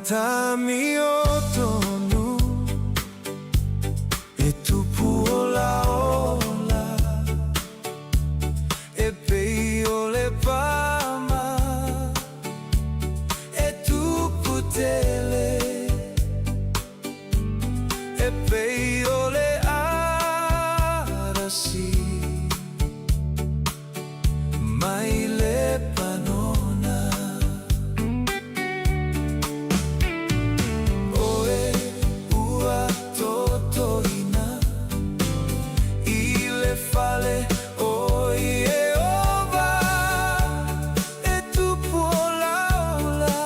Tamiotono e tu puola ola e peio le pama e tu putele e peio le arasi mai le panona oe ua totoina i le fale oi e ova e tu puola ola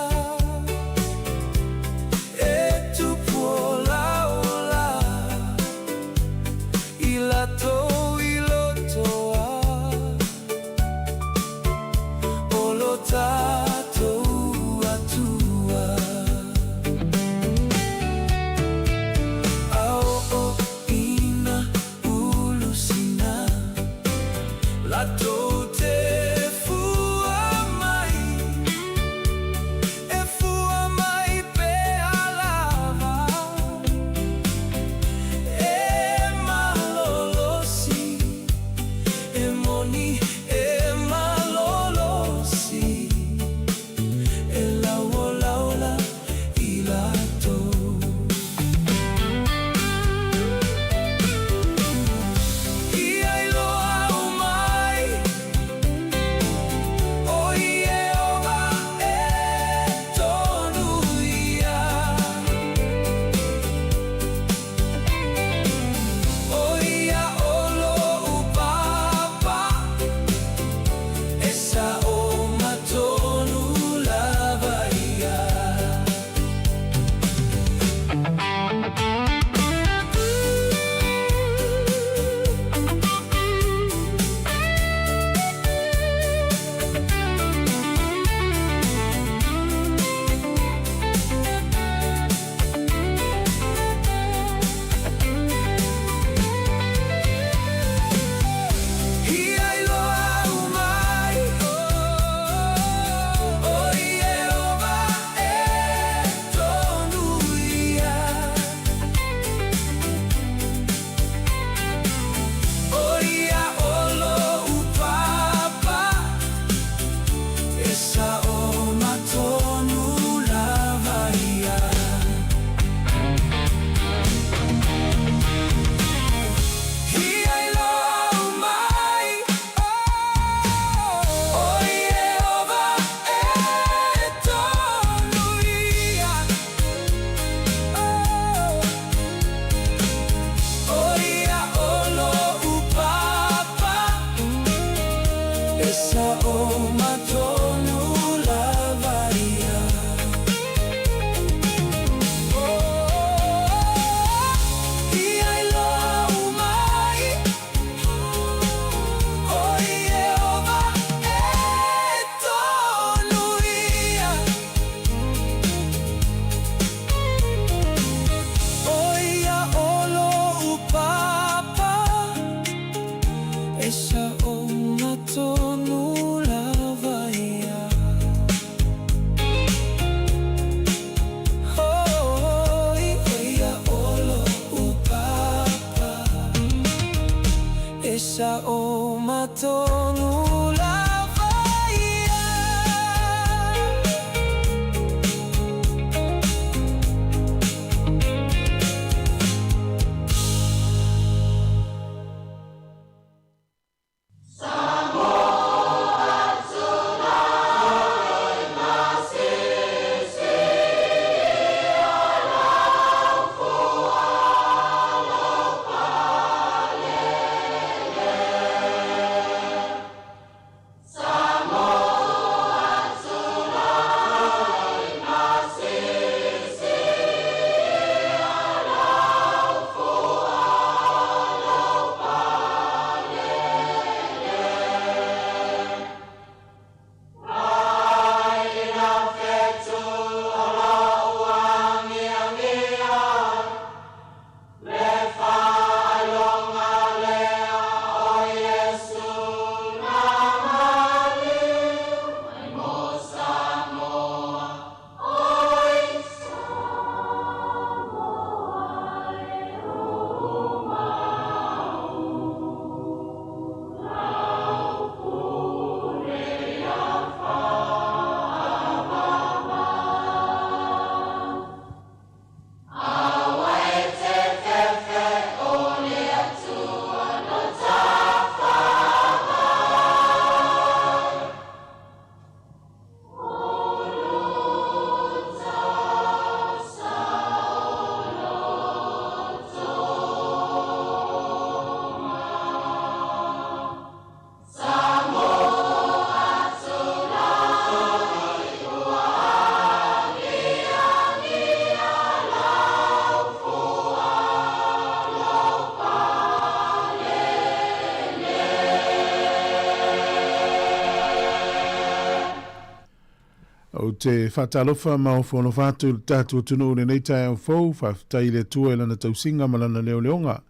O te whatalofa ma o whono whātu tātua tunu ne nei tai au fau, whaftai le tua ilana tausinga malana leo leonga.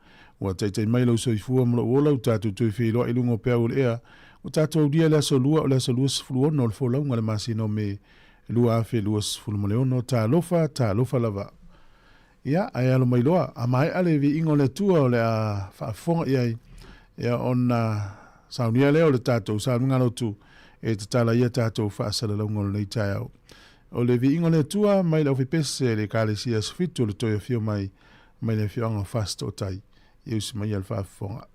Ua teitai mailo soifua mula uola u tātua tui whiloa ilungo pea ule ea. O tātua udia lea solua o lea solua sifuluono o le wholaunga le masino me lua awhi lua sifulumaleono tā lofa lava. Ia, ai alo mailoa, a mai ale vi ingo le tua o le a whaafonga iai. Ia ona saunia leo le tātou saunga lotu. E te tala ia tātou whaasala laungo nei tai au. O le vi ingo le tua, mai lau whipese le kāle sia sfitu le toia fio mai le fionga fast o tai. Iusi mai al whaafonga.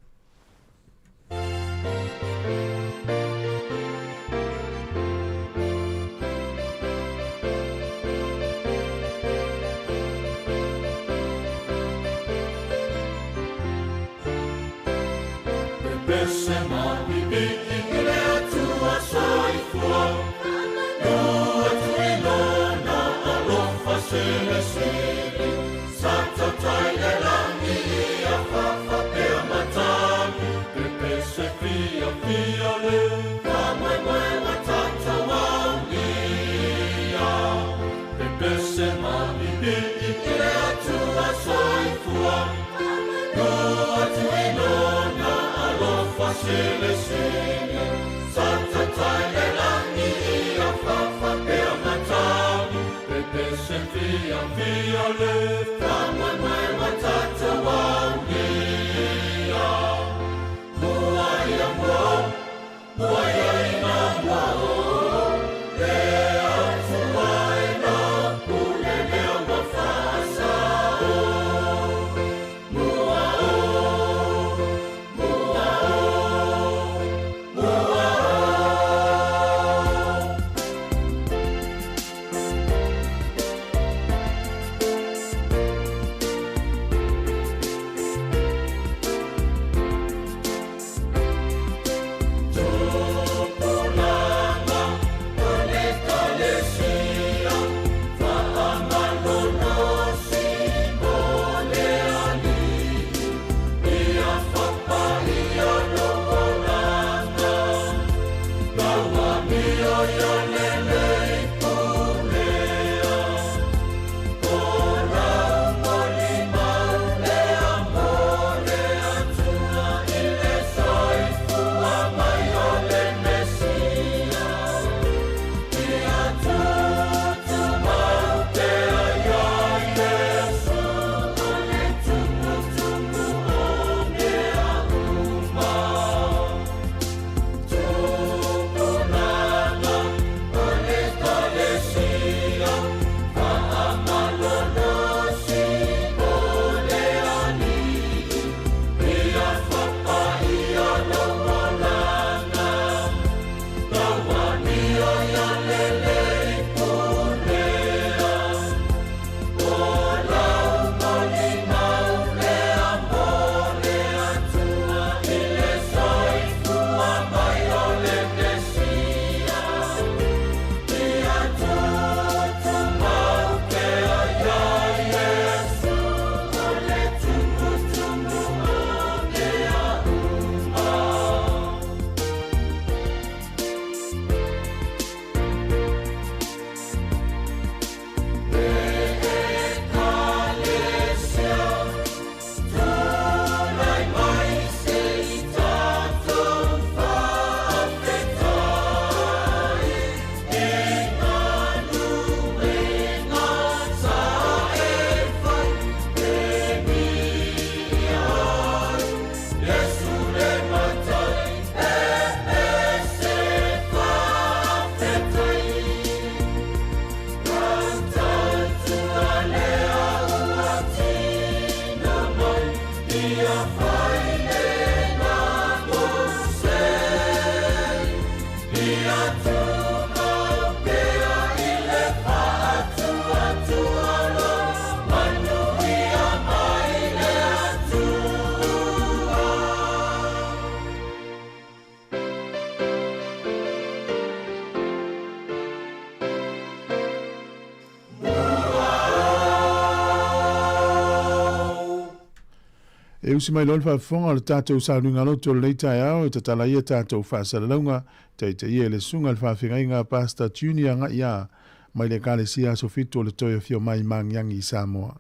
E usi mai lon whaafonga le tātou saununga loto le nei tai au e tatala ia tātou whaasalaunga te ia le sunga le whaawhingainga pasta tuni anga ia mai le kale sia so fitu le toia fio mai mangiangi i Sāmoa.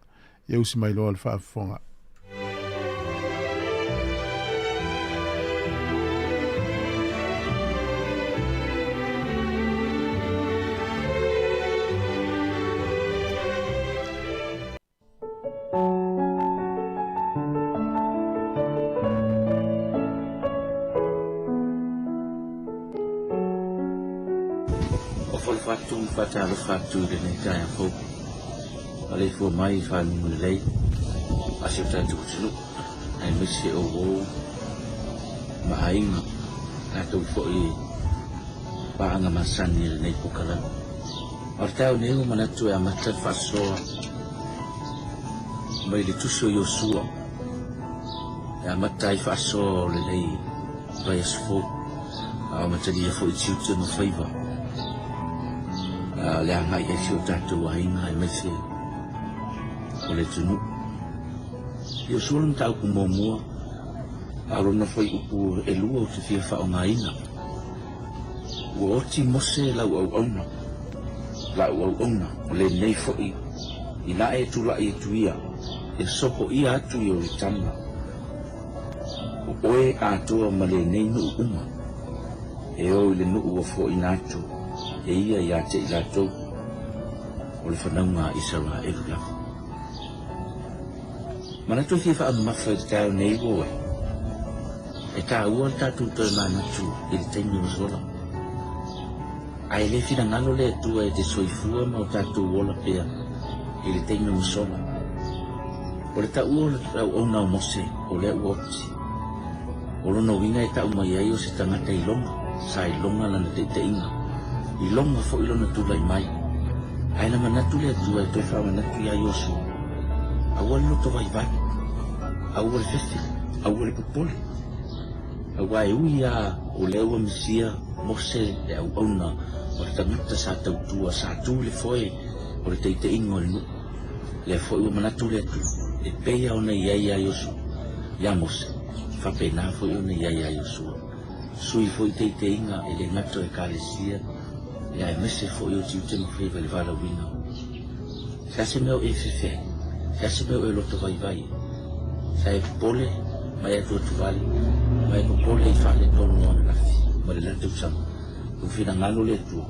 E usi mai lon whaafonga. Fatalo fatu de nei tai fo ale fo mai fa nu lei asita tu tulu ai misi o ma ai na tu fo i pa anga masani nei pokala ortao nei o mana tu ama tsa faso mai le tuso yo suo ya matai faso le lei vai sfo a matadi fo i chiu no favor le anga i esi o tātou ainga e mese o le tunu. Io solo n tau kumomua arona foi upu e lua o te fia whaonga ina. Ua oti mose lau au auna. Lau au auna o le nei foi i na e tula i tuia e sopo ia atu i o le tama. O oe atoa ma le nei nu uma e o le nu ua fo i natu. E ia ia te i latou o le whanaunga Isara e rula. Mana tui whiwha anu mawha i te tau nei woe. E tā ua le tātou toi mānatu i le teimi o sola. Ai le whina ngalo le tua e te soifua ma o tātou wola pia i le teimi o sola. O le tā ua le tau ona o mose o le uopti. O lona winga e tau mai ai o se tangata i longa, sa i longa lana te inga. I longa fo i lona tula i mai. Ai na manatu le atua e toi wha manatu i a Yosu. Aua le loto vai vai. Aua le fefi. Aua le popole. Aua e ui a o le ua misia mose e au auna o le tangata sa tautua sa tu le foe o le teite ingo le nu. Le fo i ua manatu le atu. E peia ona i a Yosu. Ia mose. Fa pena fo i ona i a Yosu. Sui fo i teite inga e le ngato e kalesia. Ya e mese fo yo tiu temu feiva le vala wina. Sa se meo e fefe, sa se meo e loto vai vai. Sa e pole, mai atu atu vale, mai ko pole i fale tonu o na lafi, ma le lante usama. Ku fina ngalo le tu,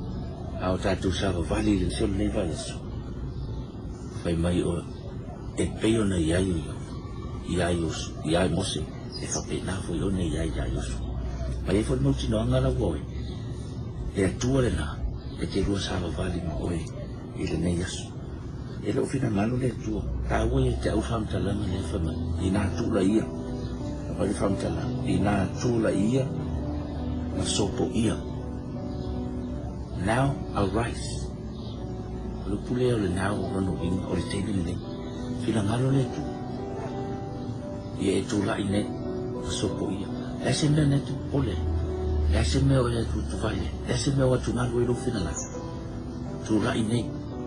a o tatu usama vali le seo le vai aso. Fai mai o e peyo na iayo iai mose, e fa pena fo yo na iai su. Mai e fo le mauti no angala woe, e atua le na, e te rua sāwa vali ma oe i le nei asu. E leo whina ngalo le tua, tā ua e te au whamtalanga le whama, i nā tūla ia, na whali whamtalanga, i nā tūla ia, na sopo ia. Now arise. Lu pule o le now o rano inga o le teimi nei, whina ngalo le tua. I e tūla i nei, na sopo ia. E se mea ne tu pole. Ese meo e tu vaile, ese meo tu ngalo i rufina la. Tu rai nei,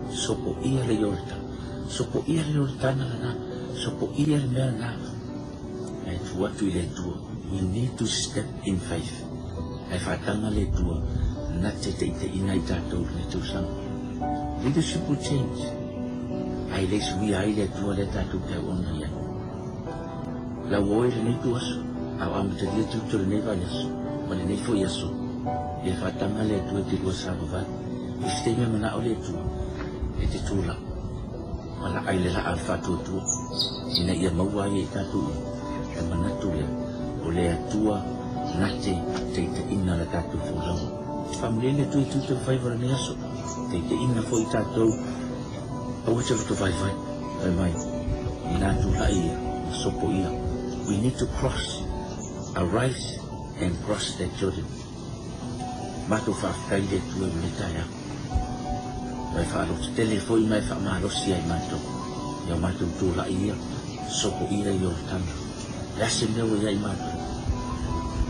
sopo ia le yorita, sopo ia le yorita na na, sopo ia le mea na. E tu atu i le tua, we need to step in faith. E whatanga le tua, na te ina i tātou le tu sang. Leadership will change. Ai le sui ai le tua le tātou te ona ia. La woe le nei tu asu, au amita le tu tu le nei vai asu. Mane nei fo yaso e fatanga le tu te lo sa va e ste me mana o le tu e te tula mana ai le la alfa tu ina ia maua e ta tu e mana tu le o le atua na te ina la ta tu fo lo famile le tu te fai va ne yaso te ina fo ta tu o te to vai vai mai ina tu la ia so po ia we need to cross arise and cross the Jordan. Mato fa kaide tu e metaya. Vai fa lo telefoni mai fa malo si ai mato. Ya mato tu la ia sopo ia yo tan. La se me o ia mato.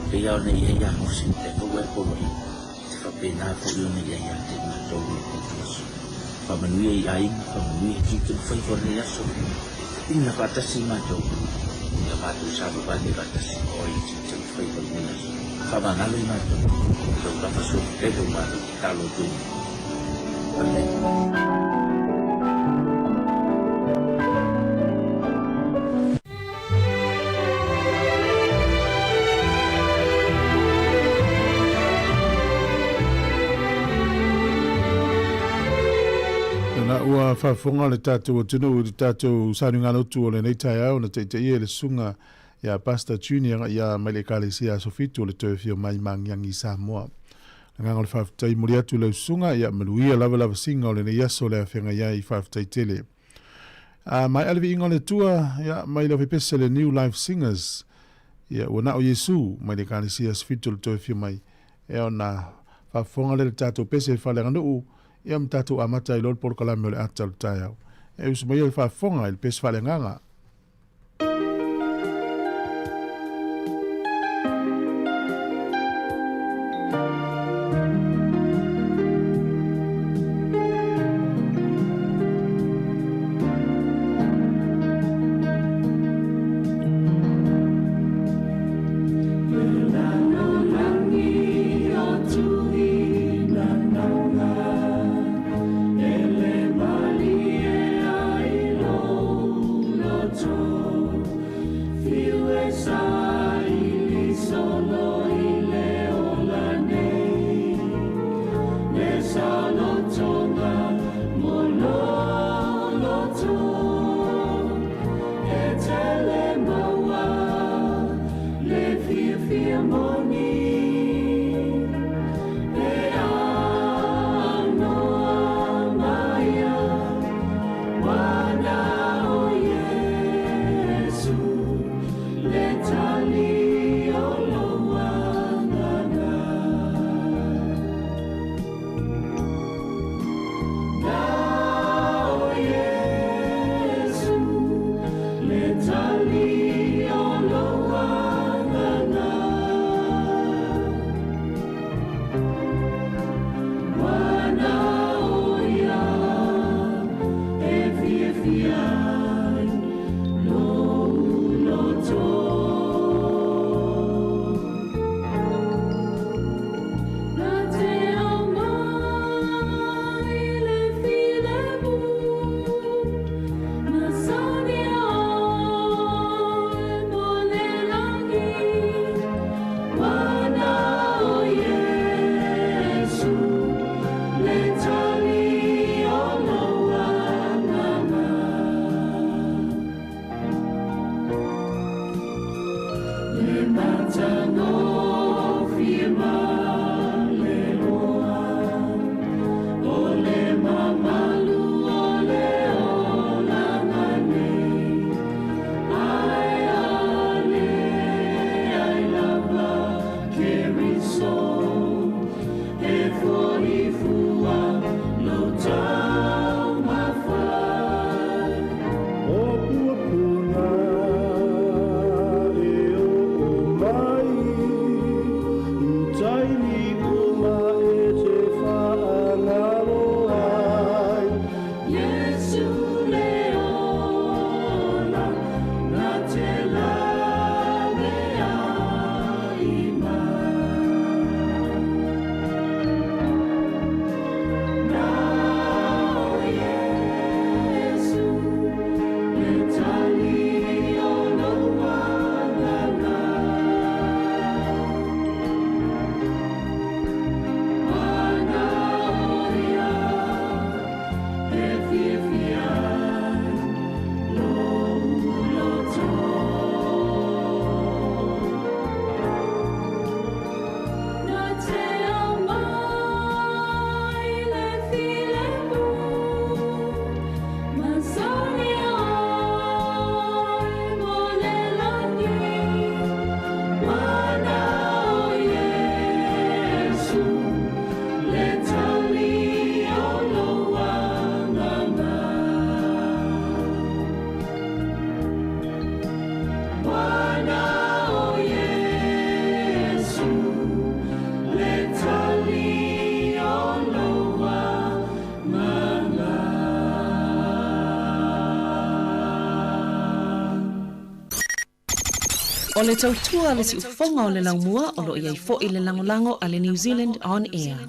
Pe ya ne ia mo sin te ko e ko ni. Te fa pena fo yo ne ia te mato ni ko tu. Fa manu ia ai fa manu ia ki tu fai for ne aso. Ina fa ta si mato. ia mātou sabu vale vatasi oi te whai wa muna so. Whamangalo I mātou, lau rapa so tele o mātou ki talo tui. Na ua whafonga le tātou o tunu le tātou sānunga lotu o le nei tai au na te ie le sunga ia Pastor Junior ia mai le kalesia sofitu le tōwhio mai mangiangi Sāmoa. Nganga le whaftai muri atu le sunga ia maluia lava singa o le nei aso le awhenga ia I whaftai tele. Mai alvi inga le tua ia mai le pepese le New Life Singers ia ua na o Yesu mai le kalesia sofitu le tōwhio mai e o na whafonga le tātou pese whale nganu ia mtatu amata I lor por kalame o le atal taiau. E usumai le whafonga il pes whale nganga. O le tautua le si ufonga o le laumua o lo iai fo i le langolango a le New Zealand On Air.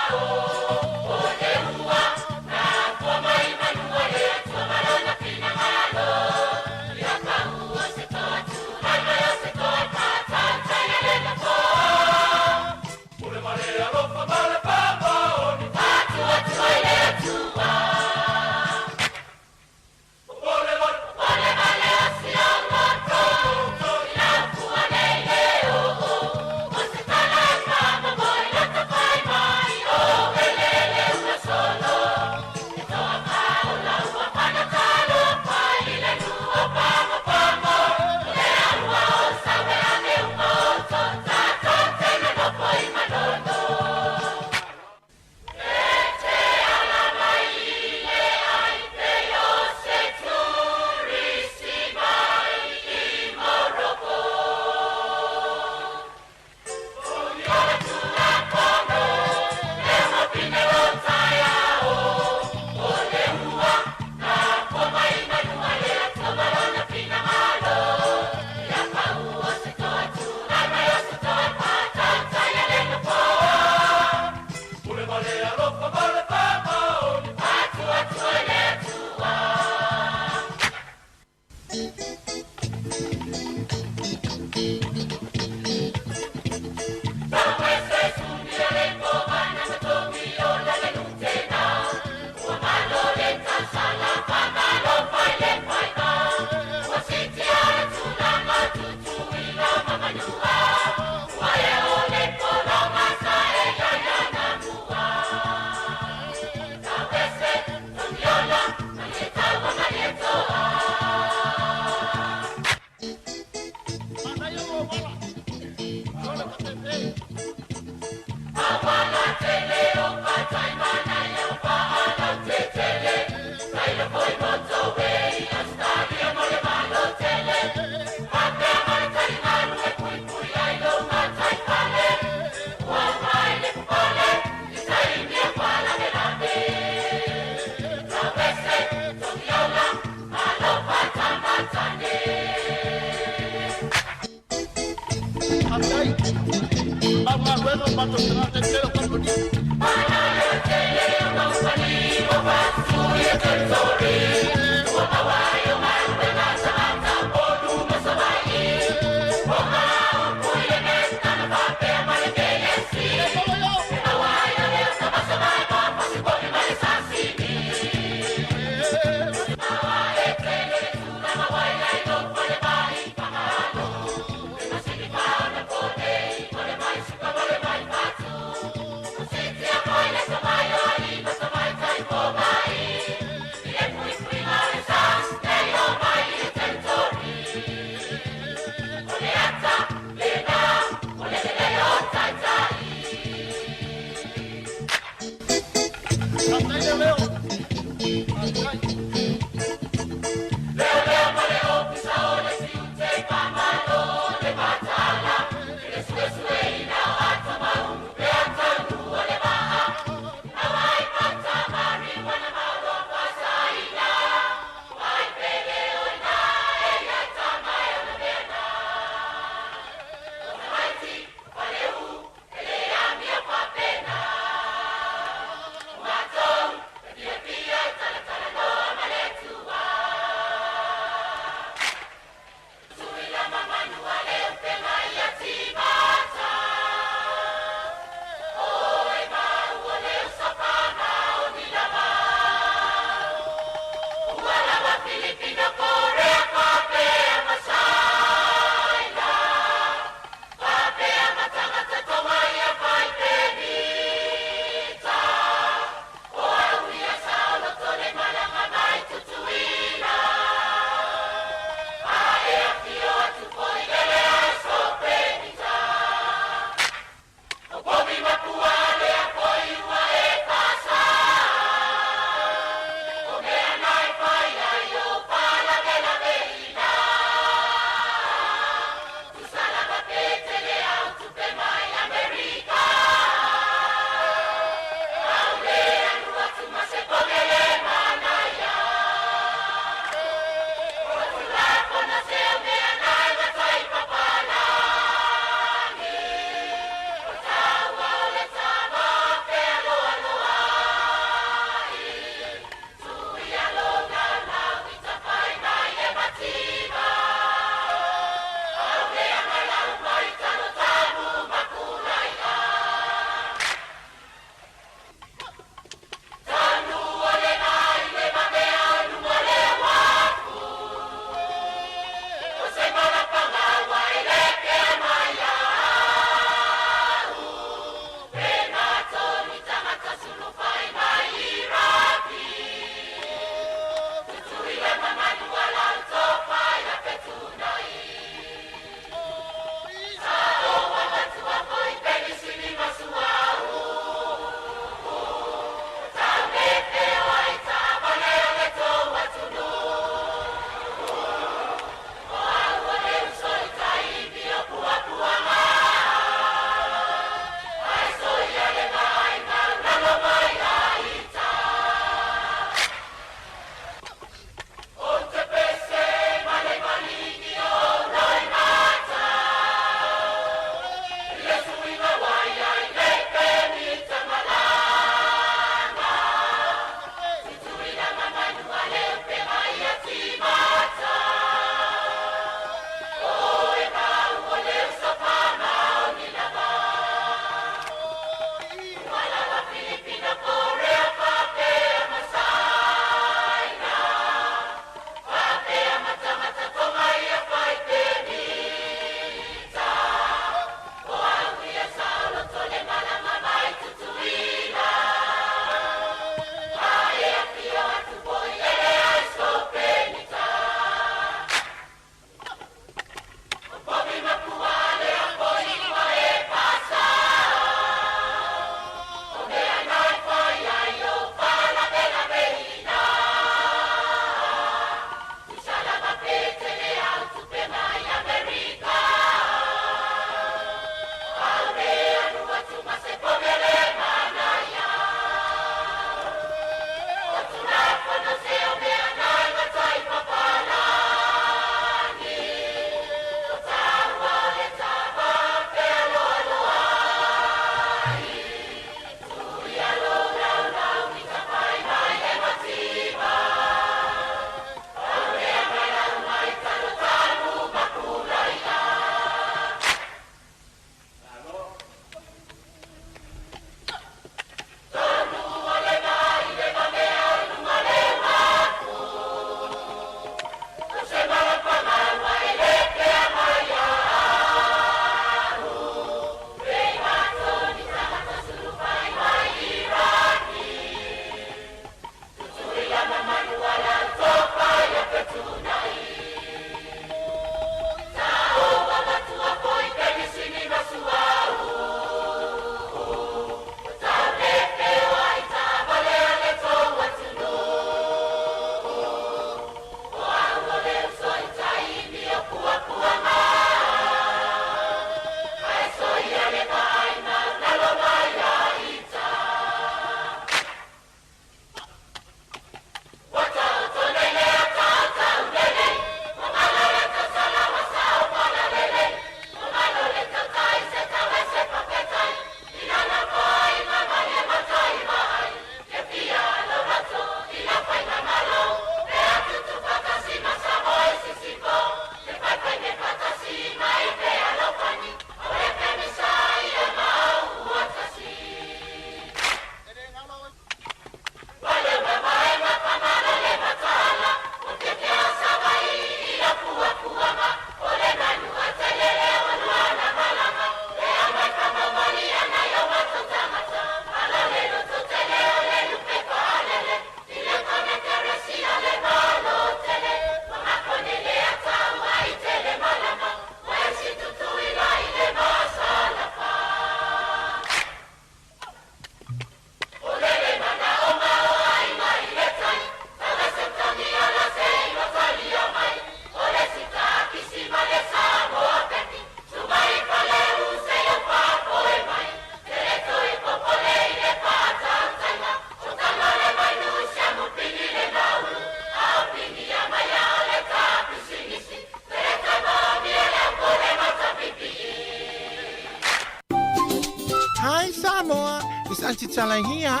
Hi, Sāmoa. It's Auntie Talang here.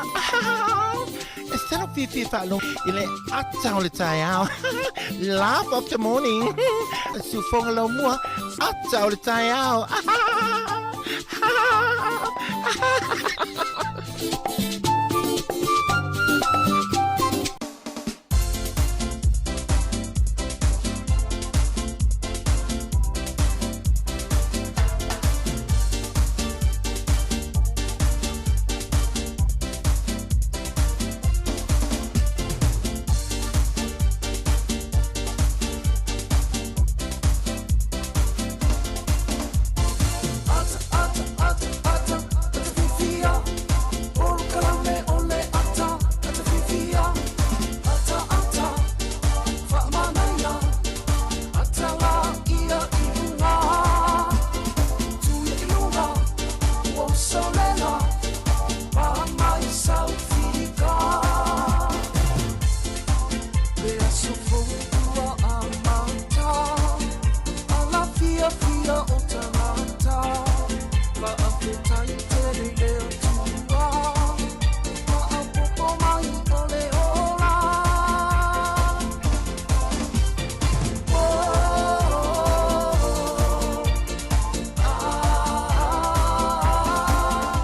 It's 10 of 50 Falun. Ile atau le tayao. Laugh of the morning. Sufong lo mua. Atau le tayao.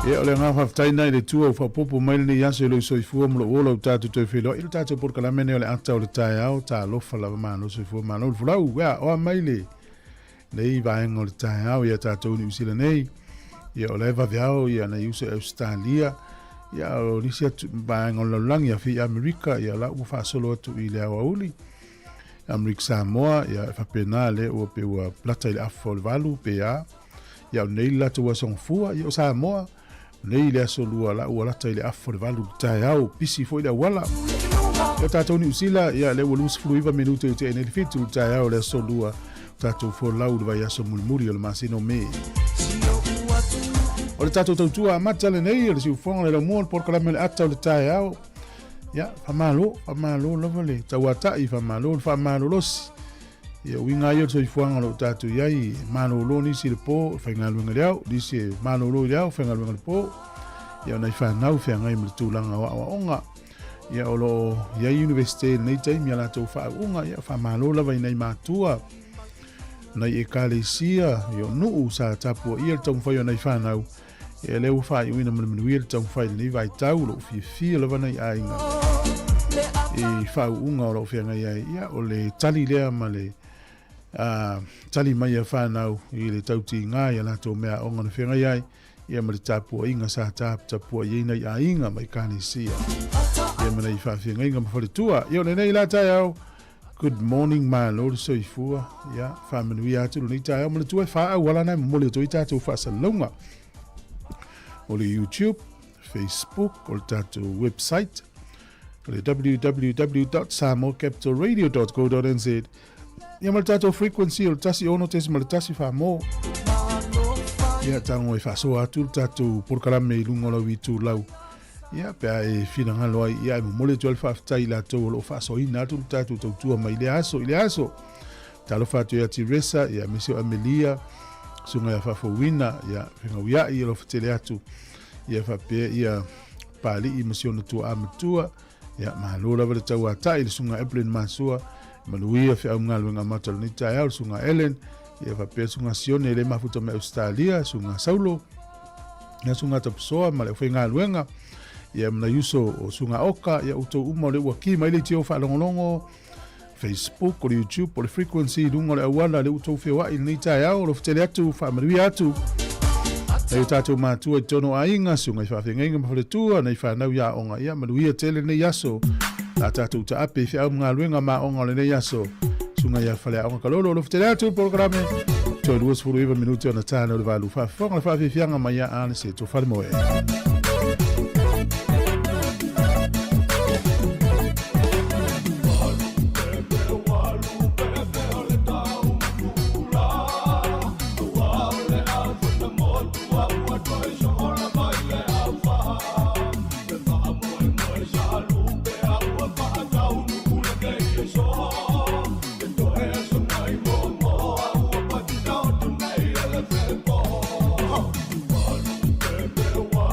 Ia o le ngā whaftaina i le tua o whapopo mai ni yase lo soifua mlo ola o tātou te whilo. I le tātou por kalamene o le ata o le tae au, tā lofa lava māno soifua māno. Le fulau, wea, oa mai le. Nei vaenga o le tae au, ia tātou ni usila nei. Ia o le vaveao, ia na iusa Australia. Ia o nisi atu vaenga o laulangi a fi Amerika, ia la ua whaasolo atu i le awa uli. Amerika Sāmoa, ia whapena le ua pe ua plata i le afo le valu, pe a. Ia o nei lata ua songfua, ia o Sāmoa. Nei le aso lua la ua lata i le afo le valu tae au, pisi fo i le wala. Ia tātou ni usila, ia le ua lusi fluiva minuto i te eneli fitu tae au le aso lua. Tātou fo lau le vai aso mulimuri o le masino me. O le tātou tautua amata le nei, o le siufonga le lau mua le porkalame le ata o le tae au. Ia, whamalo lava le tauatai, whamalo losi. Ia winga ia soifuanga lo tātou iai, mano lo nisi le po, whaingaluenga leau, nisi mano lo leau, whaingaluenga le po. Ia nei whanau whiangai mle tūlanga wa onga. Ia o lo iai universite nei taimi ala tau whaunga, ia whamalo lava i nei mātua. Nei e kālesia, ia nuu sa tapua, ia le tau mwhai o nei whanau. Ia leo whai uina manuia le tau mwhai nei vai tau, lo fia lava nei ainga. I whaunga o lo whiangai ai, ia o le tali lea ma le tali mai a whanau i le tauti ngā i alato mea o ngana whengai ai ia ma le tāpua inga sa tāpua i nei a inga mai kāne sia ia ma nei whawhenga inga ma whaletua ia o le nei la tai au good morning ma lor soifua ia whamanui atu lo nei tai au ma le tua wha au wala nai mamole to i tātou whaasalonga o le YouTube, Facebook o le tātou website o le www.samocapitalradio.co.nz ia ma le tātou frequency o le tasi ono tesi ma le tasi whamō. Ia tango e whasoa atu le tātou porkalame i lunga lau i tū lau. Ia pia e whinangalo ai, ia e mole tu alfa aftai la tau o lo whaso ina atu le tātou tautua ma i le aso. Talo whatu ia Tiresa, ia Mesio Amelia, sunga ia whafawina, ia whengawia i lo whatele atu. Ia whapea ia pali i Mesio natua amatua, ia mahalola wale tau atai le sunga Evelyn Masua, manuia fe au ngaluenga matalo ni tai au sunga Ellen ia whapea sunga Sione le mafuta me Australia sunga Saulo ia sunga Tapusoa ma le whai ngaluenga ia mna yuso o sunga Oka ia uto uma le waki mai le tio whalongolongo Facebook o YouTube o le frequency lunga le awala le uto whiwa i ni tai au lo ftele atu whamarui atu e tātou mātua i tono a inga sunga i whawhenga ma whaletua nei whanau ia onga ia manuia tele nei yaso la tātou ta ape fi au mga luenga ma onga le nei aso sunga ia whale onga kalolo lo ftele atu programe toi luas furu iwa minuto na tāna o le walu whawhonga le whawhianga ma ia ane se to whare moe Wow.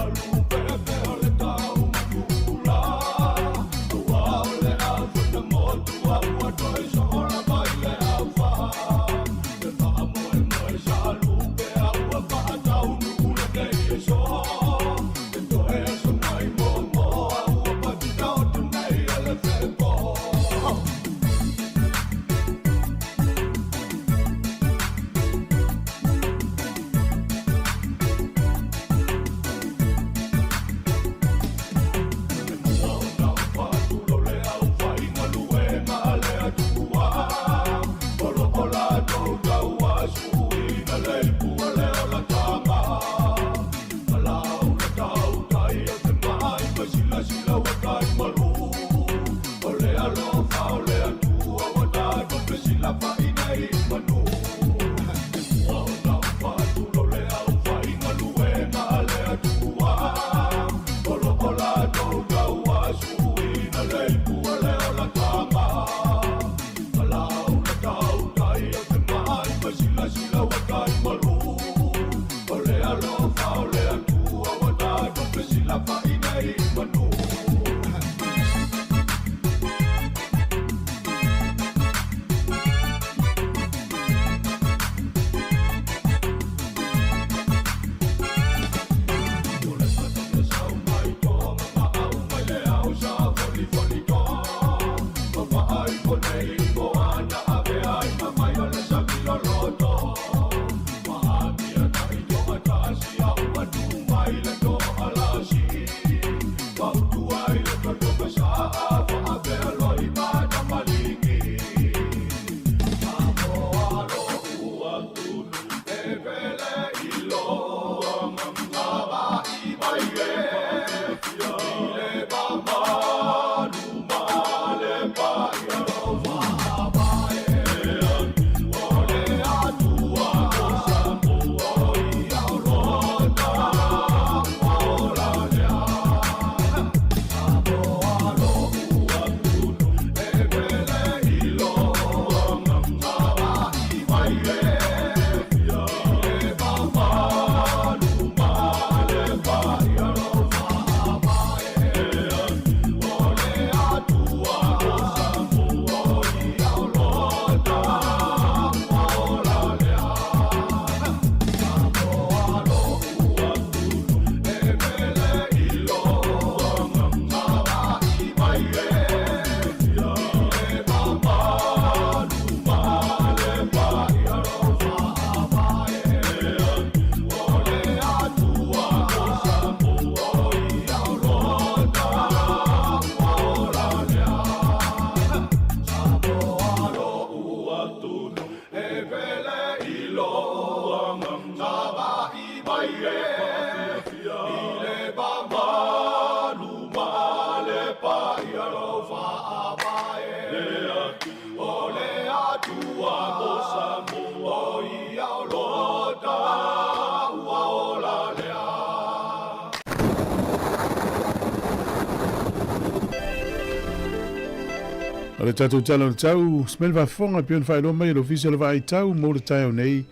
O le tatu talo le tau, smel va fonga pion whai loma i lo fisi le vai tau, mo le tai o nei,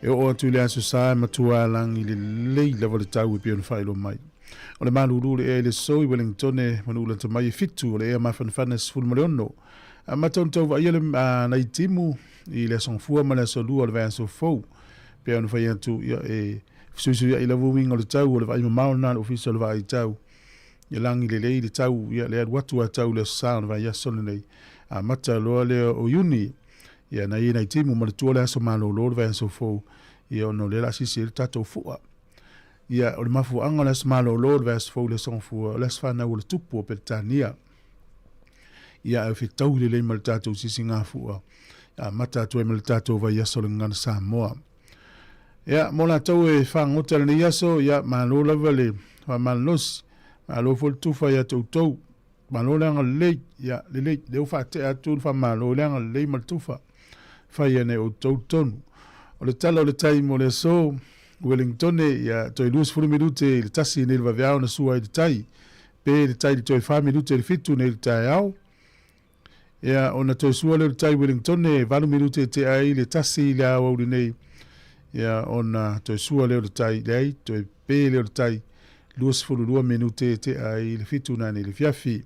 e o atu le aso sa matua lang i le lei lewa le tau i pion whai loma i. O le manu ulu le e le so i Wellington e manu ula tamai e fitu o le e mawhanwhana sifuru male ono. A maton tau va ia le nai timu i le songfua ma le aso lua le vai aso fau, pion whai atu e fisuisu ia i la wuminga o le tau o le vai mamau na le ofisa le vai tau. Ia langi le lei le tau, ia le watu a tau le saan vai aso le nei. A mata loa le o yuni ia na ina timu ma le tua le aso malo lor vai aso fou ia ono le la sisi le tatou fua ia o le mafu anga le aso malo lor vai aso fou le song fua le aso whana o le tupu o petania ia e fitau le le ma le tatou sisi ngā fua a mata atu e ma le tatou vai aso le ngana Sāmoa ia mo la tau e whangota le ni aso ia malo lava le wa malos malo fol tufa ia tau malo leanga le ya le ufa te atu fa malo leanga le maltufa fa ia ne o tonu o le tala o le taimo le so Wellington ya toi lus furu minute le tasi ne le vaviao na sua i tai pe le tai le toi fa minute le fitu ne le tai au ya ona toi sua le tai Wellington valu minute te ai le tasi le au le nei ya ona toi sua le tai le toi pe le tai lus furu 2 minute te ai le fitu na ne le fiafi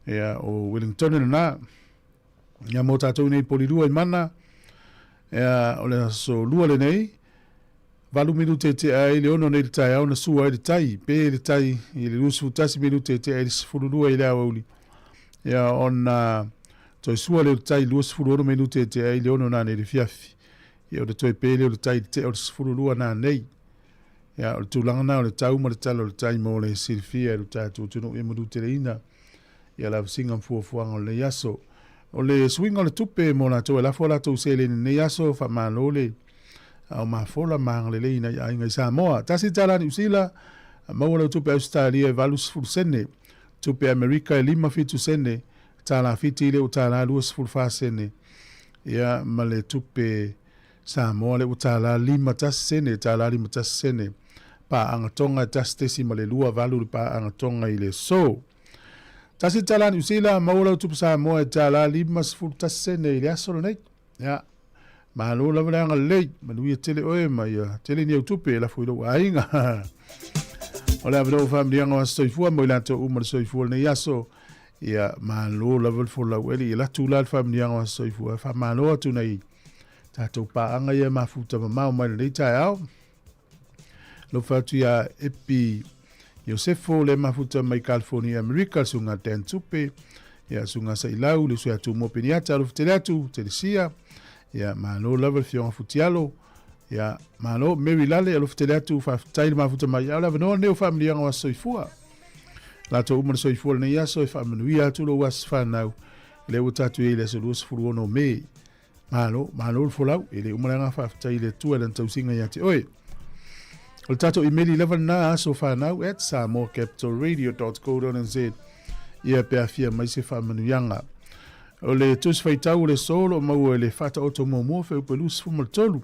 ia o Wellington na ia mo tatou nei polilua i mana ia o le so lua le nei valu minute te ai le ono nei le tai au na sua i le tai pe le tai i le lusu tasi minute te ai le sifurulua i le auli ia ona toi sua le tai lusu furulu minute te ai le ono na nei le fiafi ia o le toi pe le tai te o le sifurulua na nei ia o le tūlanga na o le tau ma le talo le tai mo le silfia le tatou tunu i mudu te le ina ia la singa fuafuanga o le yaso. O le swinga o le tupe mo na toa la fola tau se le ne yaso fa malole au mafola mang le ina ia inga i Sāmoa. Tasi talani usila maua tupe Australia e valus fulsene tupe Amerika e 5 fitu sene tala fiti le utala 2 fulfa sene ia ma le tupe Sāmoa le utala 5 tas sene tala 5 tas sene pa angatonga tas tesi ma le lua valu pa angatonga i le so. Tasi talani usila maula tupu Sāmoa e tala 5 fulta sene i le aso nei. Ya. Malo la vanga lei, manuia tele oe mai tele ni tupe la fuilo ainga. Ola vado family anga soifua mo la to umar soifua nei aso. Ya malo la vol fola weli la tula family anga soifua fa malo tu nei. Tato pa anga ia mafuta mau mai nei tai au. Lo fatu ya epi Josefo le mafuta mai California America sunga ten tupe. Ya sunga sailau le sua tu mo peniata lo ftelatu telesia. Ya malo level fiona futialo. Ya malo Mary Lale lo ftelatu fa tail mafuta mai ala no ne family anga soifua. La to umar soifua ne ya soifa manuia tu lo was fa now. Le utatu ile so los furu no me. Malo folau ile umar anga fa tail tu ele tausinga ya ti oi. O tato email level na so fa now at samoacapitalradio.co.nz. Ia pe afia mai se fa manuianga. O le tus faitau le solo mau le fata oto momo fe pelus fumal tolu.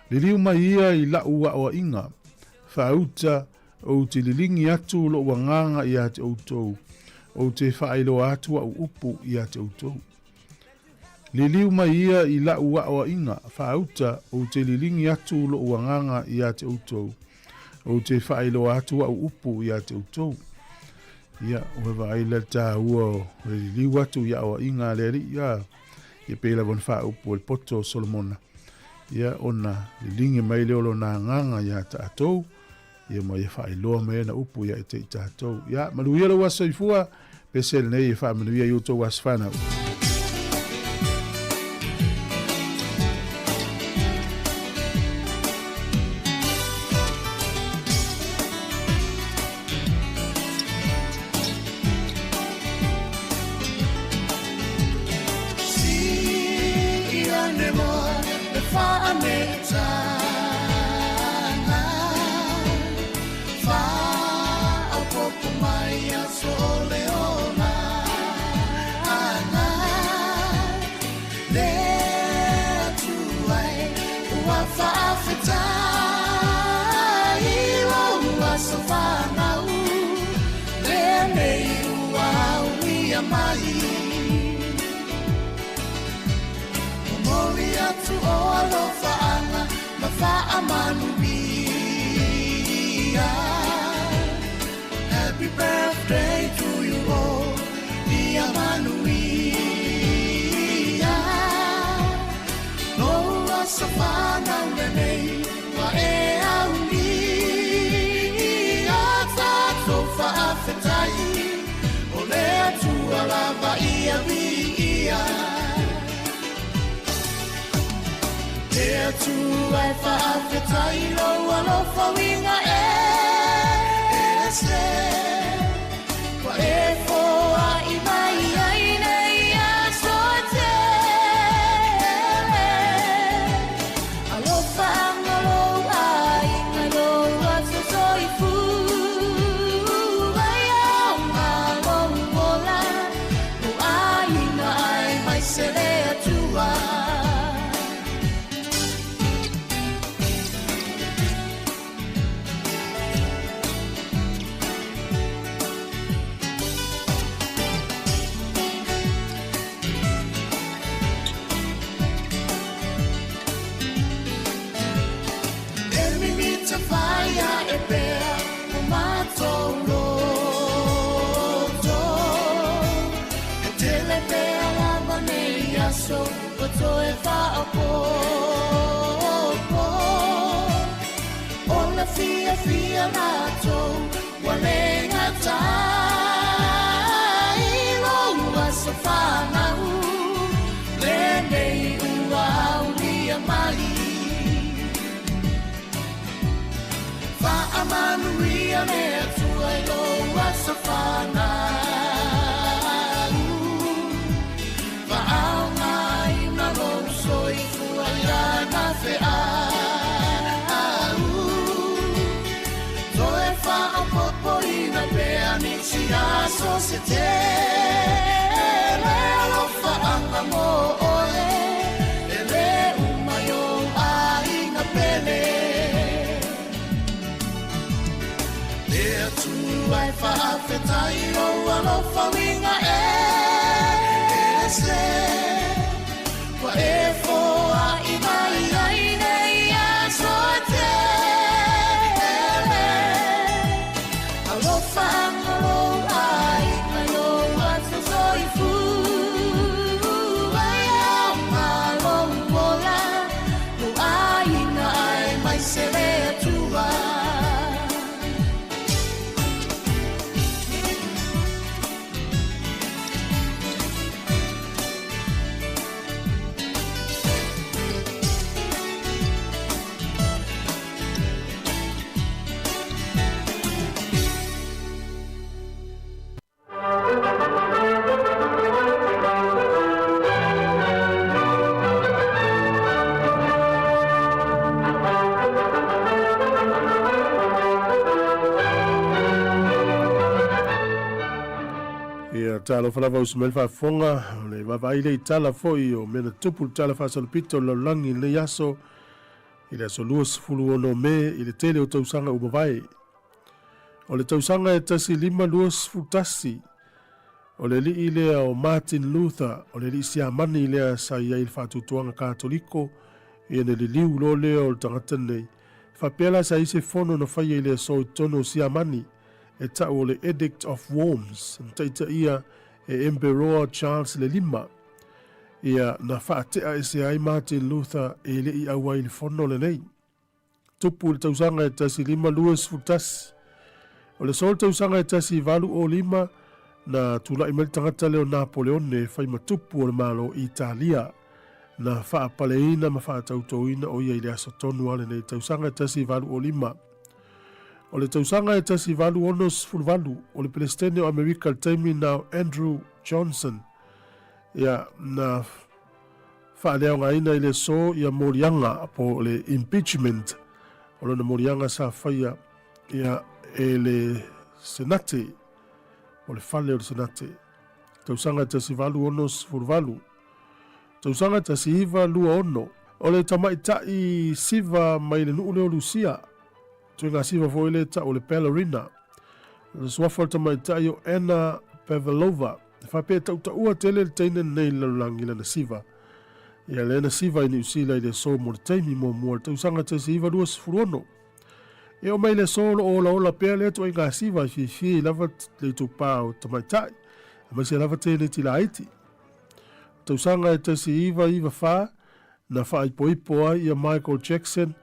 Le liu mai ia i la ua o inga. Fauta o te lilingi atu lo wanganga i ate outou. O te whaelo atu au upu i ate outou. Le liu mai ia i la ua o inga. Fauta o te lilingi atu lo wanganga i ate outou. O te whaelo atu au upu i ate outou. Ia, oewa aila tā ua li watu ia o inga leri, ia, ia pēla bon wha upo el poto Solomona. Ia, ona, lingi mai leo na nganga ia tātou, ia mai ia wha iloa mai na upo ia te tātou. Ia, manuia lo wasa i fua, pesel nei ia wha manuia i uto was whanau. whaametana whaopopo mai a sole ona ana lea tuai ua whaafetai ua so whanau lea nei ua uia mai mori atu o alofa ana ma whaamanuia Happy birthday to you all Ia manuia Noa sa whanau nei Wa e au ni Tato whaafetai O lea tua lava ia ia Lea tua e whaafetai Loa lofa winga se Wa e foa I mai ai nei a soatele Alofa angalo ai ngalo a sosoifu Ai au ngalo mola O ai na ai mai se lea tua Fire e pea o matou loto E tele pea lava nei aso O toe whaopopo O la fia fia natou Wa lenga tai Loa so whanau Le nei ua ulia mai Manuia me tua I loa sa whanau Whaau ngai na rou soi fua iana wheau Toe whaau popo ina pea nisi aso se te Lea lofa anga mo ole E le umayo a inga pele Lea tuai whaafetai Loa lofa winga se Wa e foa I mai ai nei a soatele Alofa angalo ai Ngalo a sosoifu Ai au malo mola Lo ai na ai mai se lea tua talo falava usmel fa fonga le va ile tala foi o mena tupu tala fa salpito lo langi le yaso ile so luas fulu no me ile tele o tausanga u vai o le tausanga e tasi lima luas futasi o le li ile o Martin Luther o le li sia mani ile sa ia il fa tutuanga katoliko e ne li liu lo le o tangata nei fa pela sa ise fono no fa ile so tono sia mani e ta o le Edict of Worms taita ia e Emperor Charles le lima ia na whaatea e se ai Martin Luther e le i awa i fono le nei tupu le tausanga e tasi lima luas futasi o le sol tausanga e tasi valu o lima na tula i tangata leo Napoleone fai matupu o le malo Italia na whaapaleina ma whaatautoina o ia i le aso tonu ale nei tausanga e tasi valu o lima o le tausanga e tasi valu onos fulvalu o le Palestine o Amerika le taimi na Andrew Johnson ia na whaaneo ngā ina i le so ia morianga po le impeachment. O lona morianga sa whaia ia e le senate, o le whale o le senate. Tausanga tasi valu ono sifurvalu. Tausanga tasi iwa lua ono. O le tamaitai siva mai le nuu leo Lucia. Tui ngā siva fo ile ta o le ballerina. Le swafa tamaitai o Anna Pavlova. Whape tautaua tele le teine nei lalulangi lana siva. Ia le na siva i New Zealand le so mo le taimi mo mua. Tausanga tasi iwa lua sifurono. E o mai le so lo ola ola pea le atu ai ngā siva i fi lava le tupao tamaitai. Mai se lava tēne ti la iti. Tausanga e tasi iwa wha, na wha ipo ai ia Michael Jackson,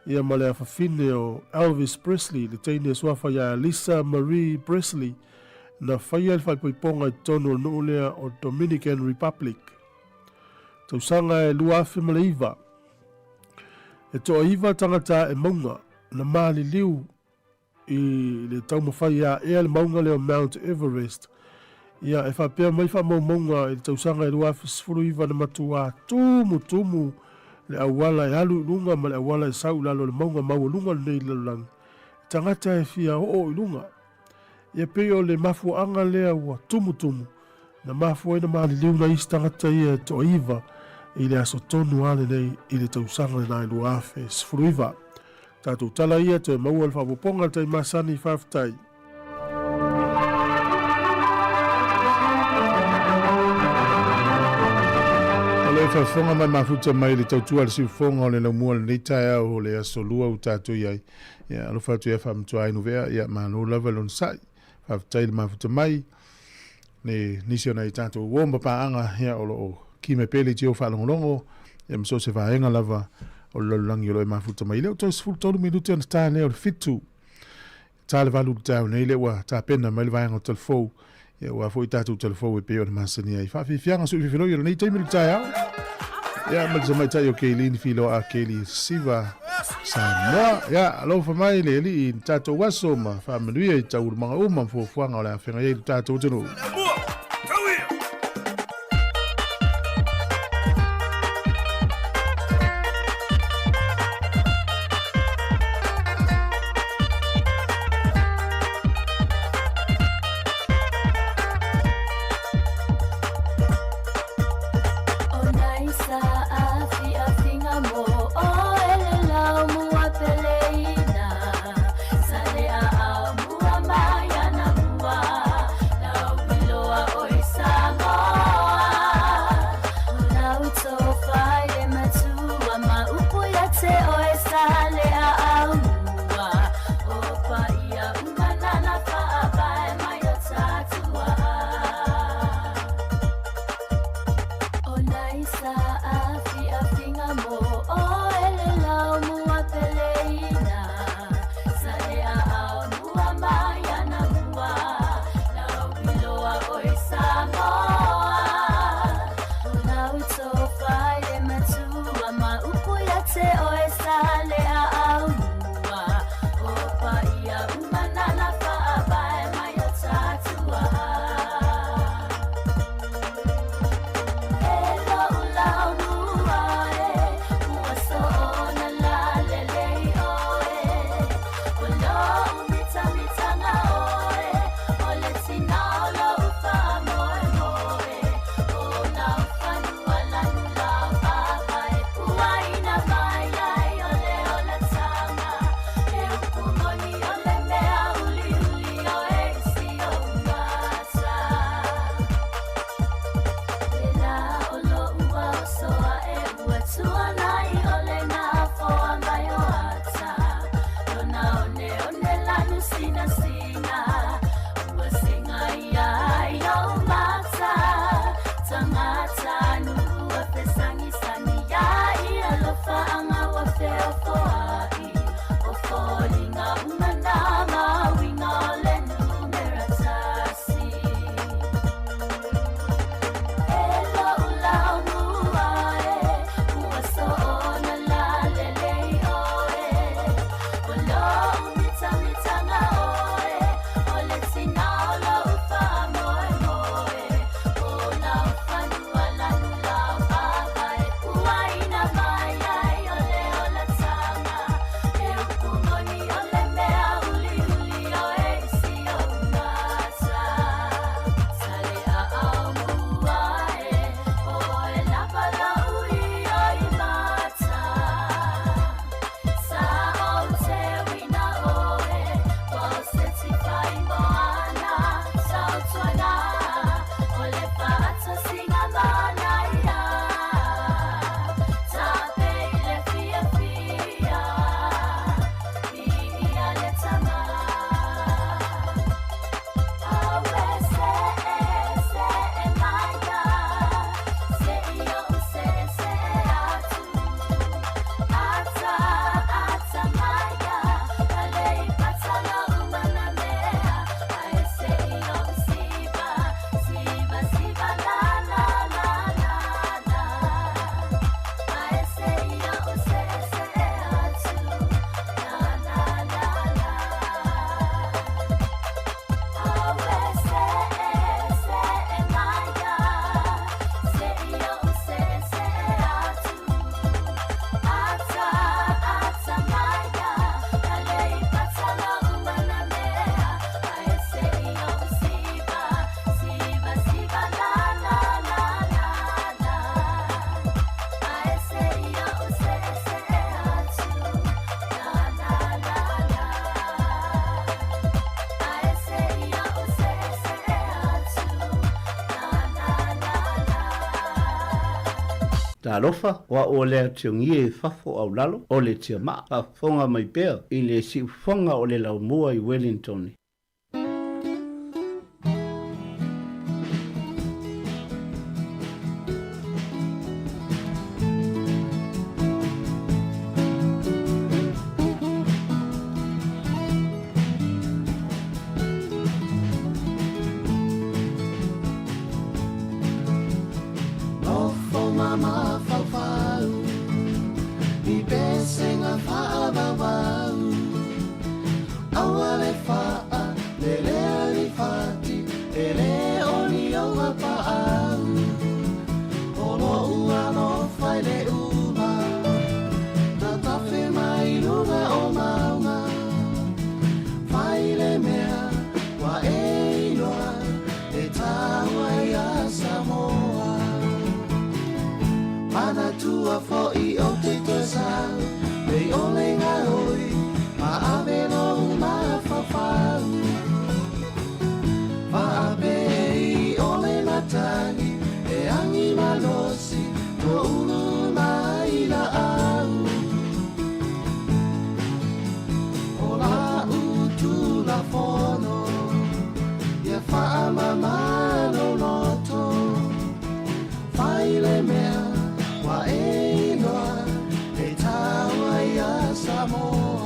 ia ma le awhawhine o Elvis Presley, le teine swafa ia Lisa Marie Presley, na whaia le whaipoiponga i tono nuulea o Dominican Republic. Tausanga e luafe ma le iwa. E toa iwa tangata e maunga, na maali liu i le taumawhai ia ea le maunga leo Mount Everest. Ia e whapea mai whamaunga i le tausanga e luafe sifuru iwa na matua tumu le awala e alu ilunga ma le awala e sau lalo le maunga maua lunga nei lalang. Tangata e fia o ilunga. Ia peo le mafuanga lea ua tumu na mafu e na maali liu na isi tangata ia to iwa i le aso tonu ale nei i le tausanga na e luafe sifuru iwa. Tātou tala ia te maua le whapoponga te masani whaftai. Ole whawhonga mai mafuta mai le tautua le siwhonga o le laumua le neitai au o le aso lua u tātou iai. Ia alo whatu ia whamtua ainu vea ia mano lava lon sai. Whaftai le mafuta mai. Ne nisio nei tātou womba paanga ia o lo ki me pele tio whalongolongo. Ia mso se whaenga lava o lalulangi o loe mafuta mai. Leo tau sifuru tolu minute ana staa leo le fitu. Tā le valu tau nei le wa tā pena mai le vaenga o telefou. Ia ua fo i tātou telefou e peo na masani ai. Whawhiwhianga su i whiwhilo i nei teimi le tai au. Ia malisa mai tai o Keilini filo a Keili Siva Sāmoa. Ia alofa mai le li i tātou waso ma whamanuia i tau urumanga uma mfuafuanga o le awhenga i tātou tenu. Maya Talofa wa o le tiongie fafo au lalo o le tia maa pa fonga mai pea i le si fonga o le lau mua i Wellington. Sāmoa.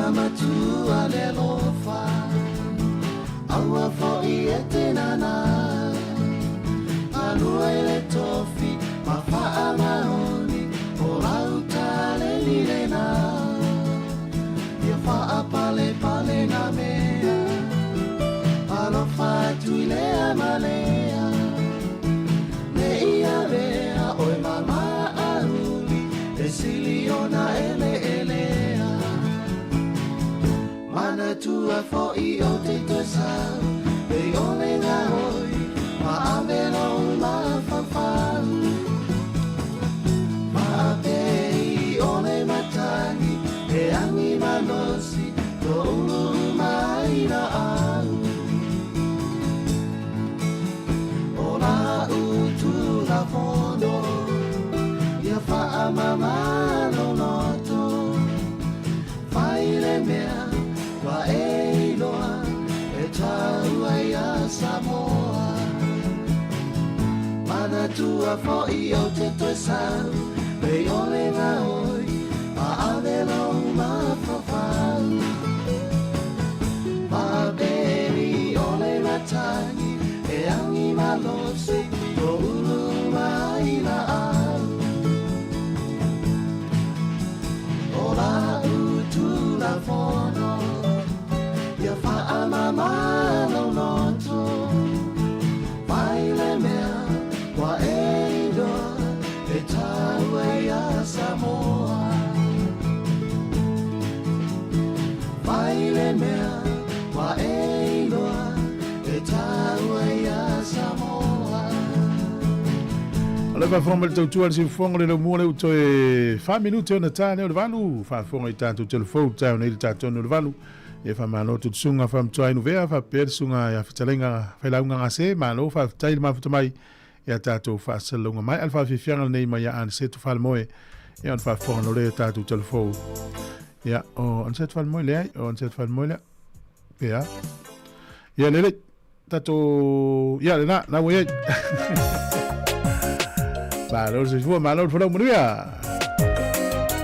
Matua le lofa aua fo'i e te nana alua i le tofi ma fa'a mahoni o lauta le lilena ia fa'a pale pale na mea alofa atu i lea malea le ia lea oe mama auli e siliona ele elea Mana tua fo'i o te toisau e ole ngā hoi ma ameno ma whawhau ma pei ole matangi e angi manosi to ulu mai na au o la utu la fono ia fa'a mamano noto fai le mea Wa e loa e tau ai a Sāmoa Mana tua fo'i o te toisau e ole ngā oi a avelo ma whawhau Ma beri ole matangi e angi malosi o ulu mai na au O la utu la fono Ia fa'a mamano noto Mai le mea wa e iloa E tau e a Sāmoa Mai le mea wa e iloa E tau e a Sāmoa Ale va fonga le tautua le sifonga le mua le uto e 5 minute ona tane o le valu fa fonga i tātou telefou tau nei le tātou o le valu e fa malo tu sunga fa mtua inu vea fa per sunga ya fitalenga fa launga ngase malo fa tail ma futamai ya tātou fa salunga mai alfa fi fianga nei mai ya an setu fa moe e on fa fonga le tātou telefou ya o an setu fa moe le o an setu fa moe le ya ya le tātou ya le na we Malo se fua malo fora muria.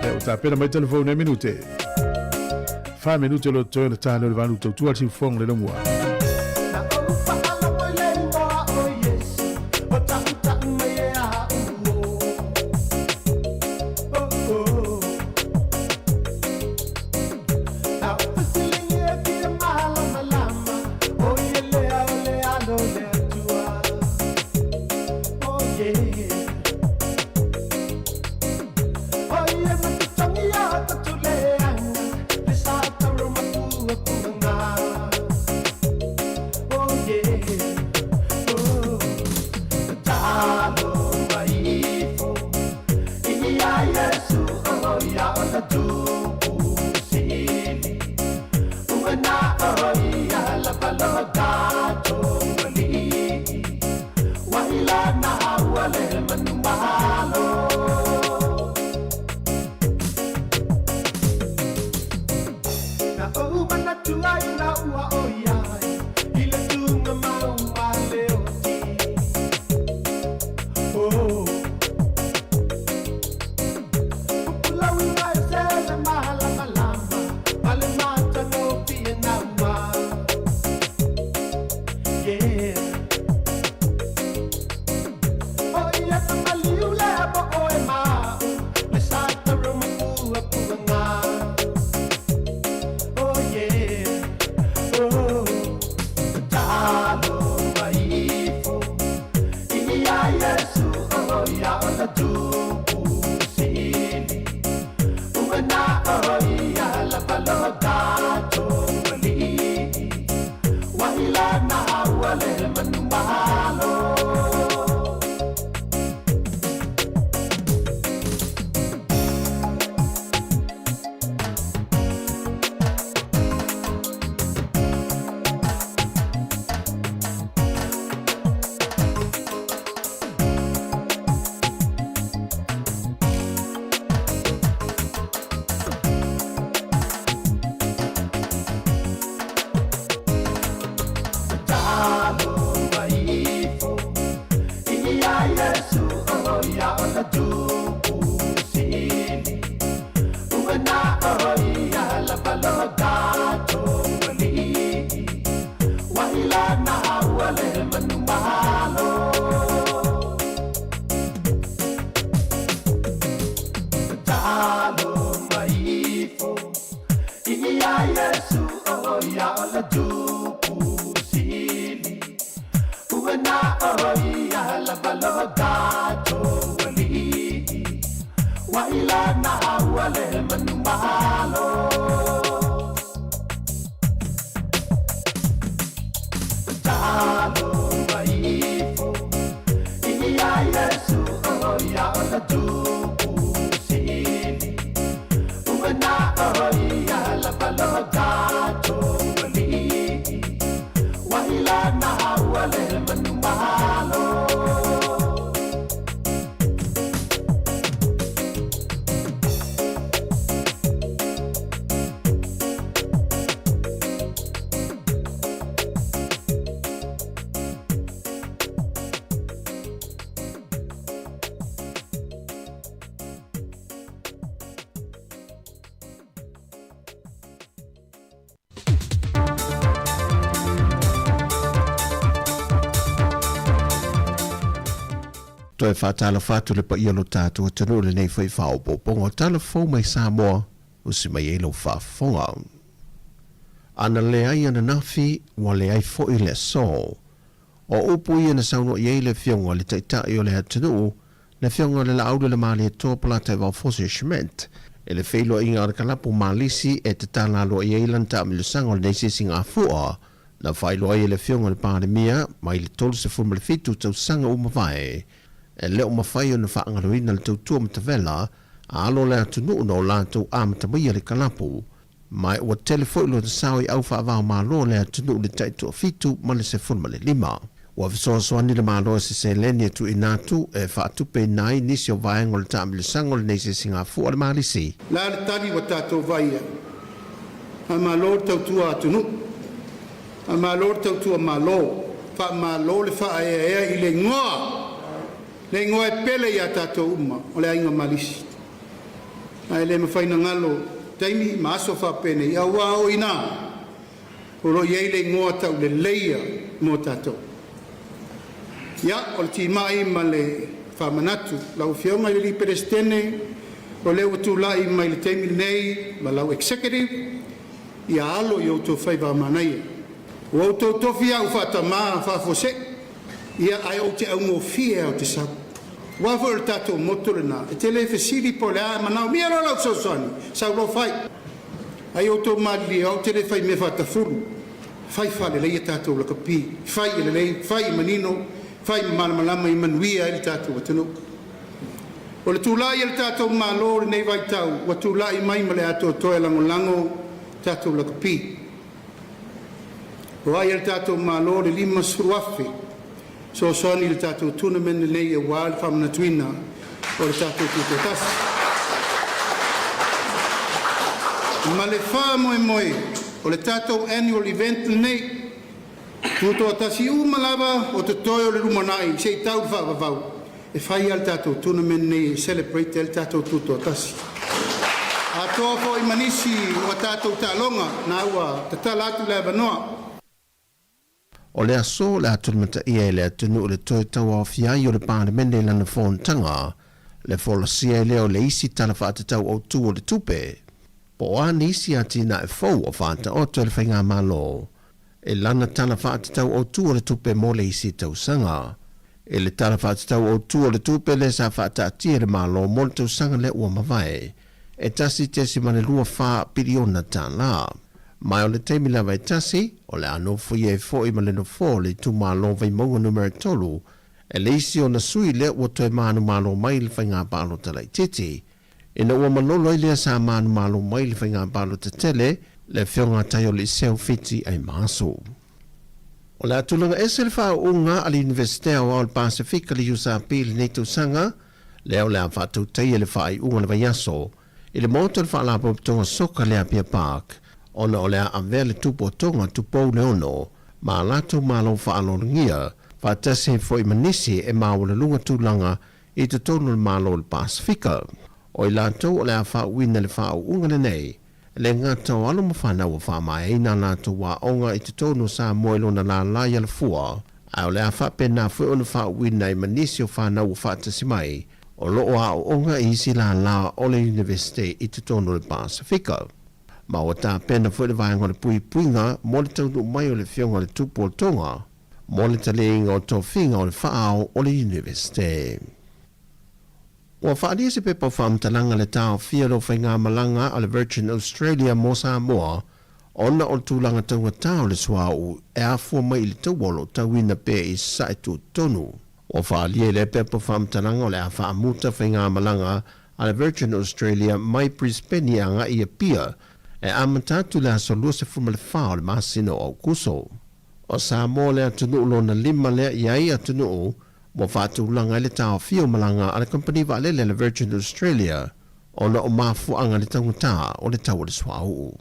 Eu tá pena mai telefone e minute. 5 minute lo tono tano le valuto tu al fong le longwa. Oh, yeah. na aua le manu mahalo na o mana tuai na ua o iai ile tunga mau male o ti oh pulawi mai se na mahala malama ale mata no pia na ua yeah oh ia ta maliu le bo o e ma le sa ta roma pua pua nga oh yeah oh talo maifo ia Yesu oh ia ona tu sili una oh ia la palota toli waila na wale manumalo Toi whātala whātu le pa ialo tātua tanu le nei whai whaopo pongo tala whau mai Sāmoa o si mai elo whaafonga. Ana le ai ana nawhi wa le ai fhoi le so. O upu i ana sauno i eile whionga le taitai o le atanu le whionga le laudu le maali e tōpala tai wau fosi shment e le whailo inga ar kalapu malisi e te tala lo i eilan ta amilusanga le neisi singa fua na whailo ai le whionga le pandemia mai le tolu se fuma le fitu tau sanga umawai e leo mawhai o na whaangaruina le tautua matawela a alo le atunu no lātou a matamia le kalapu mai ua telefoi lo te sao i au whaavao malo le atunu le taitua fitu ma le se funma le lima. Ua visoa soani le malo se se leni atu i nātu e whaatupe nai nisi o vaengo le taami le sango le neise singa fua le marisi. La le tari wa tātou vaia. A malo tautua atunu. A malo tautua malo. Wha malo le wha ea i le ngoa. Le ngoa e pele i a tātou uma o le ainga malisi. Ai le mawhaina ngalo taimi maaso wha pene i awa o ina. O ro iei le ngoa tau le leia mo tātou. Ia, o le tīmai ma le whamanatu, lau whionga i li perestene, o le watu lai mai le teimi nei, ma lau executive, ia alo i auto whaiva manaia. O auto tofi au whatama, whafose, ia ai o te aungo fia o te sau. Wafo le tato motore na, e te le fesiri po le a manao, mia lo lau sausani, sau lo whai. Ai auto mali au te le whai me whatafuru, whai whale leia tato la kapi, whai le lei, whai manino, fai malama i manuia il tātou atanu. O le tūlai il tātou malo le nei vai tau, wa tūlai mai ma le ato toe lango tātou lakapi. O ai il tātou malo le lima suruafe, So soani le tātou tuna mene nei e wā le whamana tuina o le tātou tuto tasi. Ma le wha moe moe o le tātou annual event nei tuto tasi umalawa o te toi o le rumanai se i tau le whaavavau e whai al tātou tuna mene nei e celebrate le tātou tuto tasi. A toa po i manisi o tātou tālonga na ua te tālatu le avanoa. O le aso le atulmata ia le atunu o le toi tau au fiai o le pānemene lana whontanga, le wholasia i leo le isi tala whaatatau au tu o le tupe. Po a nisi atina e fau o whaata o le whainga malo. E lana tala whaatatau au tu o le tupe mo le isi tau sanga. E le tala whaatatau au tu o le tupe le sa whaata atia le malo mo le tau sanga le ua mawai. E tasi te si mane lua wha piriona tā la. Mai o le teimi lawa e tasi, o le ano fui e fo i maleno fo le tu malo vai maunga numero tolu, e le isi o na sui le ua toi manu malo mai le whainga palo tala i titi. E na ua malolo i lea sa manu malo mai le whainga palo te tele, le whionga tai o le seo fiti ai maso. O le atulanga ese le wha unga ali Universitea o al Pasifika li usa pili nei tu sanga, leo le a whatu tei le wha i unga le vaiaso, i le moto le wha la poptonga soka le Apia Park, ona o lea avele tupo tonga tupo leono, ma lato malo whaalongia, whaatase fo i manisi e mawala lunga tūlanga i te tonu le malo le Pasifika. O i lato o lea whaawina le whaunga le nei, le ngata o alo mawhana wa whaamai eina lato wa onga i te tonu Sāmoa lona la laia le fua, a o lea whaapena fwe o le whaawina i manisi o whanau o whaatasi mai, o loo a o onga i isi la la o le University i te tonu le Pasifika. Ma o tā pena fwere vaenga le pui puinga, mo le taunu mai o le fionga le tupu o tonga, mo le taleinga o tō whinga o le whaao o le University. Ua whaadia se pepa whaamtalanga le tāo fia lo whainga malanga a le Virgin Australia mo Sāmoa, ona o tūlanga taunga tāo le suau e a fua mai le tauolo tauina pe i sae tu tonu. Ua whaadia le pepa whaamtalanga o le a whaamuta whainga malanga a le Virgin Australia mai Brisbane anga i a pia, e amatatu le asolua se fuma le whao le masino o kuso. O Sāmoa le atunu lona lima lea iai atunu mo whātu langa le tāo fio malanga a le company valele le Virgin Australia o na o mafu anga le tangutā o le tau le swau.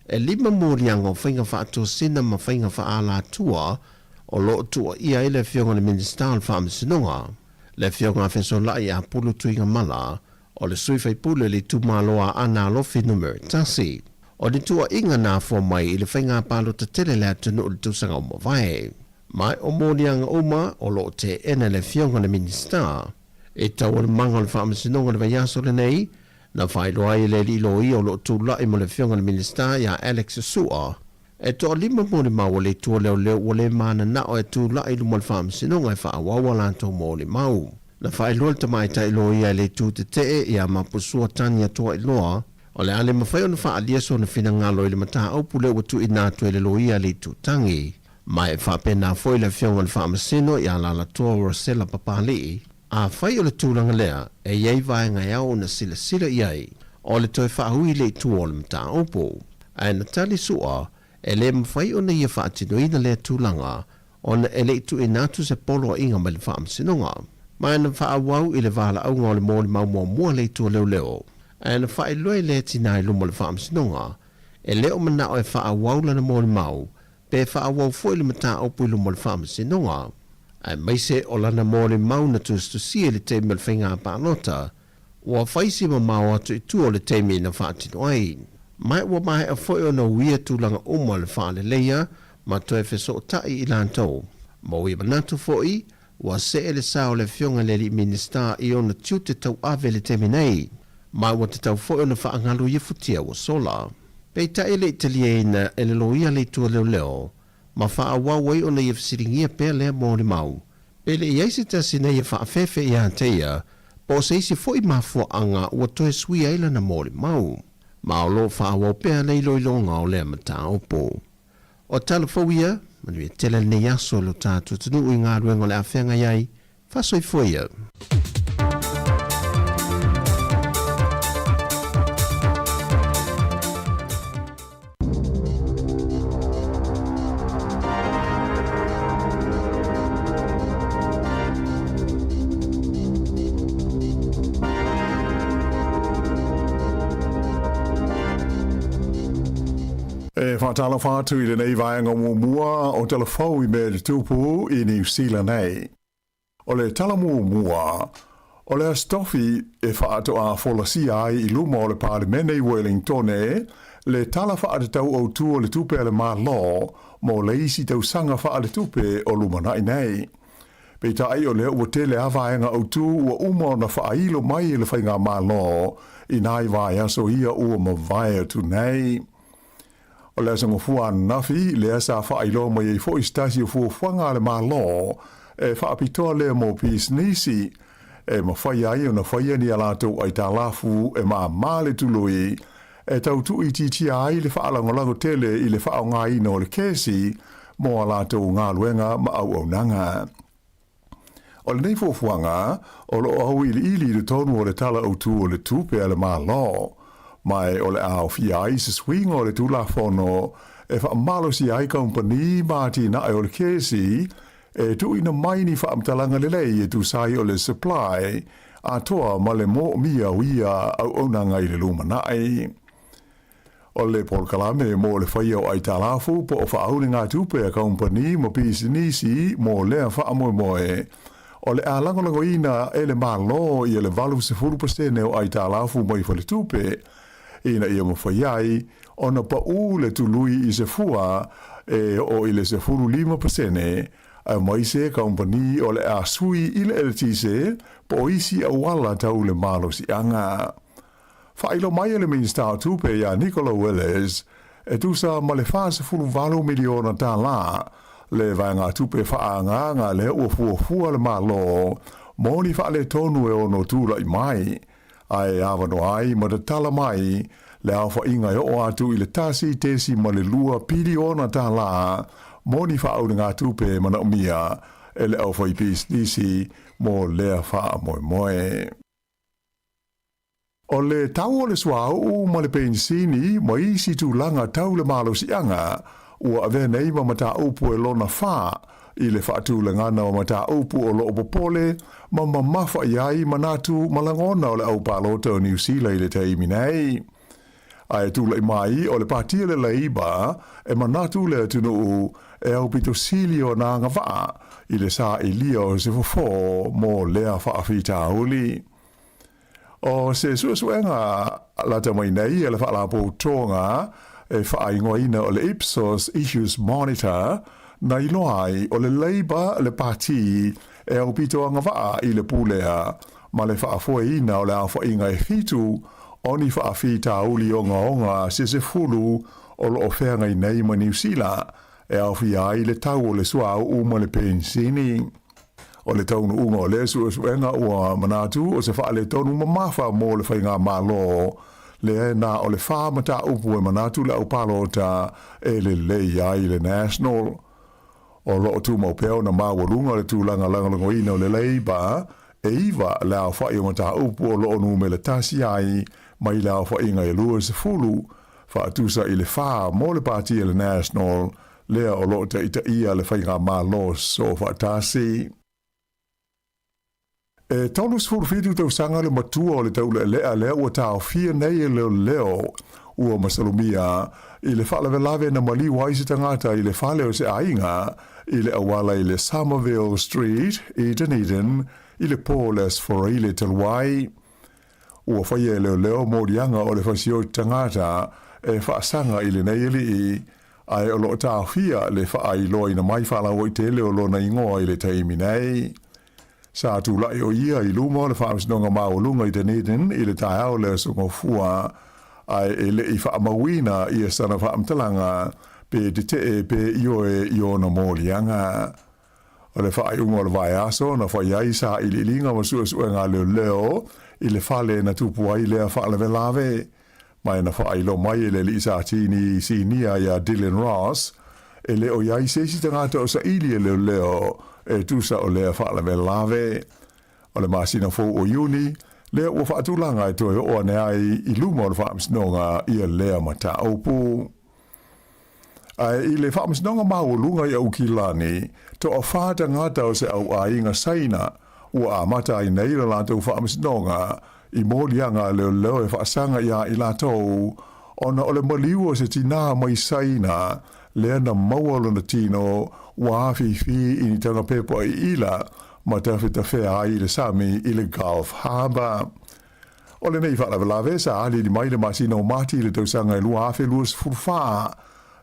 E lima mōrianga o whainga whātu sina ma whainga whaala tua o lo tua ia i le fionga le minister al whaamisinonga. Le fionga wheso lai a pulu tuinga mala o le sui fai pule li tumaloa ana lofi numero tasi. O le tua inga nā fo mai i le whainga palo te tele le atunu o le tusanga o mawai. Mai o mōrianga uma o lo te ena le fionga le minister. E tau le manga le whaamisinonga le vaiaso le nei, na whai loa i le li loi o lo tu lai mo le fionga le minister ya Alex Sua. E to lima mo le mau le tua leo leo o le mana na o e tu lai lu mo le whaamisinonga e wha awawa lanto mo le mau. Na whai loa te mai tai loa ia le tu te te i a mapusua tania toa i loa, o le ale mawhai o na wha alia so na whina ngalo i le mata au pule o tu i nātu e le loa ia le tu tangi. Mai e whapena foi le whionga le whaamasino i a lala toa Rosella Papali, a whai o le tūlanga lea e iei vai ngai au na sila sila iei, o le toi whaahui le tu o le mata aupo. A na tali sua, e le mawhai o na ia whaatino ina le tūlanga, o na e le tu i nātu se polo inga mai le whaamasinonga. Mai na whaawau i le wala au ngā le mō le mau mua le tu leo leo. A na whae loe le tina i lumo le whaamasinonga, e leo mana o e whaawau lana mō le mau, pe whaawau foi le mata au pui lumo le whaamasinonga. A maise o lana mō le mau na tustusia le teimi le whainga pālota, ua whaisi ma mau atu i tu o le teimi na whaatino ai. Mai ua mahe a foi o na uia tūlanga uma le whaale leia, ma toe wheso o tai i lantou. Ma ui manatu foi, ua se ele sao le fionga le li minister i ona tiu te tau ave le teimi nei. Mai ua te tau foi o na whaangalu i futia ua sola. Pei ta ele italiena ele loia le tua leo leo, ma wha wawai o na ia whasiringia pēr lea mō le mau. Pele i eisi tasi na ia whaafefe i anteia, po se isi fo i mafua anga ua toe sui aila na mō le mau. Ma o lo wha wau pēr le iloilonga o lea mata opo. O talafowia, manui tele ne yaso lo tātu tunu i ngā ruenga le awhenga iai, whasoi foia. Whatala whātu I le nei vaenga mua o telefau I me le tūpu I New Zealand nei. O le tala mua, o le astofi whaato a wholasi ai I luma o le Parliamene Wellington le tala whaatatau au tū o le tupe le mālo mo le isi tau sanga whaale tupe o luma nai nei. Peita ai o le ua tele a vaenga au tū ua uma na whaailo mai le whainga mālo I nai vai aso ia ua mawai atu nei. O le asanga fua nafi, le asa whaailo mai e fo istasi o fua whanga le mālo, whaapitoa le mo pis nisi, mawhai ai o na whaia ni alato ai tā lafu maa male tului, tau tu I titi ai le whaalangolango tele I le whaonga ino le kesi, mo alato ngā luenga ma au au nanga. O le nei fuafuanga, o lo au ili le tonu o le tala au tu o le tupe a le mālo, mai o le au fia ai se swing o le tula fono wha malo si ai company mati na o le kesi tu ina mai ni wha amtalanga le lei tu sai o le supply a toa ma le mo mia wia au onanga I le luma nai. O le polkalame mo le whaia o ai talafu po o wha auninga tupe a company mo pisi nisi mo lea wha amoe moe. O le a langolango ina le malo I le valu se furu pastene o ai talafu mo I whale tupe ina ia mo whaiai, ona pa le tului I se fua, o I le se furu 5%, a mai se company o le a sui I le eletise, po isi a wala tau le malo si anga. Whailo mai le minister tupe ia Nicola Welles, tu sa ma le wha se furu 4 miliona tā la, le vaenga tupe whaanga le ua fua le malo, moni wha le tonu ono tūla I mai, ai awano ai ma te tala mai le awha inga o atu I le tasi tesi ma le lua pili ona tā la moni wha au ngā tupe mana umia le awha I pis nisi mo lea wha moe moe. O le tau o le swau ma le pensini ma isi tu langa tau le malo si anga ua ave nei ma mata upu lona wha I le whaatu le ngana o mata upu o lo opopole, ma mafa iai manatu malangona o le au palota o New Zealand le teimi nei. Ai tu le mai o le patia le leiba, manatu le atunu au pito silio na ngawha, I le sa ilia o se fofo mo lea whaafita uli. O se suenga la tamai nei le whaalapo tonga, whaingoina o le Ipsos Issues Monitor, na iloai o le leiba le pati au pito anga waa I le pulea ma le whaafoeina o le awhainga fitu o ni whaafita uli onga se fulu o lo ofenga I nei ma New Zealand au ai le tau o le suau uma le pensini. O le taunu unga o le suenga ua manatu o se wha le taunu mamafa mo le whainga malo le na o le wha mata upu manatu le au palota le lei ai le national. O lo tu mo peo na mawalunga le tu langa ina o le leiba iwa le au whai o mata upu o lo nu me le tasi ai mai le au whai ngai lua se fulu wha atusa I le wha mo le pati le national lea o lo te ita ia le whainga malo so wha tasi. Taunu sfuru fitu tau sanga le matua o le tau le lea ua tau fia nei leo ua masalumia I le whaalawe lawe na mali waise tangata I le whale o se ainga I le awala I le Somerville Street I Dunedin I le Paulus for I le talwai. Ua whaia leo morianga o le whasio tangata whaasanga I le neili ai o lo tau fia le whaai loi na mai whaalawa I te leo lo na ingoa I le taimi nei. Sa tu lai o ia I luma le whaamsinonga maolunga I Dunedin I le tai au le sungo fua ai le I whaamawina I sana whaamtalanga pe te pe io na molianga. O le whaai ungo le vai aso na whaiai sa I le linga ma suenga leo I le whale na tupu ai lea whaalawe lawe. Mai na whaai lo mai le li sa tini sinia ia Dylan Ross le o iai sesi tangata o sa ili leo tusa o lea whaalawe lawe. O le masina fo o uni lea ua whaatulanga I toi o ane ai I luma o le whaamsinonga ia lea mata opu. Ai I le whaamsinonga maulunga I au kilani to o whaata ngata o se au ainga saina ua amata I nei la lātou whaamsinonga I mōlianga leo e whaasanga ia I lātou Ona ole maliu o se tina mai saina, lea na maualo na tino, wa fi ini tanga pepo I ila, ma te whea ai le Sami I le Gulf Harbour. O le nei whalawe sa ali di mai le masina o mati le tausanga I lua awhi luas furfaa.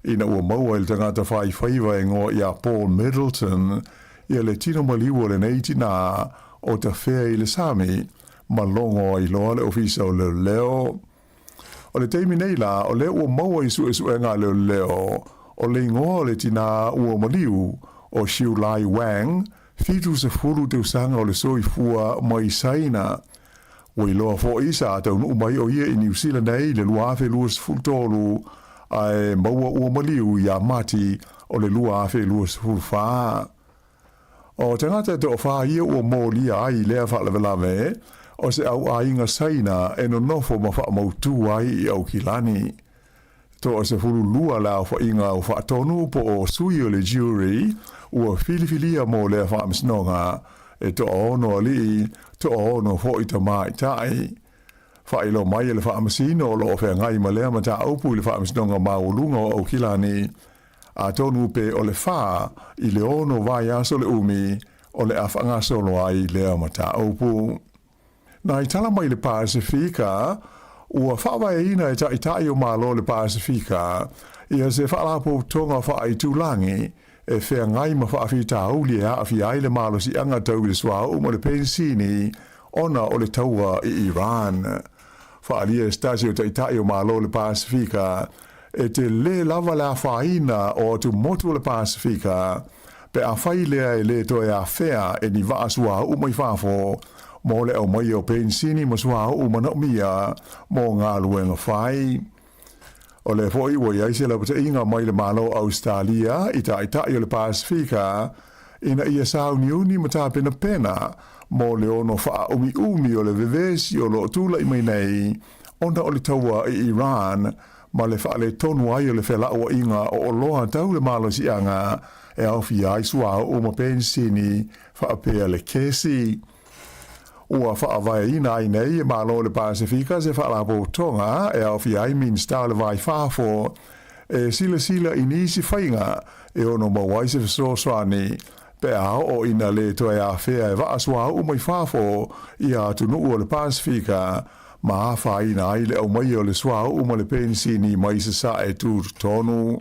Ina ua maua il tangata whai whaiwa e ngō ia Paul Middleton, ia le tino maliu o le nei tina o te whea I le Sami, ma longo I loa le ofisa o leo leo. O le teimi nei la, o le ua maua I su e ngā leo leo, o le ngō le tina ua maliu o Shiu Lai Wang, fitu se furu te usanga o le soi fua mai saina. Wai loa fo isa tau nuu mai o ia I New Zealand nei le lua awhi luas fultolu ai maua ua maliu ia mati o le lua awhi luas fulfaa. O tangata te o wha ia ua mōlia ai lea whalawe o se au ainga saina e no nofo ma wha mautu ai I au kilani. To o se furu lua lao wha inga o wha tonu po o sui o le jury ua filifilia mō lea wha amsnonga e to ono ali to ono fo I ta mai tai. Wha ilo mai le wha amasino o lo whea ngai ma lea ma ta aupu le wha amsnonga maulunga o au kilani a tonu pe o le wha I le ono vai aso le umi o le awhanga solo ai lea ma ta aupu. Na I tala mai le Pasifika, ua whawa ina e tai o malo le Pasifika, ia se whaalapo tonga wha I tūlangi, e whea ngai ma whaafita auli e haafi ai le malo si anga tau le swa uma le pensini, ona o le taua I Iran. Whaalia e stasio tai o malo le Pasifika, e te le lava la whaina o tu motu le Pasifika, pe a whai lea e le to e a whea e ni waa swa uma I whafo, mo le au mai o pensini ma swa uma na mia, mo ngā luenga whai. O le foi wo ia se la pute inga mai le malo Australia I ta o le Pasifika ina ia sa uniuni mata pena mo le ono fa umi o le vevesi o lo tula I mai nei onda o le taua I Iran ma le fa le tonu ai o le fela o inga o loa tau le malo si anga e au fi ai sua o mo pensini fa pe le kesi. Ua wha vai ina ai nei e malo le Pasifika se wha la tonga e au fi ai min sta le vai whafo e sila I nisi whainga e ono mawai se soani pe a o ina le to e a whea e wa asua o mai whafo I a tunu o le Pasifika ma a wha ina ai le au mai o le sua o ma le pensini mai se sa e tūr tonu.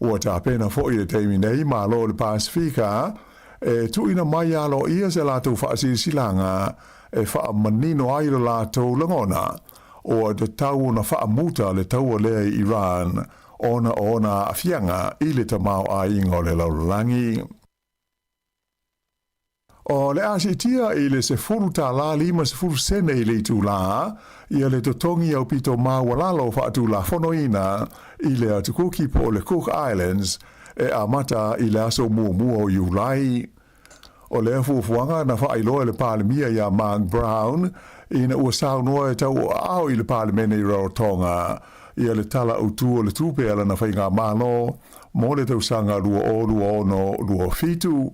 Ua ta pena fo I le teimi nei malo le Pasifika e tu ina mai alo ia se la tu fa silanga e fa manino ai lo la tu langona o de tau na fa muta le tau le Iran ona afianga I le tamau ai ngole lo langi o le asitia I le se furu ta la lima se furu sene I le tu la ia le totongi au pito mawalalo fa tu la fonoina I le atukuki po le Cook Islands e amata I le aso mua o Iulai. O le fuanga na wha ailoa le palemia ia Mark Brown ina ua sao noa e tau au I le palemene I Rarotonga ia le tala utu o le tupe ala na whainga malo mo le tau sanga lua ono fitu.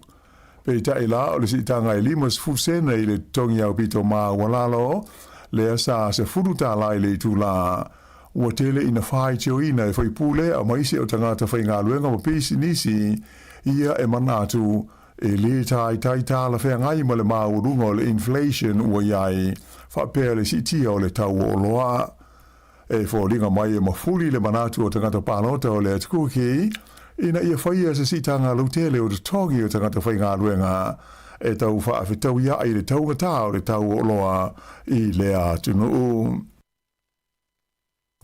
Pe tai la o le sitanga I limas fusena I le tongi au pito maa walalo le asa se furuta la I le tula. Ua tele ina whai teo ina e whaipule a maise o tangata whainga luenga ma pisi nisi ia e manatu e le tai tala whea ngai ma le maurunga o le inflation ua iai whapea le sitia o le tau o loa. E wholinga mai e mafuli le manatu o tangata panota o le atukuki ina ia whaia se sitanga lutele o te togi o tangata whainga luenga e tau whaafetau ia I le tau ngata o le tau o loa I le atunu.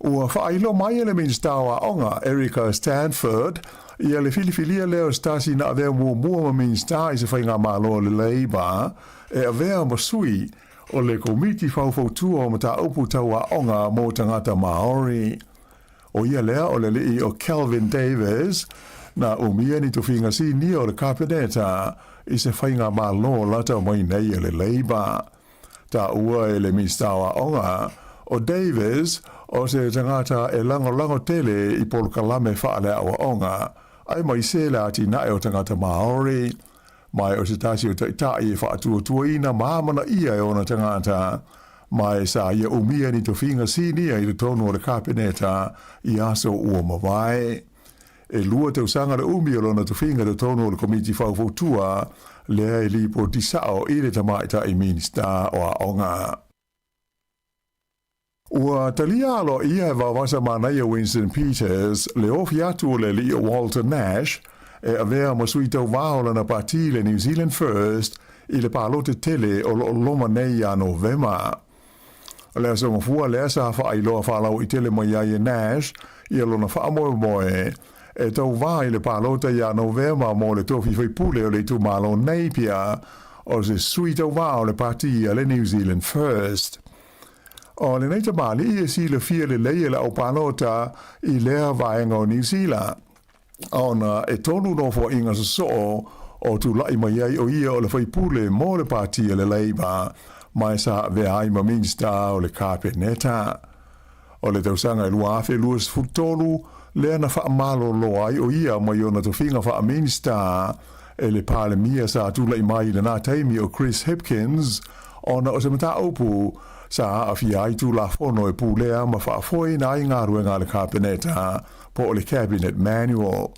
Ua whailo mai ele minstawa onga Erica Stanford ia le filifilia leo stasi na avea mua ma minsta I se whainga malo le Labour e avea masui o le komiti whauwhautua o mata upu taua onga mo tangata Maori. O ia lea o le lii o Calvin Davis na umia ni tuwhinga si ni o le kabineta I se whainga malo lata mai nei o le Labour. Ta ua e le minstawa onga o Davis o se tangata e lango tele I polokalame whaale awa onga, ai mai se la ati nae o tangata Maori, mai o se tasi o taitai e whaatua ina maamana ia e ona tangata, mai sa ia umia ni to finga sinia i le tonu o le kapeneta i aso ua mawai. E lua te usanga le umi o lona to finga le tonu o le komiti whaufotua lea i lipo tisao i le tamaita i minista o a onga. Ua talia alo ia e wawasa manai Winston Peters le ofi atu o le li o Walter Nash e avea masui tau waola na pati le New Zealand First i le palote tele o loma nei a Novema. Lea sa mafua lea sa hafa ailoa whalau i tele mai ai Nash i alona wha moe e tau wā i le palote i a Novema mo le tofi whaipule o le tu malo nei pia o se sui tau wā o le pati a le New Zealand First. O le neita mali e si le fia le leia le au palota i lea vaenga o New Zealand. Ona e tonu no fo inga sa so o tu lai mai ai o ia o le whaipule mo le pati a le Labour mai sa vea ai ma minsta o le kapeneta. O le tausanga i lua afe luas futolu lea na wha malo lo ai o ia mai o na to finga wha minsta e le pale mia sa tu lai mai le nā taimi o Chris Hipkins ona o se mata opu sa afi ai tu la fono e pulea ma fa foi na inga ruenga le kapeneta po le cabinet manual.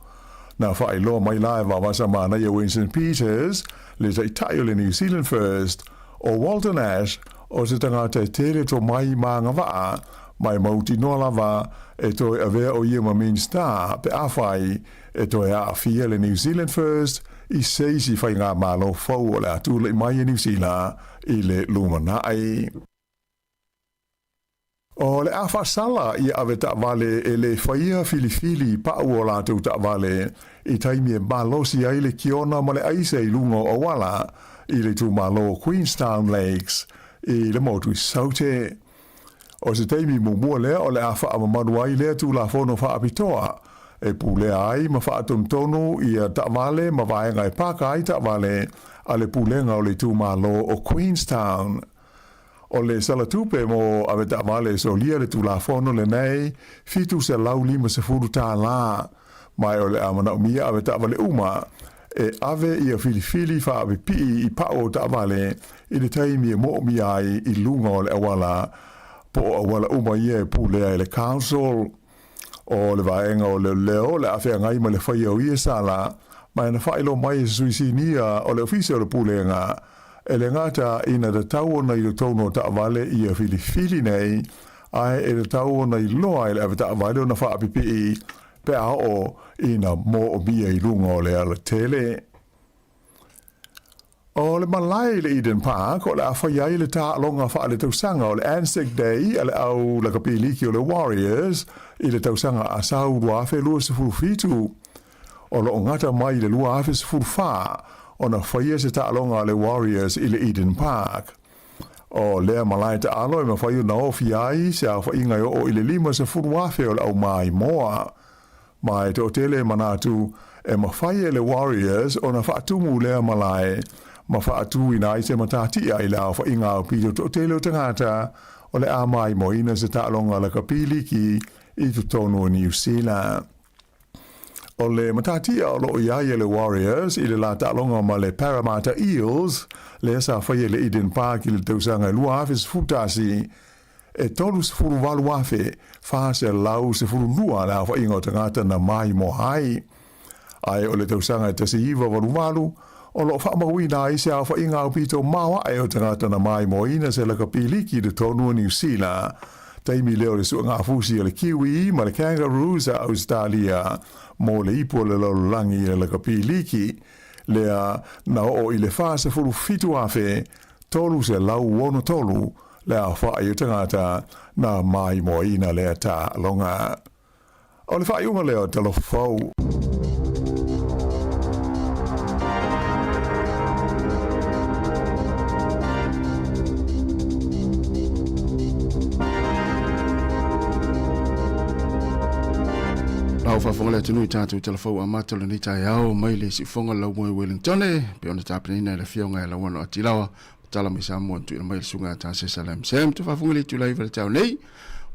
Na fa ilo mai lai va wasa mana ia Winston Peters le tai le New Zealand First o Walter Nash o se tangata tele to mai manga va mai mauti no lava e to avea o ia ma minsta pe afai e to a fia le New Zealand First i seisi fai ngā malo fau o le atu le mai New Zealand i le lumanai. O le afa sala i ave ta vale e le faia filifili pa o la tu ta vale i taimi e malosi ai le kiona ma le aise i lungo o wala i le tu malo Queenstown Lakes i le motu saute. O se taimi mumua lea o le afa amamanu ai lea tu la fono fa apitoa e pule ai ma fa atomtonu i a ta vale ma vaenga e paka ai ta vale a le pulenga o le tu malo o Queenstown. O le salatupe mo ave ta vale so lia le tu la fono le nei fitu se lau lima se furu ta la mai o le amana mia ave ta vale uma e ave i a filifili fa ave pi i pa o ta vale i le taimi e mo mi ai i lunga o le awala po awala uma i e pulea i le council o le vaenga o le leo le afe ngai ma le fai o i e sala mai na failo mai e suisinia o le ofisi o le pulenga e le ngata ina da tau na i le tono ta vale i a filifili nei ai e le tau na i loa i le ave ta vale o na wha apipi pe a o ina mo o bia i lunga o le ala tele. O le malai le Eden Park o le a whaiai le ta longa wha le tausanga o le Anzac Day a le au la kapiliki o le Warriors i le tausanga a sau lua afe lua se furufitu o lo ngata mai le lua afe se furufa o na whaia se ta alonga le Warriors i le Eden Park. O lea malai ta alo e ma whaiu na ofi ai se a whainga o i le lima se furuafe o le au mai moa. Mai te o tele manatu e ma whaia le Warriors o na whaatumu lea malai ma whaatu ina i se matatia i le au whainga o pito te o tele o tangata o le a mai moina se ta alonga le kapiliki i tu tonu o New Zealand. O le matatia o lo iaia le Warriors i le la talonga ma le Parramatta Eels le sa whaia le Eden Park i le tausanga i lua afe se futasi e tolu se furu walu afe wha se lau se furu lua la whainga o tangata na mai mo hai. Ai o le tausanga i tasi iwa walu walu o lo whamawina i se a whainga o pito mawa ai o tangata na mai mo ina se la kapiliki de tonu o New Zealand. Taimi leo le sua ngā fusi le Kiwi ma le Kangaroos a Australia mo le ipo le laulangi le kapiliki lea na o i le whasa furu fitu afe tolu se lau wono tolu lea whaai o tangata na mai mo ina lea ta longa. O le whaai unga leo talo fau. Au whafonga le tunu i tātou telefau a matala ni tai au mai le si fonga lau moe Wellington pe ona tāpina le fionga e lauano atilawa tala mai Sāmoa tu ina mai le sunga tā se salam sem tu whafonga le tulai vale tau nei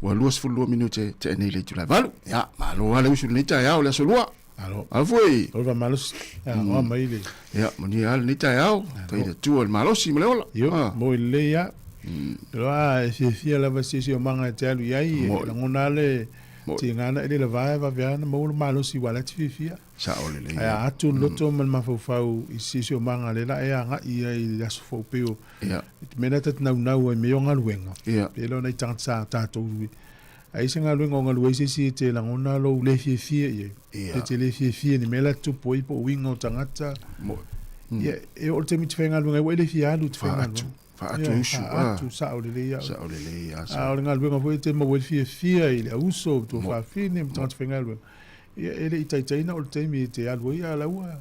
wa luas fulua minute te nei le tulai valu ya malo wale usu ni tai au le solua alo alfoi Ova malos o mai le ya moni al ni tai au tai le tu al malosi male ola yo mo le ya Loa fia lava sisi o manga te alu iai ngona le ti ngana ele la vai va viana mo malo si wala ti fia sa ole le ai atu loto man mafau i sisi o manga le la ia nga ia i la sofo peo mena tat na o me yonga luenga pelo na tanga sa tato ai singa luenga nga luai sisi te la ngona lo le fia ia te le fia ni mela tu poi po winga o tangata ia e o te mitfenga luenga o le fia lu tfenga fa atu sa ole le ia sa ole nga luenga foi te mo wel fia ile uso tu fa fine mo transfenga luenga ia ele itaina o te mi te alu ia la ua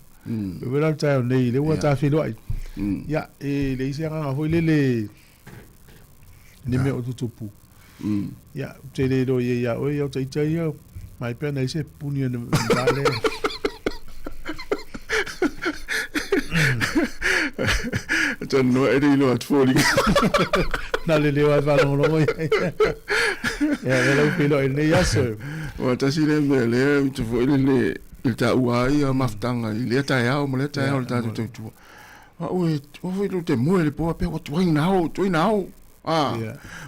vela ta nei le ua ta filo ai ia e le isia nga foi le ni me o tutupu ia te le do ia o ia itaia mai pena ise punio ne vale no eri lo at foli na le va va no ia vela filo nei aso o ta si le le tu foi le il ta uai a maftanga il ta ia o le ta ia o ta tu o foi lo te mo le po pe o tu nao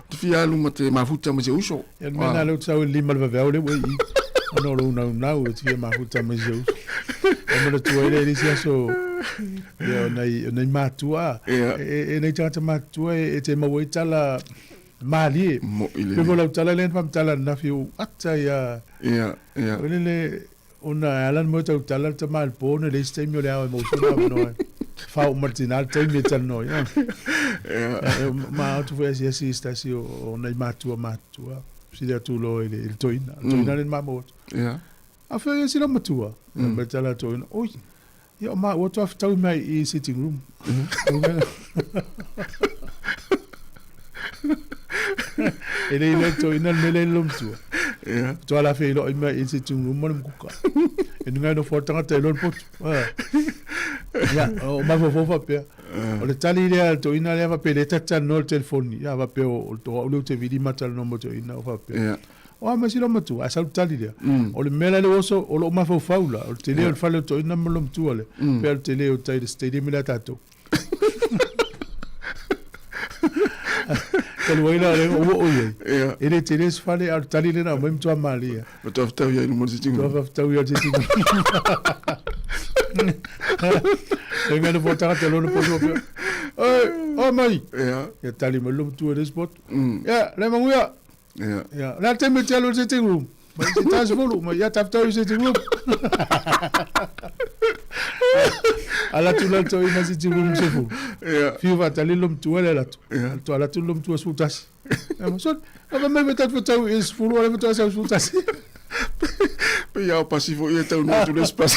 tu fia lu mate mafuta mo se uso ia mena lo tsa le mal va le we no lo na o tu mafuta mo se uso o mo tu ele sia so ia nei matua e nei tata matua e te mo tala mali pe vola tala len fam tala na fiu atta ia le ona alan mo tala ta mal pone le stemio le mo no fa un martinal te mi tal no ma tu foi si stasi o nei matua si da tu lo il toina le mamo a fe si la matua me tala toina oi ia ma o tu afta mai i sitting room ele ile to ina mele lomtu to ala fe lo ima in sitting room mo mkuka enunga no fortanga te lo pot ya o ma fo fa pe o le tali ile to ina le va pe le tata no telefoni ya va pe o to o te vidi matal no mo to ina o fa pe o ma si lo matu a sal tali ile o le mela le oso o lo ma fo faula o te le o fa le to ina mo lomtu ale pe te le o tai stadium la tato el bueno le oye ele teles fale al talile na même toi malia to afta ya no mo sitingo venga no porta te lo no posso oh mai ya tali mo lum tu des spot ya le manguya ya la te metti allo sitting room ma si tas volu ma ya tafta o sitting room ala tu la to ina sitting room sefu fiu va tali lum tu ala to ala tu lum tu sutas ma so ava me metat foto is fulu ala foto sa sutas pe ya pasivo ia tau no tu l'espace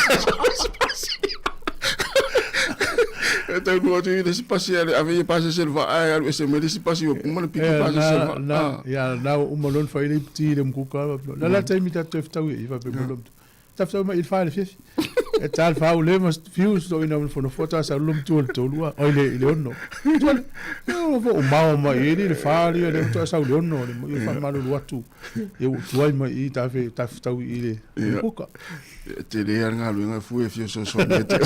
tau no tu l'espace ave passa selva ai ese me l'espace o mo pico passa selva ya na o molon fa ile ti dem kuka la ta imita tau i va pe molon tafta ma il fa le fifi e tal fa o le mas fius do ina fo no foto sa lum tu to lua o ile onno no fo o ma ile le fa le to sa le onno le fa ma lua tu e o tuai ma i ta fe tafta ile kuka te le nga lu nga fu e fio so mete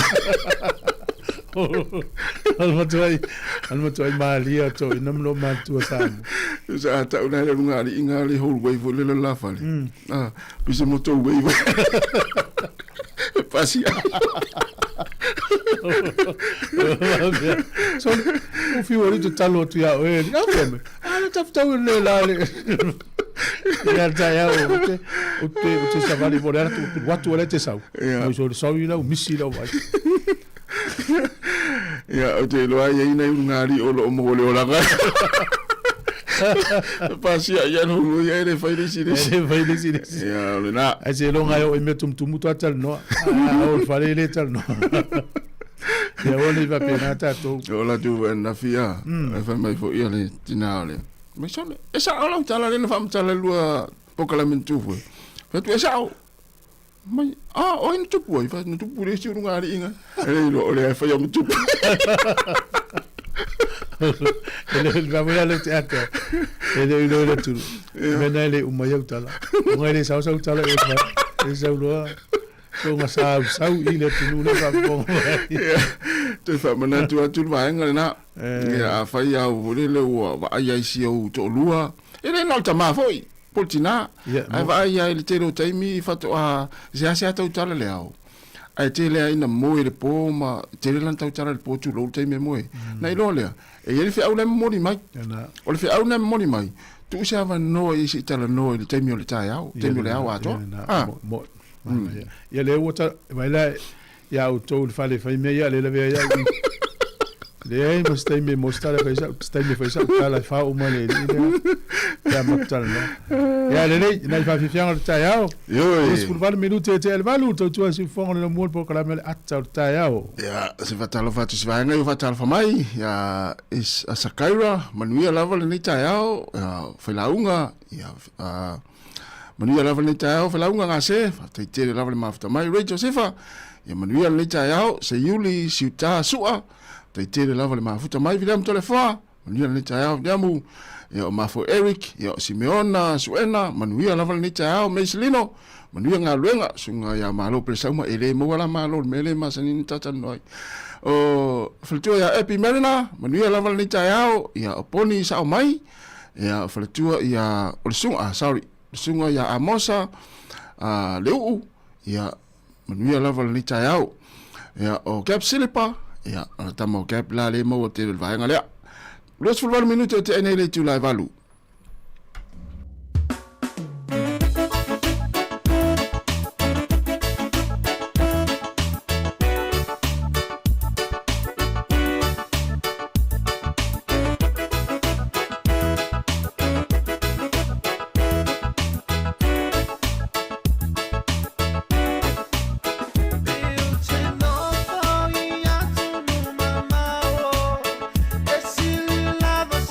alma tuai malia to ina mlo ma tu sa sa ta una le nga li hol wei vo le la fa pise mo to wei pasia so o fio ri talo tu ya e na come ala tafta le la le ya ta ya o te sa vale voler tu watu le te sau o so ila o misi la vai ya o te lo ai nei ngari o lo mo le ola ga pasia ya no ya le fai disi ya le na ai se lo ngai o me tum to atal no o fare le tal no ya ole va pena tato o la tu na fia fa mai fo ia le tinale me sone esa ola tala le fa tala lua pokalamentu fo fa tu esa mai o in tu poi fa no tu pure si ngari inga lo le fa yo tu ele va a le teatro ele lo tu menale uma yo tala ngare sa tala e sa lo so nga sa ile tu no va bon Te wha mana tu atu vaenga le na. Ia whai au le ua wa ai ai si au to lua. E le nau ta maa foi. Poltina. Ai wa ai ai le te ro taimi whato a se tau tala le au. Ai te lea ina moe le po ma te le lan tau tala le po tu lo taimi moe. Na ilo lea. E ele whi au le mori mai. O le whi au le mori mai. Tu se ava no i si tala no i le taimi o le tai au. Taimi o le au ato. Ia le wata mai la ia o tau le fale fai mea ia le la vea ia. Le ai mas taimi mo stala fai sa taimi fai sa tala fa o mai le ia matala no. Ia le nei nai fa fianga le tai au. Yo. Os ful minuti e te el valu tau tu si fonga le mo po kala me atta o tai au. Ia se fatalo fatu se vai ngai fatalo fa mai. Ia is a sakaira manuia lava le nei tai au. Fai launga ia manuia lava le tai au fai launga ngase. Te te lava le mafta mai Rachel Sefa. Ia manuia le tai au se Yuli siuta sua. Te te lava le mafuta mai William Tolefa. Manuia le tai au diamu. Ia o mafo Eric, ia o Simeona, Suena, manuia lava le tai au Meiselino. Manuia ngā luenga, sunga ia malo presauma ele mo wala malo mele masanini tata noi. O fletua ia Epi Merina, manuia lava le tai au, ia o Poni sao mai. Ia fletua ia o le sunga, sunga ia Amosa, Leu, ia manuia lava le tai au. Ia o Cap Silipa, ia tama o Cap la le mo o te vaenga lea. Luas fulvalu minuto te ene le tu lai valu.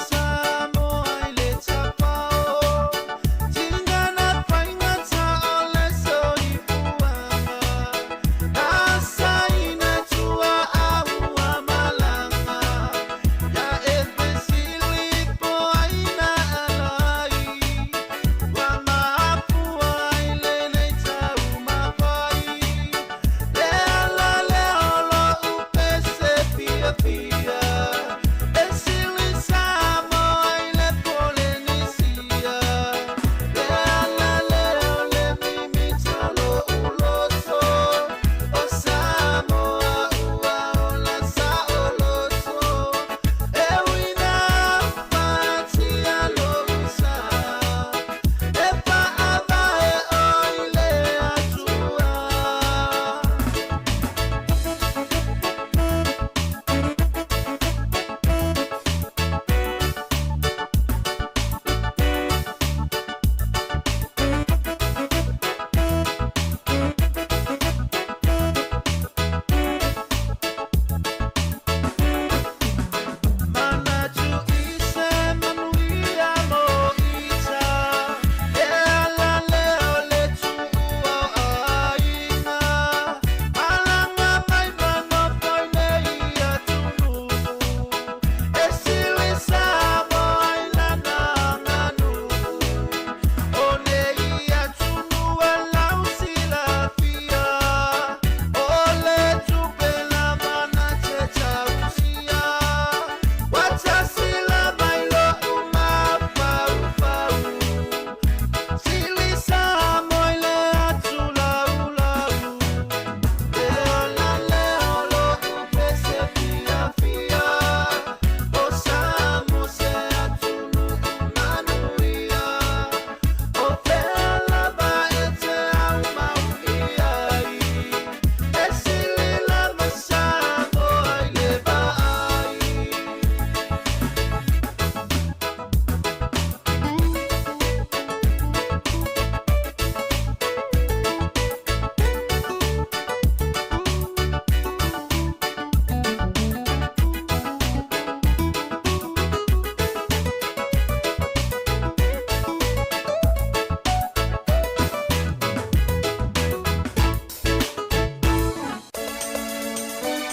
Samoa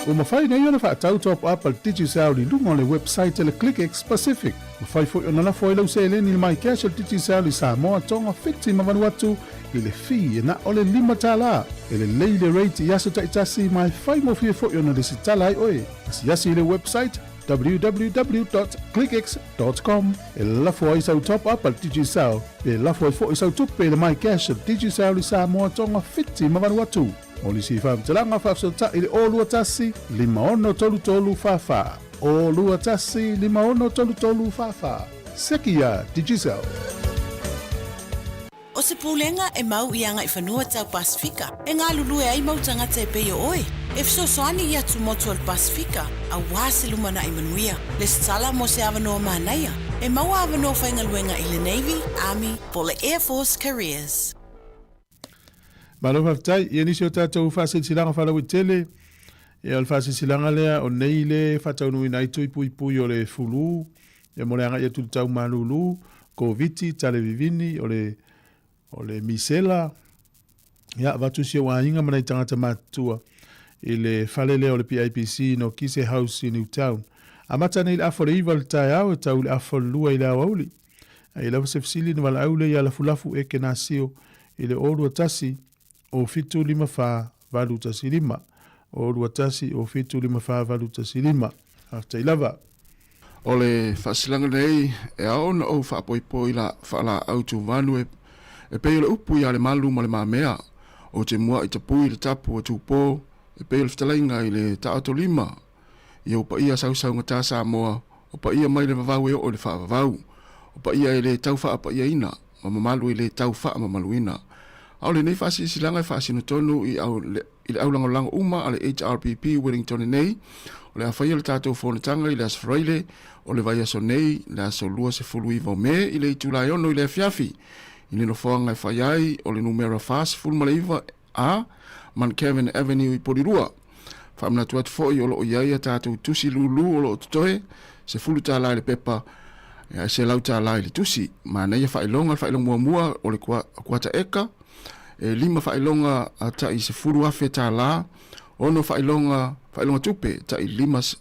O mawhai nei ona whaatau top up al Digicel li lunga le website le ClickX Pacific. Mawhai fo ona la fo lau se eleni le mai cash al Digicel li Sāmoa tonga whiti mawanu atu i le fi na o le 5 tala. E le leile rate i aso taitasi mai whai mo fia fo ona le sitala ai oe. Si asi le website www.clickx.com. E lafo ai sau top up al Digicel. E lafo ai fo i sau tupe le mai cash al Digicel li Sāmoa tonga whiti mawanu atu. O li si whaamtalanga whaafsota i le o lua tasi, 5 tolu whawha. O lua tasi, 5 tolu whawha. Sekia Digicel. O se pūlenga e mau i anga i whanua tau Pasifika. E ngā lulu e ai mau tangata e peo oe. E fsoswani i atu motu al Pasifika, a wāse lumana i manuia. Le stala mo se awanoa mānaia. E mau awanoa whaingaluenga i le Navy, Army, po le Air Force Careers. Malo whaftai, i nisi o tātou whasilanga whalau i tele. E al whasilanga lea o nei le whataunu i naitui pui o le fulu. E mo le anga i atu tau malulu, COVID, tale vivini, o le misela. Ia, watu si o wahinga mana i tangata mātua. I le whalele o le PIPC no Kise House i Newtown. A mata nei le afore iwa le tai au e tau le afore lua i le awauli. I lawa se fsili ni wala aule i ala fulafu eke nasio i le orua tasi o fitu 5 valu tasi 5. O orua tasi o fitu 5 valu tasi 5. Hafta i lava. O le whasilanga nei e aona o whaapoipoi la whaala autu vanu e peo le upu i ale malu ma le mamea. O te mua i te pui le tapu o tūpō. E peo le whtalainga i le taato 5. I o pa ia sausau ngata Sāmoa. O pa ia mai le vavau e o le whaavavau. O pa ia e le tau wha pa ia ina. Ma mamalu i le tau wha mamalu ina. Au le nei whasi silanga i whasi no tonu i le aulangolango uma ale HRPP Wellington nei. O le awhaia le tātou whonatanga i le asfraile. O le vai aso nei, le aso lua se fulu i me i le itulai ono i le fiafi. I le no whaanga i whaiai o le numera fast full maleiva a Man Kevin Avenue i Porirua. Whamna tuat fōi o lo o iaia tātou tusi lulu o lo o tutohe. Se fulu tā lai le pepa. Se lau tā lai le tusi. Ma neia whailonga mua o le kuata eka. E 5 whailonga ta i se fulu awhe tā la. Ono whailonga tupe ta i 5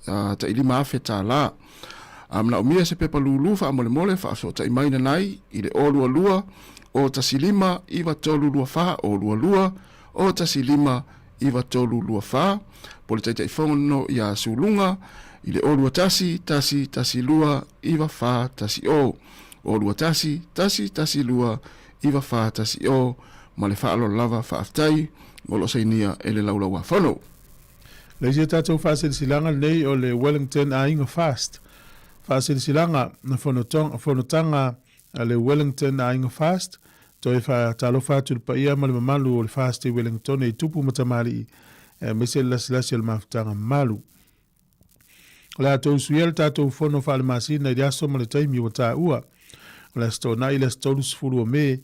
awhe tā la. Amna o mia se pepa lulu wha mole wha ta i maina nai i le o lua o tasi 5 iwa tolu lua wha o lua o tasi 5 iwa tolu lua wha. Pole taita i whangono i a sulunga i le o lua tasi lua iwa wha tasi o. O lua tasi lua iwa wha tasi o. Ma le wha alo lava wha aftai o lo sainia e le laulaua whano. Leisi tātou whasilanga nei o le Wellington a inga fast. Whasilanga na whanotanga a le Wellington a inga fast. Toi wha talo whātul pa ia mali mamalu o le fast i Wellington e tupu matamari i mese lasi al mafutanga malu. Le atou suiel tātou whono wha le masina i le aso ma le taimi o tā ua. Le sto na i le stolus furu o me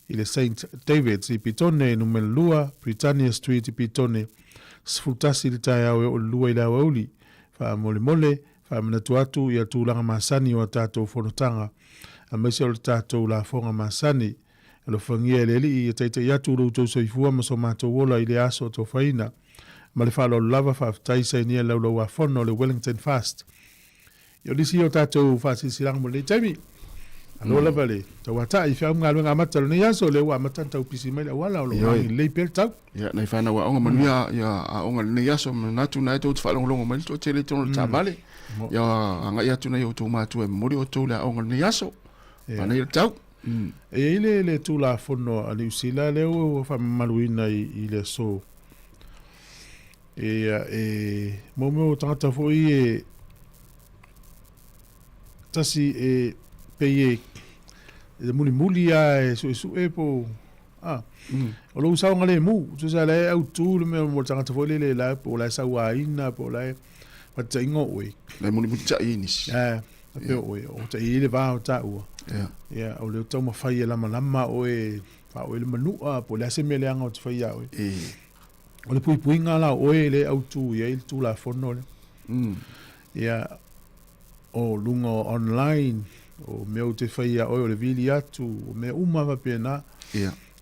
i le St. David's i Pitone numero lua, Britannia Street i Pitone. Sfutasi li tai au e o lua i la wauli. Wha mole, wha manatu atu i atu langa masani o tātou whanotanga. A mese o le tātou la whonga masani. E lo whangia e leli i taita i atu rautou soifua ma so mātou wola i le aso to whaina. Ma le whalo lava wha taisa i nia laulau a whono le Wellington Fast. I o lisi o tātou whasisilang mo le taimi. Alo lava le, tau ata i whiau ngā luenga amata lo nei aso le ua amata tau pisi mai le wala o lo wangi lei per tau. Ia, nei whana wa onga manuia, ia a onga nei aso, natu nai tau te whalongolongo mai, to tele tono ta vale. Ia, anga ia tu nei o tau mātua e mori o tau le onga nei aso. Ana ia tau. E ile le tu la fono a New Zealand le o whamaluina i le so. E momo tangata foi e tasi e peye e muli a e su e po o lo usau ngale mu so sa le au tu le mo tangata foi le la po la sa wa ina po la pat ingo we le muli ta inis pe o te ile va o ta u ya o le toma fai la malama o e fa o le manu po la se me le anga o te fai ya o o le pui nga la o e le au tu ya il tu la fono le ya o lungo online o me o te fai ya o le vili atu o me uma va pena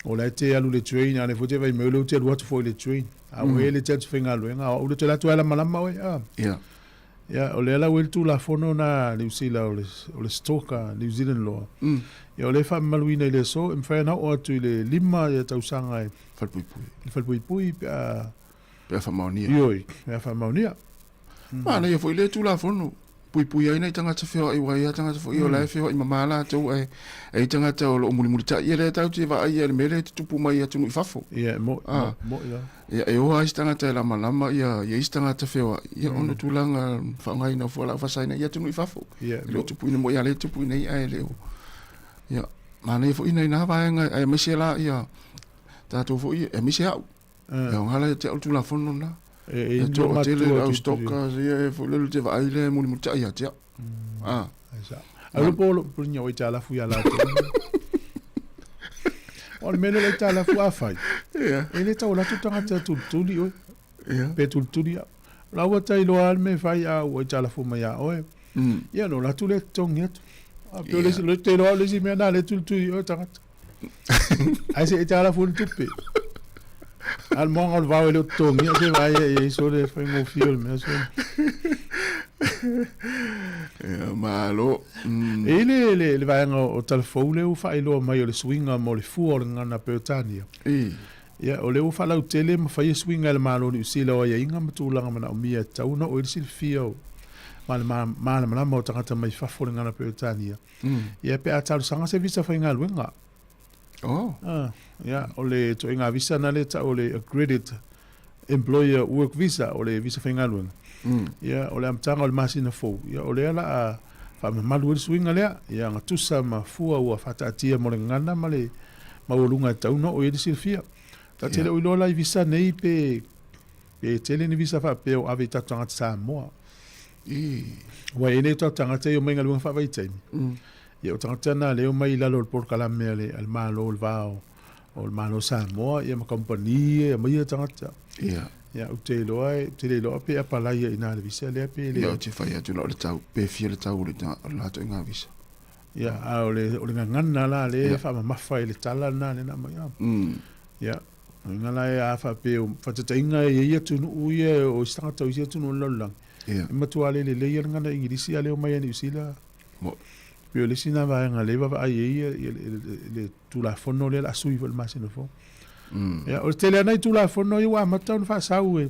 O la te alu le train, ane fote vai mele te alu atu fo le train. A o ele te atu whenga luenga, o le te latu ala malama oe. Ia. Ia, o le ala wele tu la fono na New Zealand, o le stoka, New Zealand loa. Ia o le wha maluina i le so, e mwhai na o atu i le lima i tausanga e. Falpuipui. Falpuipui, pia... Pia wha maunia. Ioi, pia wha maunia. Mana ia fo i le tu la fono. Pui ai nei tangata wheo i wai a tangata wheo i o lai wheo i mamala tau e tangata o muli ta ia le tau te wa ai le mele te tupu mai a tunu i whafo. Ia, mo ia. Ia e oa isi tangata e lama ia isi tangata wheo ia ono tūlanga whangai na fuala whasaina ia tunu i whafo. Ia. Leo tupu ina mo ia le tupu ina i ai leo. Ia, mana ia fo ina ina vaenga e mese la ia tātou fo ia e mese au. Ia o ngala te au tūla fono na. E to tele au stoka ia fo le te vai le muli ta ia te. Esa. Alu polo punya o tala fu ya la. O mele le tala fu afai. Ia. Ele ta ola tutanga ta tuli o. Ia. Pe tuli. La wa tai lo al me fai a o tala fu ma ya o. Ia no la tule tonget. A pe le te lo le si me na le tuli o tanga. Ai se tala fu tupe. Al mong al vau le tongi se vai e so le fai mo film so. Malo. Ele vai o telefone o fai lo mai o le swinga mo le fu o ngana Britania. Ia o le o fa la tele ma fai swinga le malo ni sila o ia inga matulanga mana o mia tau no o le silfio. Mana mo tangata mai fa fo ngana Britania. Ia pe atalu sanga se visa fai ngaluenga. Oh. Ja, ole to inga visa na le ta ole accredited employer work visa ole visa fingalung. Ja, ole am tanga ole masina fo. Ja, ole ala fa malu swinga le ya ngatusa ma fua wa fata tia mo ngana male maulunga ta uno o yedi silfia. Ta tele o lola visa nei pe tele ni visa fa pe o ave ta tanga Sāmoa. Wa ene ta tanga te o mengalunga fa vai tani. Ya o tanga na le o mai la lo por kala mele al malo o vao. O malo Sāmoa ia ma kompania mai tangata. Ia. Ia o te loa pe apalaia ina le visa le pe le. Ia te fai atu le tau pe fia le tau le la to inga visa. Ia a o le ngana la le fa ma fa le tala na le na mai. Ia. Ngala ia fa pe o fa te inga ia tu no ia o stanga ia tu no lolang. Ia. Ma tu ale le ia ngana ingirisi ale o mai ni usila. Mo Pio le sina va nga leva va ai le tu la fono le la sui vol mas no fo. Ya o tele na tu la fono i wa mata no fa sau e.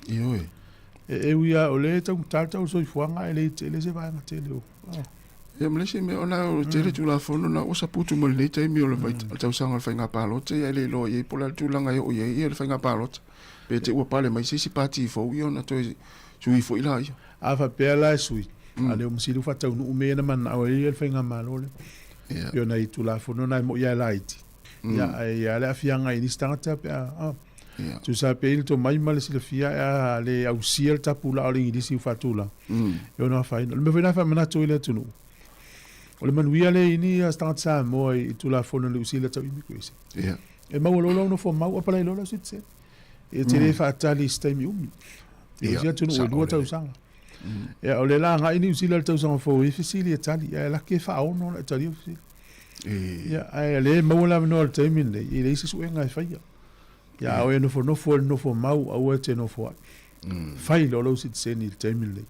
Io e uia o le tau tata o soi fuanga e le tele se va nga tele o. Ya mlesi me ona o tele tu la fono na o saputu mo le tai mi o le vai tau sanga fa nga palo te ya le lo e pola tu langa o ye le fa nga palo. Pe te o pale mai si pati fo io na to sui fo ila. Ava pe la sui. Ale o msilu fa tau no me na man o ele fenga malole. Yo na itu la fono na mo ya light. Ya la fianga ini stanga pe tu sa pe il to mai mal si le fia le au siel tapula o ngi si fatula. Yo na fa me vena fa mana to ile tunu. O le manuia le ini stanga Sāmoa i tu la fono le usila tau imi kwese. E mau lo no fo mau apa le lo sitse. E te le fa tali stemi umi. Ya tunu o do tau sanga. Ya o le la nga ini usila tau sanga fo i fisili tali ya la ke fa ono la tali fisili. Ya ai le mau la no te min le i le su enga fa ya. Ya o no fo mau au te no fo. Fai lo sit seni te min le.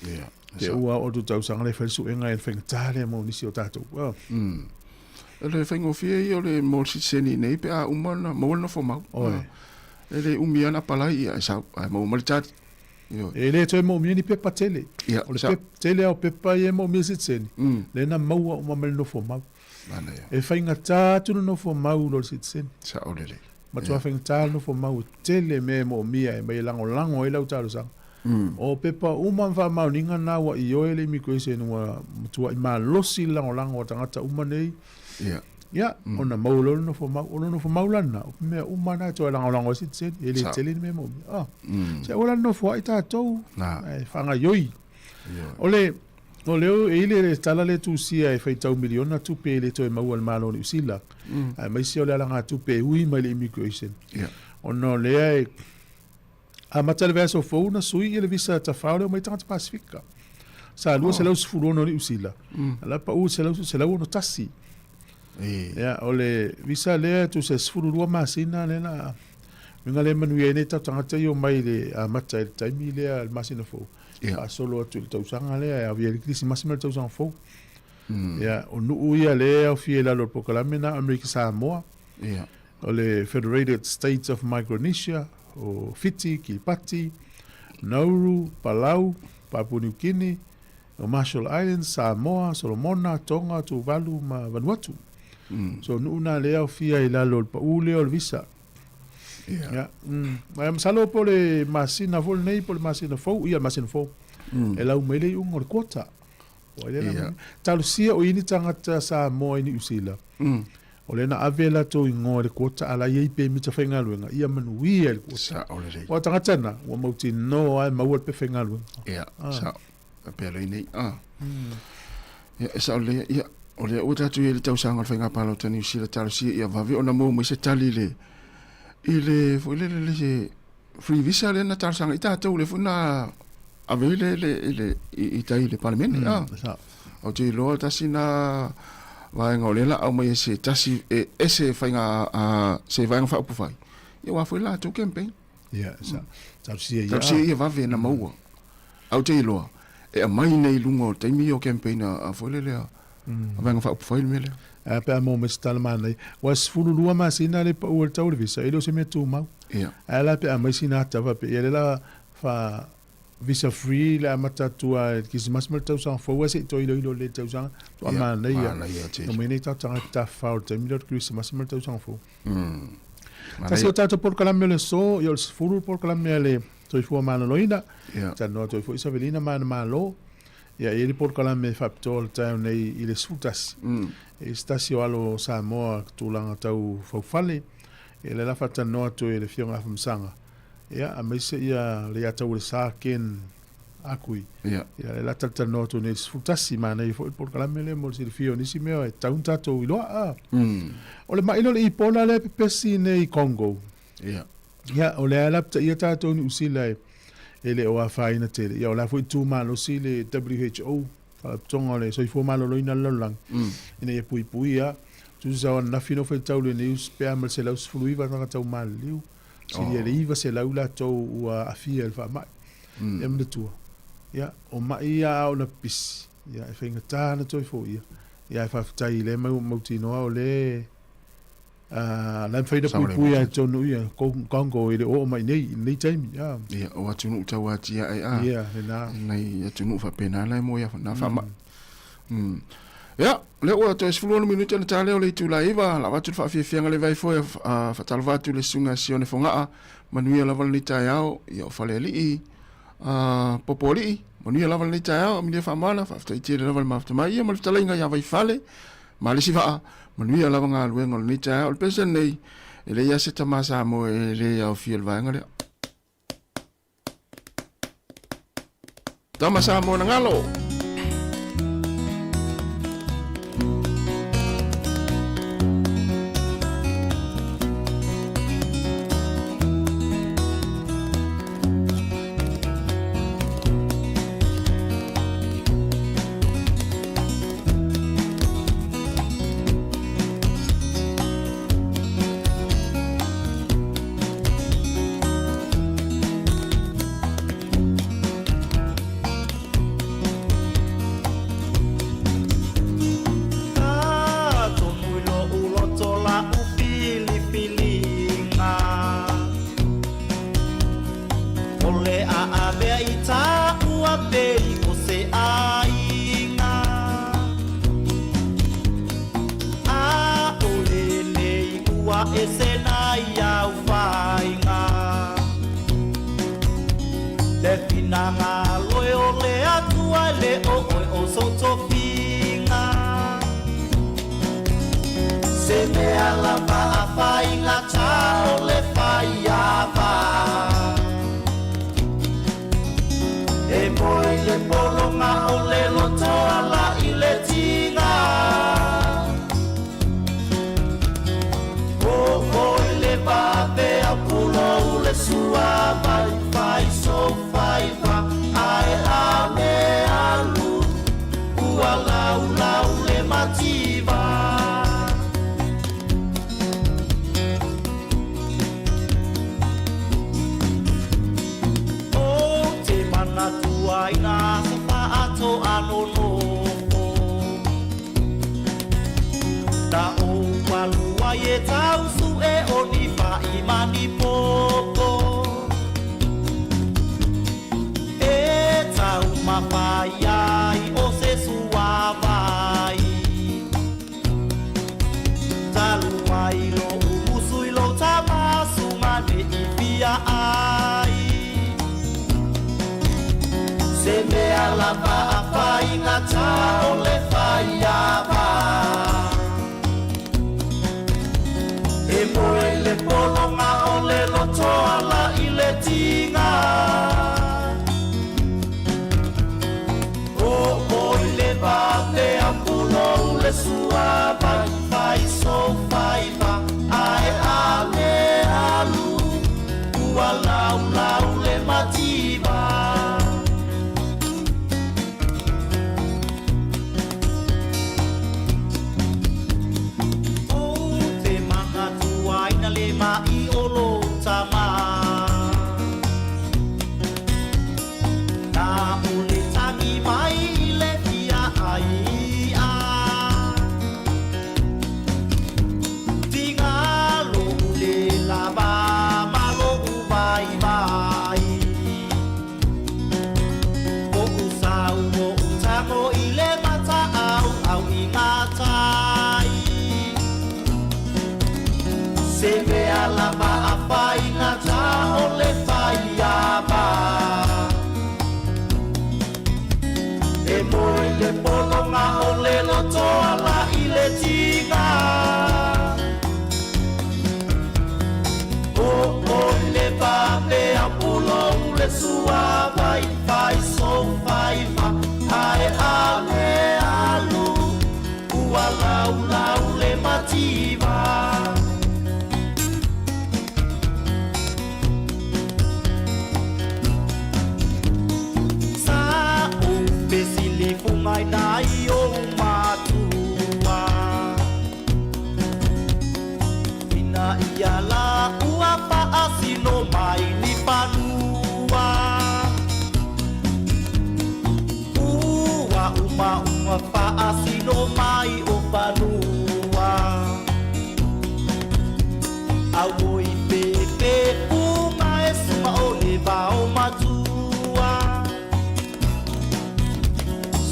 Ya. Te ua o tu tau sanga le fa su enga e fenga tale mo ni si o tato. Le fengo fie o le mo sit seni nei pe a umana mo no fo mau. Le umiana palai ya sa mo mal chat. E le toi mo mieni pepa tele. O le tele o pepa ye mo mi sit seni. Le na mau o mamel no fo mau. E whainga tātu no fo mau lo sit seni. Sa o lele. Ma tua whainga tātu no fo mau tele me mo mia e mai lango e lau tāru sanga. O pepa uman wha mau ninga nā wa i oele mi koe se nua tua i maa losi lango tangata umanei. Ya, ona mau lo no fo mau, ono no fo mau lana. Mea umana tua lango sit seni. E le tele ni me mo mia. Se ola no fo ai tātou. Whanga yoi. Ole o ele tala le tu sia e fai tau miliona tu pe le toi mau al malo ni usila. Mai si ole alanga tu pe ui mai le immigration. Ono lea e a matale verso fo na sui ele visa ta faule mai tangata Pasifika. Sa lua se lau sifuru ono ni usila. Ala pa u se lau no tasi. Ia, o le visa lea tu se sfururua masina le na. Minga le manu ia nei tau tangata i o mai le mata le taimi lea le masina fo. A solo atu le tausanga lea, a via le krisi masina le tausanga fo. Ia, o nuu ia lea o fie lalo le pokalame na Amerika Sāmoa. Ia. O le Federated States of Micronesia, o Fiti, Kiribati, Nauru, Palau, Papua New Guinea, o Marshall Islands, Samoa, Solomona, Tonga, Tuvalu, ma Vanuatu. So nuna lea o fia i lalo le paule o le visa. Ia. Mai masalo po le masina fo nei po le masina fo, ia masina fo. E lau mai le ungo le kota. O le na. Talusia o ini tangata Samoa ini usila. O le na avela to ingo le kota ala ye pe mita fenga luenga. Ia manuia le kota. Sa o le rei. O tangata na, o mauti no ai maua pe fenga luenga. Ia, sa. Pe le nei. Ia, sa o le, ia. O le o tatu i le tausanga le whainga palo tani usila talusia ia vavi o na mou mai se tali le i le se free visa le na talusanga i tātou le funa ave i tai le palemene o te loa tasi na vaenga o lela au mai se tasi e se whainga se vaenga whaupu whai ia wafui la tu campaign ia sa talusia ia vavi na maua au te loa e a mai nei lunga o taimi o campaign a fuelelea Avanga fa opfai mele. Pe a mo me stala mana. Was fulu lua masina le pa o tau le visa. Ele se me tu mau. Ia. Ala pe a masina tava pe ele la fa visa free la mata tua ki se mas tau sa fo was to ilo le tau sa. To mana ia. No me nei tanga ta fa o te milor ki se mas tau sa fo. Kasi o tata por kalame le so, yo fulu por kalame le to fo mana loina. Ta no to fo Isabelina mana malo. Ia ele por kalame faptol tau nei i le sutas. E stasio alo Samoa tulanga tau faufale. E le lafa tanoa to e le fionga famsanga. Ia a meise ia le atau le sa ken akui. Ia le lata tanoa to nei sutasi mana i por kalame le mo le fio nisi meo e taunta to i loa. O le maino le ipona le pepesi nei Congo. Ia o le alapta ia tato ni usila ele o afaina tele ia o la foi tu malo si le WHO fa tonga le so i fo malo loina lolang ina ia pui ia tu sa na fino foi tau le news pe amal se laus fluiva na tau mal liu si le iva se laula to u afia el fa mai em de tu ia o mai ia o na pis ia e fenga ta na to fo ia fa tai le mau tino o le la faida pui ai tonu ia Congo ile o mai nei time ia o atunu tawati ai ia na nei atunu fa pena lai mo ia na fa ma ia le o to es fulano minuto na tale o le tu laiva la watu fa fianga le vai foi fa talvatu le sunga sione fonga manuia la valni taiao ia o fale li popoli manuia la valni taiao mi le fa mana fa tite le val mafta mai ia mal talenga ia vai fale mali si va manuia lava ngā luenga ni taa o le pesa nei ele ia se tamasa mo ele au fiel vaenga le tamasa mo na ngalo tau su e o ni pa I mani popo e tau mawhai ai o se sua vai talu ai lo umusui lo tamasu mane I fia ai se mea lava a whai ngata o le whai awa e moe le polonga o le lotoala I le tinga o oi le vate a pulo le sua vai vai so vai va ai ale alu ua lau lau le mativa mai olo tama na ule tangi mai le fia ai a tinga lo le lava malo vai vai o usau o utango I le mata au ingatai se mea lava a whai ngata o le whai awa e moe le polonga o le lotoala I le tinga o oi le vape a pulo le sua vai vai so vai va ai ale alu ua lau lau le mativa mai nai o matua ina ia la ua pa asino mai ni panua ua uma pa asino mai o panua au oi pepe uma esma o leva o matua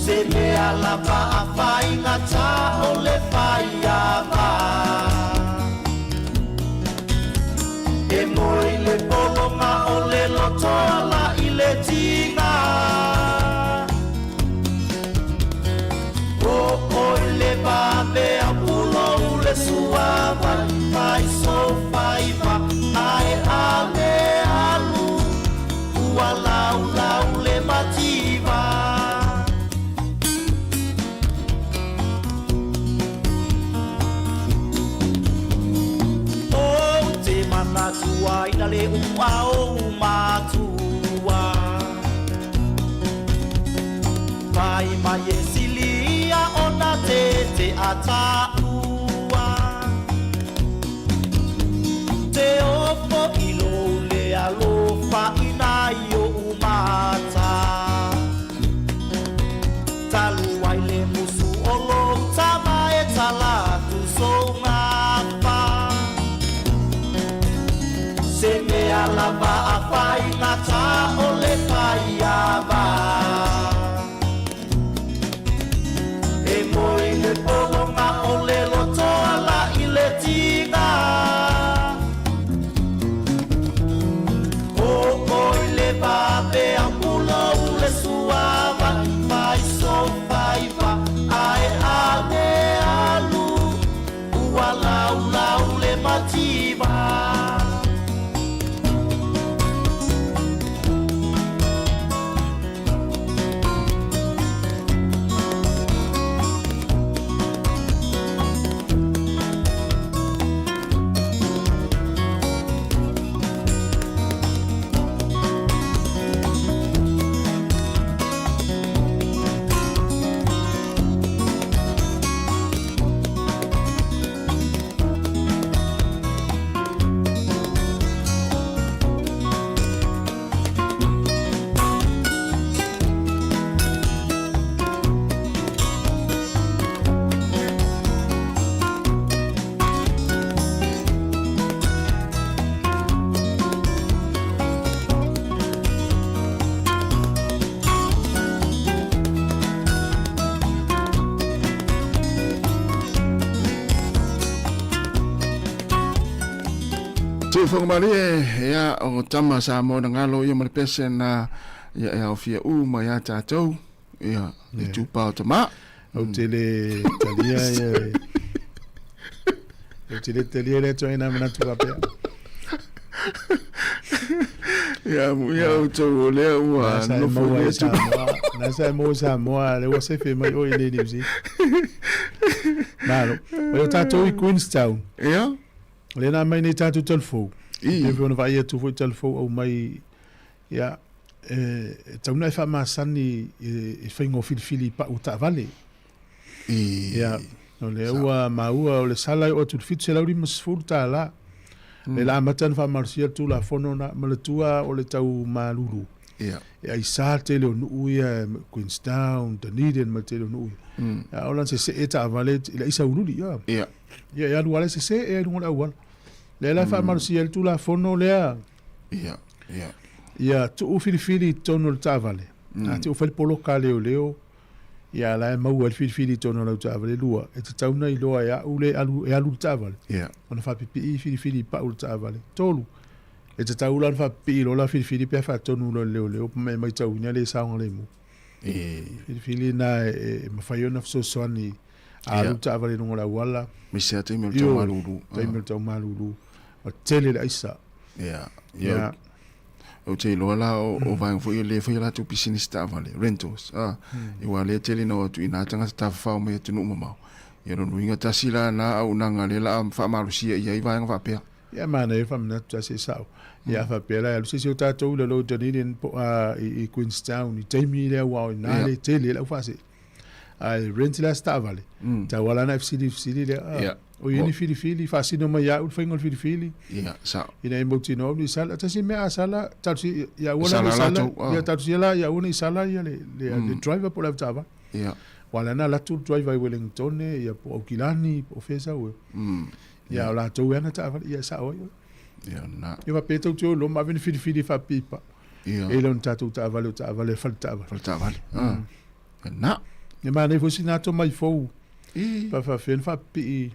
se mea lava a whai ngata o le whai awa e moi le polonga o le lotoala I le tinga o oi le vape a pulo le sua vai vai so vai va ai ale alu ua lau lau le mativa matua ina le ua o matua vai mai e silia ona te ataua te ofo ilo le alofa ina I o umata talu ai le musu o lo tama e talatu so ngapa se mea lava a whai ngata o le whai awa e moi le polonga o le lotoala I le tinga o oi le vape a pulo le sua vai vai so vai va ai ale alu ua lau lau le mativa Tu whakamari ea o tama Sāmoa na ngalo ia mara pese na ia e au fia ma ia tātou ia i tūpau tama. Au tele talia ia. Au tele talia le toa ina mana tupapea. Ia au tau o lea ua nofo lea tūpau. Nasa mo Sāmoa le wase fe mai o ile ni Malo. O tātou I Queenstown. Ia. Le na mai nei tātou telefou. E whiona vai atu foi telefou au mai ia tauna e whamasani e whaingo filifili pa o ta vale. Ia. No le ua maua o le salai o tu fitu se lauri masfuru ta la. Le la matan whamarsia tu la fono na malatua o le tau malulu. Ia. E ai sa te leo nuu ia Queenstown, Dunedin ma te leo nuu. Ia olan se eta vale ila isa uruli ia. Ia. Ia luale se e lungola uala. Le la whamarsia tu la fono lea. Ia. Ia. Ia tu u filifili tono le tavale. A te u whali polo ka leo. Ia la e mau al filifili tono le tavale lua. E te tauna I loa ia ule alu le tavale. Ia. Ona whapipi I filifili pa u le tavale. Tolu. E te taula na whapipi lo la filifili pia whatonu lo leo. Me mai tau ina le saonga le mu. Filifili na e mawhaiona fsosoani. Alu tavale nungola uala. Misia teimel tau malulu. Teimel tau malulu. O tele le aisa. Ia. Ia. O te loa la o vai fo le fo la tu piscine sta vale rentals I wa le tele no tu ina tanga sta fa me tu no mau ia no inga tasila na au nanga le la fa marusia ia I vai nga fa pe ia mana e fa mena tu se sao ia fa pe la lu se se ta to le lo Dunedin I Queenstown I temi le wa na le tele la fa se ai rental sta vale ta wala na FCD le o ini filifili fa sino ma ya ul fingol filifili ia sa ina emotino ni sala ta si me sala ta si ya wala sala ya ta si la ya una sala ya le driver por la tava ia wala na la tu driver Wellington ya po Kilani po fesa we ya la tu ya na ta ya sa o ia na ya va peto tu lo ma vini filifili fa pipa ia e lo ta tu ta vale falta vale na ni ma ne fo sinato mai fo fa fen fa pi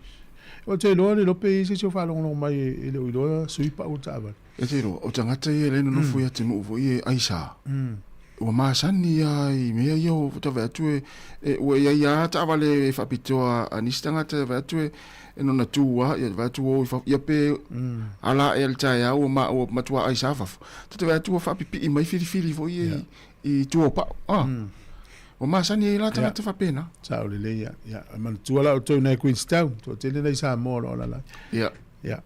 o te lo pe se fa lo mai e lo sui pa o tava e te lo o tangata e le no fu ya te no fu e aisa o ma sani ai me yo ta va tu e o ya ta vale fa pito a ni stanga ta va tu e no na tu wa ya va tu o fa ya pe ala el ta ya o ma tu aisa fa te va tu fa pi mai fili fo I tu pa o masani la tangata fa pena sa o le ya man tu ala o to na Queenstown to te le Sāmoa o la ya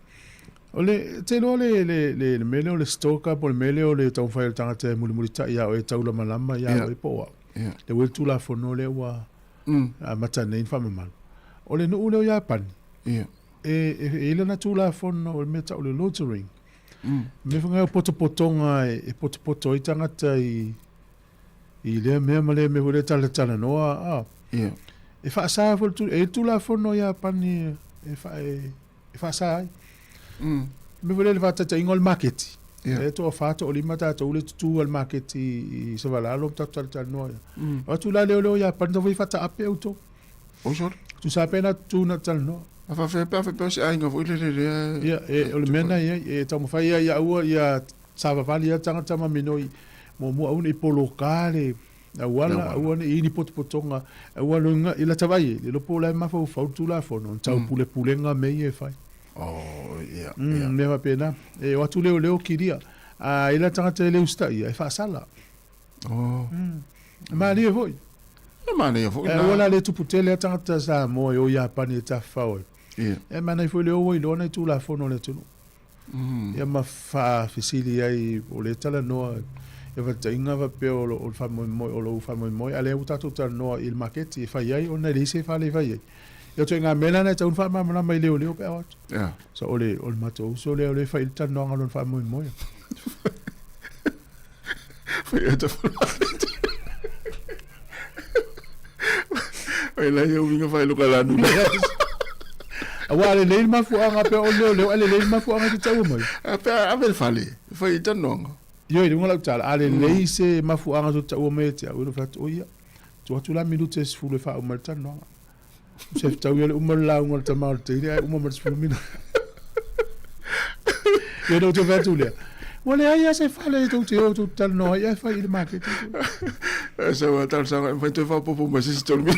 o le te lo le mele o le stoka por mele o le tau fai tangata muli ta ya o tau la malama ya o po le wel tu la fono le wa a mata nei fa mal o le no le ya pan e le na tu la fono o me ta o le loitering me fanga potopotonga e potopoto I tangata I le me hore tala noa e fa sa fo tu e tu la fono ya pani e fa sa me vole le vata ta ingol market e to fa to lima ta to le tu al market I se vala lo ta noa o tu la le ya pani do fa ta ape auto o so tu sa pena tu na tal no fa fe se ai ngo le ya e o le mena e to mo fa ya ya sa va vali ya tanga ma minoi mo un polo kale a wala ini potopotonga a wala ila tavai le pola ma fa tu la fono tau pulenga me e fai me va pena e o tu leo kiria a ila tanga te le usta e fa sala ma le voi wala le tu putele tanga ta sa mo o ya pani ta fa o e ma nei foi le o lo na tu la fono le tu ya ma fa fisili ai o le tala no e va tinga va pe o fa mo ale o tatu tal no il market e fa ai ona le se fa le fa ai yo tenga mela na ta un fa ma mai le pe o so ole ol mato so le fa il tal no ngalon fa mo foi eta ai la yo vinga fa lo kala nu Awale le ma fu anga pe o le ale le ma fu anga te tau mai. A ver fale. Foi tanong. Yo i ngola tala ale le se ma fu anga te tau mai te o fa to ia. Tu la minutes fu le fa o mal tanong. Se tau le umar la ngol ta mal te ia umar fu mina. Ia no te vatu le. Wale ai se fale tu te o tu tal no ia fa il market. So tal sa vai tu fa popo mas se tol mi.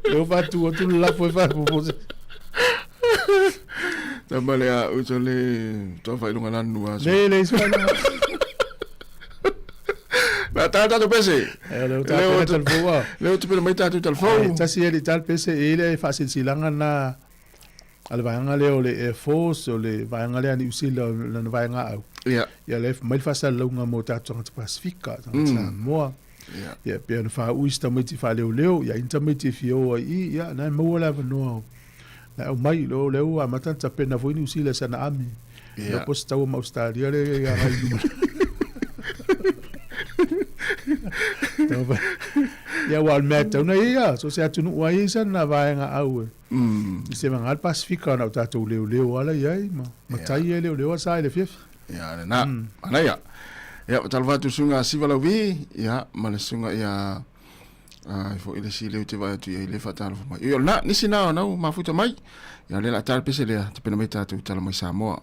Eu vatu o tu la foi fa popo. Tambale a usole to fa ilunga lanu a. Le so. Na tata do pese. Leo tal foa. Leo tu pelo mai tata tal fo. Ta si ele tal pese ele fa silanga na al vaanga leo le Air Force o le vaanga le New Zealand na vaanga au. Ja. Ja le mai fa sa lunga mo ta tanga Pasifika ta Sāmoa. Ja. Ja pe fa uista mai ti fa leo ya intermediate fio i ya na mo la no. Na o mai lo leo a matanta pena foi New Zealand sana ami. Ja posta o Australia le ya ai. Ya wal meta na ia so se atu no ai sana vaanga au. Se mangal Pasifika na ta to leo ala ia ma tai leo sa ile fif. Ja, na. Ana ya. Ya talva tu sunga sivala wi ya mala sunga ya fo ile si leo te vai tu ile fatal fo mai. Yo na nisi na mafuta mai. Ya le la tal pese le te pena mai ta tu tala mai Sāmoa.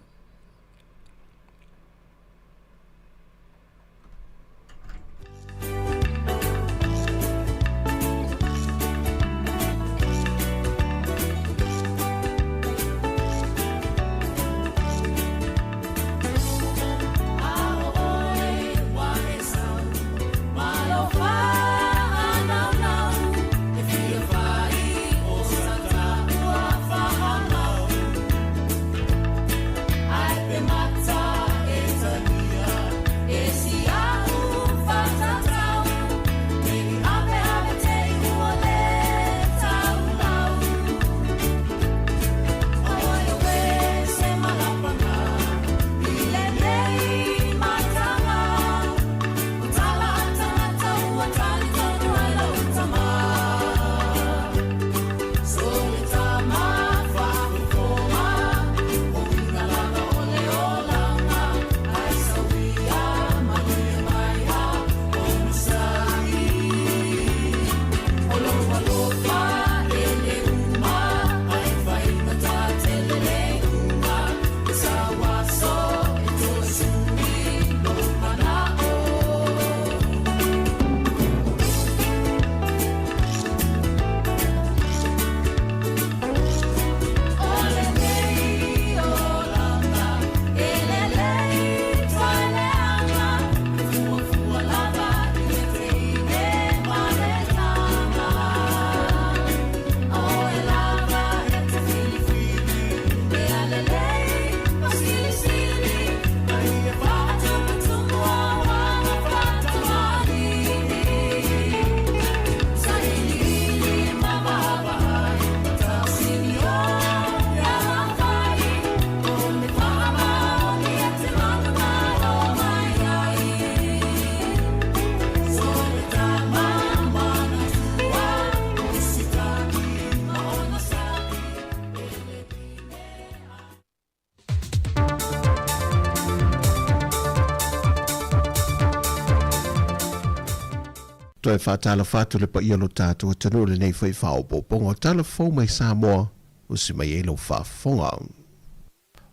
Toi whātala whātu le pa ialo tātua tanu le nei whai whaopo pongo tala whau mai Sāmoa o si mai elo whaafonga.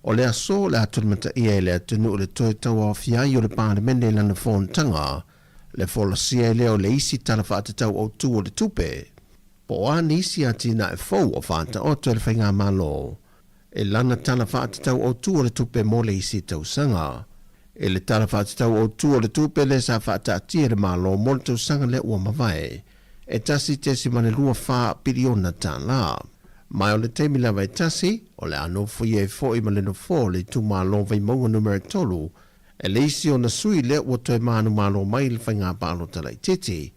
O lea so le atunamata ia le atunu le toi taua whiai o le pānemene lana whontanga le wholasia leo le isi tala whaatatau au tu o le tupe. Po a nisi ati na e whau o whāta o toi le whainga malo. E lana tala whaatatau au tu o le tupe mo le isi tau sanga. E le tala whātatau o tu o le tupe le sa whaatatia le malo mo le tau sanga le ua mawai. E tasi te si mane lua wha piriona tā la. Mai o le teimi lawa e tasi, o le ano fui e fo i maleno fo le tu malo vai maunga numero tolu, e le isi o na sui le ua toi manu malo mai le whainga palo tala i titi.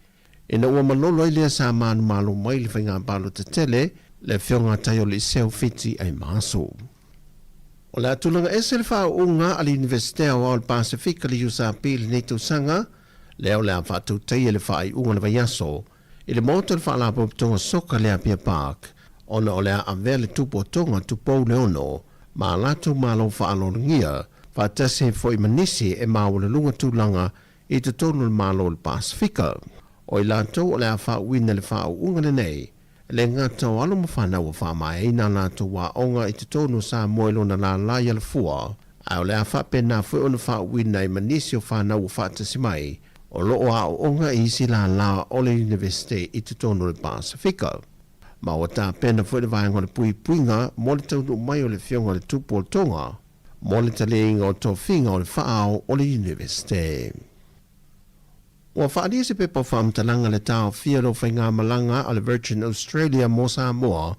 E na ua malolo i lea sa manu malo mai le whainga palo te tele, le whionga tai o le seo fiti ai maso. O le atulanga e se le wha unga ali Universitea o al Pasifika li usa pili nei tu sanga, leo le a whatu tei e le wha i unga le vaiaso, i le moto le wha la popitonga soka le Apia Park, ona o lea avea le tupo tonga tupou le ono, ma latu malo wha aloringia, wha tase fo i manisi e mao le lunga tūlanga i te tonu le malo le Pasifika. O i lātou o lea wha uina le wha unga le nei, le ngata o alo mawhana wa whamai ina lato wa onga i te tonu Sāmoa ilo na la la yala fua. Au le a whapena fwe ona whawina i manisi o whana wa whatasimai o loo a o onga i isi la la o le university i te tonu le Pasifika. Ma o ta pena fwe le vaenga le pui puinga mo le taunu mai o le fionga le tupu o tonga mo le taleinga o tō whinga o le whaao o le university. Wa whaadia se pepa whaamtalanga le tau fia lo whainga malanga a le Virgin Australia mo Sāmoa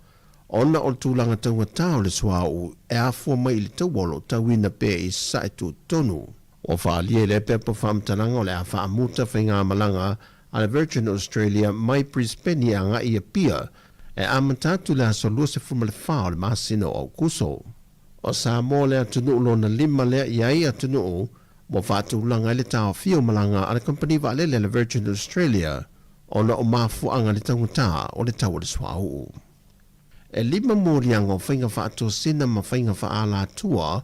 ona o tūlanga taunga tau le suau e a fua mai le tauolo tauina pe i saitu tonu. Wa whaadia le pepa whaamtalanga o le a whaamuta whainga malanga a le Virgin Australia mai Brisbane anga i a pia e amatatu le asolua se fuma le whao le masino o kuso. O Sāmoa le atunu lona lima lea iai atunu mo whaatulanga le tau fio malanga a le company valele le Virgin Australia ona o mafuanga le tangutā o le tau le swau. E lima morianga o whainga whaato sina ma whainga whaala tua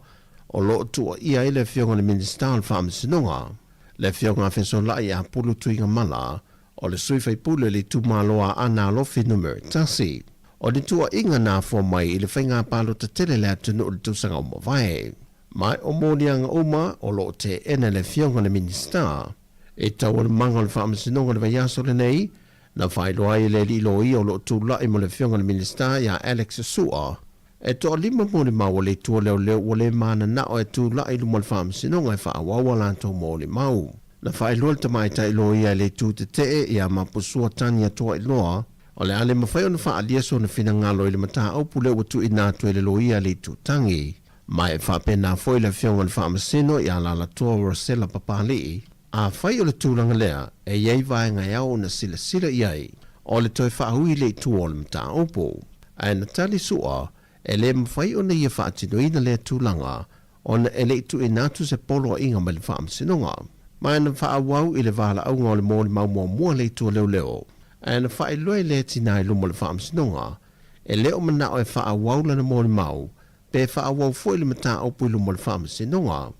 o loo tua ia i le fionga le minister al whaamisinonga. Le fionga wheso lai a pulu tuinga mala o le suifai pule le tumaloa ana lofi numero tasi. O le tua inga nā fua mai i le whainga palo ta tele le atunu o le tusanga o mawai. Mai o morianga uma o loo te ene le fionga le minister. E tau le manga le whaamisinonga le vaiaso le nei, na whailoa i le lilo i o loo tūla i mo le fionga le minister ia Alex Sua. E toa lima mo le mau o le tua leo leo o le mana na o e tūla i lumo le whaamisinonga e whaawawa lanto mo le mau. Na whailoa le tamaita i loa ia le tū te te ia mapusua tania toa i loa, o le ale mawhai o na whaalia so na whinangalo i le mata aupu le watu i nātu e le loa ia le tū tangi. Mai e whapena foi le fionga le whaamasino i ala la toa Rosella Papali. A whai o le tūlanga lea e iei vaenga iau na sila sila iei o le toi whaahui le tua o le mata aupu. A na tali sua e le mawhai o na ia whaatino ina le tūlanga o na e le tu i nātu se polo inga me le whaamasinonga. Mai na whaawau i le wala aunga o le mōli mau mua le tua leo leo. A na whae loe le tina i lumo le whaamasinonga e leo mana o e whaawau lana mōli mau pe whaawau fo i le mata aupu i lumo le whaamasinonga.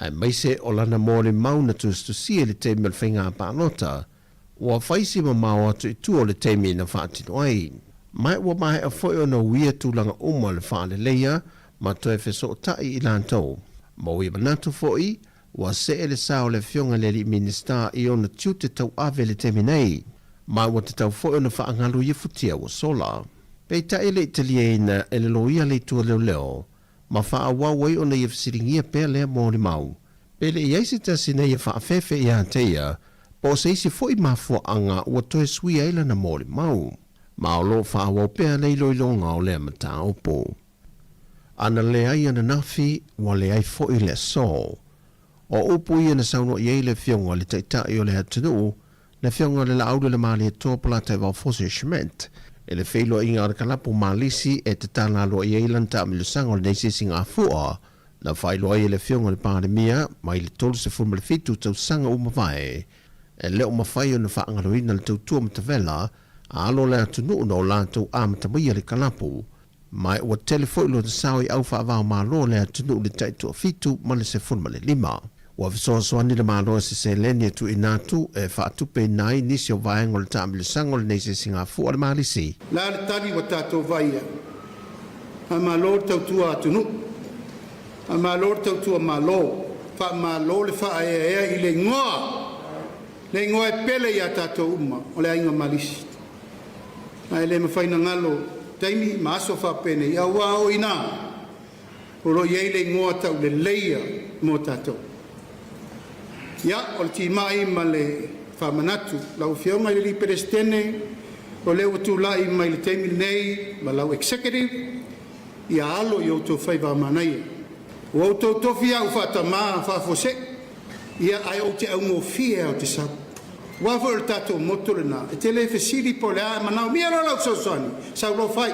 Ai maise o lana mōle mau na tustusia le teimi al whainga pālota, ua whaisi ma mau atu i tu o le teimi na whaatino ai. Mai ua mahe a whoi o na uia tūlanga uma le whaale leia, ma toi wheso o tai i lantou. Ma ui manatu foi, ua se ele sao le fionga le li minister i o na tiu te tau ave le teimi nei. Mai ua te tau foi o na whaangalu i futia ua sola. Pei ta ele italiena ele loia le tua leo leo, ma whaawawai o na ia whasiringia pēr lea mōri mau. Pele i eisi tasi na ia whaafefe i ateia, po se isi fo i mafua anga ua toe sui eila na mōri mau. Ma o lo whaawau pēr leilo i longa o lea mata opo. Ana lea i ana nafi, wa lea i fo i lea so. O upu i ana sauno i eile fionga le taitai o lea tunu, le fionga le la aude le maali e tōpula te wau fose shment. E le feilo inga o kalapo malisi e te tana lo i eilan ta amilusanga o le neisi singa fua, na whailo ai le fionga le pandemia, mai le tolu se fuma le fitu tau sanga umawai, e leo mawhai o na whaangaroina le tautua matavela, a alo le atunu no lantou a matamia le kalapo, mai ua telefoilo te sao i au whaavao malo le atunu le taitua fitu ma le se fuma le lima. Ua visoasoani le māloa se leni tu inatu e whaatupe nai nisi o vaenga le taamilisanga o le neise singa fua le maalisi. La le tali wa tātou vaia. A mālo tautua atunu. A mālo tautua mālo. Wha mālo le wha ea i le ngoa. Le ngoa e pele i a tātou uma o le ainga maalisi. A le mawhaina ngalo taimi maaso wha pene i awa o ina. Oro iei le ngoa tau le leia mo tātou. Ia, o le tīmai ma le whamanatu, lau whionga i li perestene, o leo tūlai mai le teimi nei, ma lau executive, ia alo i auto whaiva manai. O auto tofi au whatama, whafose, ia ai o te au ngofia o te sau. Wafo le tato motore na, e te le fesiri po le a manau, mia ro lau sausani, sau lo whai.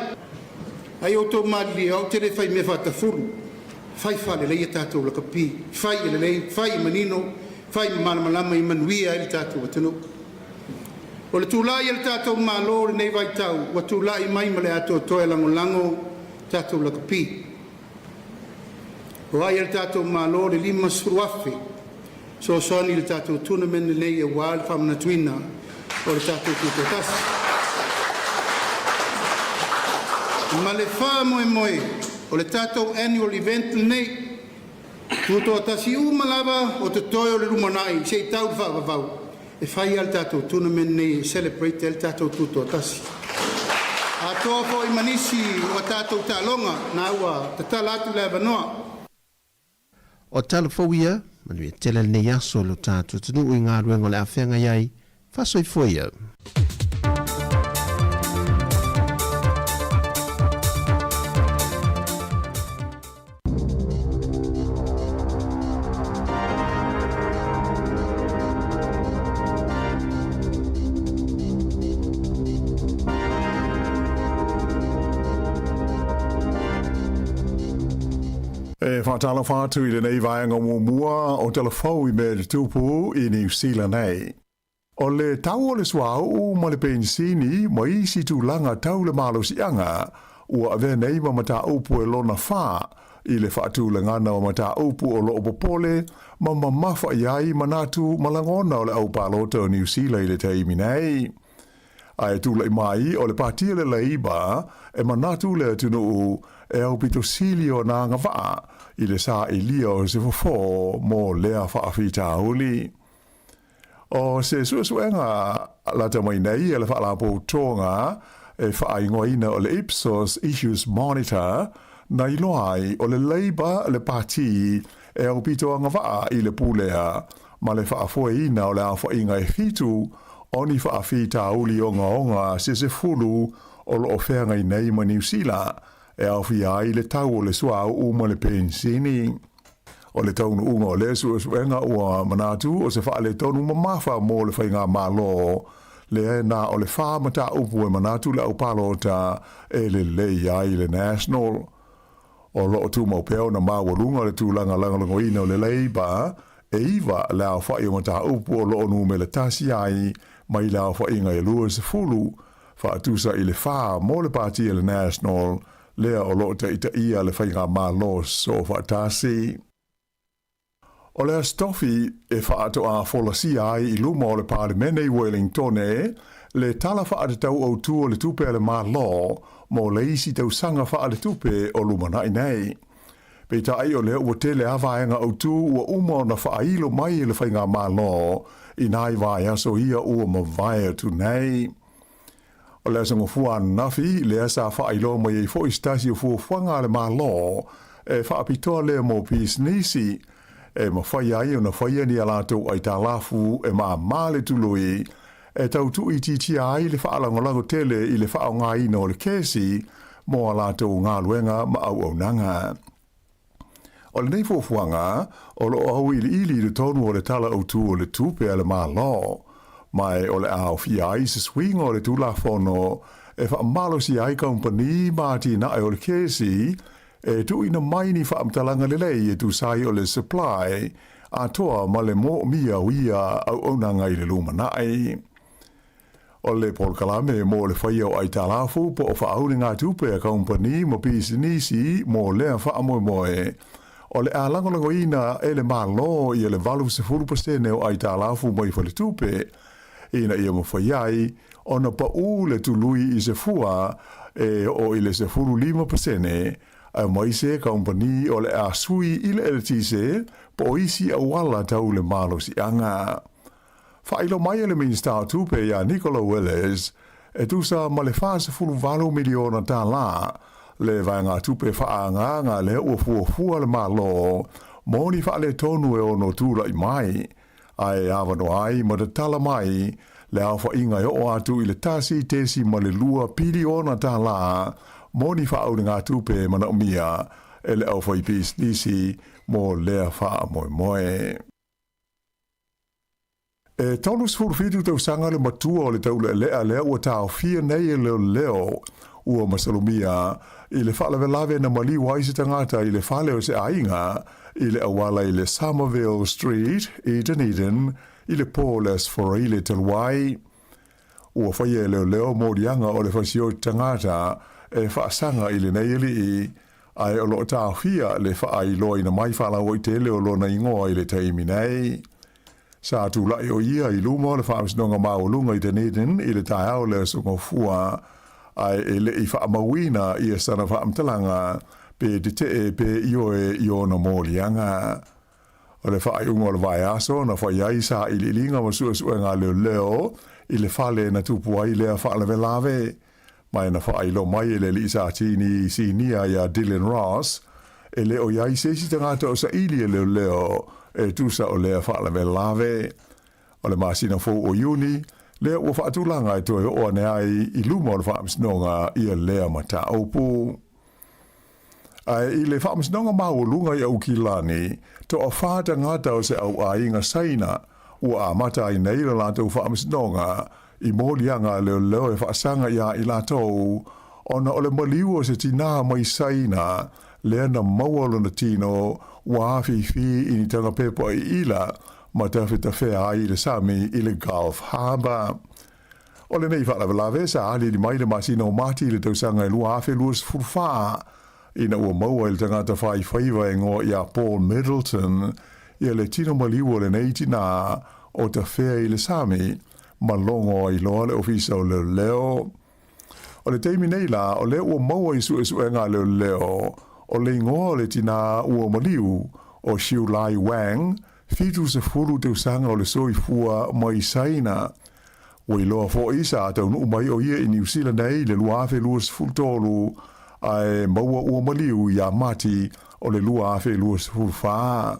Ai auto mali, au te le whai me whatafuru, whai whale leia tato la kapi, whai ele lei, whai manino, fai malama i manuia i tātou atunu. O le tūlai i le tātou mālo le nei vai tau, wa tūlai mai ma le ato toe lango tātou lakapi. O ai le tātou mālo le lima suruafi, so soni le tātou tuna mene nei e wā le whamana tuina o le tātou tūtotasi. Ma le wha moe o le tātou annual event nei. Tuto tasi umalawa o te toi o le rumanai, se tau whakavau. E whai al tātou tournament nei, celebrate al tātou tuto tasi. A toa po I manisi o tātou tālonga, nā ua te tālatu le avanoa. O tala fawia, manui tele nei aso lo tātou tunu I ngā ruenga le awhenga iai, whasoi fwia. Whaatala whātu I le nei vaenga mua o telefau I me le tupu I New Zealand nei. O le tau o le swau ma le pensini ma isi tu langa tau le malo sianga ua ave nei ma mata upu e lona wha I le whaatu le ngana o mata upu o lo popole ma mafa iai manatu malangona o le au palota o New Zealand le teimi nei. Ai tu le mai o le patia le leiba e manatu le tunu e au pito silio na ngawaa I le sa ilia o se fofo mo lea whaafita uli. O se suenga la te mai nei e le whaalapo tonga e whaingoina o le Ipsos Issues Monitor na iloai o le leiba le pati e au pito ngawaa I le pulea ma le whaafoeina o le awhainga e fitu oni whaafita uli o ngaonga se fulu o lo ofenga I nei ma New Zealand e au fia I le tau o le sua o uma le pensini. O le taunu unga o le suenga ua manatu o se wha le taunu mamafa mo le whainga malo le na o le wha mata upu e manatu le au palota e le ai le national. O lo o tu mau peo na mawalunga le tūlanga langalangoina o le leiba e iwa le au wha I mata upu o lo nu me le tasi ai mai le au wha inga e lua se fulu wha atusa I le wha mo le pati e le national lea o lo te ita ia le whainga malo so whaatasi. O lea stofi e whaato a wholasi ai I luma o le Parlimene I Wellington le tala whaatau au tu o le tupe le malo mo le isi tau sanga whaate tupe o lumana nei. Peta ai o lea ua tele awaenga au tu ua uma na whaailo mai le whainga malo I nai vai aso ia ua mawai tu nei. O lea sango fua nafi, lea sa whailo mai e fo istasi o fuanga le malo, e whaapitoa lea mo pis nisi, e ma whai ai o na whai ni alato ai ta lafu e ma male tului, e tau tu I titi ai le whaalangolango tele I le whaonga ina o le kesi, mo alato ngā luenga ma au nanga. O le nei fuanga, o lo au ili le tonu o le tala au tu o le tupe le malo, mai o le au fia ai se swing o le tula fono e wha malo si ai company maati na e o le kesi e tu ina mai ni wha amtalanga le lei e tu sai o le supply a toa ma le mo mia uia au onanga I le lumanai. O le polkalame mo le whaia o ai talafu po o wha auni ngā tupe a company mo pisinisi mo lea wha amoe moe. O le alangolango ina e le malo I le valu se 40% o ai talafu mo I whale tupe ina ia mo whaiai, ona pa le tului I se fua e o I le se 45% a mai se company o le a sui I le eletise po isi a wala tau le malo si anga. Whailo mai le minsta tupe ia Nicola Welles e tusa ma le fase 40 miliona ta la le vanga tupe whaanga le ua fua le malo moni wha le tonu e ono tūra I mai. Ai awano ai ma te tala mai le awha inga o atu I le tasi tesi ma le lua piliona ta la moni wha au ngā tupe mana umia e le awha I pis nisi mo lea wha moe moe. E tolus furu tau sanga le matua o le taule lea ua tau fia nei e leo ua masalumia I le whaalave lave na mali waise tangata I le whale o se ainga I le awala I le Somerville Street I Dunedin I le Paulus for I le Talwai. Ua whaia leo morianga o le whasio tangata e whaasanga I le neili ai o lo tau fia le whaailo ina mai whala o I te leo lo na ingoa I le taimi nei. Sa tu lai o ia I luma le whaamisnonga maolunga I Dunedin I le tai au le sungo fua ai ele I whaamawina I sana whaamtalanga pe te te pe io na mōlianga. O le whaaiunga o le vai aso na whaiai sa I linga ma sua ngā leo I le whale na tupu ai lea whaalawe lawe. Mai na whaailo mai le li sa tini sinia ia Dylan Ross e le o iai sesi tangata o sa ili leo e tusa o lea whaalawe lawe. O le masina fo o Juni lea ua whaatulanga toi o ane ai I luma o le whaamisnonga ia lea mata aupu. Ai I le whaamisnonga maulunga I au kilani to a whaata ngata o se au ainga saina ua a mata I neira lātou whaamisnonga I mōlianga leo e whaasanga ia I lātou ona o le maliu o se tina mai saina lea na maualo na tino ua awhiwhi I ni tanga pepo I ila ma tawhita whea ai le Sami I le Gulf Harbour. O le nei whaalawe sa ali li mai le masina o mati le tausanga I lua awhi luas furwha ina ua maua I le tangata whaiwhaiwa ngo ia Paul Middleton ia le tino maliu o le nei tina o ta whea I le Sami malongo I loa le ofisa o leo. O le teimi nei la o le ua maua I sue ngā leo o le ingoa le tina ua maliu o Xiu Lai Wang fitu se furu te usanga o le soifua mai saina. Ui loa fo isa tau nuu mai o ia I New Zealand nei le luafe luas fultolu ai maua ua maliu ia mati o le luafe luas fulfaa.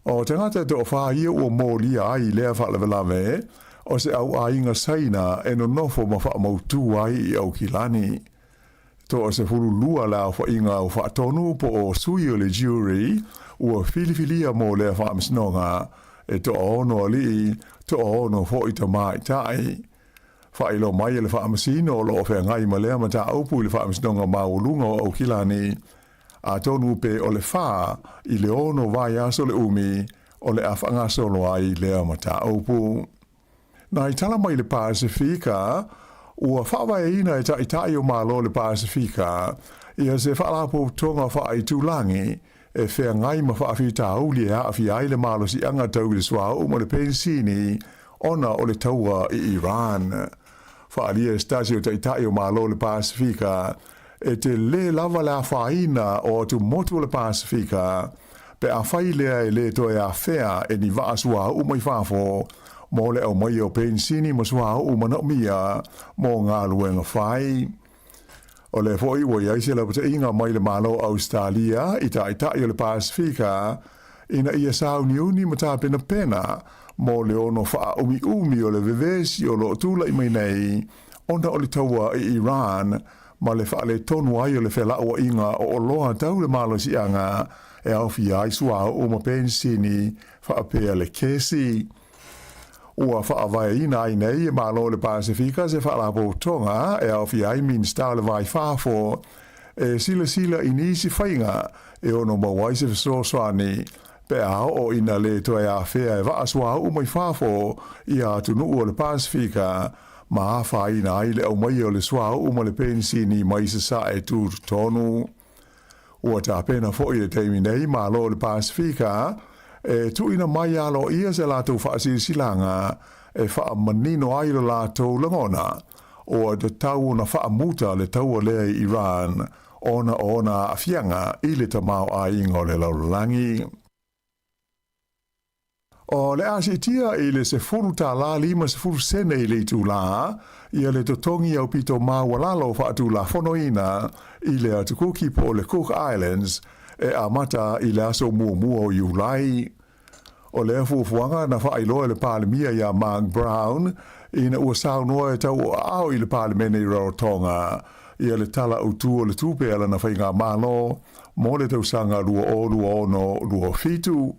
O tangata te o faa ia ua mōlia ai lea whaalawe o se au ainga saina e no nofo ma wha mautu ai I au kilani. To o se furu lua la wha inga o wha tonu po o sui o le jury ua filifilia mō lea wha amsnonga e to ono ali to ono fo I ta mai tai. Wha ilo mai le wha amsino o lo o whea ngai ma lea ma ta aupu I le wha amsnonga maulunga o au kilani a tonu pe o le wha I le ono vai aso le umi o le awhanga solo ai lea ma ta aupu. Na I tala mai le Pasifika, ua whawai ina e tai o malo le Pasifika, ia se whaalapo tonga wha I tūlangi, e whea ngai ma whaawhita auli e haafi ai le malo si anga tau le swa umo le pensini, ona o le taua I Iran. Whaalia stasio tai o malo le Pasifika, e te le lava la whaina o tu motu le Pasifika, pe a whai lea e le toi a whea e ni vaasua umo I whafo, mo le au mai o pensini ma sua o mana mia mo ngā luenga whai. O le foi wo ia se la pata inga mai le malo Australia I ta o le Pasifika ina ia sau niuni ma ta pena pena mo le ono wha umi o le vevesi o lo tula I mai nei onda o le taua I Iran ma le wha le tonu ai o le whela o inga o loa tau le malo si anga e au fia I sua o ma pensini wha apea le kesi. Ua whaawai ina ai nei e malo le Pasifika se whaalapo tonga e au fi ai min sta le vai whafo e sila I nisi whainga e ono mawai se whasoani pe ao o ina le toi a whea e waasua o mai whafo I a tunu o le Pasifika ma a ina ai le au mai o le sua o ma le pensini mai se sa e tu tonu. Ua ta pena fo I le teimi nei malo le Pasifika e tu ina mai alo ia se lātou whaasilanga e wha manino ai le lātou langona o te tau na wha muta le tau lea I Iran ona afianga I le tamau a ingo le laulangi. O le asitia I le se furu tā la lima se furu sene I le tu la ia le totongi au pito mawalalo wha tu la fonoina I le atukuki po le Cook Islands e a mata I le aso mua o Iulai. O le fuafuanga na whaailoa le palemia ia Mark Brown ina ua saunoa e tau au I le palemene I Rarotonga ia le tala utu o le tupea na whainga malo mo le tausanga lua fitu.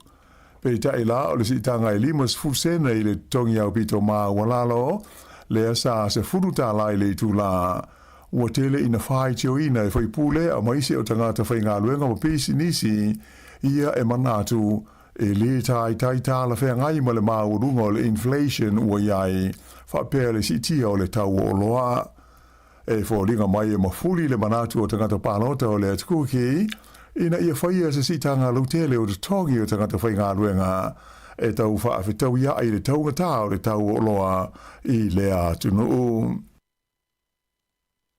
Pe tai la o le sitanga I limas fusena I le tongi au pito maa walalo le asa se furuta la I le tula. Ua tele ina whai tio ina e whaipule a maise o tangata whainga luenga mo pisi nisi ia e manatu e le tai tāla whea ngai ma le maurunga o le inflation ua iai whapea le sitia o le tau o loa. E whoringa mai e mafuri le manatu o tangata pālota o le atukuki ina ia whaia se sitanga lautele o te tongi o tangata whainga luenga e tau whaafetau ia i le taunga tā o le tau o loa I lea tunu.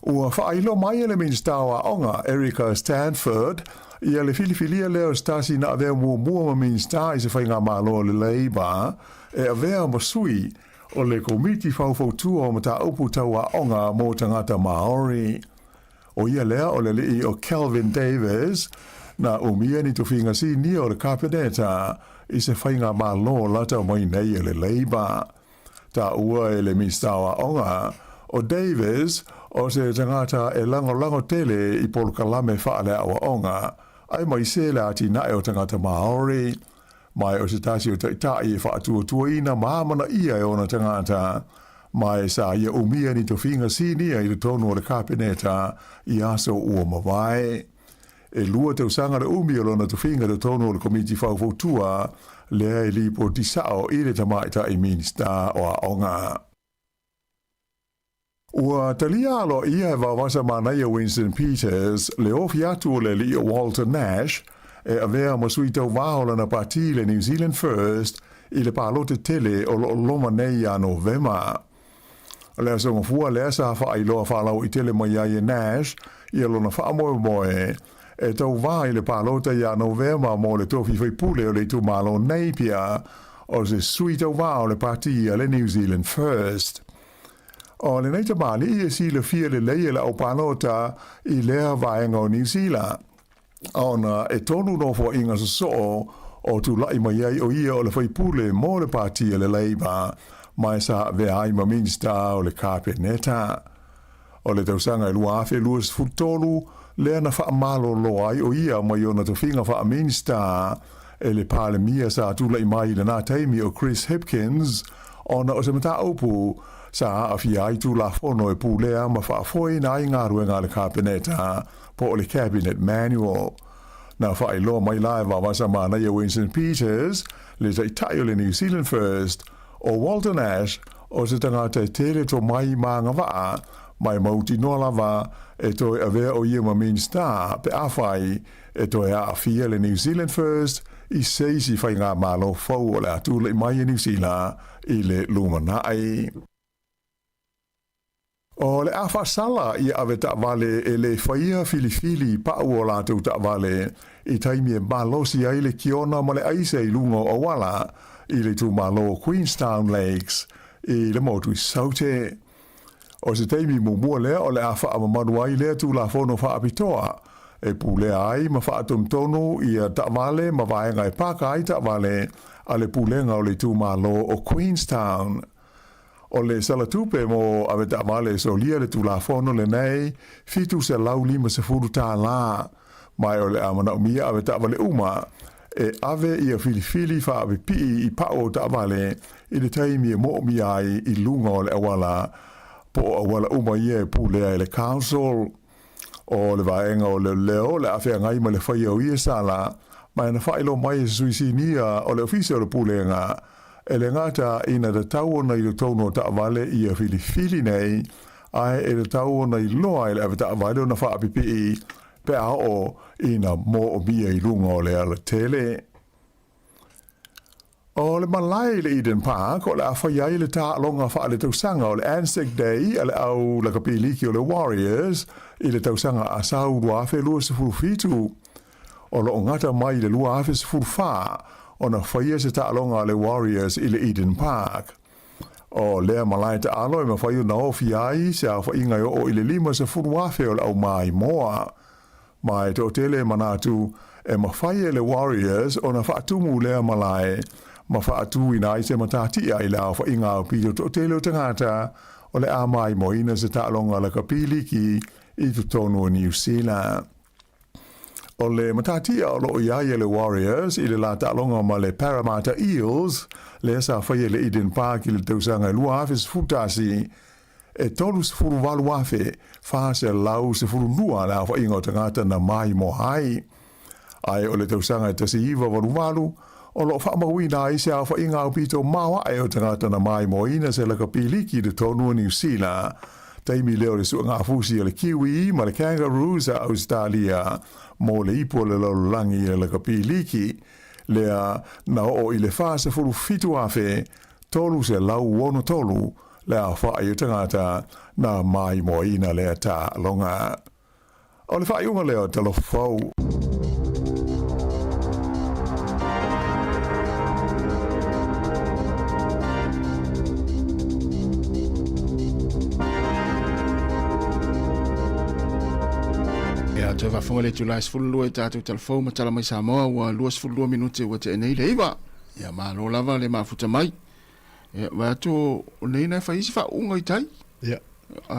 Ua whailo mai le minsta wa onga Erica Stanford ia le filifilia leo stasi na avea mua minsta i se whainga malo le leiba e avea masui o le komiti whauwhautua o mata upu taua onga mo tangata Maori. O ia lea o le lii o Calvin Davis na umia ni tuwhinga si ni o le kabineta i se whainga malo lata o mai nei le leiba. Ta ua e le minsta wa onga o Davis o se tangata e lango tele i polkalame whaale awa onga, ai mai se la ati nae o tangata Maori, mai o se tasi o taitai e whaatua ina maamana ia e ona tangata, mai sa ia umia ni to whinga sinia i le tonu o le kabineta i aso ua mawai. E lua te usanga le umia lona to whinga le tonu o le komiti whauwhautua, lea e lipo tisao i le tamaita i minsta o a onga. Ua talialo ia e wawasa manaya Winston Peters le ofi atu le li o Walter Nash e avea masui tau wahola na pati le New Zealand First i le palote tele o loma nei a Novema. Le asonga fua le asa hafa iloa whalau i tele mai ai Nash i alona wha moe e tau wā i le palote i a Novema mo le tofi whaipule o le tu malo nei pia o se sui tau wā o le pati a le New Zealand First. O le neita mali i si le fia le leia la o panota i lea vaenga o New Zealand. Ona e tonu no fo inga so o tu lai mai ai o ia o le whaipule mo le partia le leiba mai sa ve ai ma minsta o le kabineta. O le tausanga i lua afe luas futolu lea na wha malo lo ai o ia mai o na to finga wha minsta e le pale mia sa tu lai mai le nā teimi o Chris Hipkins ona o se mata opu sa a fia i tu la fono e pulea ma wha foi na i ngā ruenga le kabineta po o le cabinet manual. Na wha i loa mai lai wa wasa mana i Winston Peters le tai o le New Zealand First o Walter Nash o se tangata e tele to mai maanga waa mai mauti no lava e toi avea o ia ma minsta pe awhai e toi a fia le New Zealand First i seisi whai ngā malo fau o le atu le mai e New Zealand i le lumanai. O le awha sala i ave ta vale e le whaia filifili pau o lātou ta vale i taimi e malosi ai le kiona ma le aise i lungo o wala i le tu malo Queenstown Lakes i le motu i saute. O se taimi mumua lea o le awha amamanu ai lea tu la fono wha apitoa e pulea ai ma wha atum tonu i a ta vale ma vaenga e paka ai ta vale a le pulenga o le tu malo o Queenstown. O le salatupe mo ave ta vale so lia le tulafono le nei fitu se lau lima se furu tā la mai o le amana umia ave ta vale uma e ave i a filifili fa ave pi i pao ta vale i le taimi e mo mi ai i lunga o le awala po awala uma i e pulea i le council o le vaenga o le leo le afe ngai ma le whaia o i e sala mai na whailo mai e suisinia o le ofisio le pulenga e le ngata ina da tau na i le tauno ta vale i a filifili nei, ai e le tau na i loa i le ave ta vale o na wha apipi pe a o ina mo o mia i lunga o le ala tele. O le malai le Eden Park, o le awhai ai le ta longa wha le tausanga o le Anzac Day, le au la kapiliki o le Warriors, i le tausanga a sau ruafe lua se furufitu. O lo ngata mai le lua afe se furufa, o na whaia se ta'alonga le Warriors i le Eden Park. O lea malai ta alo e ma whaia na ofi ai se a whainga o i le lima se furuafe o le au mai moa. Mai te o tele manatu e ma whaia le Warriors o na whaatumu lea malai ma whaatu ina i se matatia i le au whainga o pito te o tele o tangata o le a mai moina se ta'alonga le kapiliki i tu tonu o New Zealand. O le matatia o lo iaia le Warriors i le la ta'alonga ma le Parramatta Eels le sa whaia le Eden Park i le tausanga lua afe se futasi e tolu se furu walu afe wha se lau se furu lua la whainga o tangata na mai mo hai. Ai o le tausanga e tasi iwa walu o lo whamawina ai se a whainga o pito mawa ai o tangata na mai mo ina se la kapiliki le tonu o New Zealand. Taimi leo le sua ngā fusi le kiwi ma le kangaroos a Australia mo le ipo le laulangi e le kapiliki lea na o i le whasa furu fitu afe tolu se lau wono tolu le a whaai o tangata na mai mo ina le ta longa. O le whaai unga leo talo whau. Te whafonga le tula sfulu e tātou telefou ma tala mai Sāmoa ua 2 minute ua te enei le iwa. Ia malo lava le mafuta mai. Ia wa to nei na faisi fa unga i tai. Ia.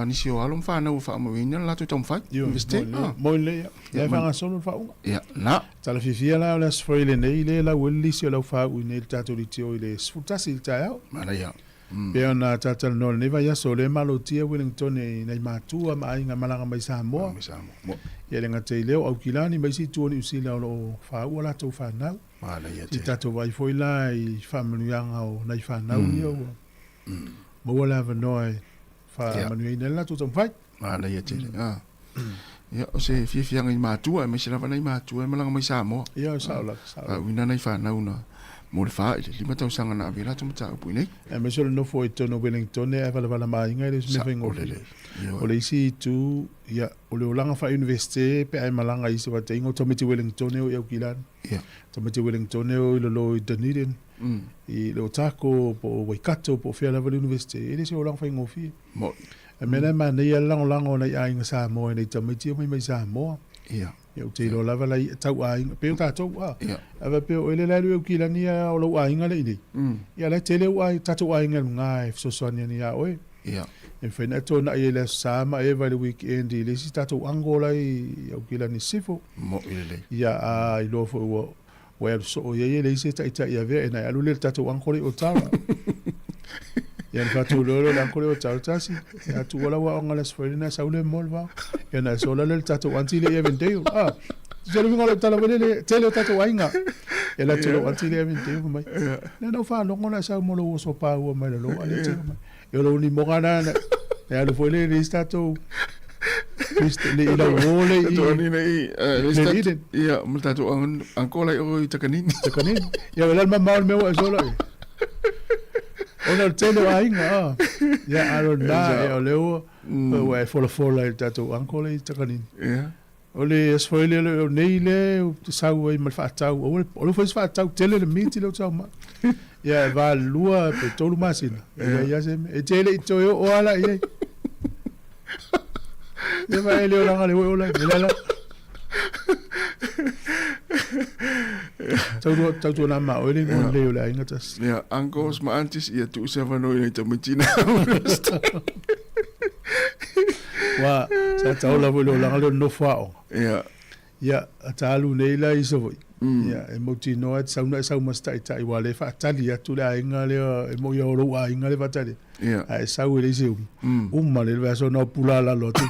Nisi o alum fa na u fa mo ina la to tam fa. Investe. Mo le ia. Ia fa solo fa unga. Ia na. Tala fifia la le sfoile nei le la welli si la fa u nei tātou li tio le sfutasi tai au. Mana ia. Pea na tātal no ne vai aso le malo tia Wellington nei matua ma inga malanga mai Sāmoa. Ia le ngate leo au kilani mai si tuoni usila o fa wala to fa nau. Mana ia te. Tato vai foi la I family yanga o nei fa nau ni o. Mo wala va noi fa manu nei la to tam fai. Mana ia te. Ia o se fianga I matua me se lava nei matua malanga mai Sāmoa. Ia saula. Wina nei fa nau na. Mo le fa le lima tau sanga na vela tu mata pu nei. E me solo no foi tono Wellington e vala mai inga le smithing o le. O le si tu ia o le olanga fa universite pe ai malanga I se wa tengo tomiti Wellington o ia kilan. Ia. Tomiti Wellington o lo Dunedin. I lo tako po Waikato po fia la universite. E le se olanga fa ngofi. Mo. E me na ma nei lango nei ai nga Sāmoa nei tomiti o mai Sāmoa. Ia. Eu te lo lava lai tau ai pe ta tau ava pe o le lai ki la ni o lo ai nga le ni ia la tele o ai tatu ai nga ngai so so ni ya oi ia e fe na to na ia le sama e va le weekend le si tatu angola I o ki la ni sifo mo ile ia a I lo fo o e so o ye le si ta ia ve na alu le tatu angola o tau ia fa tu lo la angola o tau tasi ia tu wala wa ngala sfoina sa ule molva ia na so la le tatu anti le eventeo se lo vingo tala vele tele tatu ainga ia la tolo anti le eventeo mai na no fa longo na sa mo lo so pa o mai lo ale te mai ia lo ni mogana ia lo foi le stato le ila vole to ni nei ia mo tatu angola o takanini ia la mamma me o so la ona tele ainga ia aro na e o leo o e fola tatu angola I takanini ia ole sfoile le neile o sau e mal fatau o lo foi fatau tele le miti lo tau ma ia va lua pe tolu masina ia se e tele to o ala ia ia va ele ola ngale o la la tau na ma o le ngon le ola inga tas ia angos ma antis ia tu se va no ia tamitina wa sa tau la volo la ngalo no fao ia atalu nei la iso voi ia e moti no at sauna sa masta ita I wale fa tali atu la inga le e mo yo ro a inga le fatali ia ai sa we le se ma le va so no pula la lo tu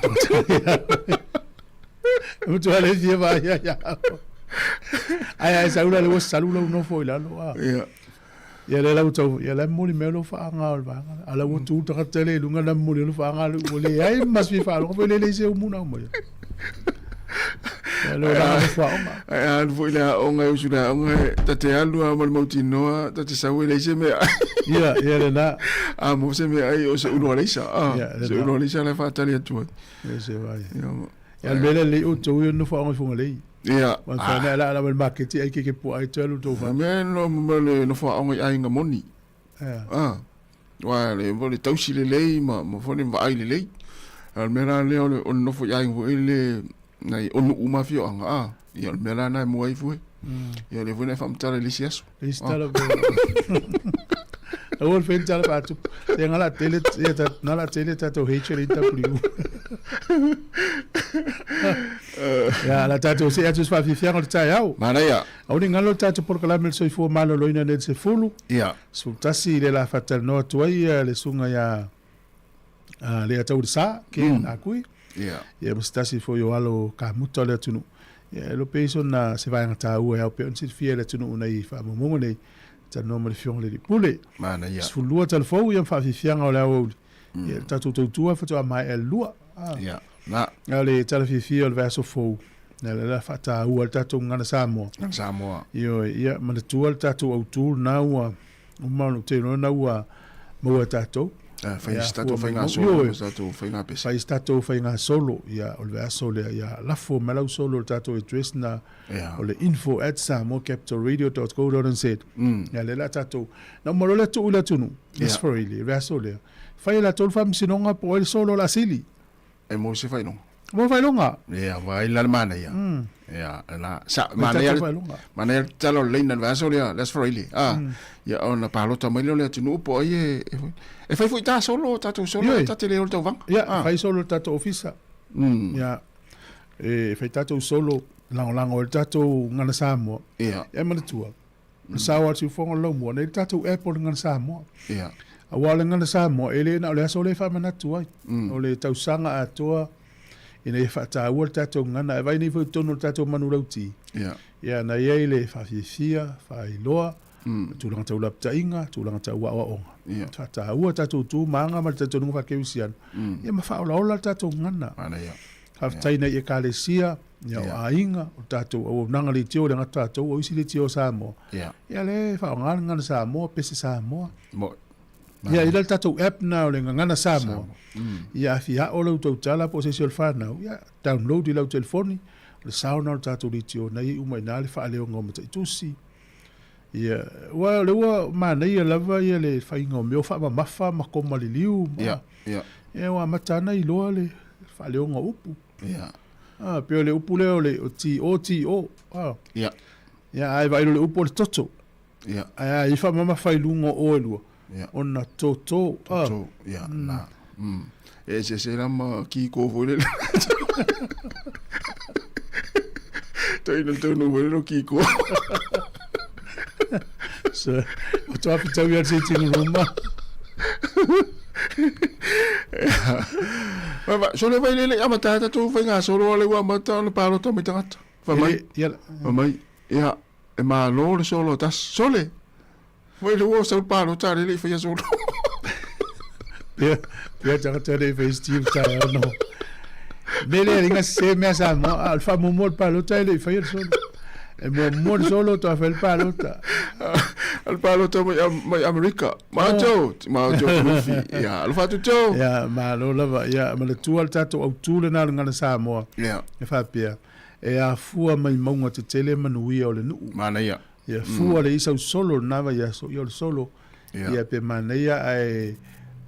tu ale dia va ia ai sauna le salula no foi la lo ia le lau tau ia le moli me lo fa nga va ala wo tu ta tele lunga na moli lo fa nga lo le ai mas fi fa lo ko le se mu na mo lo la fa ma ai al vo la onga usura onga tate alu mal mautino tate sawe le se me ia le na a mo se me ai o se ulo le sa se ulo le sa le fa tali tu se vai ia le o tu no fa nga fu le ia wa fa na la market ai ke po ai telu to fa men no le no fa onga ai nga moni wa le vo le tausi le ma mo fo le vai le al mera le o no fo ai vo le nai onu uma fio anga ia le mera na mo ai fu ia le vo na fa mtala le siaso istala o fe tala patu tenga la tele na la tele ta to heche ita priu ya la tato se atu fa fianga le tai au mana ia au ni ngalo tato por kala mel soi fu malo loina ne se fulu ia su tasi le la fatal no tuai le sunga ya le atau sa ke na kui ia mustasi fo yo alo ka muto le tunu ia lo peso na se vai ngata u e pe on se fie le tunu nei fa mo nei ta no me fiong le pule mana ia su lua tal fo ia fa fianga o le au ia tatu tu fa to mai el lua ia na ale tal fi o le verso fo na la fata u al tatu ngana Sāmoa io ma tu al tatu au tu na u ma no te no na u mo tatu Fai stato fai nga solo, stato fai nga pesa. Fai stato fai nga solo, ia o le aso le ia lafo malau solo tato address na o le info@samoacapitalradio.co.nz. Ia le la tato. Na mo le tu ula tunu. Yes for really, le aso le. Fai la tol fam sinonga po el solo la sili. E mo se fai no. Mo fai longa. Ia, vai la mana ia. Ia, la sa mana ia talo leina va so le, that's for really. Ia ona palota mai le tunu po ai e fai foi ta solo, tato solo, tato le olto vang. Ia, fai solo tato ofisa. Ia. E fai tato solo lango el tato ngana Sāmoa. Ia. E mana tua. Sawa tu fonga lo mo, ne tato airport ngana Sāmoa. Ia. A wala ngana Sāmoa, ele na le aso le fa mana tua. O le tausanga atoa ina e fata ua tato ngana e vai ni fu tono tato manu rauti. Ia na ia le fa fia, fa iloa. Tu langa tau lapta inga, tu langa tau wa onga. Tata ua tato tu manga ma tato nunga fa keusian. Ia ma fa ola tato ngana. Ana ia. Haftaina ia kalesia, ia o ainga, o tato o nanga le tio le ngata tato o isi le tio Sāmoa. Ia le fa ngana Sāmoa, pese Sāmoa. Ia ila tato app na o le ngana Sāmoa. Ia fia o lau tau tala po se siol whanau. Ia download i lau telefoni. Le sauna o tato le tio na i umai na le wha leo ngoma ta itusi. Ia, wa le ua mana ia lava ia le whainga o meo wha ma mafa ma koma li liu. Ia wa matana i loa le wha leo ngā upu. Pio le upu leo le o ti o. Ia, ai vai le upu le toto. Ai i wha ma mafa i lunga o e lua. Ona toto. Ia, na. E se rama ki ko foi le. Toi no tonu foi no ki ko. So, o tua pita ia sitting room. Ma so le vai le amata tu foi nga solo le wa mata le palo to mitanga. Fa mai. Mai. Ia, e ma lo le solo tas sole. Foi le wo so palo ta le foi solo. Pia jangan tere festive tayo no. Bele ringa se me Sāmoa alfa momol palota le fai solo. E momol solo to afel palota. Al palota mai America. Ma jo rufi. Ya, alfa tu jo. Ya, ma lo lava ya ma le tual tato au tule na ngana Sāmoa. Ya. E fa pia. E a fua mai maunga te tele manuia o le nu. Mana ya. Ya fua le isa solo nava ya so yo solo. Ya pe manea ai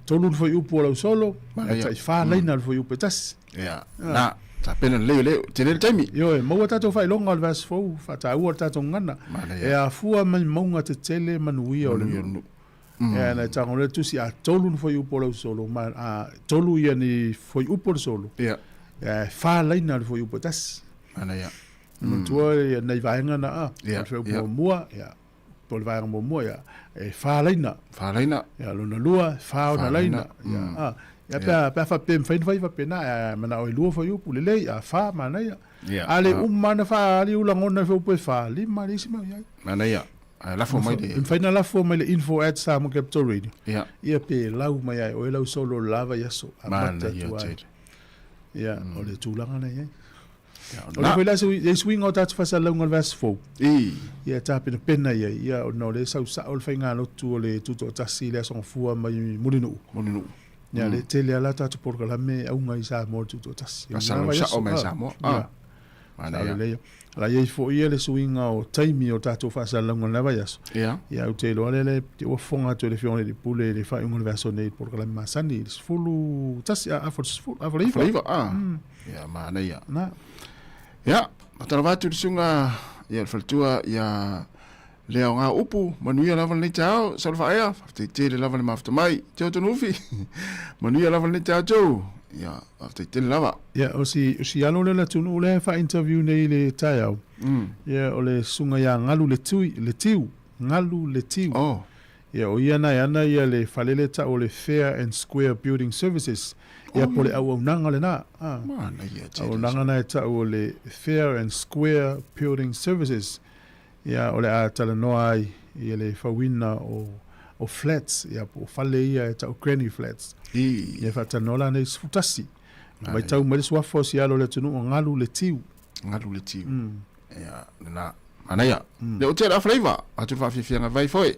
tolu foi upo la solo, ma tai fa leina foi upo tas. Ja. Na, ta pena le tele taimi. Yo, mo tato fai longa al vas fo, fa ta ua tato ngana. E a fua man monga te tele manuia o le nu. E na tango le tusi a tolu foi upo la solo, ma a tolu ia ni foi upo solo. Ja. Fa leina foi upo tas. Ana ya. Tua ia nei vaenga na a. Ja. Mua, ja. Pol vaenga mo mua ya. E fa leina. Ya luna lua, fa ona leina. Ya. Ya pa fa pem fain fa pena mana o lua fo yupu le ya fa mana ya. Ale mana fa ali ulangona fo pe fa li marisima ya. Mana ya. La fo mai de. Fain la fo mai le info@samoacapitalradio. Ya. Ia pe lau mai o lau solo lava ya so. Mana ya. Ya, o le tulanga na ya. Ona foi lá se swing o tatu fasa longa vas fo. Ia tape pena ia no le sa o fainga no tu le tuto tasi le son fua mai mulinu. Ia le tele ala tatu por la me au ngai sa mo tuto tasi. Sa o mai sa mo. Mana ia. La ia fo ia le swing o taimi o tatu fasa longa lava yas. Ia o tele le o fonga to le fione de pule le fa un versione por la masani fulu tasi a for Ia mana ia. Na. Ya, matara watu sunga ya faltua ya leo nga upu manuia lava ni tau salva ya te lava ni mafta mai te to nufi manuia lava ni tau ya te lava ya o si alo le tunu le fa interview nei le tau ya o le sunga ya ngalu le tiu ya o yana ya le falele ta o le Fair and Square Building Services. Ia pole au nanga le na. Mana ia te. Au nanga na ta o le Fair and Square Building Services. Ia o le a tala noa ai ia le fawina o flats. Ia po fale ia ta o granny flats. Ia fa tanola nei sfutasi. Mai tau mai swafo si alo le tunu o ngalu le tiu. Ia na. Mana ia. Le o te a flavor. Atu fa fianga vai foi.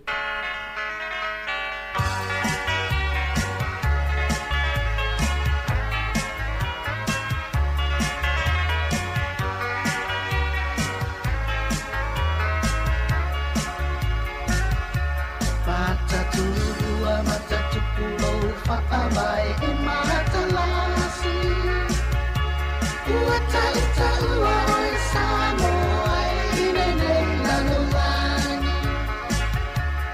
whaamai e matalasi. Ua taua oi Sāmoa i nei lalolani.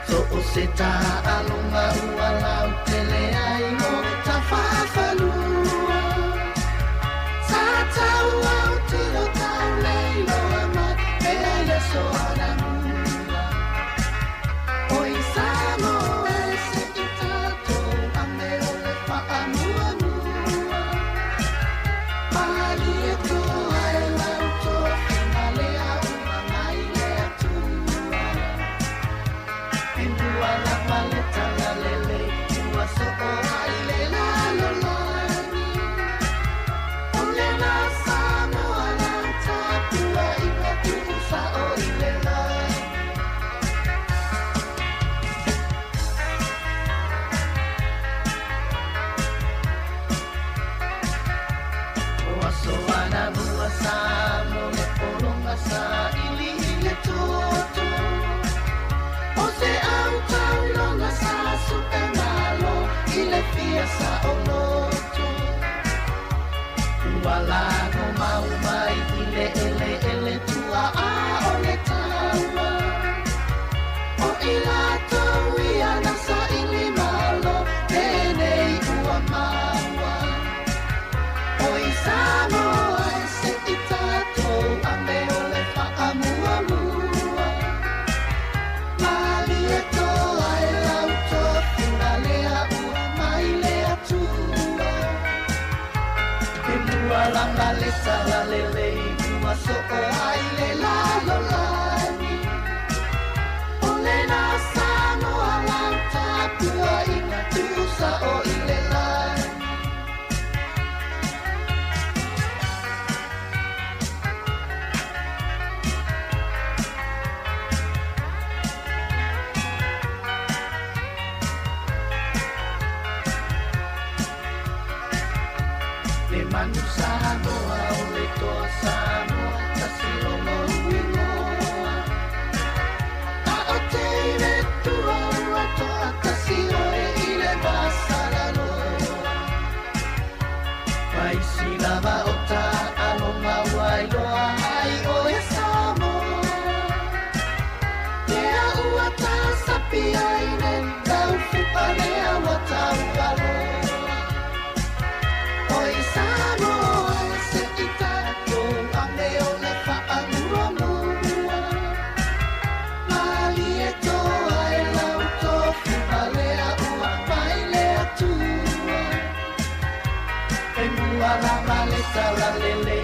So o se tā alonga ua lau tele ai mo ta whawhalua. Sa tau au tiro tau leilo ama e aia so ana mua. Oi Sāmoa e se i tātou a me o le wha mua mua. Pali e toa e lau toa whina lea ua mai lea tua. E mua la maleta la lele ua so o ai le la lolani. O le na Sāmoa la tāpua i ka tusa o i le lani. Ua soana mua Sāmoa le poronga sa ili i le toto. O se au taulonga sa supe malo i le fia sa o loto. Ua lago mau mai i le ele tua a o le taua. O i lato i ana sa ili malo tenei ua maua. Oi Sāmoa e se i tātou a me o le wha mua mua. Mali e toa e lau toa whina lea ua mai lea tua. E mua langa le tala lele ua so o ai le lalolani. O le na Sāmoa lau tāpua i ngā tusa o i le lani. Le manu Sāmoa o le toa Sāmoa ta silongo uingoa. A o te ire tua ua toa ta siroe i le masaraloa. Pai si lava o ta alonga wailoa ai o e Sāmoa. Lea ua ta sapi ai nen tau fupa lea ua tau aloa. Oi Sāmoa e se i tātou a me o le wha mua mua. Mali e toa e lau toa whina lea ua mai lea tua. E mua la maleta la lele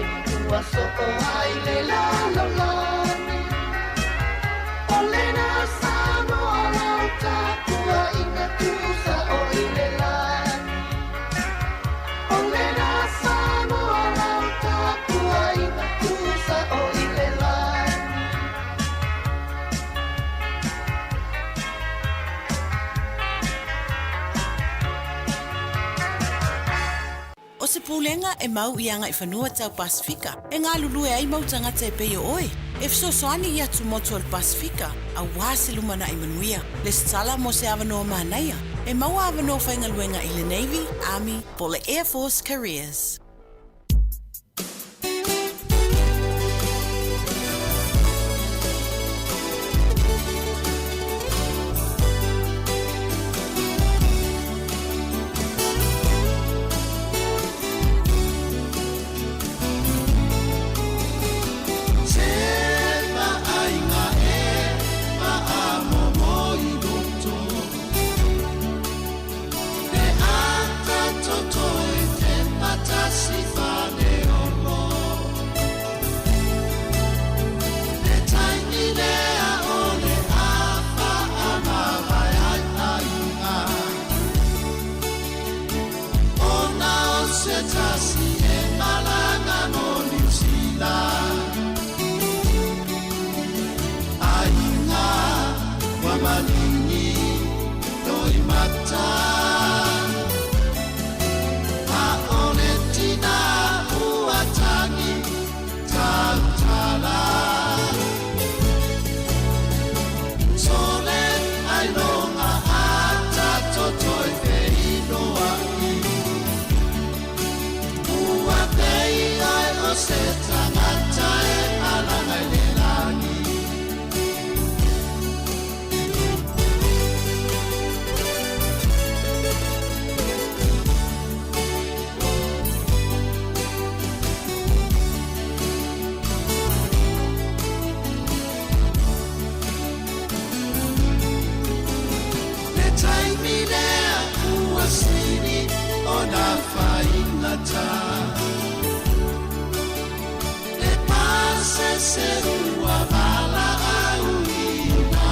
ua so o ai le lalolani. O le na Sāmoa lau tāpua i ngā tusa o i le lani. O le na Sāmoa lau tāpua i ngā tusa o i le lani. O se pūlenga e mau i anga i whanua tau Pasifika. E ngā lulu e ai mau tangata e peo oe. E fisosoani i atu motu al Pasifika, a wāse lumana i manuia. Le stala mo se awanoa mahanaia. E mau awanoa whaingaluenga i le Navy, Army, po le Air Force Careers. Toto e te mata serua vala auina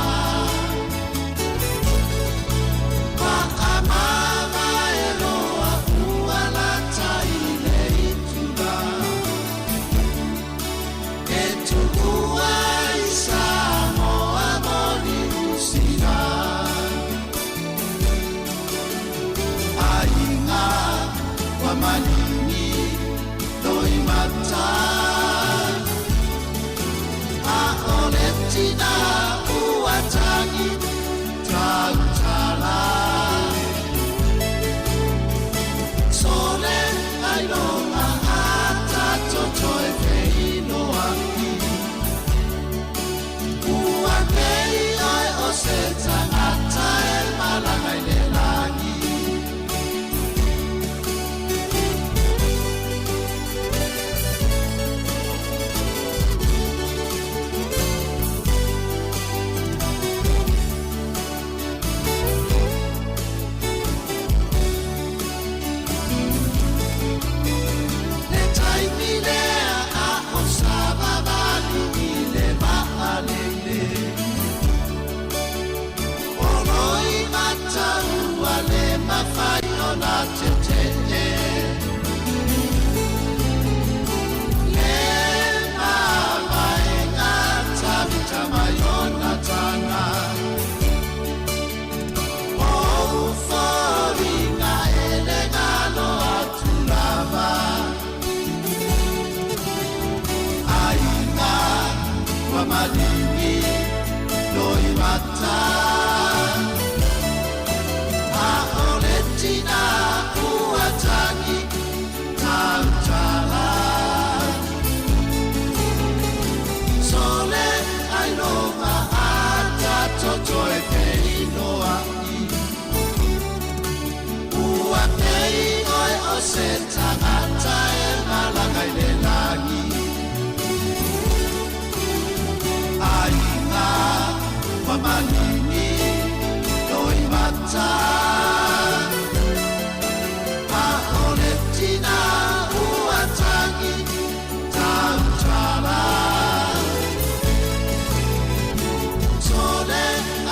Wa'amama eloa uala taile itula E tu'ua i Sāmoa moni usina Ainga wa manini doi mata A ole tina uatangi tautala Sole ailonga ata totoe veino aki Ua kei ai o se tangata e malanga i le langi Malini doi mata A oletina uatangi tautala Sole ailonga ata totoe keino aki Ua kei oi o se tangata e malanga i le langi Ainga wa manini doi mata A ole tina uatangi tautala Sole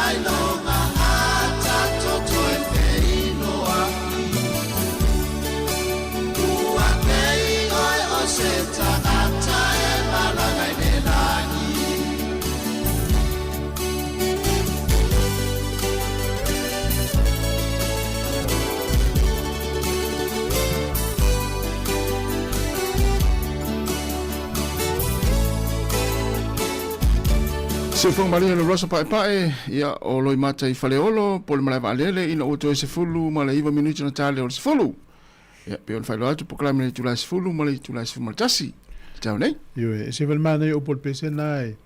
ailonga ata totoe keino aki Ua kei oi o se tangata e malanga i le langi Se fong mali no rosa pai pai ia o loi mata I faleolo pole malai valele ina o to se fulu malai 2 minuti na tale o se fulu ia pe on falo atu proclame le tula se fulu malai tula se fulu tasi tau nei Yo se vel mane o pol pese nai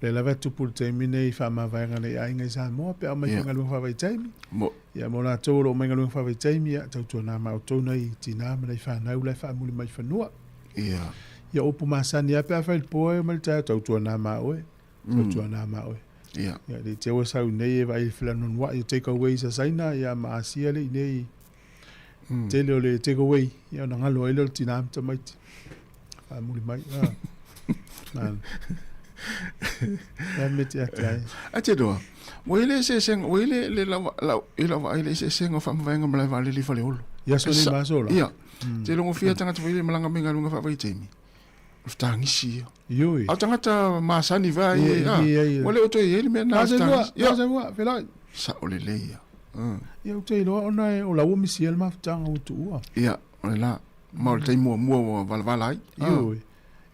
le lava tu pul termine fa ma va ngale ai ngai Sāmoa pe mai ngale lu fa vai taimi mo ia mo la tolo mai ngale lu fa vai taimi ia tau tu na ma o to nei tina mai fa na u le fa muli mai fa noa ia o pu masani ia pe fa il poe mai tau tu na ma oe tau na ma oe ia le te o sa nei vai fla non wa you take away sa saina ia ma asia le nei te le take away ia na ngalo ele tina ta mai fa muli mai man meti atai ate do wele se seng wele le la ile se seng o fa mvenga mala vale li fale olo ya so ni masola ia te longo fia tanga te wele malanga menga lunga fa vai temi uftangi si yo au tanga ta masani vai wele oto ye me na stangi ya se wa fela sa ole le ia o te lo ona o la o misiel ma tanga utu ia ole la ma te mo valvalai yo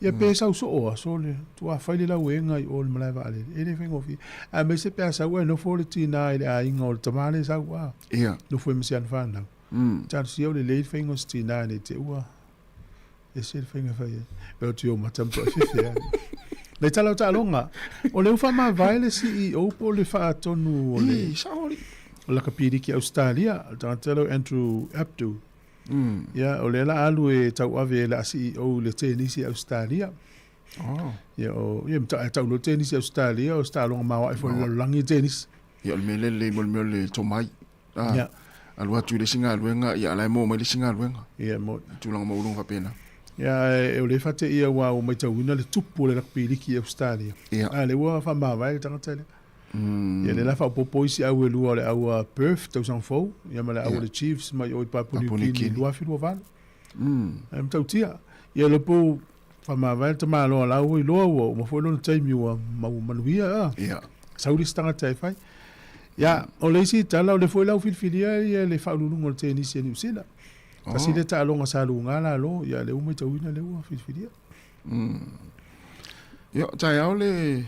ia pe sa so o so le tu a faile la wenga I ol mala vale anything of a me se pe sa we no for the night a ingol tamale sa wa ia no foi misian fa na chan si o le late thing os tina ni te wa ese thing fa ye pe tu o matam to fifia le tala ta longa o le fa ma vale CEO po le fa tonu o le saori la kapiri ki Australia ta telo Andrew Abdu ya o le la alu e tau ave la CEO le tenisi Australia ya o ye mta tau lo tenisi Australia o sta longa ma wa fo langi tenis ya le le tomai ya alwa tu le singa luenga ya la mo mai le singa luenga ya mo tu longa mo lunga pena Ia o le fate ia wa o mai tauina le tupu le lakpiliki e Australia. Ia. Le ua fa mawai tangata le. Ia le lafa popo isi au e lua le au Perth tau sang fau. Ia ma le au le Chiefs mai o i Papua New Guinea lua filu val. Am tau tia. Ia le po fa mawai ta ma loa lau i loa ua ma foi lona taimi ua manuia. Ia. Sauri stangata e fai. Ia o le isi tala o le foi lau filfilia ia le faululungo le tenisi e New Zealand. Kasi le ta alonga sa lunga la lo ya le umai tawina le ua filfilia. Yo tai au le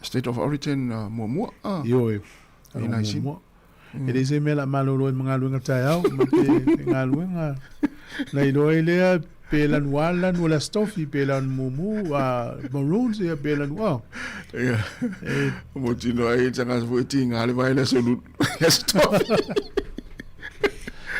State of Origin mua. Yo e. Ina isi. E le se mela malolo e mga luenga tai au. Ma pe ngā luenga. Na ilo e lea pelan walan wala stofi pelan mumu maroons e pelan wow. Ia. Mo tino ai tanga fuiti ngā le vai le solu. Le stofi.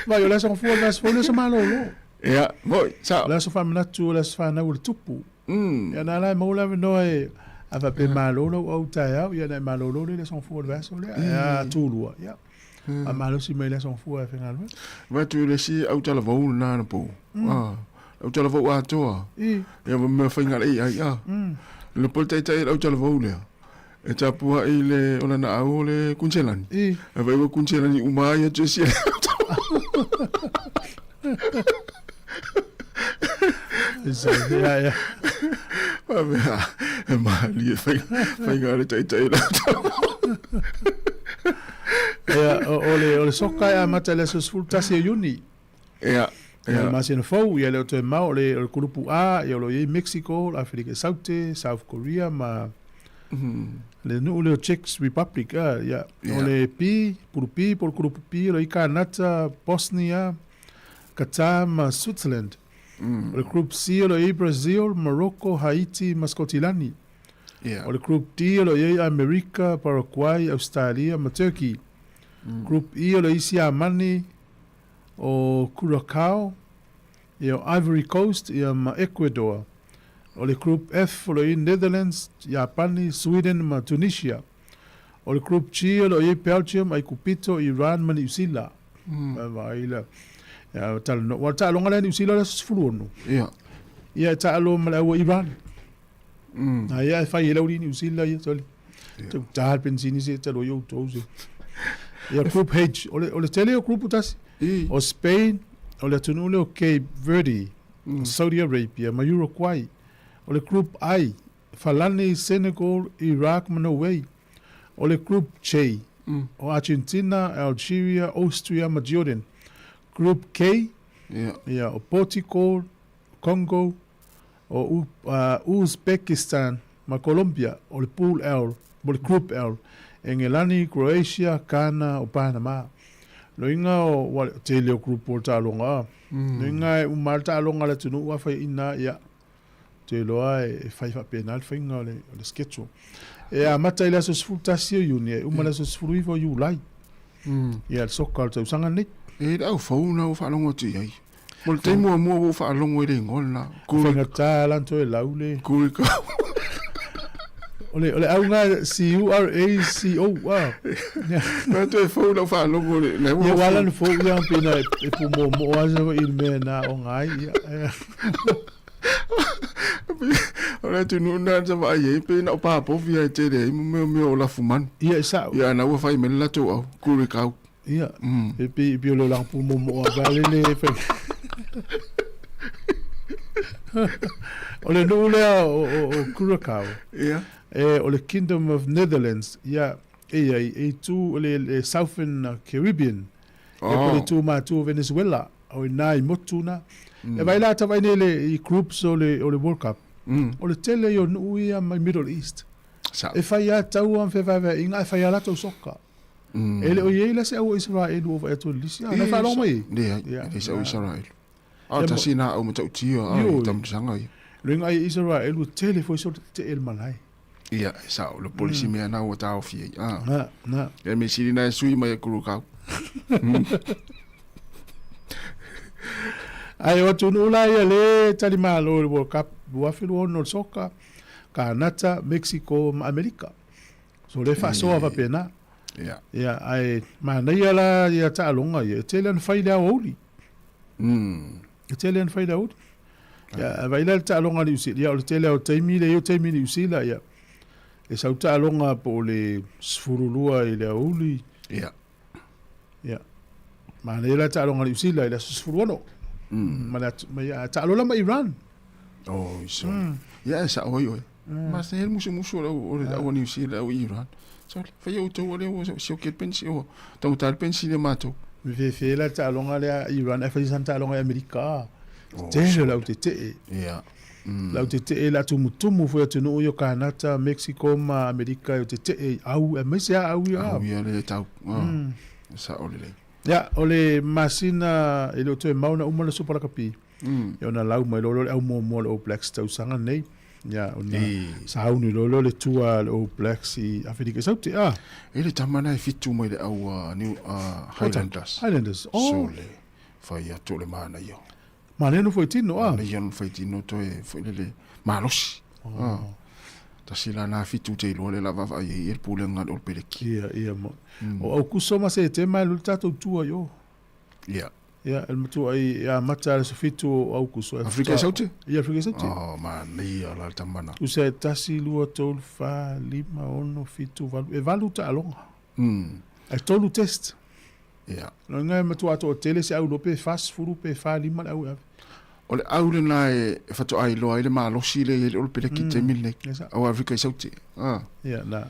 Vai, la son fuor las folio sa malolo. Ja, mooi. Zo. La so fam natu, la so fa na ul tupu. Ja na la mo la no e ava pe malolo o taia, ja na malolo le son fuor vas ole. Ja tulua, ja. A malo si me la son fuor fe ngal. Va tu le si au tala vo na na po. Au tala vo a toa. Ja me fa ngal ai ja. Le polte tai au tala vo le. E tapua i le ona na au le kunselani. E vai o kunselani umai e si. Ja. Maar die vinger tai la. Ja, ole sokka ja matele so sfultasi uni. Ja. Ja, mas in fo, ja le te mau le grupo A, ja lo Mexico, Afrika Saute, South Korea, ma le no le Czech Republic, ja. Ole P, por grupo P, lo Canada, Bosnia, Qatar, ma Switzerland. Le group C, lo Brazil, Morocco, Haiti, Mascotilani. Ole group D, lo America, Paraguay, Australia, ma Turkey. Group E, lo Siamani, o Curacao, e o Ivory Coast, e ma Ecuador. O le group F, o le Netherlands, Japani, Sweden, ma Tunisia. O le group G, o le Belgium, ai Cupito, Iran, ma New Zealand. Vai la. Ja, ta longa le New Zealand是fulano. Ja. Ja, ta lo ma le Iran. Ja, fai le New Zealand ja, toli. Tu ta pensini se ta lo yo toze. Ja, group H, o le tele o group tas. O Spain, o le tunule o Cape Verde, Saudi Arabia, ma Uruguay. O le group I, Falani, Senegal, Iraq, ma Norway. O le group J, o Argentina, Algeria, Austria, ma Jordan. Group K, o Portugal, Congo, o Uzbekistan, ma Colombia. O le pool L, o le group L, Engelani, Croatia, Ghana, o Panama. Lo inga o te leo grupo ta longa. Lo inga o malta longa la tunu wa fa ina ya. Te loa e fai fa penal fa inga le sketcho. E a mata ila so sfultasio uni, o mala so sfruivo yu lai. Ya so kalta usanga ni. E da fa una o fa longa ti ai. Mo te mo o fa longa le ngona. Ku fa ta lanto e laule. Ku ka. Ole au nga CURACO wow. Ma tu fo no fa longo le. Ya wala no fo ya pina e pu mo aso il me na o ngai. Ora tu no na sa va ye pina o pa po via te de me o la fuman. Ya sa. Ya na wa fa me la to au ku ri ka. Ya. E pi lo la pu mo va le fe. Ole no le o Curacao. Ja. O le Kingdom of Netherlands, ja, e tu le Southern Caribbean, e le tu ma tu Venezuela, o nai motuna, e vai la ta vai nele i groups o le World Cup, o le tele yo nuia mai Middle East, e fai a tau an fe vai inga fai ala tau soka, e le o yeila se o Israel o vai tu lisia, na fa lo mai, ja, e se o Israel, a ta sina o mata utio, a tam sanga i, ringa Israel o tele foi so te el malai. Ia, sa o le polisi mea na o tau fie. Na. E me siri na sui mai kuru kau. Ai o tunu la ia le tali malo le World Cup buafilu ono soka Canada, Mexico, America. So le fa so va pena. Ia. Ia ai mana ia la ia ta longa ia tele an faida oli. Tele an faida oli. Ya, vai la ta longa ni usi, ya o tele o taimi le o taimi ni usi la ya. E sa ta longa po le sfurulua i le uli. Ya. Ya. Ma le la ta longa ni usi la i le sfuruano. Ma la ta longa ma Iran. Oh, so. Ya, sa oi oi. Ma se el musu la o le o ni usi la o Iran. So, fa yo to le o se o ke pensi o. Tau tal pensi le mato. Me fe la ta longa le Iran, e fa ta longa Amerika. Tele la o te. Ya. La te te la tumutumu foi tunu yo Canada, Mexico ma Amerika yo te te au e mai se au ya. Au ya le tau. Sa o le. Ya, ole masina ele to mauna uma le super kapi. Yo na lau mai lolo au mo o Blacks tau sanga nei. Ya, ona sa au ni lolo le tua o Blacks i Afrika South. Ele tamana e fitu mai le au New Highlanders. Oh. So le fa ya to le mana yo. Ma le no foi tino Le yon foi tino to e foi le malosi. Ta sila na fitu te lo le lava va e el pulenga o peleki. Ia mo. O kusoma se te mai lu tato tua yo. Ia. Ia el mutu ai ia mata se fitu au kuso. Afrika Sauti? Ia Afrika Sauti. Oh man, ia la tamana. Usa tasi lua tolu fa lima ono fitu valu. E valu ta alonga. E tolu test. Ia. No ngai matu ato tele se au lope fast furu pe fa lima au. O le aule na e fato ai loa ele malosi le o peleki te mille. O Afrika Sauti. Ia na.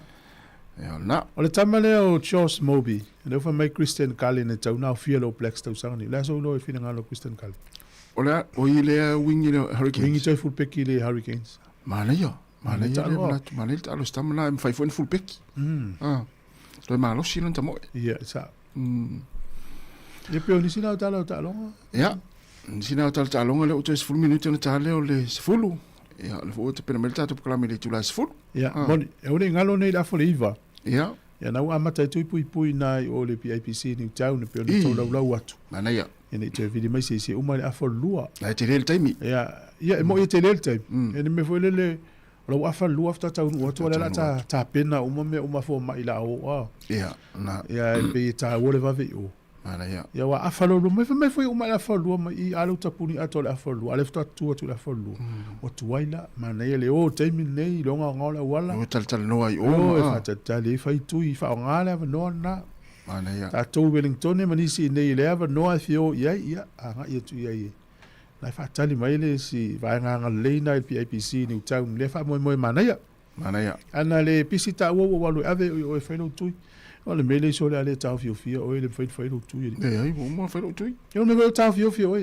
Ia na. O le tamale o Charles Moby. Le fa mai Christian Kali ne tau na fia lo Blacks tau sangani. La so lo e fina ngalo Christian Kali. O le wingi le Hurricanes. Wingi toi full peki le Hurricanes. Mana ia. Mana ia le manatu. Mana ia alo stamana e mfai full peki. Lo malosi lan tamo. Ia sa. Ia peo ni sina o tala o talonga. Ia. Sina o tala talonga le o te 10 minuti na tala o le 10. Ia le fo te pena melta to proklame le tula 10. Ia. Moni, e ore ngalo nei la fo iva. Ia. Ia na amata tu pui nai o le PIPC ni tau ne peo ni tau lau atu. Mana ia. Ene te vidi mai se uma le afo lua. Ai te le taimi. Ia. Ia mo ia te le taimi. Ene me fo le lo afa lua afta tau o to la ta pena uma fo mai la o. Ia. Na. Ia pe ta wole va ve o. Mana ia. Ia wa afa lo me foi uma la afo lua mai i alo tapuni ato le afo lua. Ale fta tu la afo lua. O tuaila mana ia le o taimi nei longa ngola wala. O tal no ai o. O fa ta le fa tu i fa ngala va no na. Mana ia. Ta to Wellington mani si nei le va no fio ia anga ia tu ia. Na fa tali mai le si va nga le na PIPC ni tau le fa mo mana ia. Mana ia. Ana le pisita wo walu ave o fa no tu. O le mele so le ale tau fio o le fa no tu. Ai mo fa no tu. Eu não vou tau fio o.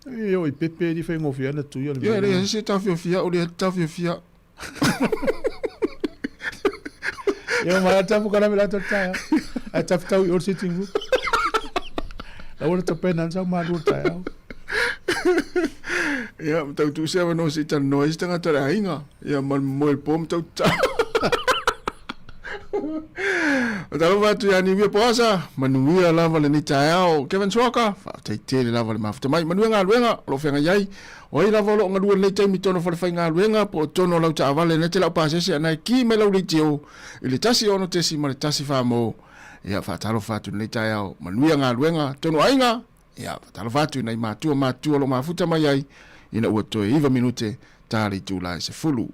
Eu pepe di fa ngo fio na tu. Ia le se tau fio o le tau fio. Eu ma tau kana mela to ta. A tau tau o sitting room. La ora to pena sa ma do ta. Ia, tau tu se no se tan no esta nga tara inga. Ia mal mo el pom tau ta. Tau va tu ani vi posa, manuia lava le ni tao. Kevin Swoka, fa te te le lava le mafta mai manuia luenga, lo fenga yai. Oi lava lo nga le te mi tono fa fenga luenga po tono lau ta vale ne te lau pa se ana ki me lau li tio. Ile tasi ono te si ma tasi fa mo. Ia fa talo fa tu le tao, manuia nga luenga, tono ainga. Ia, talo fatu nei matua lo mafuta mai ai, ina ua toe iwa minute, tari tūlai se fulu.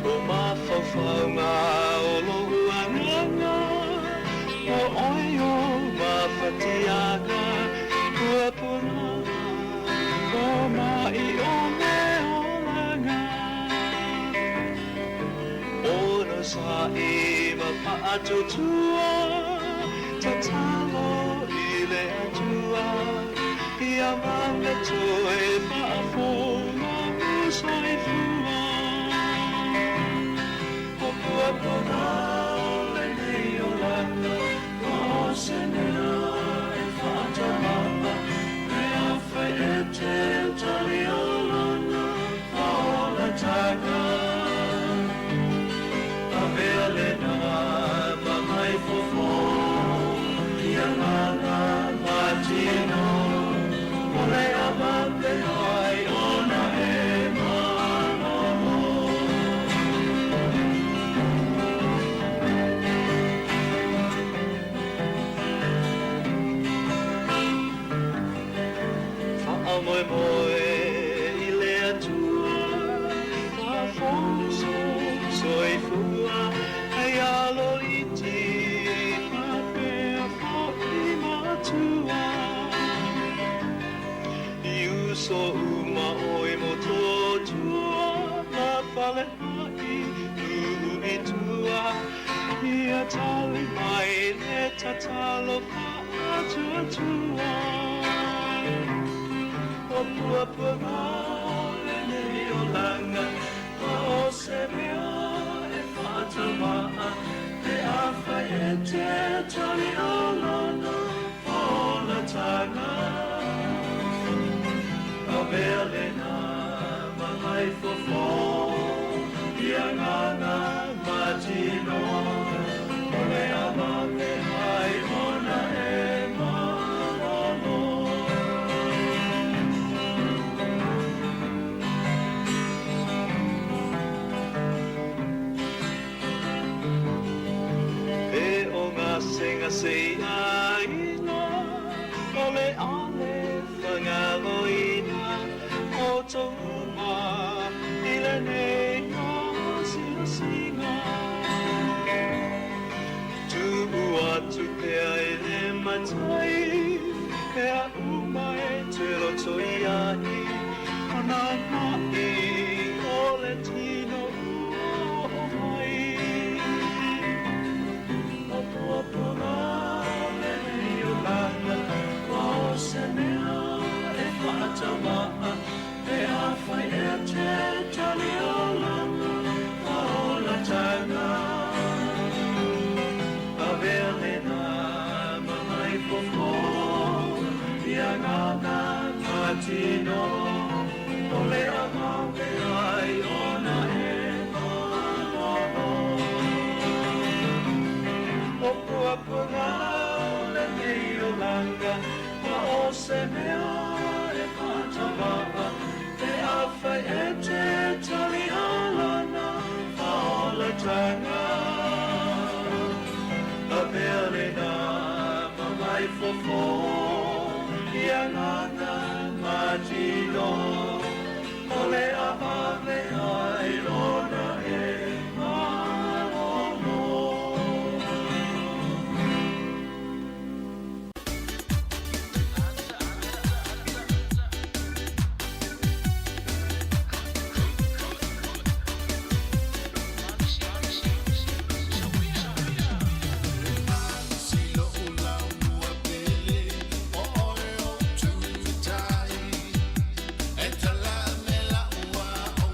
O mawhawhaunga o lohuanganga, o oio mawhatianga, ua pura, o mai o me olanga. Ono sa i mawhaatutua, ta talo i le atua, ia manga toe mawhawhaunga musai fua. Ole abate ai on le mai ui tua ia tali mai le tatalo atua tua o pua pua le nei o langa o se mea e whātamaa te awhai e te tali o lana o la tanga a mea le nā mahai fofo ia ngana matino o le ama me hai ona e marono e o ngā senga seina ina o le ale whangaroina o touma i le nei ngā singa tumu atu pea e le matai pea umai te roto i ahi ana mai o le tino o mai o puapuna le nei o lana o se mea e whātamaa pe a whai e te tali o lana o la tanga a vele nā mahai fofo ia ngana matino o le ama me ai ona e marono o puapuna le nei o langa o se mea e whātamaa te awhai e te tali o lana o la tanga a mea le nā mahai fofo ia ngana matino o le ama me ai lona e marono Tala me la ua o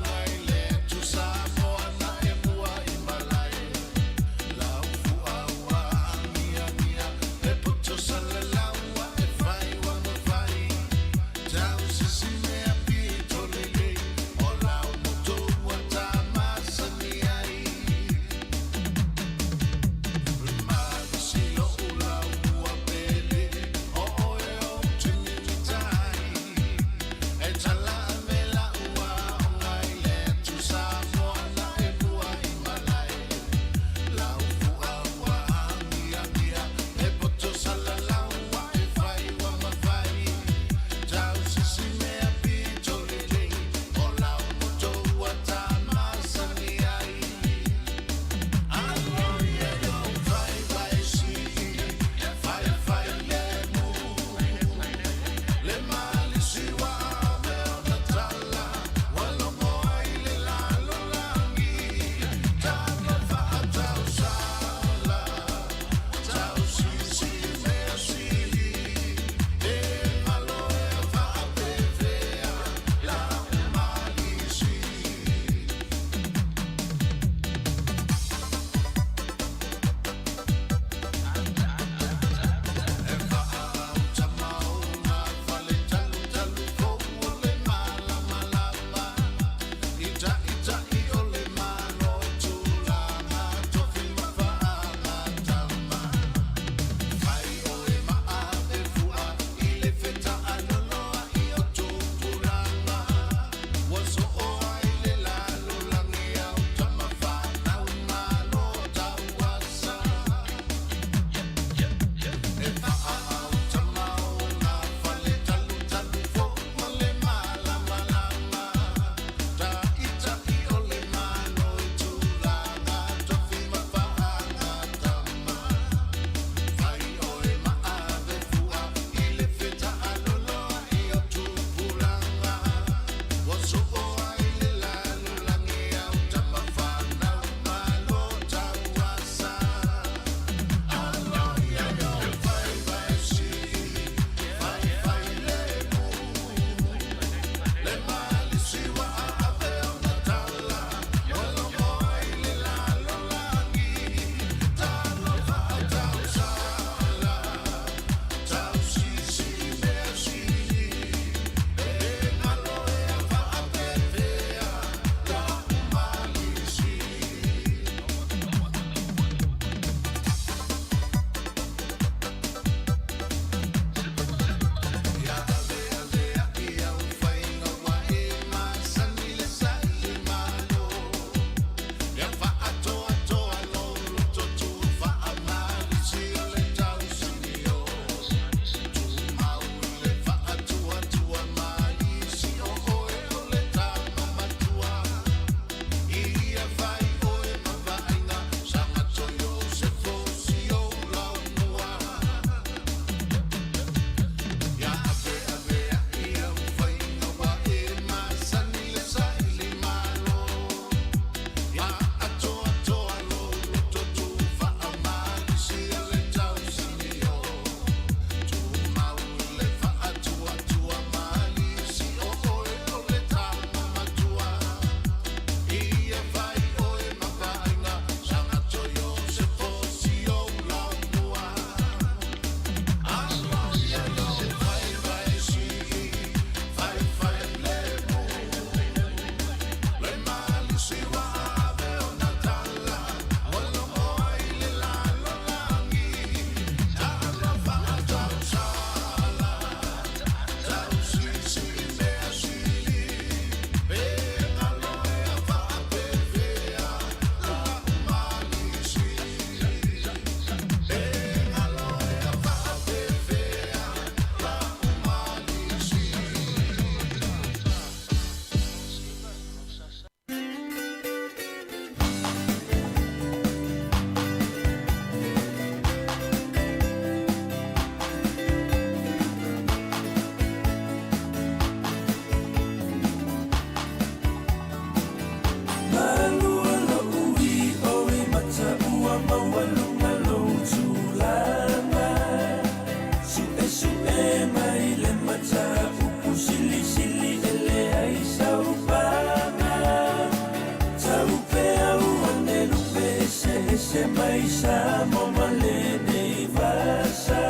se mai Sāmoa malene I vasa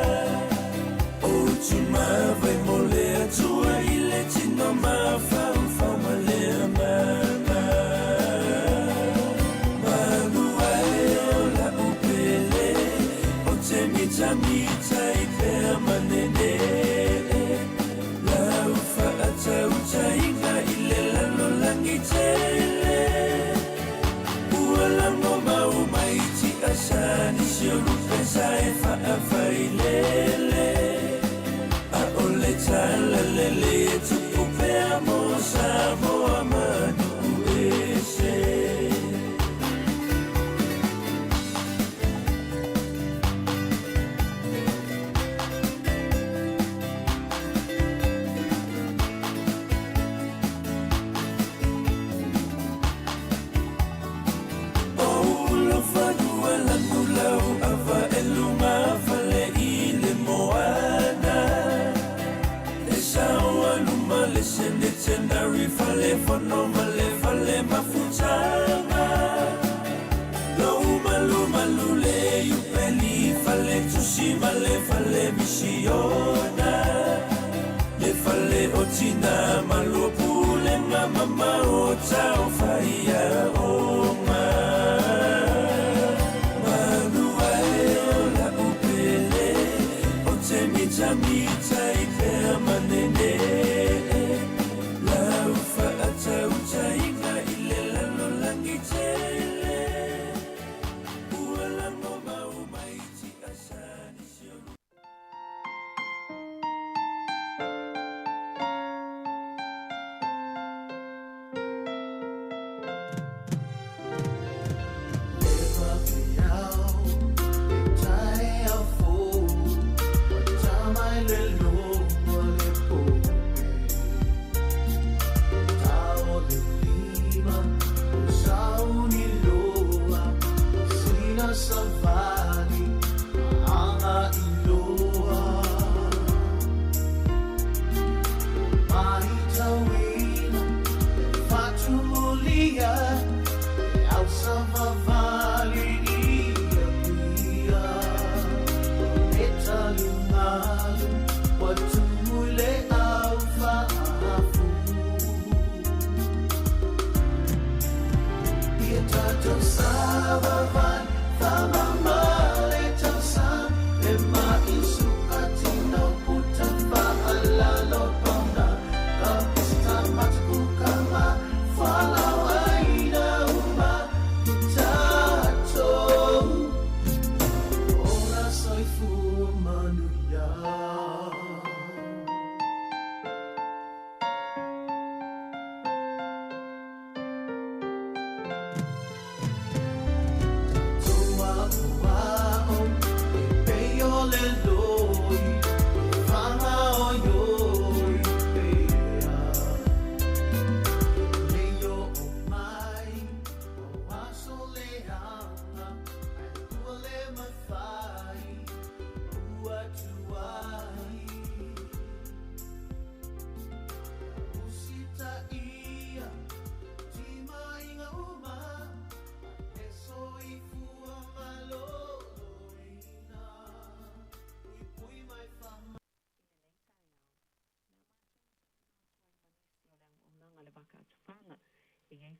O tuma vai mole atua I le tino mawhau whau malea mana Manua o la upele O te mita mita I pea manene Lau whaatau tainga I le lalo langi tele Ualango mau mai ti asani si o lupe sae whaawhai lele A ole tala lele e tupu pea mo Sāmoa manu ese Legendary fale fono male fale mafutanga Luma luma lule yupeli fale tusi male fale misiona Le fale otina malopule mama o tau faia oma Manua o la upele o te mita mita I pea manene Tau tainga I le lalo langi tele Ualango mau mai ti asani si o Eva piau, e tai au fu O tamai le lungo le pupe Savali anga iloa Mai tawina fatu mulia Au savavali ia pia Eta lungalu watu mule au faafu Ia tato savavali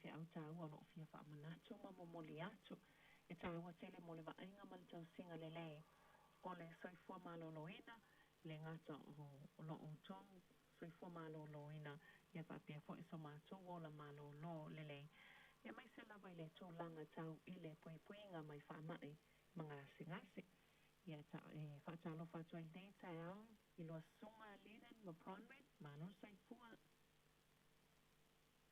se au tāua o fia wha manatu ma momoli atu. E tāua tele mo le wainga ma le tau singa le le. O le soifua maloloina, le ngata o lo o tong, soifua maloloina, ia whapea fo e so mātou o la malolo le le. Ia mai se lawa i le tōlanga tau I le puipuinga mai whamai, mga singase. Ia whaatalo whaatua I nei tai au, I loa sunga linen ma pronwet, mano saifua.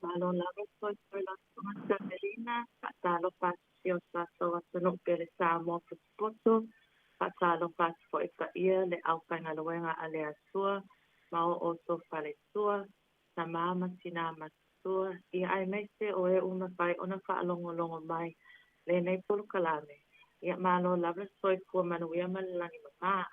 Malo laro soy la zona Melina, patalo pasio saso asano pele Sāmoa poto, patalo pasio eka ia le au kanga loenga ale asua, mao oso fale sua, na mama sina masua, ia ai mese o e una fai ona fa longo longo mai, le nei polo kalame, ia malo laro soy fu manuia malangi mama.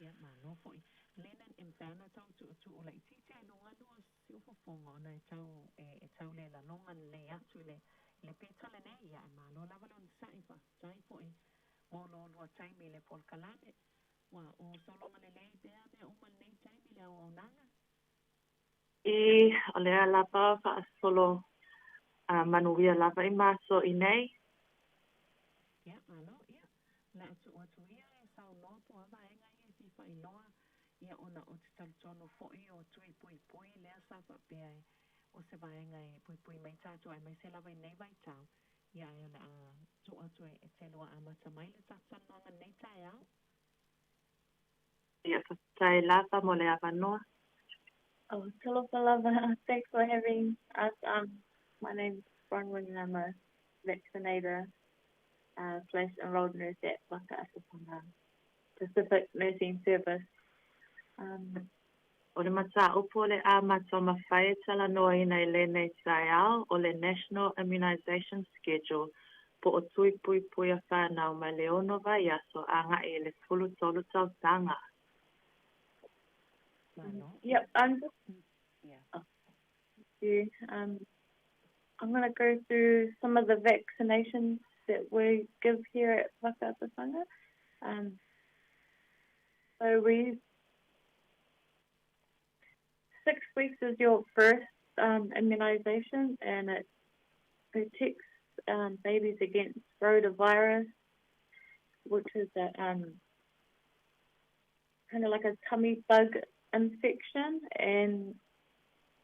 Ia malo foi. Lenen empana tau tu o lai tite no anu si o fonga na tau e tau le la longa le atu le le pita le nei ia e malo lava lon sai fa sai po e mo lo lo tai mi le pol kalame wa o solo ma le lei bea me o ma nei tai mi le o nanga o le lava fa solo manuia lava I maso I nei. ia malo ia la atu ia e sa no po ava e ngai e fi fa inoa ia ona o te talitono fo'i o tui pui lea sa fa pea e o se vaenga e pui mai tātou ai mai se lava I nei vai tau ia e ona tu atu e te loa amata mai le tatanoanga nei tai au Ia tai lava mo le avanoa. Oh, talofa lava. Thanks for having us. My name's Bronwyn and I'm a vaccinator / enrolled nurse at Whakaatapanga Pacific Nursing Service. O le mata upo le amata mawhai tala noa ina I lene tai au o le National Immunization Schedule po o tui pui a whanau mai le ono vai aso anga I le fulu tolu tau tanga. Yep, I'm just I'm going to go through some of the vaccinations that we give here at Whakaatapanga. So 6 weeks is your first immunization, and it protects babies against rotavirus, which is a kind of like a tummy bug infection, and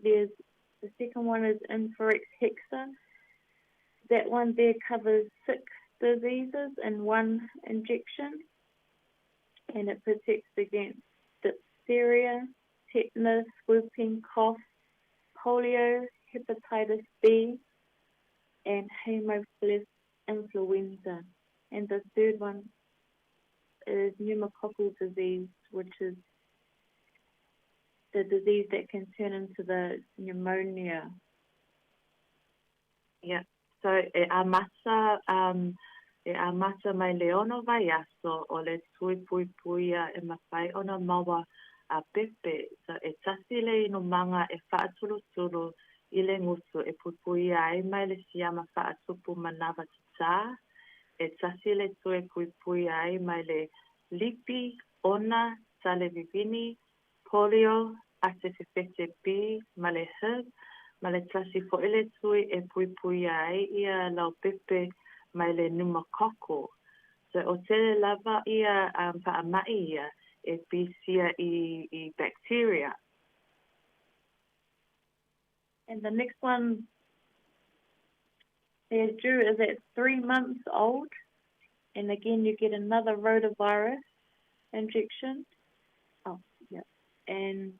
the second one is Influenza hexa. That one there covers 6 diseases in one injection, and it protects against diphtheria, tetanus, whooping cough, polio, hepatitis B, and Haemophilus influenza. And the third one is pneumococcal disease, which is the disease that can turn into the pneumonia. Yeah. So e amasa mai leono vai aso o le tui pui e mawhai ona maua a pepe. So e tasi le ino manga e whaatulu I le ngusu e pui ai mai le siyama whaatupu manawa tita. E tasi le tui pui ai mai le lipi, ona, tale vivini, polio, acefefete B, male herb, male tasi fo ele tui e pui ai ia lau pepe mai le pneumococcal. So o tele lava ia paamai ia e pisia I bacteria. And the next one they're due is at 3 months old, and again you get another rotavirus injection. And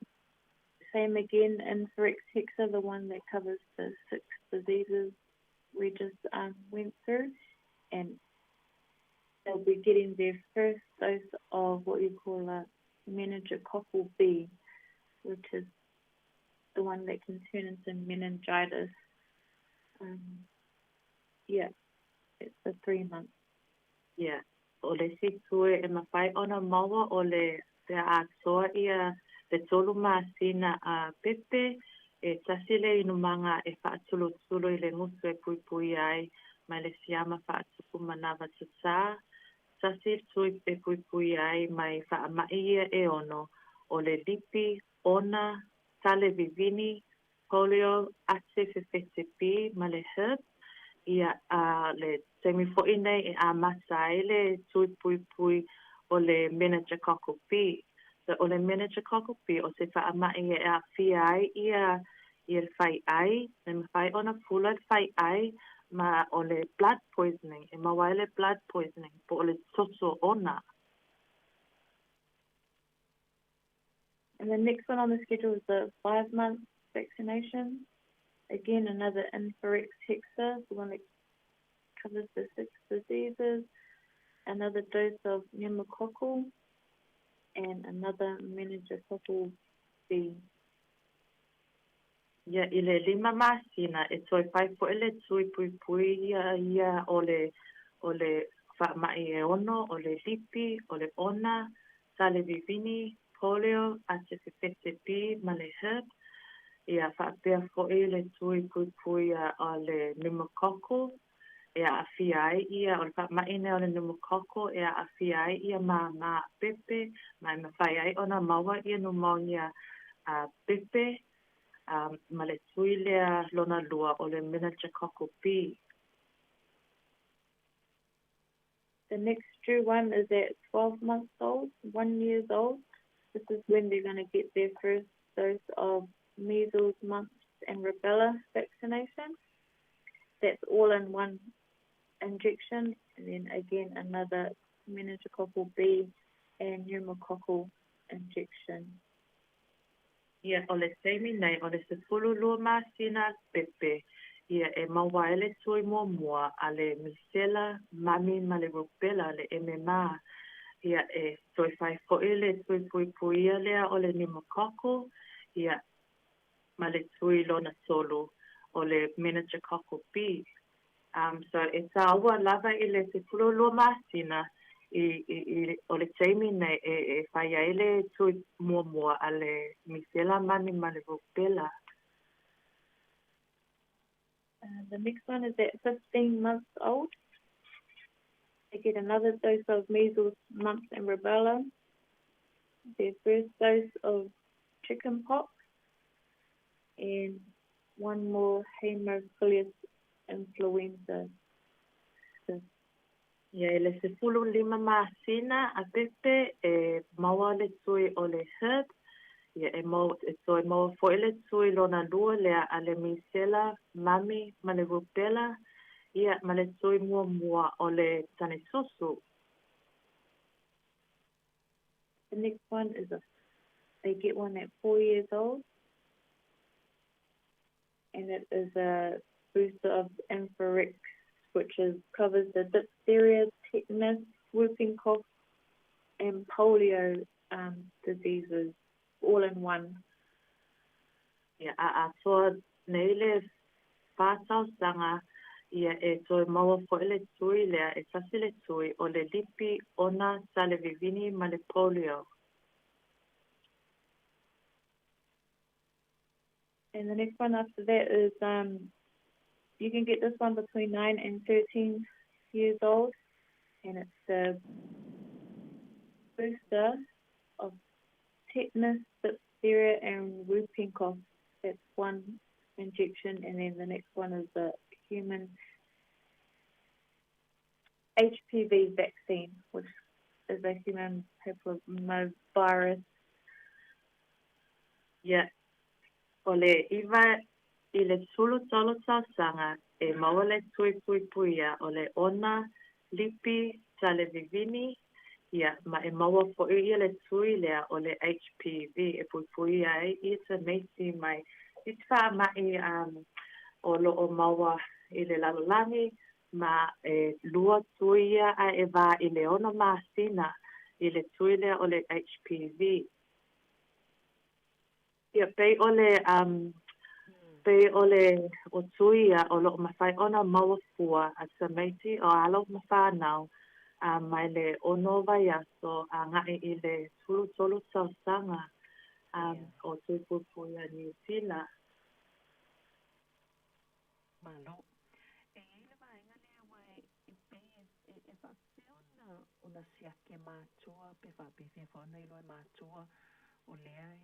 same again, Influenza hexa, the one that covers the 6 diseases we just went through, and they'll be getting their first dose of what you call a meningococcal B, which is the one that can turn into meningitis. It's the 3 months. Yeah. O le situe e mawhai ona maua o le te atoa ia le tolu masina a pepe e tasile inu manga e whaatulu I le ngusu e pui ai mai le siyama whaatupu manawa tuta. Tasir tui e pui ai mai whaamai e ono o le lipi, ona, tale vivini, polio, acefefete B, ma le herb. Ia le temi fo'i nei e a masai le tui pui o le meningococcal B. So o le meningococcal B o se whaamai e a fia ai ia le whai ai, le mawhai ona fula le whai ai ma o le blood poisoning, e mawai le blood poisoning po o le toto ona. And the next one on the schedule is the 5-month vaccination. Again, another Influenza hexa, the one that covers the 6 diseases, another dose of pneumococcal, and another meningococcal B. Ia I le 5 masina e toi pai po ele tui pui ia o le whaamai e ono, o le lipi, o le ona, tale vivini, polio, acefefete B, ma le herb. ia whaapea fo'i le tui pui o le pneumococcal ia awhia ai ia o le whaamaine o le pneumococcal ia awhia ai ia mā pepe mai mawhai ai ona maua ia pneumonia pepe ma le tui lea lona lua o le meningococcal B. The next true one is at 12 months old, 1 year old. This is when they're going to get their first dose of measles, mumps, and rubella vaccination. That's all in one injection, and then again another meningococcal B and pneumococcal injection. Ia o le seimi nei o le sepulu lua masina pepe ia e maua ele tui mua a le misela mami ma le rubella le MMA ia e toi fai fo'i le tui pui ia lea o le pneumococcal ia ma le tui lona solo o le meningococcal B. So e tāua lava i le sepulu lua masina I o le teimi nei e whai ele tui mua a le misela mami ma le rubella. The next one is at 15 months old. They get another dose of measles, mumps, and rubella. Their first dose of chickenpox, and one more Haemophilus influenza. Ia le sepulu lima masina a pepe e maua le tui o le herd. Ia e toi maua fo'i le tui lona lua lea a le misela mami ma le rubella. Ia ma le tui mua o le tane susu. The next one is they get one at 4 years old, and it is a booster of Amphorex, which covers the diphtheria, tetanus, whooping cough, and polio diseases, all in one. Ia a toa nei le whātau sanga ia e toi maua fo'i le tui lea e tasi le tui o le lipi ona sa le vivini ma le polio. And the next one after that is you can get this one between 9 and 13 years old, and it's the booster of tetanus, diphtheria, and whooping cough. That's one injection, and then the next one is the human HPV vaccine, which is a human papillomavirus. Yeah. O le iwa I le tulu tolo sanga e maua le tui puia o le ona lipi tale vivini ia ma e maua fo'i ia le tui lea o le HPV e puia ai I te meiti mai I te wha mai o lo o maua I le lalolani ma e lua tui ia a e wā I le ona masina I le tui lea o le HPV. Ia pei o le pe ole o tuia o lo mawhai ona maua fua a sa meiti o alo mawhanau mai le ono vai aso a ngai I le tulu tausanga o tui pupuia New Zealand. Malo. E ile vaenga lea wai I pe e whapea ona siake mātua pe whapefe whana I loe mātua o lea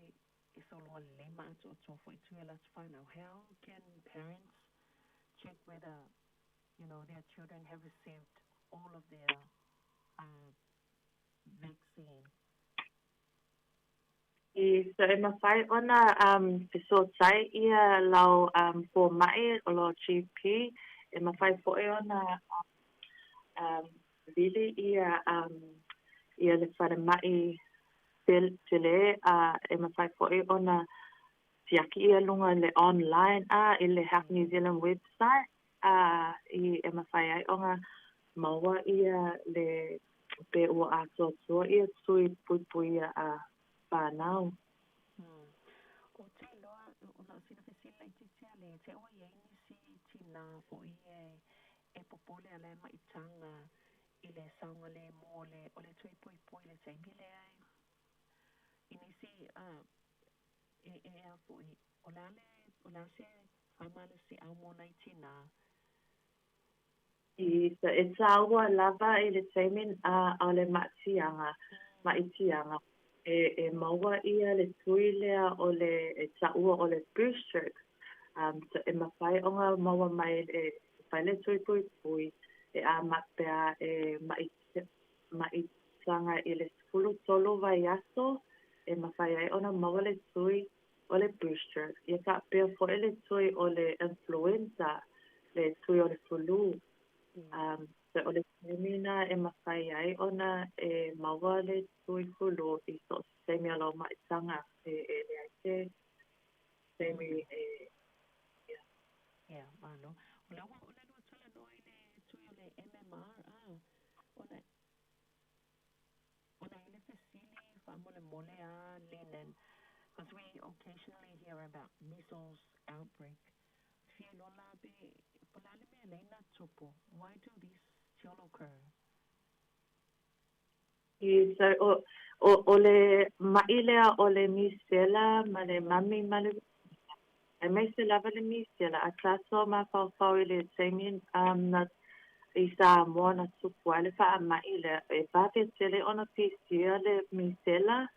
I solo le mātua o for itu let's find out how can parents check whether their children have received all of their vaccine. So e mawhai ona so tai ia lau po mai o lo GP e mawhai po e ona vili ia le whare mai tele e mawhai po e ona tiaki ia lunga le online I le Health New Zealand website I e mawhai ai onga maua ia le pe ua ato ia tui pui a whanau. O te loa o na sina fesila I te le te oa iei nisi tina po e popole a le maitanga I le saunga le mo o le tui pui le teimi le ai. Inisi e a pui o la le o la se whamana si au mō nei tina. E tāua lava I le teimin a le maitianga. E maua ia le tui lea o le taua o le district. So e mawhai onga maua mai e whai le tui pui pui e a mapea e maitanga I le skulu tolo vai aso e mawhai ai ona maua le tui o le district. Ia ka pia fo e le tui o le influenza, le tui o le flu. So o le temina e mawhai ai ona e maua le tui fulu I so semi alo maitanga e le aite semi Yeah, ano. Ola wa ona lua tala no I le tui o le MMR. Ona I le fesili whamole mole a linen. Because we occasionally hear about measles outbreak. Fia lola be polale me leina tupu. Why do these still occur? So o le mailea o le misela ma le mami ma le e mai se lava le misela a klaso ma fau I le teimin na I Sāmoa na tupu ale wha a maile e vave tele ona pisia le misela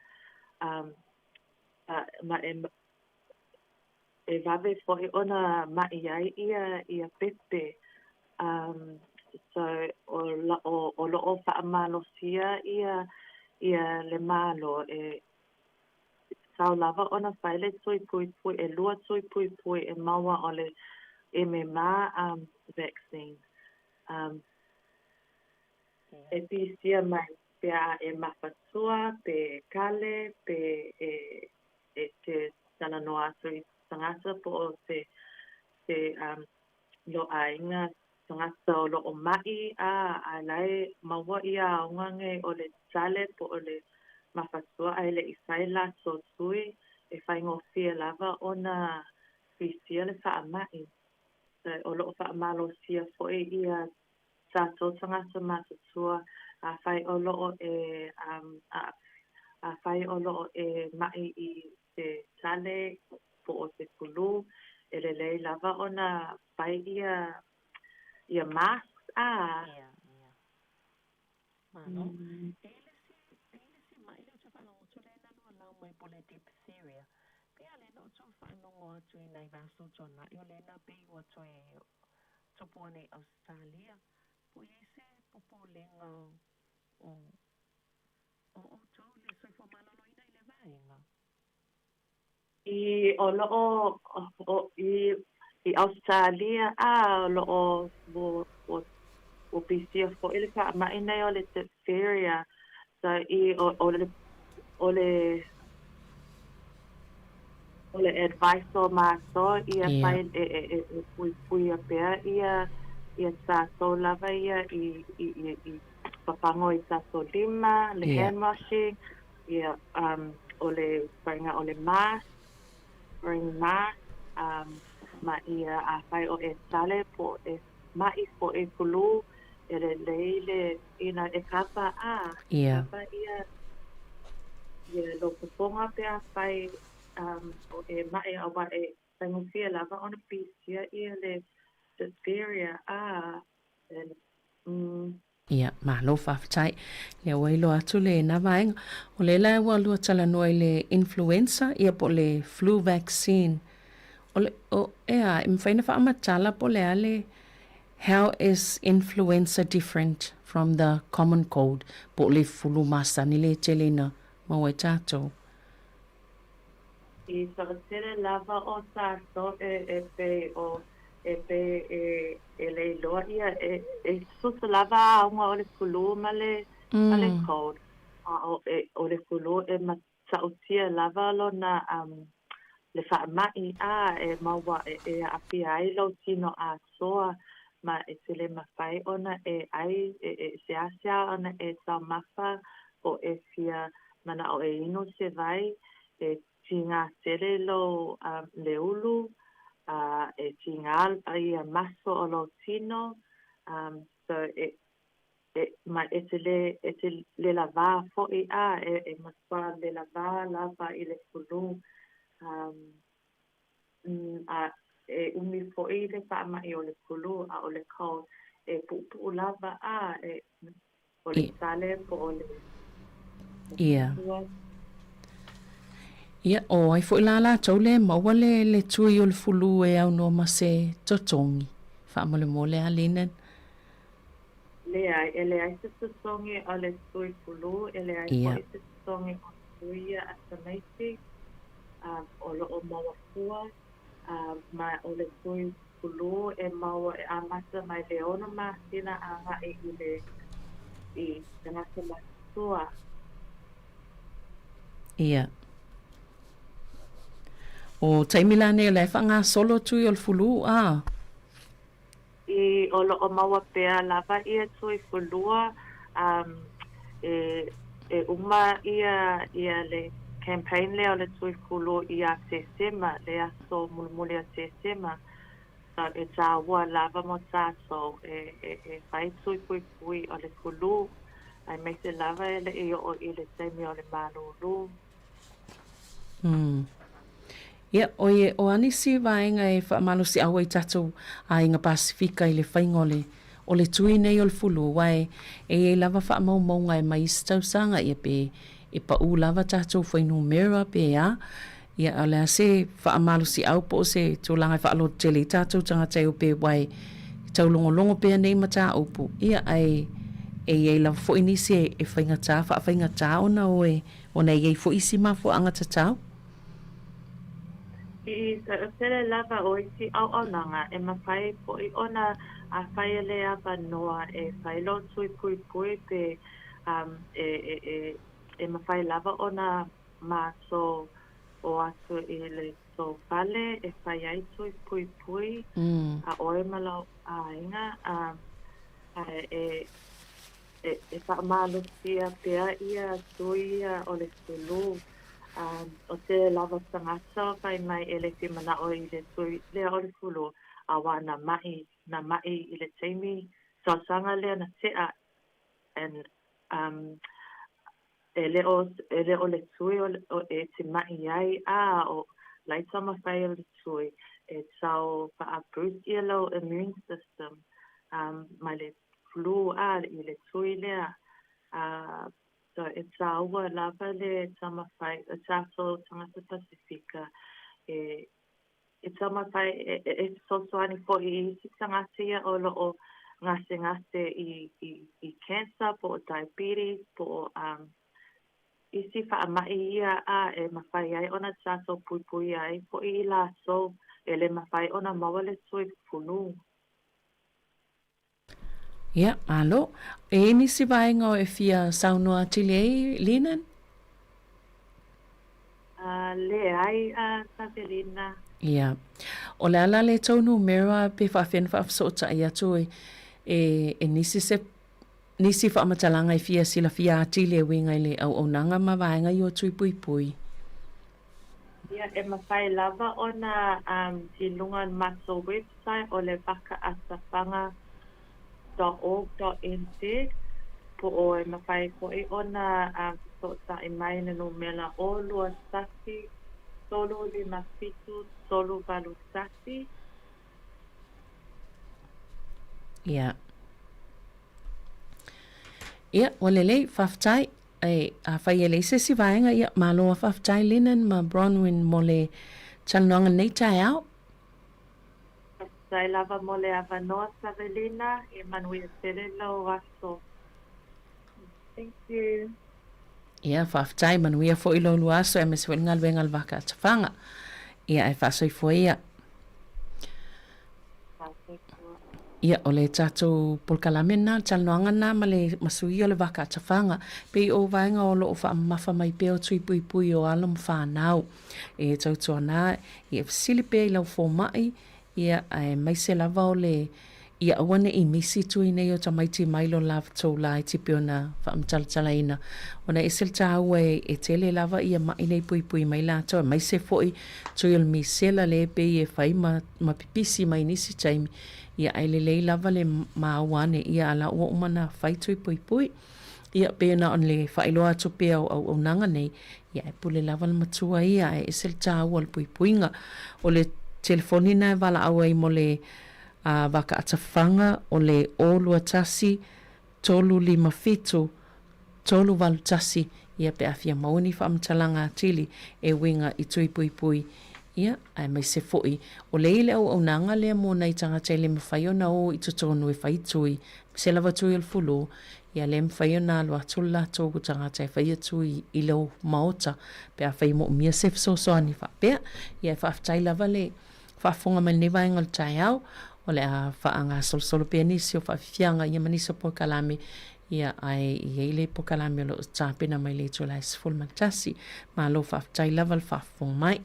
ma e vave foi ona mai ai ia pepe so o lo o fa malosia ia le malo e sau lava ona faile tui pui pui e lua tui pui pui e maua o le MMA vaccine e pisia mai pea e mafatua pe kale pe e te sananoa atu tangata po o te lo ainga tangata o lo o mai a lai maua ia aungange o le tale po o le mafatua ai le isai la so tui e whaingofia lava ona pisia le whaamai. O lo whaamalo sia foi ia tato tangata matatua a whai o lo e a whai o lo e mai I te tale po o te pulu e le lei lava ona whai ia mask Yeah. Mano. Elesi mai le tsa whanongo tole na lua lau mai po le diphtheria. Pea le no tsa whanongo atu I nei vaso tona. Io le na pei wa toe topo nei Australia. Po se popo lenga o tau le soifo malolo ina I le vaenga. I o lo I Australia lo o pisia fo ele ka ma ina o le diphtheria so I o le advice o ma so ia fai e pui a pea ia sa so lava ia I papango I sa so lima le hand washing ia o le whainga o le mask wearing mask ma ia a whai o e tale po e mai po e kulu e le leile ina e kapa kapa ia lo poponga pe a whai o e mai a wa e whaingofia lava ona pisia ia le diphtheria Ia, malo whawhatai. Lea wailo atu le na vaenga. O le la ua lua tala noa le influenza, ia po le flu vaccine. O ea, mwhaina wha amatala po le ale, how is influenza different from the common cold? Po le fulu masa ni le telena, mawai tātou. I whakatele lava o tātou e pe o e pe e le loa ia e susa lava aunga o le fulu ma le cold o le fulu e matautia lava lo na le whaamai e maua e api ai lo tino a soa ma e tele mawhai ona e ai e se asia ona e tau mafa o e fia mana o e ino se vai e tinga tele lo le ulu e tinga ai a maso o lo tino so ma e te le lava fo e e maswa le lava i le fulu a e umi fo'i le whaamai o le pulu a o le kau e pupu lava a e o le sale po o le Ia. Ia, o ai fo la tau le maua le tui o le fulu e au no ma se totongi. Whaamole mole a linen. Le ai se totongi o le tui pulu, le ai fo'i se totongi o tui a tamaiti, o lo o maua fua, ma o le tui pulu e maua e amata mai le ono ma sina anga e i tangata matua. Ia. O taimilane le whanga solo tui o le fulu a. I o lo o maua pea lava ia tui fulua, e uma ia le campaign le o le tui fulu ia te sema, le aso mulmuli a te sema. So e tā ua lava mo tātou e whai tui pui pui o le fulu, ai mai se lava e le i o i le teimi o le malulu. Ia, o anisi vaenga e whaamalo si awa i tatou a inga Pasifika i le whainga o le tui nei o le fulu, wai e lava whaamau maunga e mai stau sanga ia pe e pa u lava tatou whainu mera pe a, ia alea se whaamalo si au po se tūlanga i whaalo tele tatou tangata o pe wai tau longo pe nei mata upu, ia ai e lava fo inisi e whainga tā, whainga tā ona ona e fo isi ma fo angata tau. I tele lava o isi au nanga e mawhai po I ona a whai le ava noa e whai lo tui pui pui pe e mawhai lava ona ma so o atu I le so vale e whai ai tui pui pui a oe malau a inga e whaamalo sia pea ia tui ia o le sulu. O te lava tangata kai mai ele te mana o I le tui lea o le fulu a wā na mai I le teimi sanga lea na tea and ele o le tui o e te mai ai a o laitama whai o le tui e tau pa a boost I lo immune system mai le flu a I le tui lea so it's our lava le tama fai tato tangata Pasifika it's tama fai e so soani fo I tangata ia o lo o ngase I cancer po diabetes po isi fa mai ia a e mafai ai ona tato pui ai po I la so ele mafai ona mawale soi fulu. Ia, alo. E nisi vaenga o e fia Sāmoa tili ei, Linan? Le ai Savelina. Ia. O le ala le taunu mera pe whawhen whawsota i atu e nisi whaamatalanga I fia sila fia tili e winga I le au nanga ma vaenga I o tui pui pui. Ia, e mawhai lava ona ti lungan maso website o le waka asafanga .org.nz po o e mawhai po I ona sota I mai na no mela o lua sasi solo lima fitu solo valu sasi. Ia. Ia, wale lei whaftai a whai ele se si vaenga ia malo a whaftai Linan ma Bronwyn mo le talanoanga nei tai au. Sai lava mole ava noa Savelina e manui tere lau aso. Thank you. Ia, whaftai manuia fo I lo luaso e me se wengal wengal waka tawhanga. Ia, e whasoi fo ia. Ia, o le tatou polkalamena, talanoanga na ma le masui o le waka tawhanga. Pei o vaenga o lo o wha mafa mai peo tui pui pui o alam whanau. E tautua na, I e fasili pe I lau fo mai, ia mai se lava o le ia awane I misi tui nei o tamaiti mailo lava tau lai tipi o na whaamtalatala ina. Ona esel tau e tele lava ia mai nei pui pui mai la tau. Mai se foi tui o misela le pe I e whai ma pipisi mai nisi taimi. Ia aile lei lava le maawane ia ala ua umana whai tui pui pui. Ia pena on le whailoa tupea au nanga nei. Ia e pule lava le matua ia e esel tau al pui puinga. O le telefonina e wala au ai mo le waka atawhanga o le olua tasi, tolu lima fitu, tolu walu tasi, ia pe awhia mauni whaamtalanga atili e winga i tui pui pui. Ia, ai mai se foi. O leile au nanga lea mo nei tangata le mwhaiona o i tutonu e whaitui, se lava tui al fulu, ia le mwhaiona lo atula tōku tangata e whaiatui i leo maota, pe a whai mo mia se fsosoani whapea, ia e whaftai lava le whafonga mai newa ingal tai au, o le a whaanga solsolo pia nisi o whawhianga ia manisa po kalame, ia ai i le po kalame o lo tāpena mai le tula e sifol matasi, ma lo whaftai lava le whafonga mai.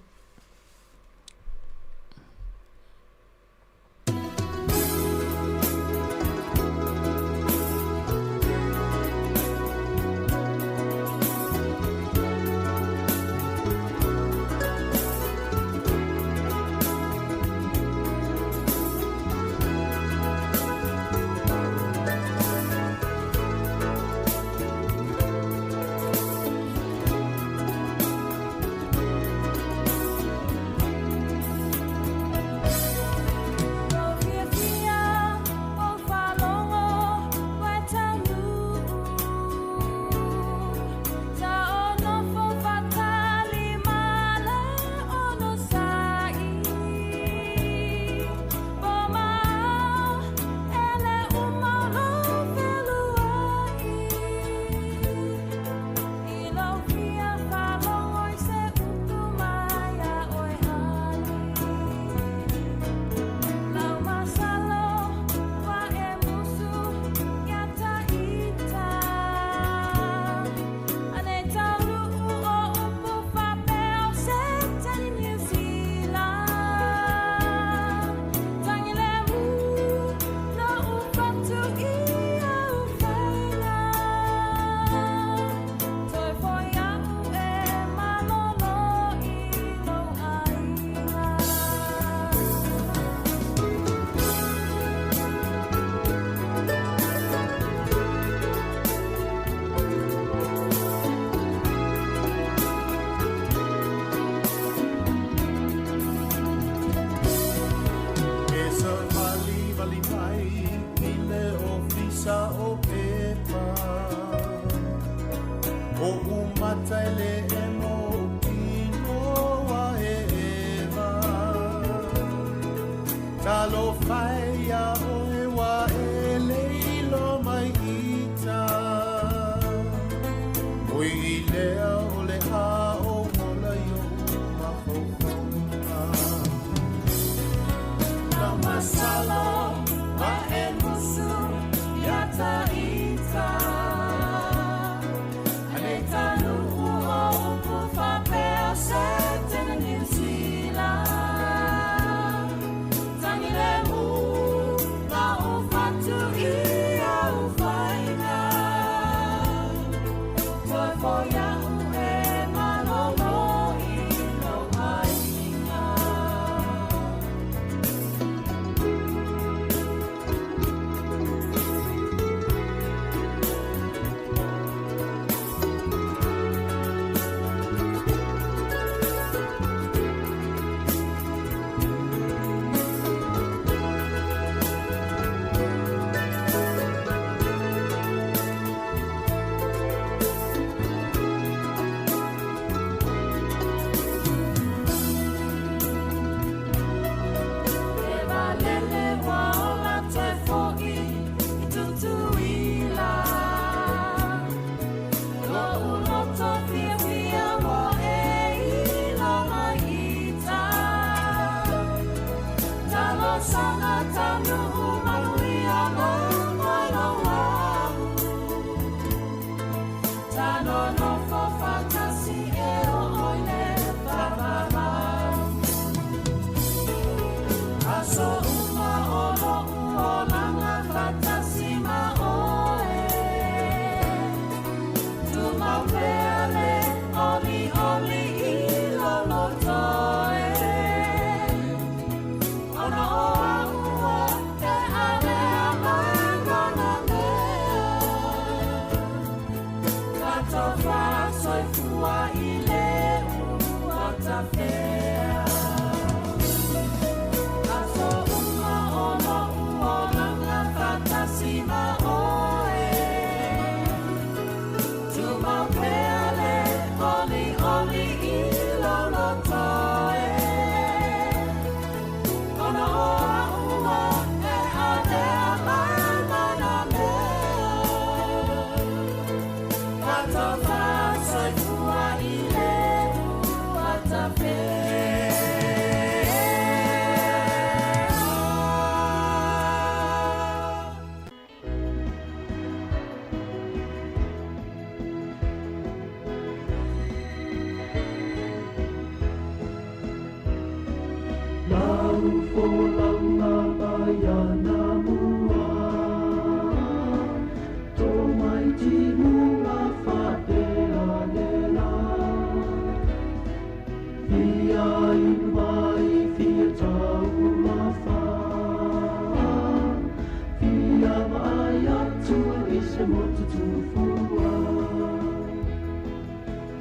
tua i se motu tufua.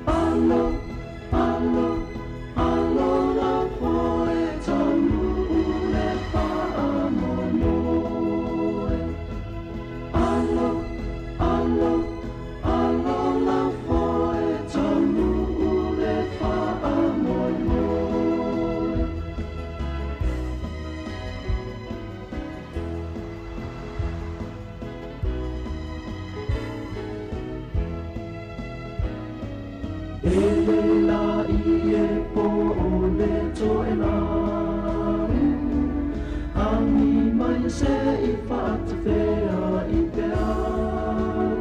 Alo, alo, alo la poe tonu ule whaamonoe. Alo, alo, alo la poe tonu ule whaamonoe. Ele la ie po o le toe la Ami mai se I whaata whea I te au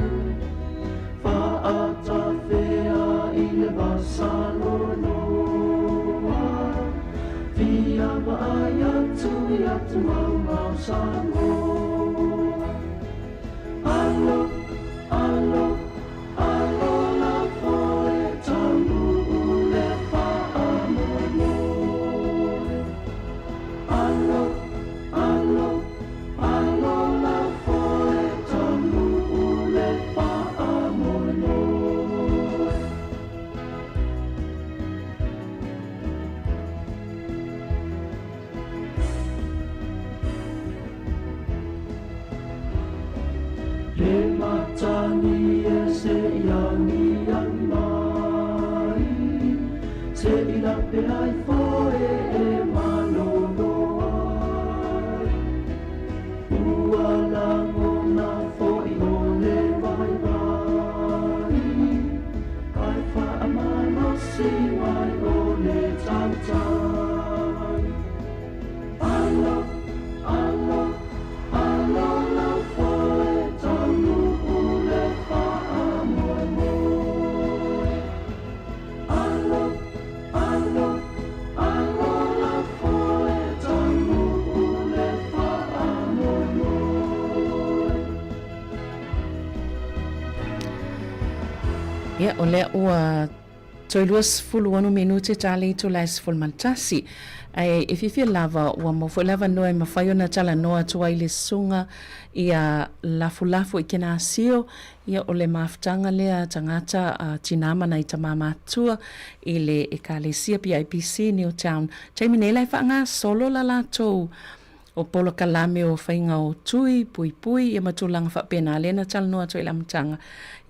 Whaata whea I le wasalo noa Fia wa ai atu I atu mau mau Sāmoa Alo, alo, alo la poe tonu ule whaamonoe. Alo, alo, alo la poe tonu ule whaamonoe. Le matani e se iangi iangi mai Se I lape ai foe e malono ai Ua lango na foe o le vai vai Kai whaamano si mai o le tautai Alo, alo, alo la foe tonu ule whaamonoe. Alo, alo, alo la foe tonu ule whaamonoe. Ia, o lea ua toiluas fulu anu minute tali tu lais fulmantasi. Ai e fifia lava ua mofo lava noe mawhai ona tala noa tua I le sunga ia lafu I kena asio ia o le maftanga lea tangata tinama I tamamatua I le ekalesia PIPC Newtown. Taiminela I whaanga solo la latou o polo kalame o whainga o tui, pui, ia matulanga whapena lena tala noa tui lamtanga.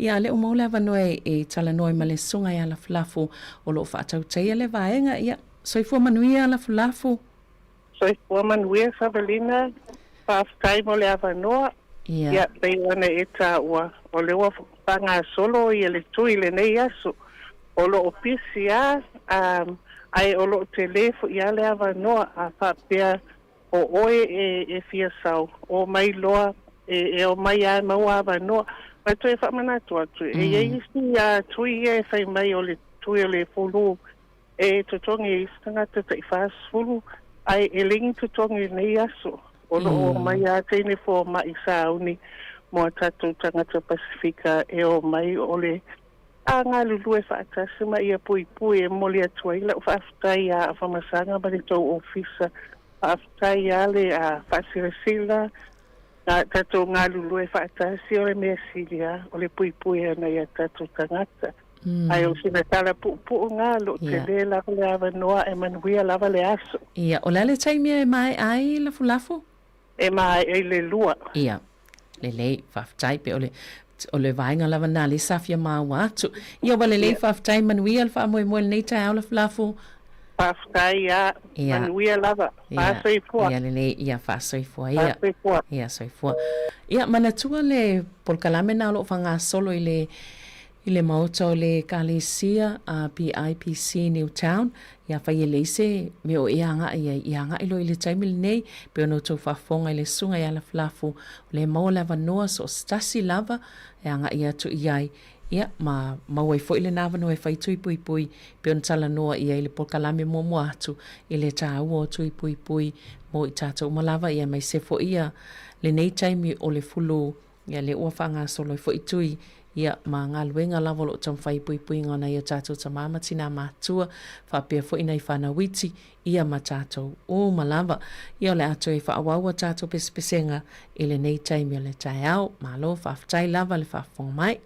Ia le o maulava noe e tala noe ma le sunga ia lafu o lo whaatau teia le vaenga ia soifua manuia lafu. Soifua manuia Savelina, whaafutai mo le awanoa. Ia, pei wana e tā ua o le ua whanga solo I le tui le nei aso. O lo opisi ai o lo telefu ia le awanoa a whapea o oe e fia sau. O mai loa e o mai ai maua awanoa. Mai tui whamanatu atu. E isi tui e whai mai o le tui o le fulu. E tutongi tangata te whaasfulu. Ai e lingi tutongi nei aso. O lo mai a teine fo mai sauni. Mo tatu tangata Pasifika e o mai o le a ngā lulu e whaatasi mai ia pui e moli atua ila o whaafutai a whamasanga ma le tau ofisa. Whaafutai a le a whaasiresila. Tatu ngā lulu e whaatasi o le mea silia o le pui ana ia tatu tangata. Ai o sina tala pu ngā lo te le lava le awanoa e manuia lava le aso. Ia, o lale taimia e mai ai lafu? E mai e le lua. Ia, le whaafutai pe o le vainga lava nā le safia māua atu. Ia wale le whaafutai manuia le whaamoe nei tai au lafu. Whaafutai ia manuia lava. Whaasoifua. Ia le ia whaasoifua. Ia soifua. Ia manatua le polkalame nā lo whanga solo I le mauta o le kalesia a PIPC Newtown ia whai leise me o ianga ilo I le taimili nei pe ono tau whafonga I le sunga ia la flafu le mau lava noa so stasi lava ianga ia tu iai ia ma mawai fo I le nava no e whai tui pui pe ono tala noa ia I le polkalame momo atu I le tāua o tui pui mo I tātou malava ia mai se fo ia le nei taimi o le fulu ia le ua whanga solo fo I tui ia ma ngaluenga lava lo tamwhai pui ngana ia tātou tamama tina mātua whapea fo ina i whanawiti ia ma tātou o malava ia le ato e whaawaua tātou pesepesenga i le nei taimi o le tai au malo whaftai lava le whafonga mai.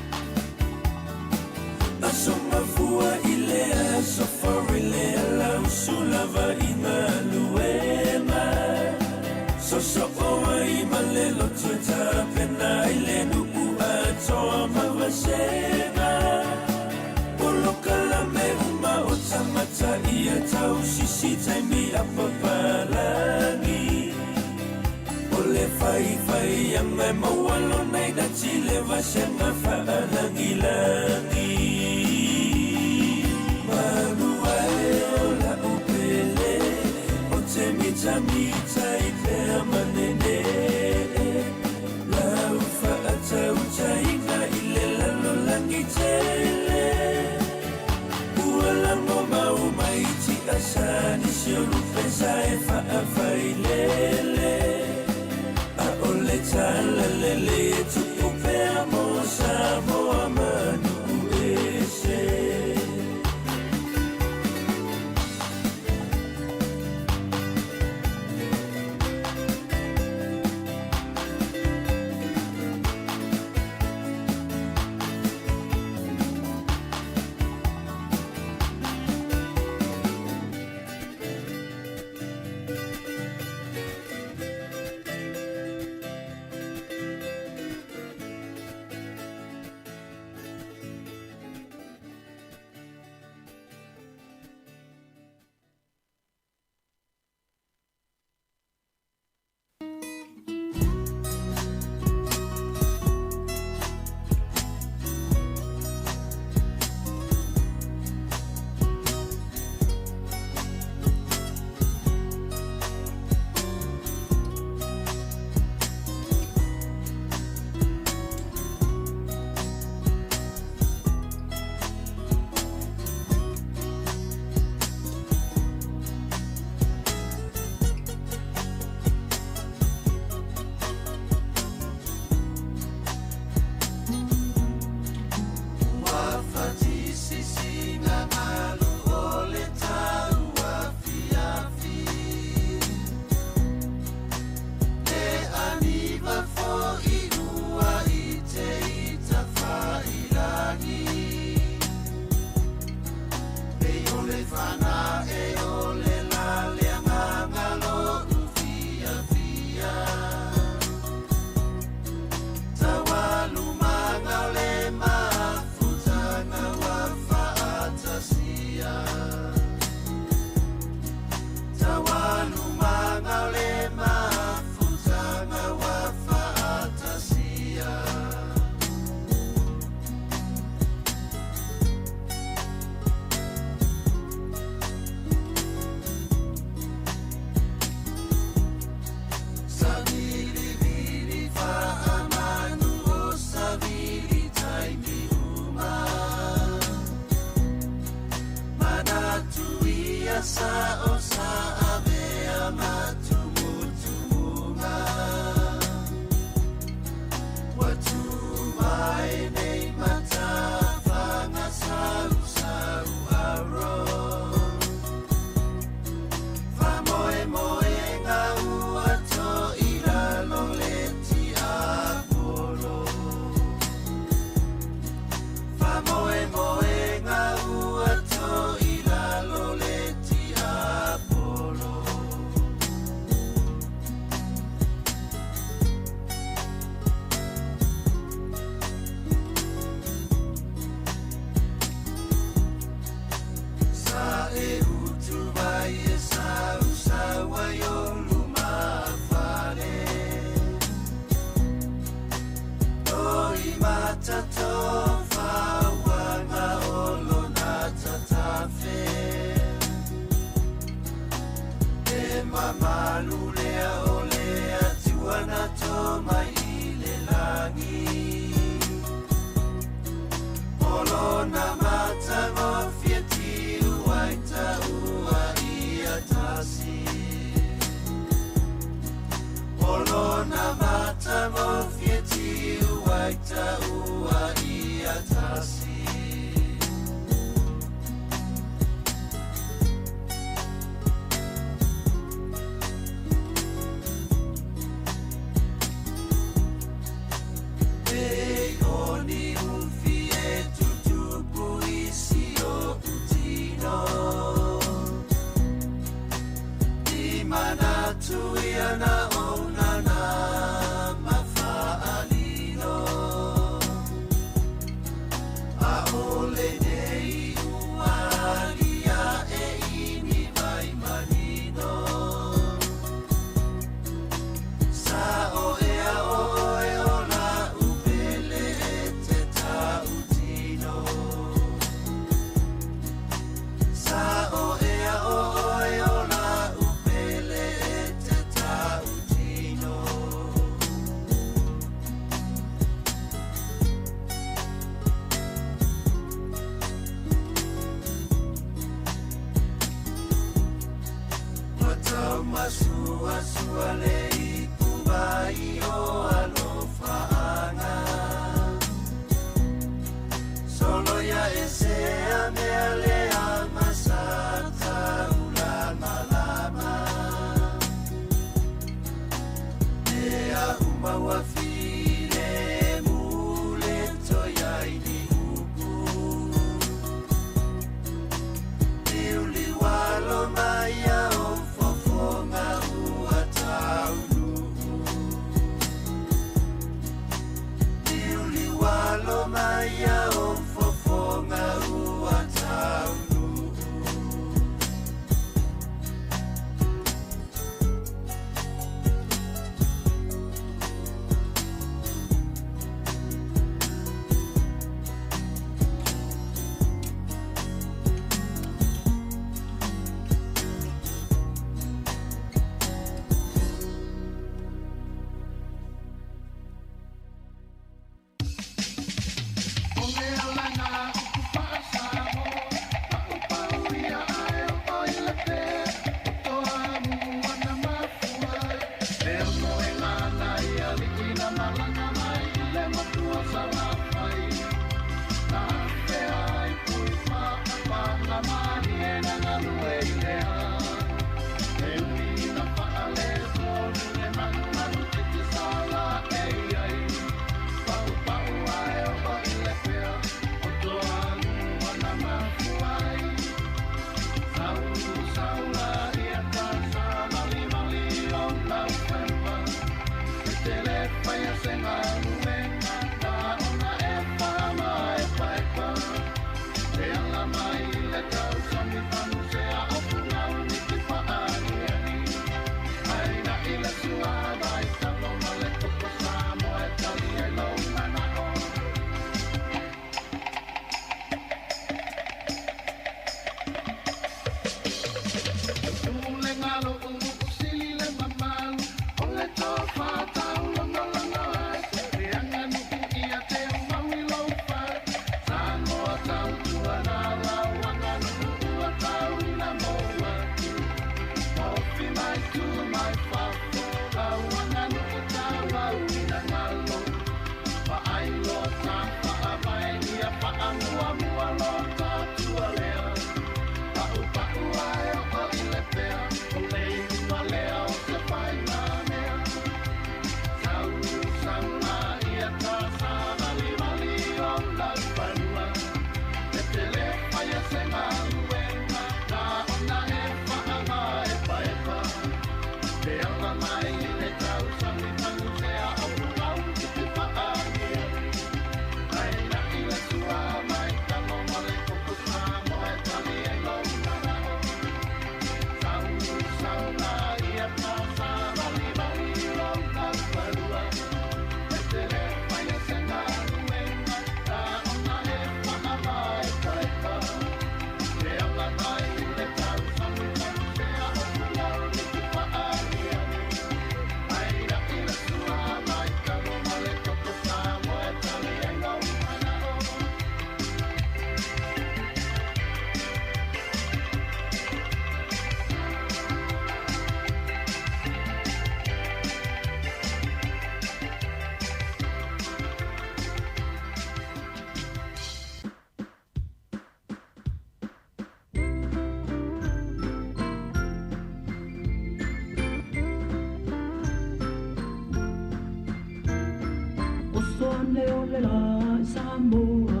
le o le la i Sāmoa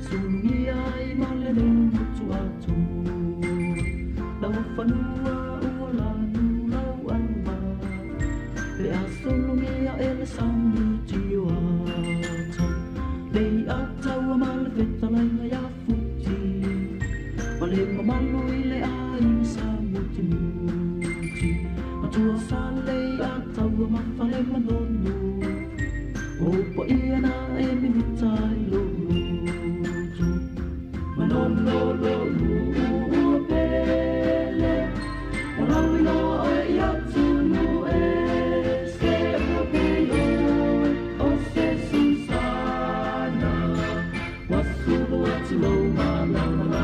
Sulungi ai ma le nei mutu atu Lau whanua ua lanu lau alma Le a sulungi a ele sami tio ata Lei atau a ma le whetalainga ia futi Ma le mamalu i le ai sa muti muti Ma tua sa lei atau a ma whale manonu Opa ia na e mi mitai lo lutu Manono lo lutu pele Malawi no e iatu no e se opeo O se susana Wasulu atu lo malama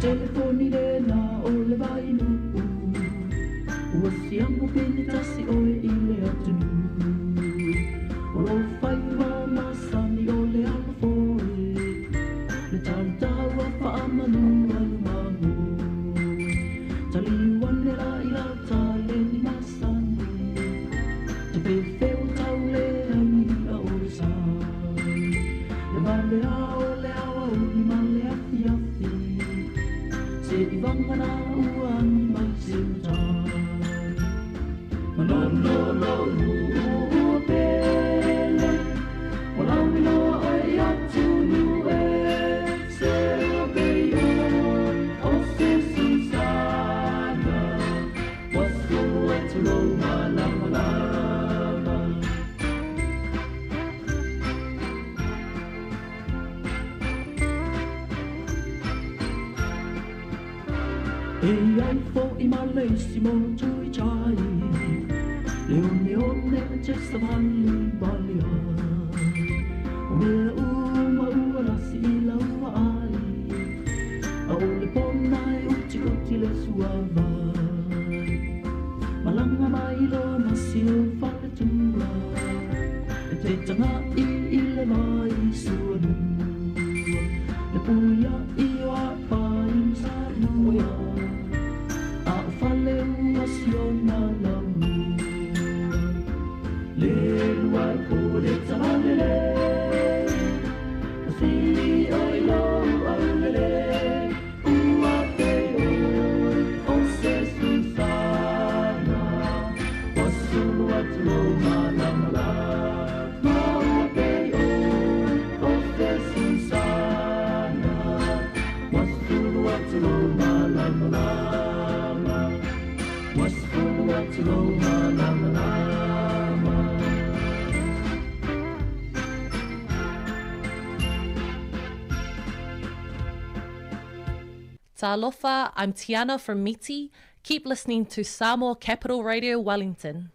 Telefoni le na o le vainu Ua siamu pini tasi oe i le atunu O lo whai wa masani o le alafoe Le tautaua whaamanu alu mamu Tali wane la i ata le ni masani Te pewheo tau le ai a o le sai Le vale a o le awa uli ma le afi afi Se i vangana ua ni mai se utai Manono lo ua pele O lawi loa oi atu nu e Se o beio o se susana Wasu atu lo malama lama E ai fo i malesimo tui chai Leone one te savali balia O mea uma ua lasi i la ua ai A ole pona e uti uti le sua vai Malanga mai loa masi o whale tua E te tanga i le mai sua nua Le puia i o a pai sa nuia Fale ua siona la mua Le lua i po le tamale le Si oi lo au le le Ua te oi o se susana Wasu atu lo malamala Ma ua te oi o se susana Wasu atu lo malamala Talofa, I'm Tiana from Miti. Keep listening to Sāmoa Capital Radio Wellington.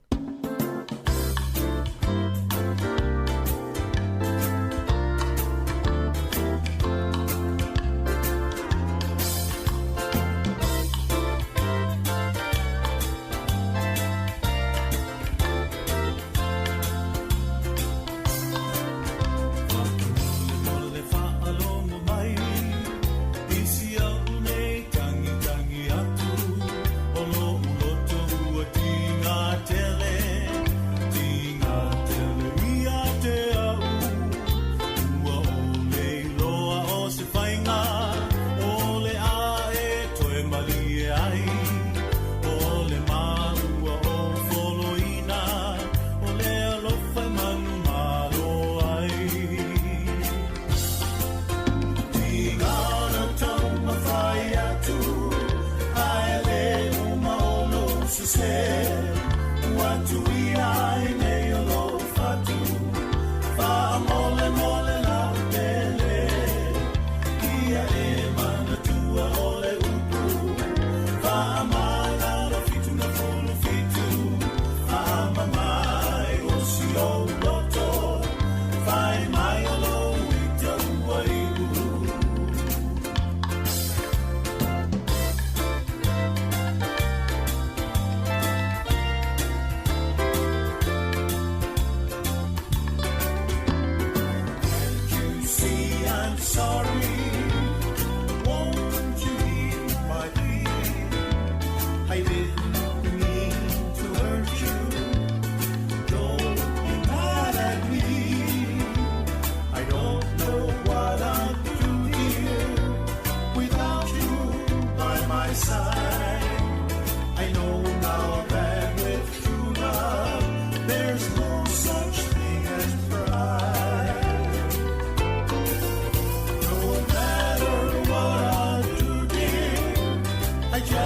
Tell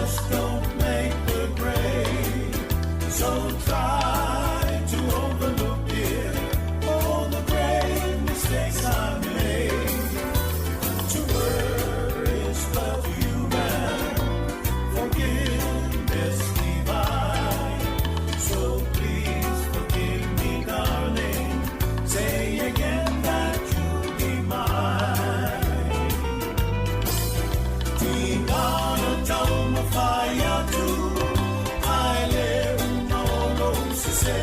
just don't make the grade. So try to overlook it, all the great mistakes I made. To err is love human, forgiveness divine. So please forgive me, darling. Say again that you'll be mine. Tingana tauma whaia tu, ai le una o lo se se.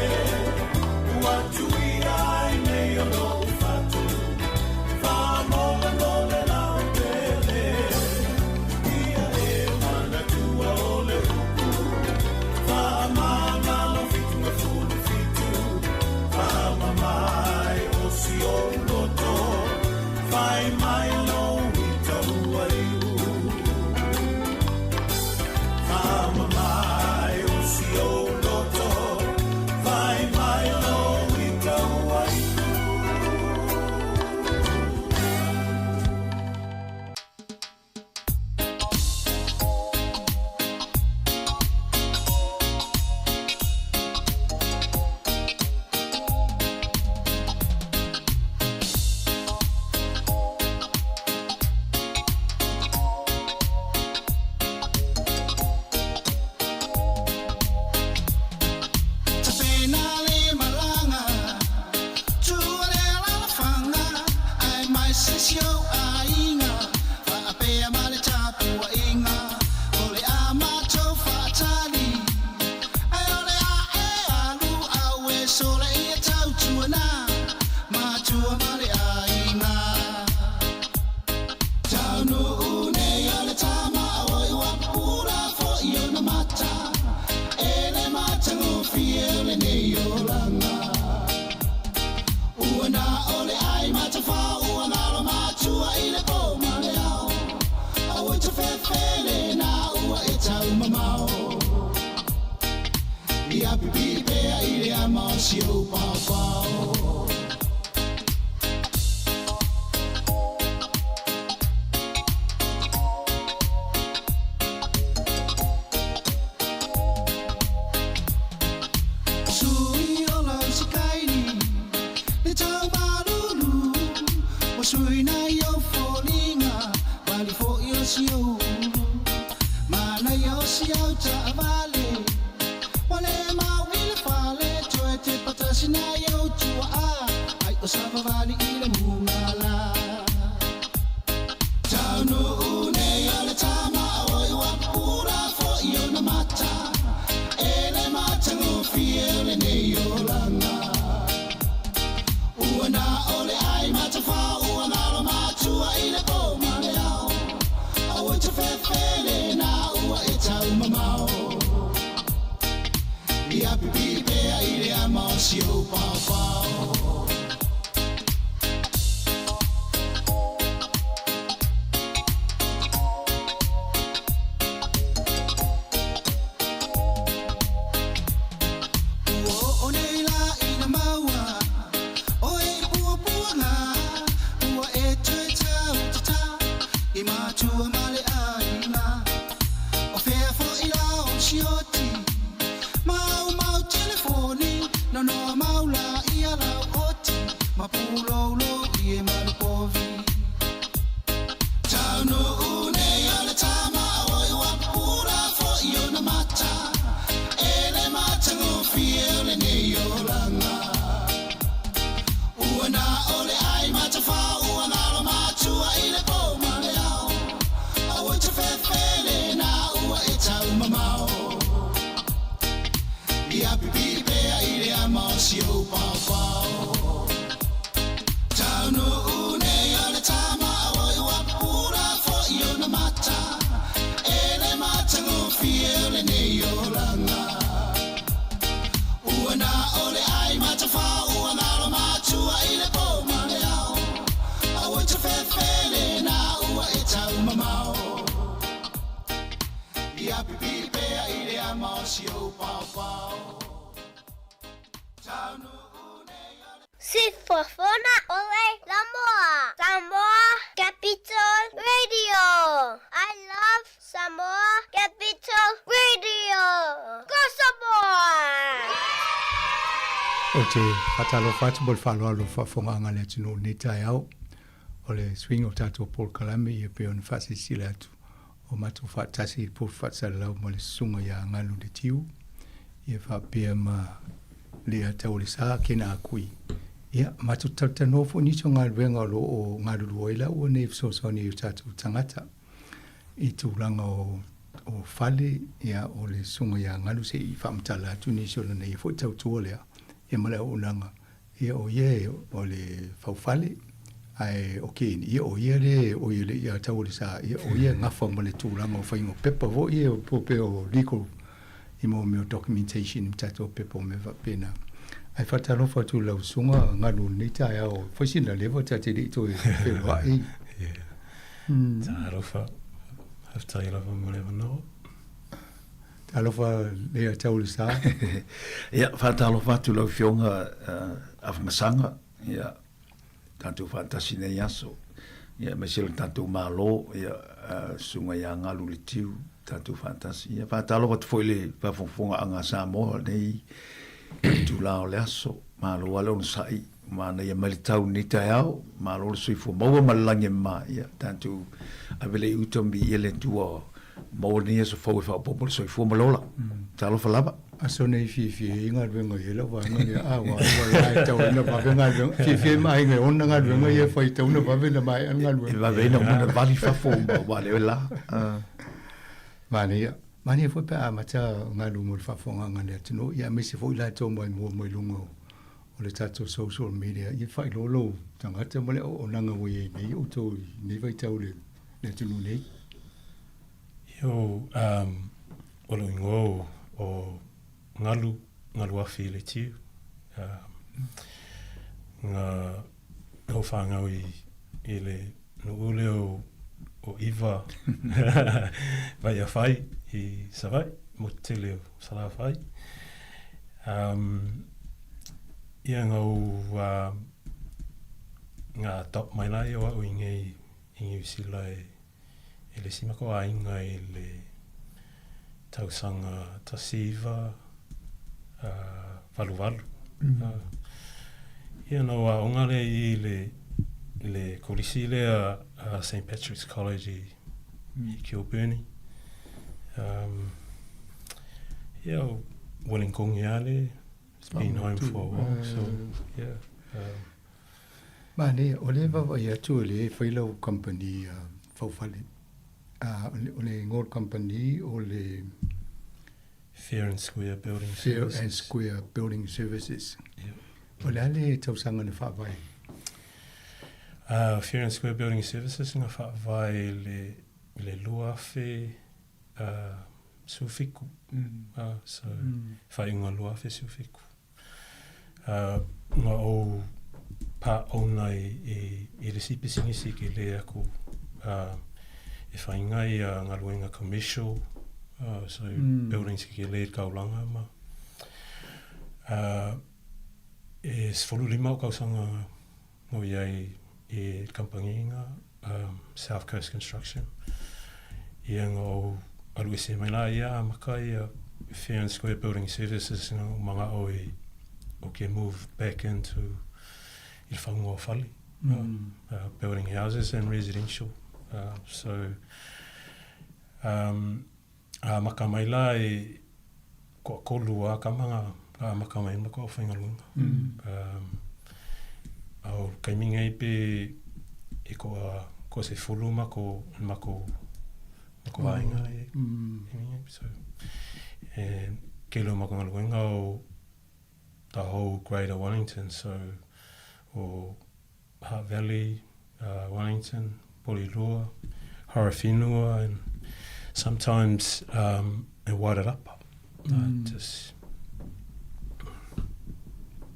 Ua tui ai nei o lo fatu, wha mola mole lau pele. Ia e mana tua o le uku, wha mana lo fitu e fulu fitu. Wha mamai o si o loto, whai mai lo i tau ai u. Wha mamai o si o loto, whai mai lo i tau ai u. Sifofona ole Samoa. Samoa Capital Radio. I love Samoa Capital O te whatalo whatu bol whalo alo whafonga le tino ne tai au. O le swing o tato Paul Kalame i pe on whasi sila atu. O matu whatasi Paul whatsalau mo le sunga ia ngalu le tiu. Ia whapea ma lea tau le saa kena akui. Ia matu tatanofo niso ngā ruenga o ngā ruruoila o ne fsosoni o tato tangata. I tūlanga o whale ia o le sunga ia ngalu se i whamtala atu niso lana i fwoi tau tua lea. Ia mala o nanga. Ia o ie o le whauwhale. Ai o kini. Ia o ie le o ie le ia tau le saa. Ia o ie ngafa mo le tūlanga o whaingo pepa vo ia o pope o legal i mo meo documentation i tato pepa o me wapena. Ai whatalofa tu lau sunga ngalu ni tai au. Whaisina lewa tate li to e whelua ei. Tā rofa. Haftai lawa mo lewa no. Tā lofa lea tau le saa. Ia, whatalofa tu lau fionga awhangasanga. Ia, tātou whantasi nei aso. Ia, meselo tātou mālo. Ia, sunga ia ngalu le tiu. Tātou whantasi. Ia, whatalofa tu foile whawhonga anga Sāmoa nei. Tu lao le aso. Mālo wale on sai. Mana ia malitau ni tai au. Mālo le suifu. Maua malange ma. Ia, tātou avele utambi ele tua. Maua ni eso fau e whao popo le suifu malola. Tālofa lava. Aso nei fie inga ruenga ia lau wanga ia awa. Ia tau ina pawe ngā ruenga. Fie mai ngai ona ngā ruenga ia whai tau na pawe na mai ngā ruenga. Ia pawe ina muna wali whafo wale o la. Mane ia. Mane ia fwoi pe a mata ngā runga le whafo ngā lea tino. Ia mese fwoi lai tau mai mua mai lunga o le tato social media. Ia whai lolo tangata male o nanga wei nei o tau nei vai tau le tino nei. Io, o lo ingo o ngalu afi le tiu. Ngā whangau i le nuule o iwa vai a whai i Savai, mo te le o Sala whai. Ia ngā top mai lai o au ingi usila e le simako ainga i le tausanga tasiva valu. Ia no a ongare i le kolisi lea St. Patrick's College i Kilburnie. Ia o Wellington ale. It's been home for a while, so yeah. Mane, o le wawa ia tu le whailau company whauwhale. O le ngor company o le Fair and Square Building Fair Services. and Square Building Services. Yeah. O le ale tausanga na whawai. Fair and Square Building Services nga whawai le luafe sufiku. So whainga luafe sufiku. Nga o pa ona i le sipisinisi ki le aku e whaingai ngā luenga commercial, so buildings ki le kaulanga ma. E sfolu lima o kausanga mo iai i kampanginga, South Coast Construction. Ia ngā o alue se mai la ia makai Fair and Square Building Services ngā mga o ke move back into il whaunga o whali. Building houses and residential. So maka mai la e ko kolu a kamanga maka mai maka o whainga lunga. Au kaiminga i pe e ko se fulu mako ainga e minga. So ke lo maka ngaluenga o the whole Greater Wellington, so or Hart Valley, Wellington, Porirua, Horowhenua, and sometimes and Wairarapa. Just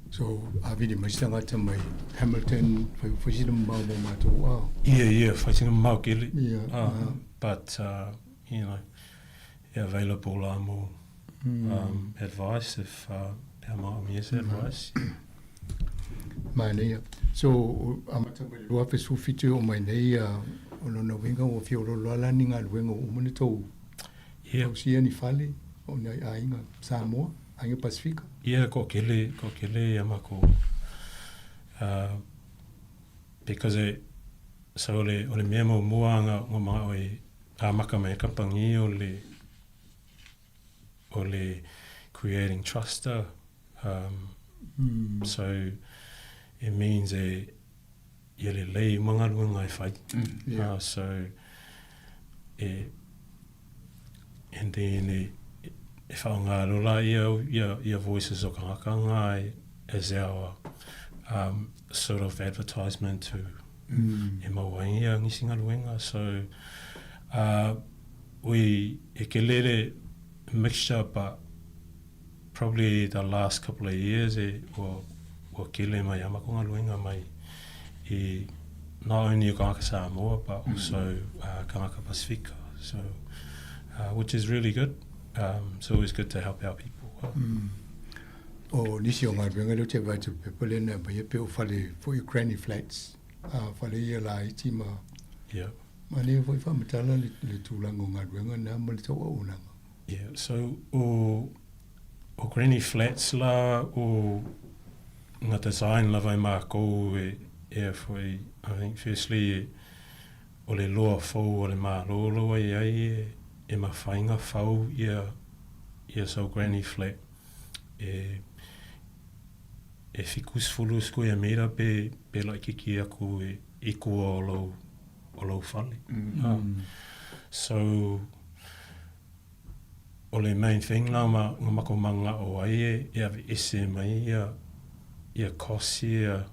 so avidi mai tangata mai Hamilton whaisina mau mātou. Yeah, whaisina mau kili. Yeah. But you know, available more advice if our mom has advice. Mai so amata mai lua pe sufitu o mai nei o lona winga o fioro loala ninga luenga o mone tau. Yeah. O sia ni fale o nei ainga Sāmoa. Ange Pasifika? Ia, ko kele ia mako. Because so ole mea mo muanga ngā mga oi maka mai kampangi ole creating trust. So it means le lei mga luenga I whai. So and then e whaonga rola ia voices o kākanga as our sort of advertisement to e mawaingia ngisinga luenga. So we ke lere mixture, but probably the last couple of years wa kele mai amakonga luenga mai not only Kāngaka Sāmoa but also Kāngaka Pasifika. So which is really good. It's always good to help our people. O nisi o ngā ruenga leo te vai tu pepelena ba ia peo whale for your granny flats. Whale ia la iti ma. Yeah. Ma ne foi whamatala le tūlanga o ngā ruenga nā ma le tau au nanga. Yeah, so o granny flats la o ngā design la vai mākou foi, I think firstly o le loa fau o le mālolo ai e mawhainga whau ia so granny flat e whikus fulu sko ia mera pe lai kiki aku e kua o lau whale. So o le main thing la ngā mako manga o ai e ave ese mai ia cost ia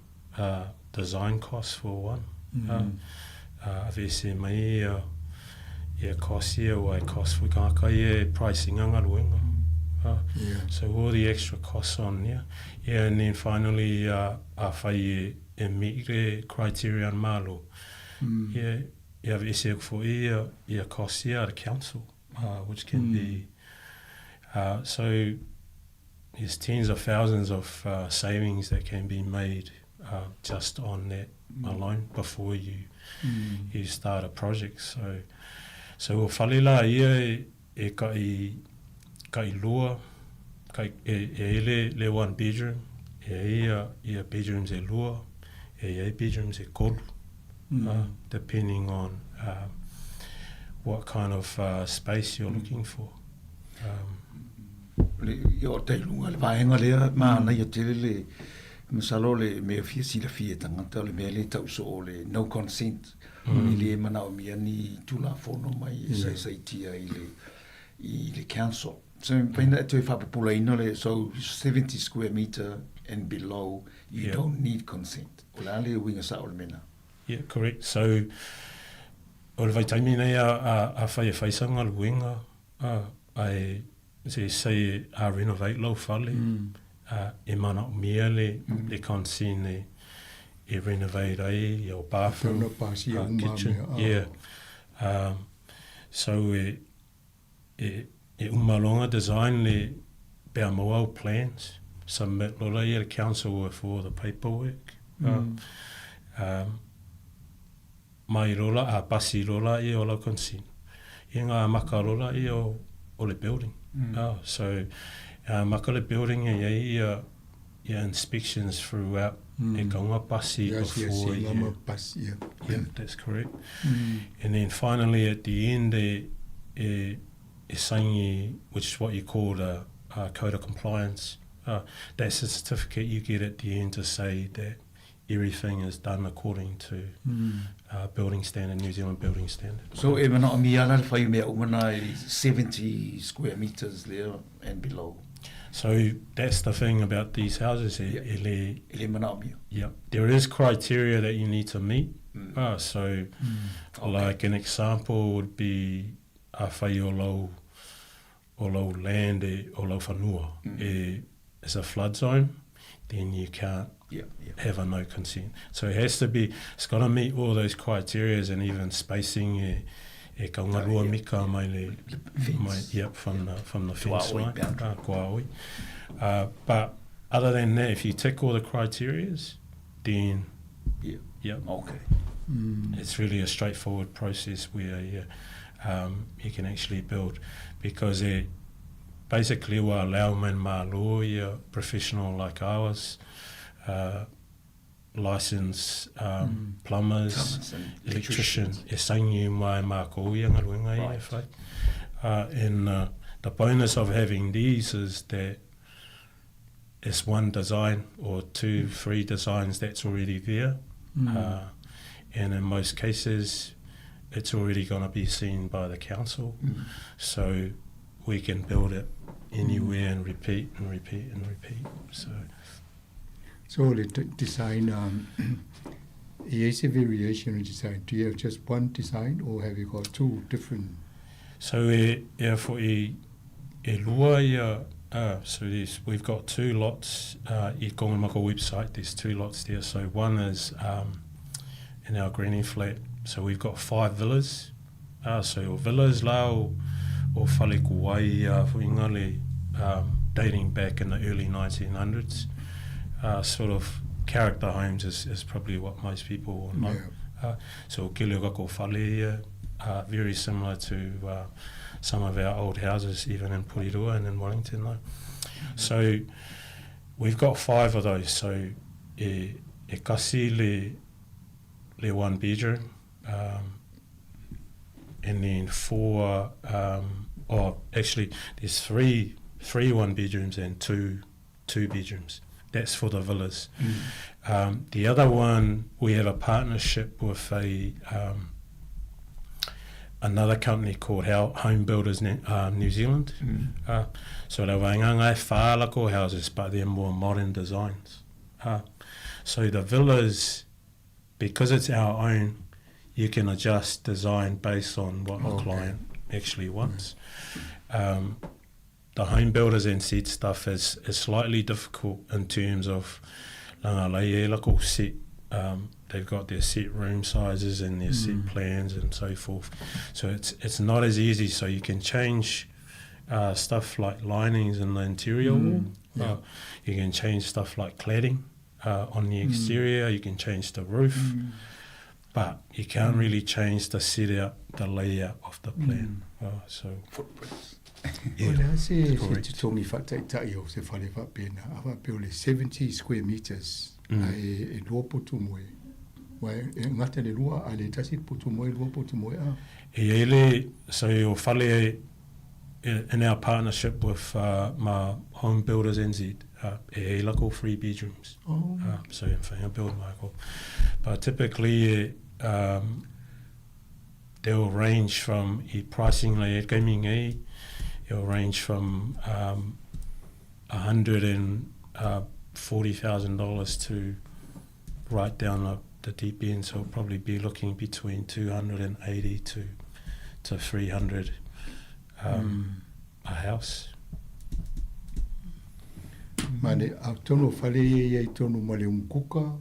design cost for one. Ave ese mai ia cost ia wai cost for kāka ia pricing anga luenga. So all the extra costs on and then finally a whai e meet the criteria malo. Ia ave ese for ia cost ia the council, which can be so there's tens of thousands of savings that can be made just on that alone before you start a project. So o whalela ia e kai lua, le one bedroom, ia bedrooms e lua, e bedrooms e kolu, depending on what kind of space you're looking for. Yo te lunga le vaenga lea mana ia tele le masalo le me fia sila fia tangata le me le tau so le no consent i le mana o mia ni tula fono mai sai tia i le council. So paina to fa populaina le so 70 square meter and below you don't need consent. Ola le winga sa o mena. Yeah, correct. So o le vai taimi nei a whai sanga le winga ai say renovate lau whale e mana o mia le consent e renovate ai o bathroom, kitchen. So e umalonga design le bea moa plans submit lola i le council for the paperwork. Mai lola a pasi lola i o la consent. I ngā maka lola i o le building. So maka le building ia inspections throughout e kaunga pasi before you. Yeah, that's correct. And then finally at the end e saying which is what you call a code of compliance. That's a certificate you get at the end to say that everything is done according to building standard, New Zealand building standard. So e mana o mia la whai mea umana 70 square meters there and below. So that's the thing about these houses. Yeah, there is criteria that you need to meet. So like an example would be a whai o lau land o lau whanua. It's a flood zone, then you can't have a no consent. So it has to be, it's got to meet all those criteria and even spacing e kaungarua mika mai le from the fence line. Kuaoi. But other than that, if you tick all the criteria, then it's really a straightforward process where you can actually build, because basically wa allow men malo ia professional like ours, licensed plumbers, electricians, e saingi mai mako ia ngaruenga ia whai. And the bonus of having these is that it's one design or 2, 3 designs that's already there. And in most cases, it's already going to be seen by the council. So we can build it anywhere and repeat and repeat and repeat. So the design, is a variation of design. Do you have just one design or have you got 2 different? So for lua, so we've got 2 lots. I Kongamaka website, there's 2 lots there. So one is in our granny flat. So we've got 5 villas. So villas lao o whale kuwai fuingale, dating back in the early 1900s. Sort of character homes is probably what most people will know. So Kiliogako whale, very similar to some of our old houses, even in Porirua and in Wellington. So we've got 5 of those. So e kasi le 1 bedroom, and then 4, actually there's 3 1 bedrooms and 2 bedrooms. That's for the villas. The other one, we have a partnership with another company called Home Builders New Zealand. So they're waingangai whālako houses, but they're more modern designs. So the villas, because it's our own, you can adjust design based on what the client actually wants. The home builders and set stuff is slightly difficult in terms of set. They've got their set room sizes and their set plans and so forth. So it's not as easy. So you can change stuff like linings in the interior wall. You can change stuff like cladding on the exterior. You can change the roof. But you can't really change the setup, the layout of the plan. So footprints. Se tongi whataitai o se whare whapena, awa peo le 70 square meters e lua potu moe. Wai ngata le lua a le tasi potu moe, lua potu moe a. E ele, so o whale in our partnership with my Home Builders NZ, e lako 3 bedrooms. So in whainga build Michael. But typically they'll range from pricing like gaming it'll range from $140,000 to right down the deep end. So it'll probably be looking between 280 to 300 a house. Mane a tono whale e tono male kuka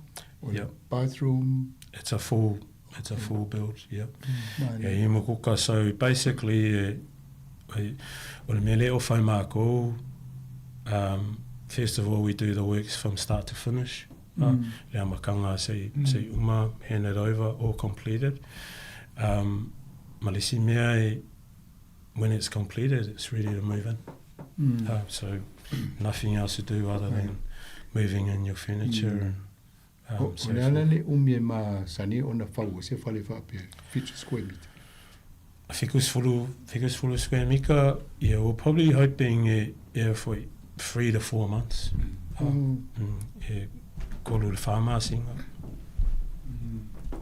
or bathroom. It's a full build. Yep. Yeah, kuka. So basically. First of all, we do the works from start to finish. Lea makanga say uma, hand it over, all completed. Malisi mea, when it's completed, it's ready to move in. So nothing else to do other than moving in your furniture. So le umie ma sani ona whau se whale whapea, 50 square meter. Fikus full square meter. Yeah, we're probably hoping for 3 to 4 months. Kolu le whama singa.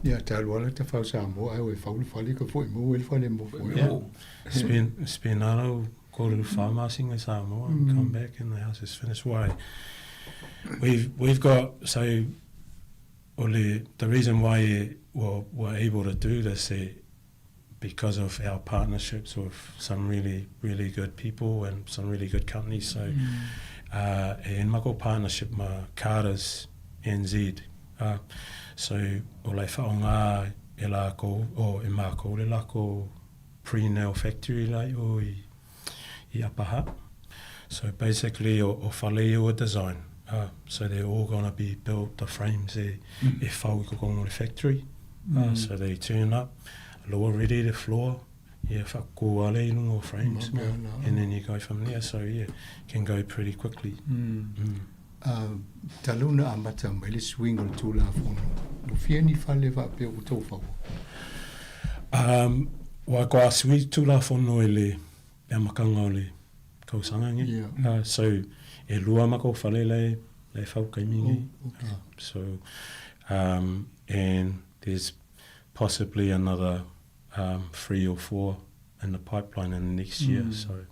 Yeah, te aluala te whau Sāmoa, ai e whau le whale ka fwoi mo, e le whale mo fwoi. Spend alo kolu le whama singa Sāmoa and come back and the house is finished. Why? We've got, so the reason why we're able to do this because of our partnerships with some really, really good people and some really good companies. So, in mako partnership ma Carter's NZ. So, o lai whaonga e lako, o e mako le lako pre-nail factory lai o I Apaha. So basically, o whale o design. So they're all going to be built, the frames e whau I ko kongo le factory. So they turn up, lower ready the floor, whakua le inungo frames. And then you go from there. So, can go pretty quickly. Taluna amata mai le swing o le tūla fono. Ufia ni whale wa pe o tau whaua? Wa ko a sui tūla fono e le makanga o le kausanga nge. So, e lua mako whale le whau kaimingi. So, and there's possibly another 3 or 4 in the pipeline in the next year. So,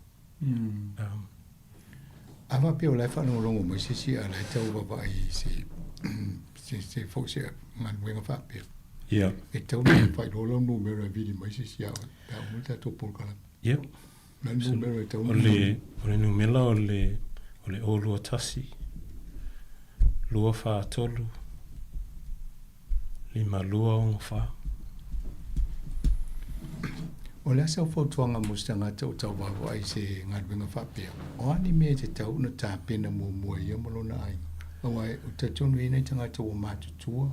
Awa pe o lai whanau rongo mai sisi a lai tau wapa ai se fau se ngan wenga whapea. Yeah. E tau mai whai rola no mera vidi mai sisi a ta umita to polkala. Yep. Nan no mera e tau. O le numela o le olua tasi. Lua wha tolu. 5 lua o wha. O le asa fo tuanga mustanga tau tau wawa ai se ngan wenga whapea. O ani me te tau na tā pena mua ia malona ai. Awai, o te tonu ina i tangata o mātutua.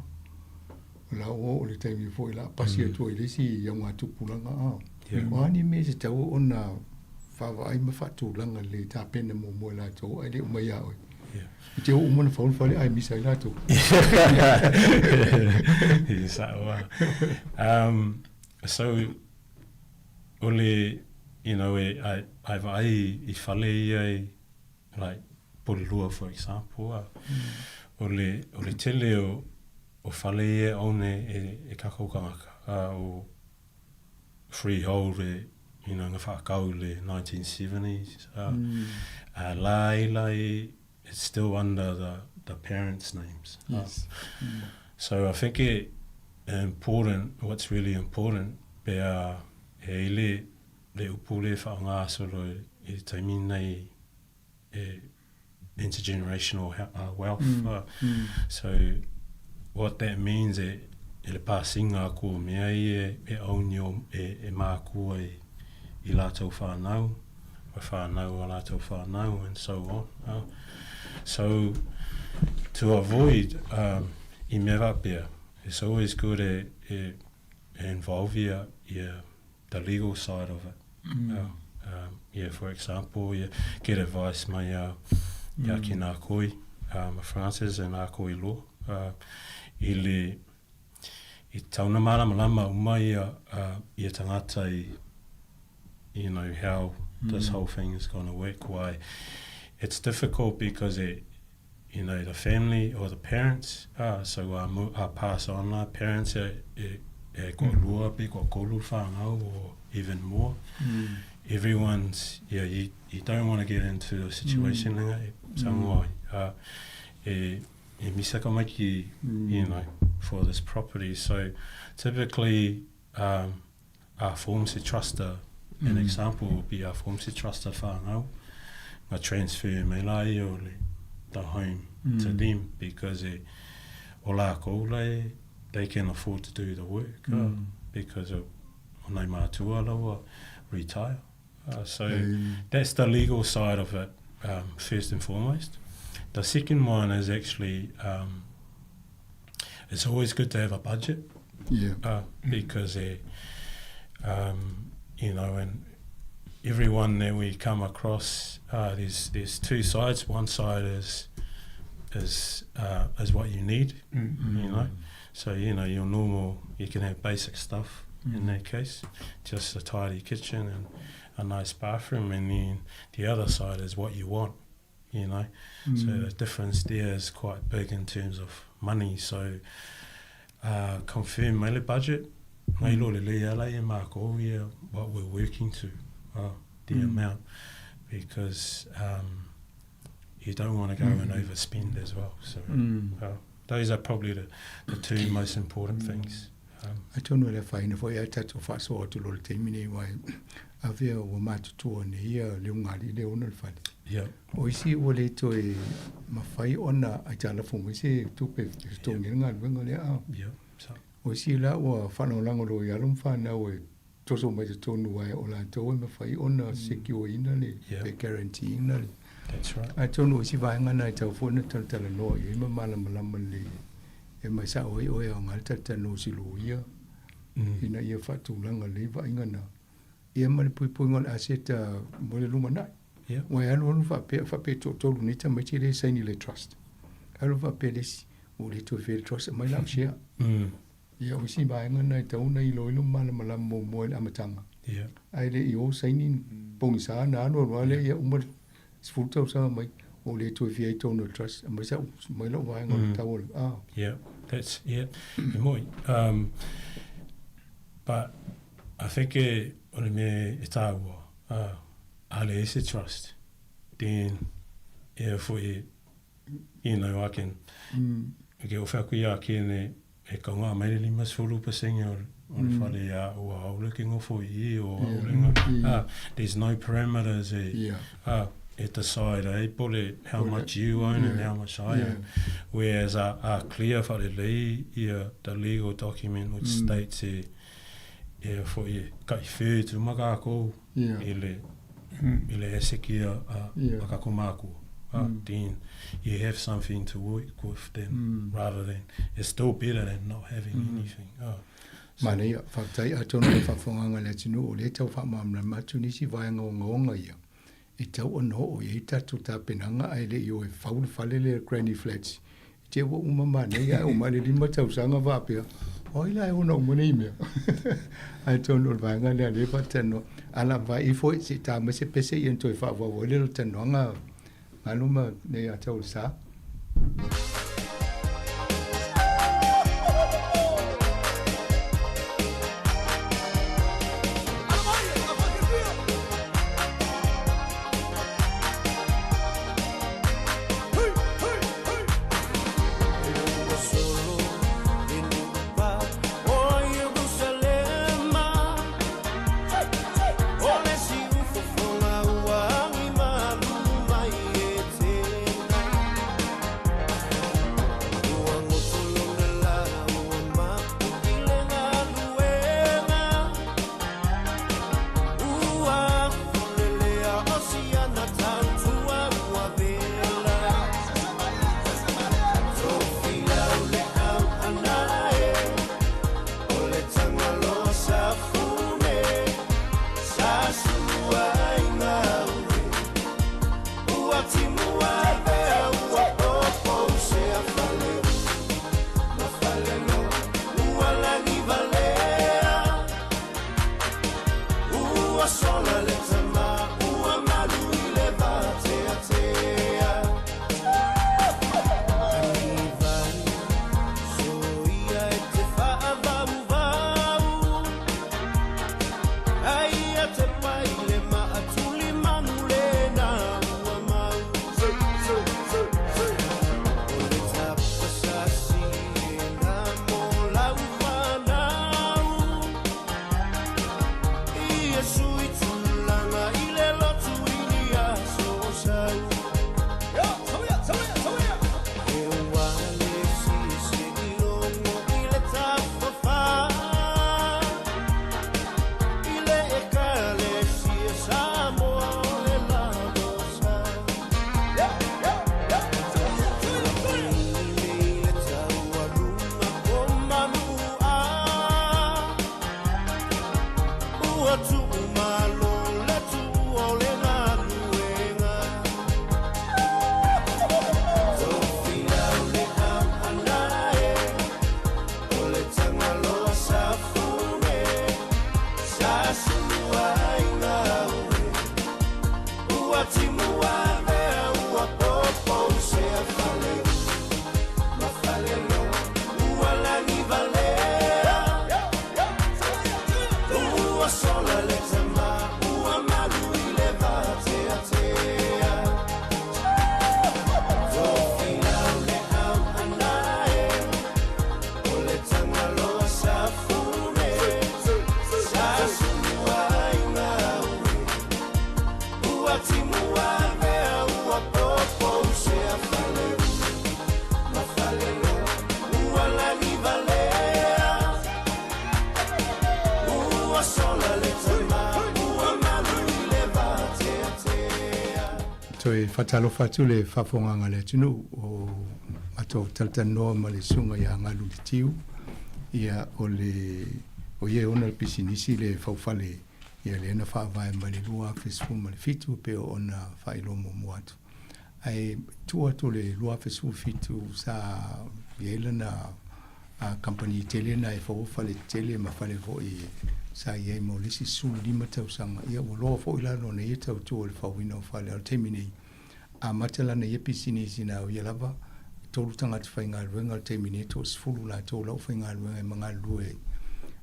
O la o le taimi fo i la pasi atua i lesi i au ngā tupulanga au. O ani me te tau o na whawa ai mawhatulanga le tā pena mua la tau ai le umai au. I te o umana whaun whale ai misa i la tau. Sāmoa. So, ole, you know, I vai I whale I, like, Polilua, for example. Ole tele o whale e one e kakokanga o freehold you know, ngā whakau le 1970s. Lai, it's still under the parents' names. Yes. So I think what's really important, bea le upule whaanga solo I taimi nei intergenerational wealth. So what that means e le pāsinga ko mea e aunio e mākua I lātou whānau, o whānau a lātou whānau, and so on. So to avoid I mea pia, it's always good e involve the legal side of it. For example, get advice mai ki nā koi, Francis and nā koi law. I tauna malama umai I tangata you know, how this whole thing is going to work, why it's difficult because you know, the family or the parents, so I pass on parents ko lua pe ko kolu whāngau or even more. Everyone's, you don't want to get into a situation Sāmoa, misaka mai ki, you know, for this property. So typically, our forms of truster, an example would be our forms of truster whāngau, I transfer me lai o the home to them because o la koulai, they can afford to do the work because of onai mātua lawa retire. So that's the legal side of it, first and foremost. The second one is actually it's always good to have a budget because you know, and everyone that we come across, there's two sides. One side is what you need, you know. So, you know, your normal, you can have basic stuff in that case, just a tidy kitchen and a nice bathroom, and then the other side is what you want, you know. So the difference there is quite big in terms of money. So confirm my budget, what we're working to, the amount, because you don't want to go and overspend as well. So those are probably the two most important things. I don't know if I know if I touch of us or to Lord Timini, why I feel we might to an year, Lungali, the owner fund. Yeah. We see what it to a Mafai on a telephone, we say 250 stone in that wingle. Yeah. We see that or Fano Lango, Yarum fan now with Toso by the tone why all I told Mafai on a secure in the guaranteeing. That's right. I don't know if I am a telephone to tell a law, you malamali. E mai sa oi on alta tano siluia ina ia fatu langa leva ingana ia ma le pui ngon aseta mo le luma nai. Wa alo anu fa pe to ni ta mai le sai ni le trust. Alo fa pe le o le to fe trust mai la share. Ia o si ba ngon nai tau nei lo lu mala mala mo le amatanga. Ai le I o sai ni pong sa na no wale ia umar sfuta sa mai o le to fe to no trust mai sa mai lo wa ngon tau. Yeah, that's moi. But I think on me itawa ale ese trust. Then for I I can ke o fa ku ya ke e ka ngā mai li mas fulu pasenga o le whare ia o aule ki ngofo I o aule there's no parameters it decide pole how much you own and how much I own, whereas a clear whare lei the legal document which states for I kai whē tu maka ako I le eseki a kako māku. Then you have something to work with then rather than it's still better than not having anything. Mana ia whaktai a tonu le whawhonganga le tinu o le tau whamamna matu nisi vaianga o ngonga ia. I tau ono o I tatu tā penanga ai le I o e whaule whale le Granny Flats. I te wa umama nei ai o male lima tau sanga wapea. O ila e ono umane I mea. Ai tonu le vaianga le ale patano. Ala vai I foi si tā mese pese I entoi whawa le lo tanoanga. Maluma nei a tau sa. Toi whatalo whatu le whawhonganga le tunu o ato taltanoa ma le sunga ia ngalu le tiu ia o le o ie ona le pisinisi le whawhale ia le na fa vai ma le lua fesu ma le fitu pe ona fa ilo mo moatu ai tua to le lua fesu fitu sa ia na a company tele na e fa le tele ma fa le vo i sa ia mo le si su lima tau sanga ia o lo fo ila no ne tau tu le fa wino fa le terminate a matela na yepi sini sina o ia lava tolu tanga te whainga luenga le terminate o sfulu la tau lau whainga luenga e mga lue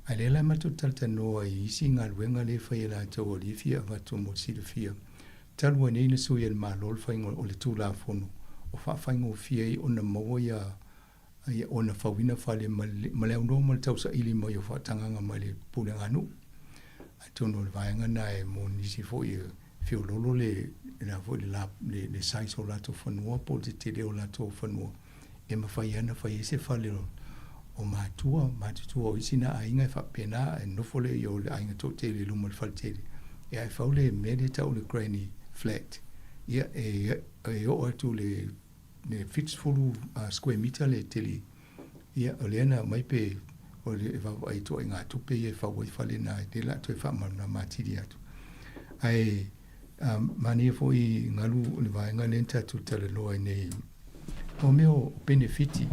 a le la matu talta noa i isi ngā luenga le whai la tau o li fia vatu mo si le fia talua nei na sui el malo le whainga o le tu la fono o wha whainga o fia i ona maua ia ona whawina whale ma leo no ma le tau sa ili mo i o whatanganga ma le pune nganu a tono le vaenga na e mo nisi fo i fio lolo le na fo le sais o lato whanua po te leo lato whanua e ma whai ana whai ese whale o mātua o isi na ainga e whapena e nofo le i o le ainga tō te le luma le whale tele e ai whau le me le tau le granny flat ia e o atu le fitsfulu square meter le tele ia o le ana mai pe o le ai to inga tupe e fa wai fale na te la to fa ma na matiri atu ai mani fo i ngalu le vai ngale nta tu tele lo nei o meu benefiti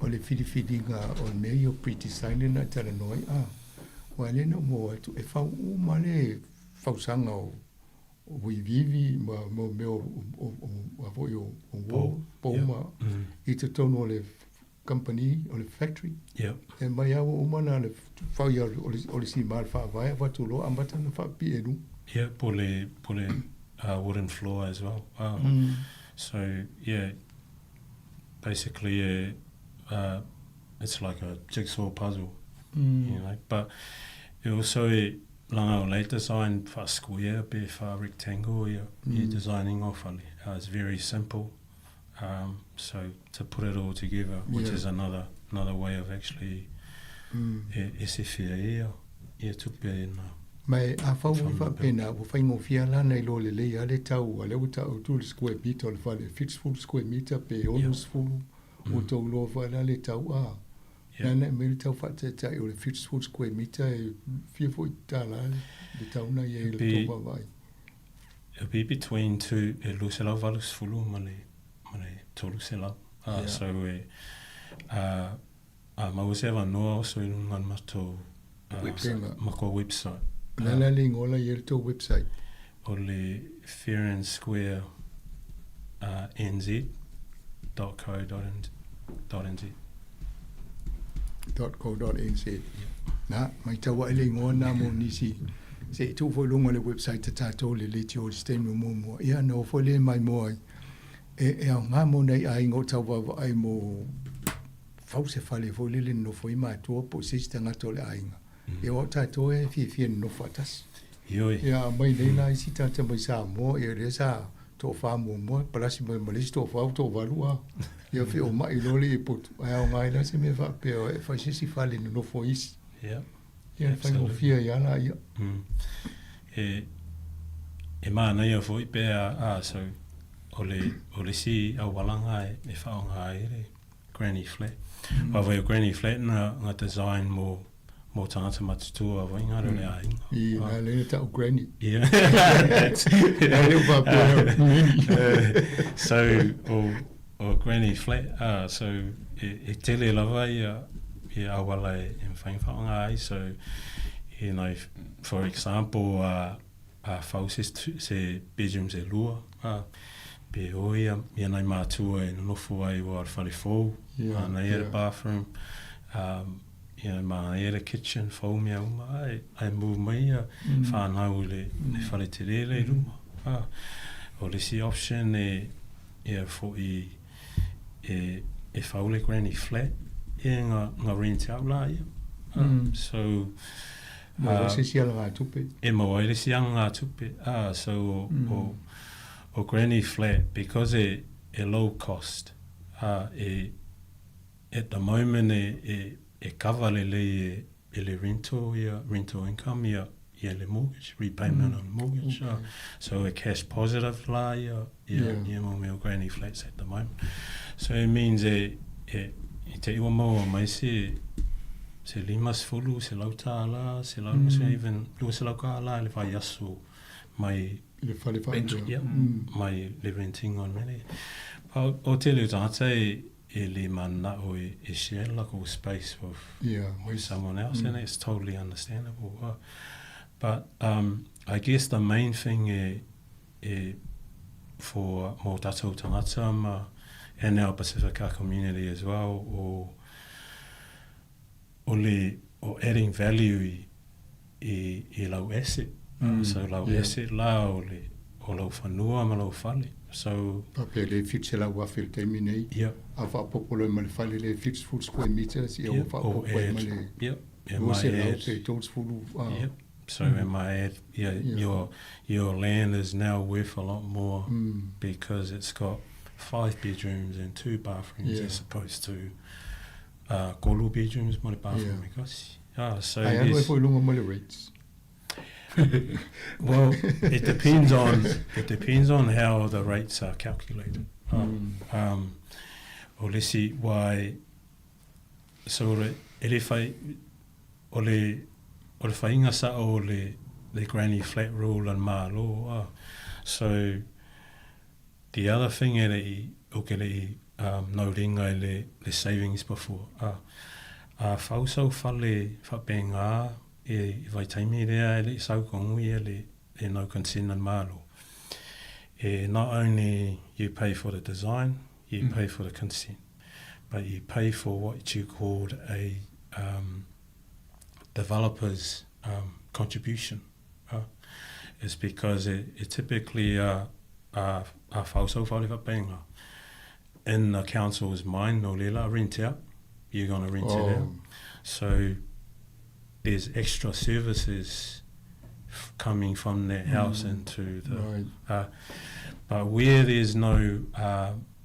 o le fili nga o me o pretty silent na tele noi o le no mo tu e fa u male fa sanga o we vivi ma me o avoio o poma i te tono le company o le factory e mai au mana le fa ia o le si mal fa vai va tu lo ambata na fa pienu po le wooden floor as well so yeah basically it's like a jigsaw puzzle you know but it also langa o lei design fa square be fa rectangle you're designing off on it's very simple so to put it all together which is another way of actually SFA to be in mai a fa fa pena o fa ngo fia la nei lo le ya le tau ale o tau tu square meter le fa le full square meter pe almost full o to lo fa la le tau na me tau fa te tai o le full square meter e fia fo tala le tau na ye le to va vai it'll be between two lo se la valus fulu mane tolu se la so ma was ever no so in man mato website la ling ola ye to website o le fair and square nz.co.nz na mai tawa ele ngona mo nisi se tu fo lunga le website ta to le le tio stain mo ia no fo le mai mo e nga mo nei ai ngo tawa ai mo fause fale fo le no fo i mai to po sistema to le ai e o ta to e fi no fatas ia mai nei na isi ta te mai Sāmoa e re sa to fa mo palasi mo le to fa to valua ia fi o mai lo le pot ai ngai la se me va pe e fa si fale no fo is ia fa mo fia ia la ia e mana ia fo i pe so o le si au walanga e fa ngai le granny flat wa vai granny flat na design mo tangata matutua a wainga le ai. I le tau granny. Yeah. So o granny flat so e tele lava ia awala e whainga ai so you know for example fauses se bedrooms e lua pe oia ia nai mātua e nofu ai o alwhare fōu na ia bathroom you know, ma era kitchen fo me ai move mai fa na le fale te le ruma o le si option e fo i fa le granny flat nga rent out la so ma se si ala tupe e mo le si anga tupe so o granny flat because it low cost at the moment e cover le rental income le mortgage repayment on mortgage so a cash positive la mo granny flats at the moment so it means te iwa mo mai se se limas fulu, se lau tāla, se lau, se even, lua se lau kāla, le whai aso, mai, mai le renting on mene. O te leo tāta e le mana o e share like all space with someone else, and it's totally understandable. But I guess the main thing for mō tātou tangata and our Pacifica community as well, or adding value i lau asset. So lau asset la o lau whanua ma lau whale. So Pape le fix la wa fil terminate. Yeah. Ava popolo ma le fale le fix full square meters i o fa popo ma le. Yeah. So am I add, your land is now worth a lot more because it's got 5 bedrooms and 2 bathrooms as opposed to kolu bedrooms mo le bathroom because so I know for long mo le rates. Well, it depends on how the rates are calculated. Or let's see why. So o le whainga sa o le granny flat rule and mālo. So the other thing o ke no ringa le savings before. Whausau whale whapenga e vai taimi rea le sau kongui le no consent and mālo. Not only you pay for the design, you pay for the consent, but you pay for what you called a developer's contribution. It's because it typically whausau whale whapenga. In the council's mind, no lela, rent out, you're going to rent it out. So there's extra services coming from that house into the... but where there's no...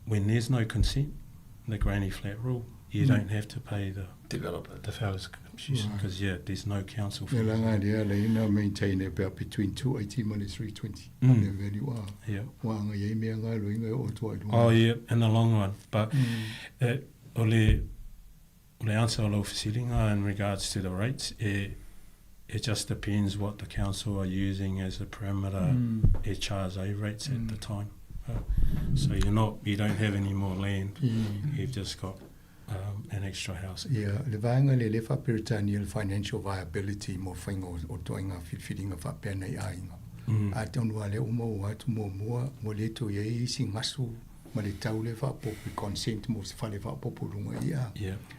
when there's no consent, the granny flat rule, you don't have to pay the developer's contribution because, there's no council fee. They maintain about between 280 money 320 on the value. Oh, yeah, in the long run. But le answer lo fasilinga in regards to the rates, it just depends what the council are using as a parameter HRSA rates at the time. So you don't have any more land. You've just got an extra house. Yeah, le vaenga le fa peritoneal financial viability mo faingo o toinga fitting of pena ainga. A tonu ale umo atu mo le to ye singasu ma le tau le fa po consent mo se fa le fa po lunga ia.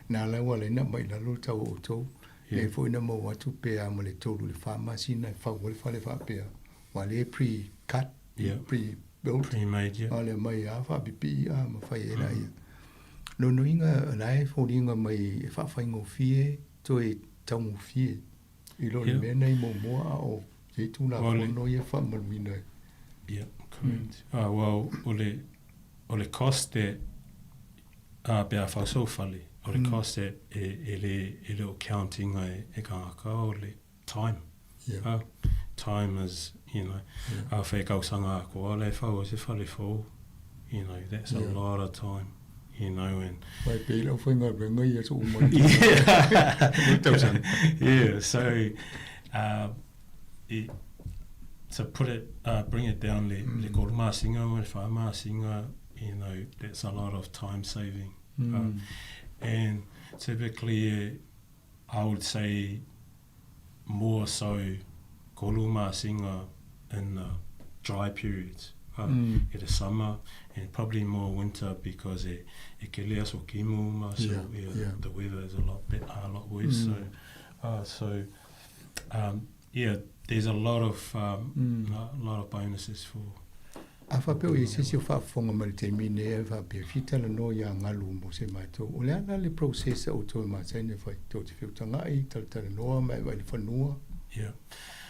Na la wale na mai la lo tau o to. Le fo ina mo atu pe a mo le tolu le fa masina fa wale fa le fa pe. Wale pre-cut, pre-built. Pre-made, Ale mai a fa bipi a ma fa ye la ia. No inga lai fo dinga mai fa faingo fie to e tau fie. I lo le mena I mo o ye tu na fo no ye fa malwina. Yeah, correct. Well, ole cost that bea whasau whale, ole cost that e le accounting e kāka o le time. Time is, whai kausanga ko le whau se whale whau, that's a lot of time. And so to put it, bring it down, le koruma singa, le whaama singa, that's a lot of time saving. And typically, I would say more so koruma singa in the dry periods. In the summer and probably more winter because it keleas o kimu so the weather is a lot worse. So there's a lot of bonuses for. Afa pe o isi si fa fonga mal termine fa pe fitala no ya ngalu mo se mato. O le ana le process o to ma se ne fa to te fiutanga I tal no ma va le fanua.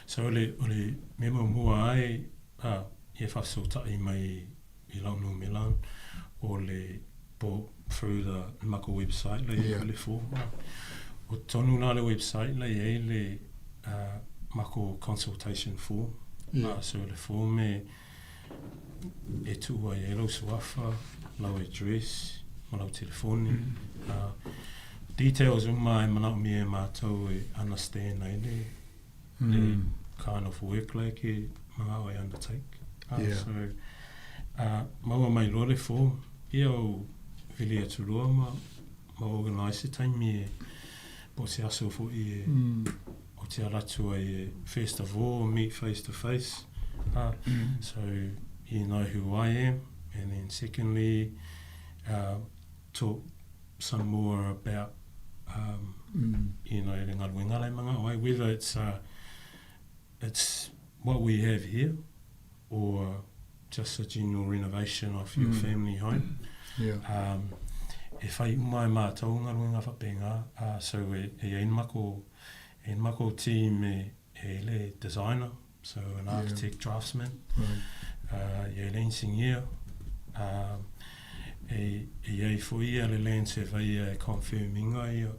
So le memo mua ai e whasota I mai I launu Milan o le po through the mako website le form. O tonu nā le website le mako consultation form. So le form e tua e lau suafa, lau address, ma lau telefoni. details mai mana mi e mātou e understand nei le kind of work like e mga I undertake. So, maua mai lore fō, ia o vili atu roa ma organise time e po se aso fo i o te aratu e first of all meet face to face. So you know who I am, and then secondly talk some more about you know the ngaruenga manga oi, whether it's what we have here or just a general renovation of your family home. E whai umai mātou ngaruenga whapenga, so e ein mako team e le designer, so an architect draftsman, e le engineer, e ei fo ia le land survey e confirminga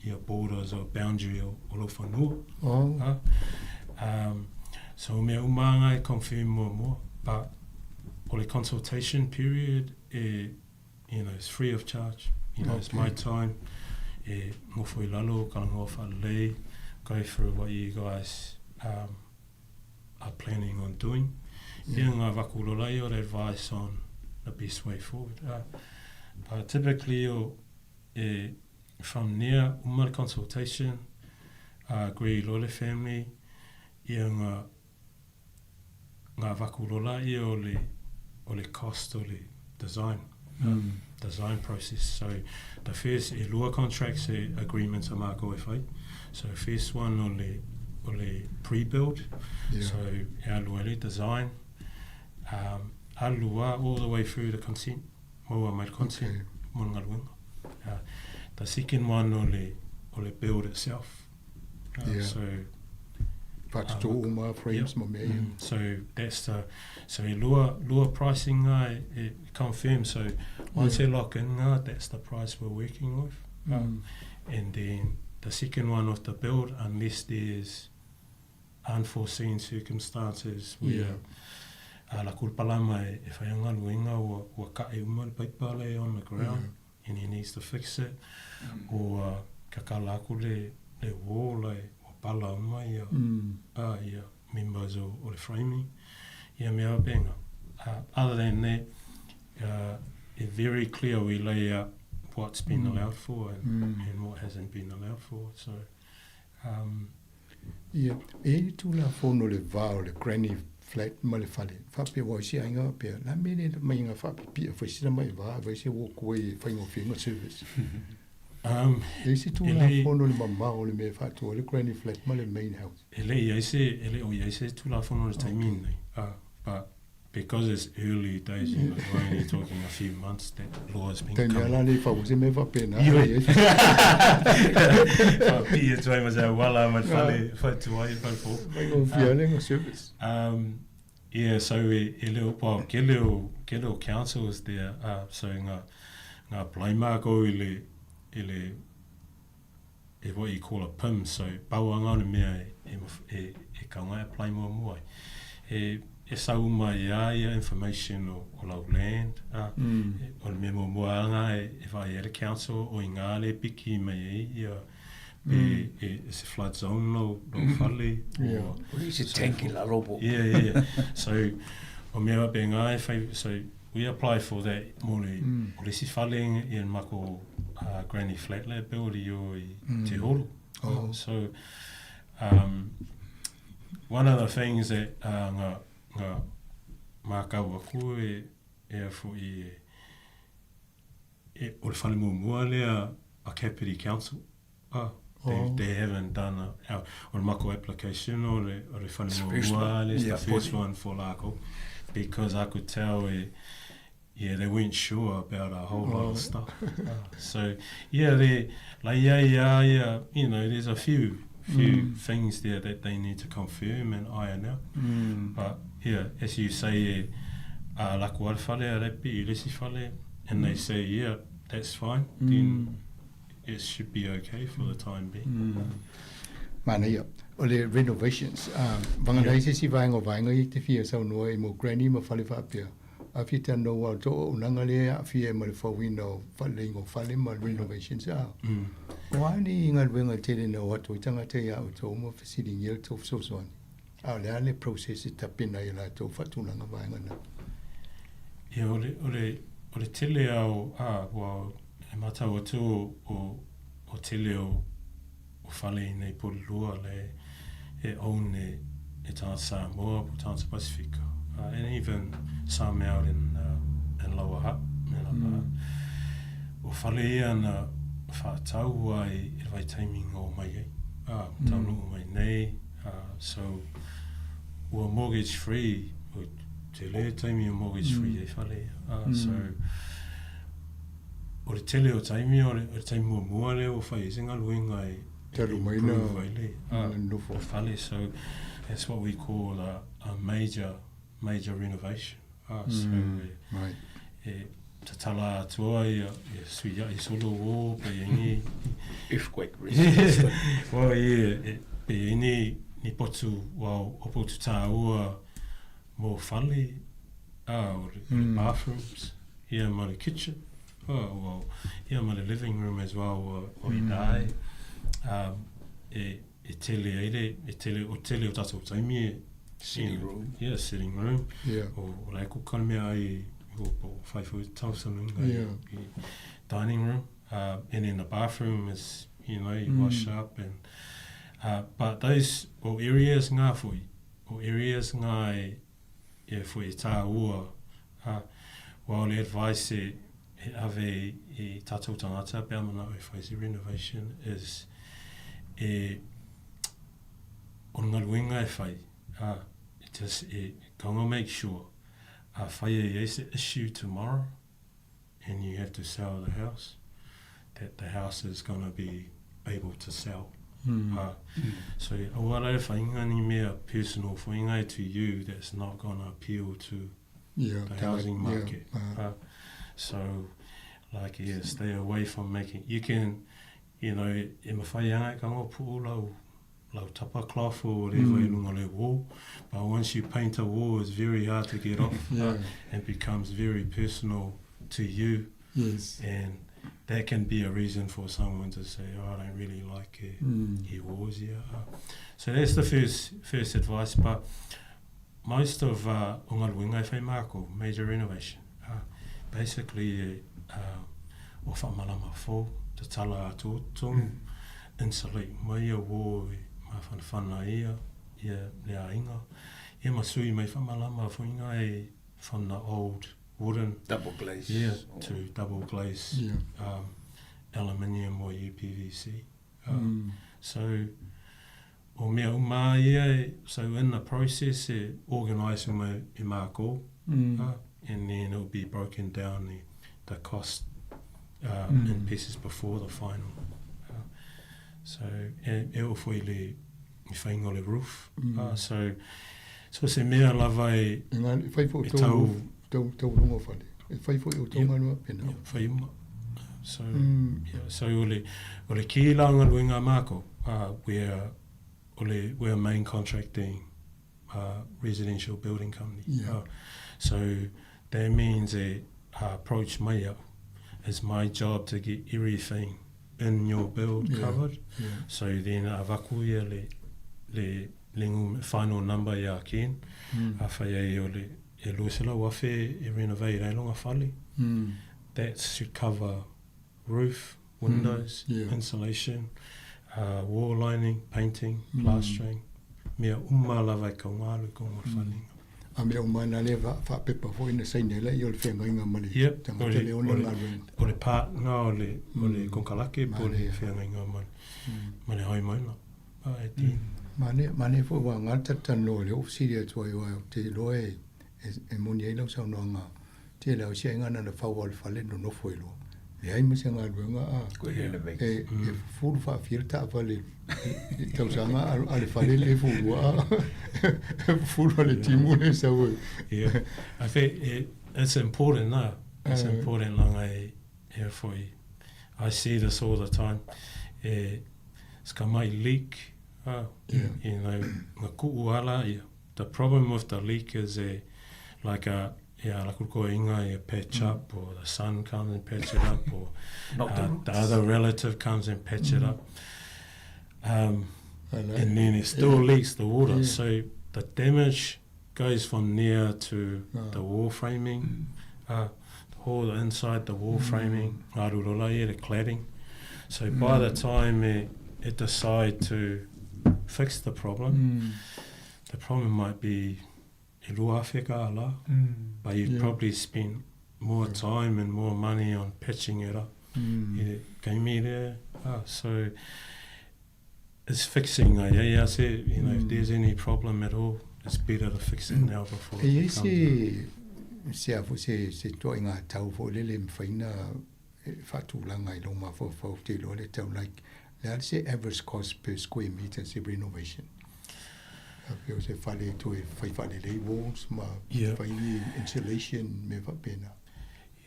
ia borders or boundary o lo whanua. So mea umanga e confirm more, but o le consultation period you know, it's free of charge. You know, it's my time. Ngofo I lalo, kalangoa whalei, go through what you guys are planning on doing. Ia ngā wakulolai or advice on the best way forward. But typically, from near umar consultation, agree lo le family, ia ngā wakulolai o le cost o le design. Design process. So the first lua contracts agreements are mako FA. So first one o le pre-build. So lua design. Lua all the way through the consent. Moa mai consent. The second one o le build itself. So frames so that's so lua pricing confirmed. So once they lock in, that's the price we're working with. And then the second one of the build, unless there's unforeseen circumstances where la kulpalama e whaianga luenga wa ka e uma le paipale on the ground and he needs to fix it, or kakalaku le wall pala uma ia members o le framing ia mea benga. Other than that, it's very clear we lay out what's been allowed for and what hasn't been allowed for. So e tu la fono le vao le granny flat ma le fale fa pe wo si anga pe la mene mai nga fa pi fa si mai va se wo ko e fa ngo fi ngo service. Ese tu la fono le mama o le me fa tu le granny flat ma le main house. Ele ese tu la fono le timing but because it's early days, you know, we're only talking a few months that law has been coming. Fa use me va pena. Fa pia tu mas wala ma fale fa tu ai fa fo. Mai go feeling of service. Yeah, so ke leo councils there, so nga plaima ko ile what you call a PIM, so pauanga ne mea e kaunga apply more. E sau mai ia information o lau land, o le mea moanga if I had a council o inga le piki mai ia it's a flood zone no fale. It's a tanki la robo. Yeah. So o mea benga so we apply for that more le si fale in mako granny flat lab build o te horo. So one of the things that nga mākaua ko e fo I o le whale mua lea a Kapiti Council. They haven't done o le mako application o le whale mua lea the first one for lako, because I could tell they weren't sure about a whole lot of stuff. So you know, there's a few things there that they need to confirm and iron out. But as you say, laku al fale a repi ilesi fale, and they say that's fine, then it should be okay for the time being. Mana ia o le renovations vangai se si vainga I te fia sau noa I mo granny ma fale fa pia a fita no wa to unanga le a fia ma le fawino fale ngo fale ma renovations Wani inga wenga tele na watu itanga te ya uto mo fasidi ngel to so so. Ale ale process tapina ila to fatuna nga vai ngana. Ia ole tele au wa e mata o tu o tele o whale nei polua le e own e tāna Sāmoa po tāna Pasifika. And even some out in Lower Hutt. O whale ia na whātau ai e vai taiming o mai ei. Taunu o mai nei. So, ua mortgage free, o te le taimi o mortgage free e whale. So, o le tele o taimi o le taimi o mua le o whai singa luinga e Taru mai na nofo whale. So, that's what we call a major renovation. So, right. Te tala atua i suia i solo o pe ingi earthquake risk. Well, yeah, pe ingi ni potu o potu tāua mo whale, o the bathrooms, here ma the kitchen, well, here ma the living room as well, o I dai, e tele eire, o tele o tatou taimi sitting room. Yeah, sitting room. Yeah. O lai ko kalmea ai o 5,000 dining room, and in the bathroom is, you know, you wash up and but those o areas ngā fui, o areas ngā fui tā ua, while the advice e ave I tātou tangata pēr mana o whaisi renovation is o ngā luenga e whai, just kaunga make sure whai is the issue tomorrow and you have to sell the house, that the house is going to be able to sell. So awara e whainga ni mea personal whainga to you that's not going to appeal to the housing market. So like, yeah, stay away from making, you can, you know, e mawhai angai ka ngā pū lau tapa cloth or whatever lunga le wall, but once you paint a wall it's very hard to get off and becomes very personal to you. Yes. And that can be a reason for someone to say, oh, I don't really like walls here. So that's the first advice, but most of Unga Luenga whai māko, major renovation, basically o whamalama fō, te tala ato tongu, insulate mai a wall, mai whanawhana ia le ainga. Ia masui mai whamalama whainga e from the old wooden double glaze. Yeah, to double glaze aluminium or UPVC. So, o mea uma ia, so in the process, organising mai I māko, and then it'll be broken down the cost in pieces before the final. So, e o fwoi le whaingo le roof. So se mea lava e tau rungo whale. E whai fwoi o tau manua pena. Whai uma. So, so o le ki launga luenga māko, we're a main contracting residential building company. So that means approach mai au. It's my job to get everything in your build covered. So then avaku ia le lingu final number ia ken. Awhai e o le luesela wafe e renovate e longa whale. That should cover roof, windows, insulation, wall lining, painting, plastering. Mea lava ka ngalu ko ngorfalinga. A mea umana le whapepa fo ina sainela I o le whengainga mali. Tangata le ona ngaru. O le pātnga o le konkalake po le whengainga mali. Mane hoi mauna. Mane fo wa ngata tano le ofisiri atua I wa te loe e moni ei lau sau noanga. Te lau sia ingana na whau al whale no nofo ilo. Le ai mese ngā ruenga e furu wha whirta apa le tausanga ale whale le furua furu ale timu ne sau e. Yeah, I think it's important now. It's important langa e fwoi. I see this all the time. Ska mai leak. You know, ngā ku'u ala ia. The problem with the leak is like yeah, like we'll inga patch up, or the son comes and patch it up, or the other relative comes and patch it up. And then it still leaks the water. So the damage goes from near to the wall framing, all inside the wall framing, the cladding. So by the time it decide to fix the problem might be but you probably spend more time and more money on patching it up. So it's fixing. I say, you know, if there's any problem at all, it's better to fix it now before it comes up. Se toinga tau fo lele mfaina fatulanga I loma for te lo le tau like let's say average cost per square meter se renovation. Because se fale to fai fale le walls ma fai insulation me va pena.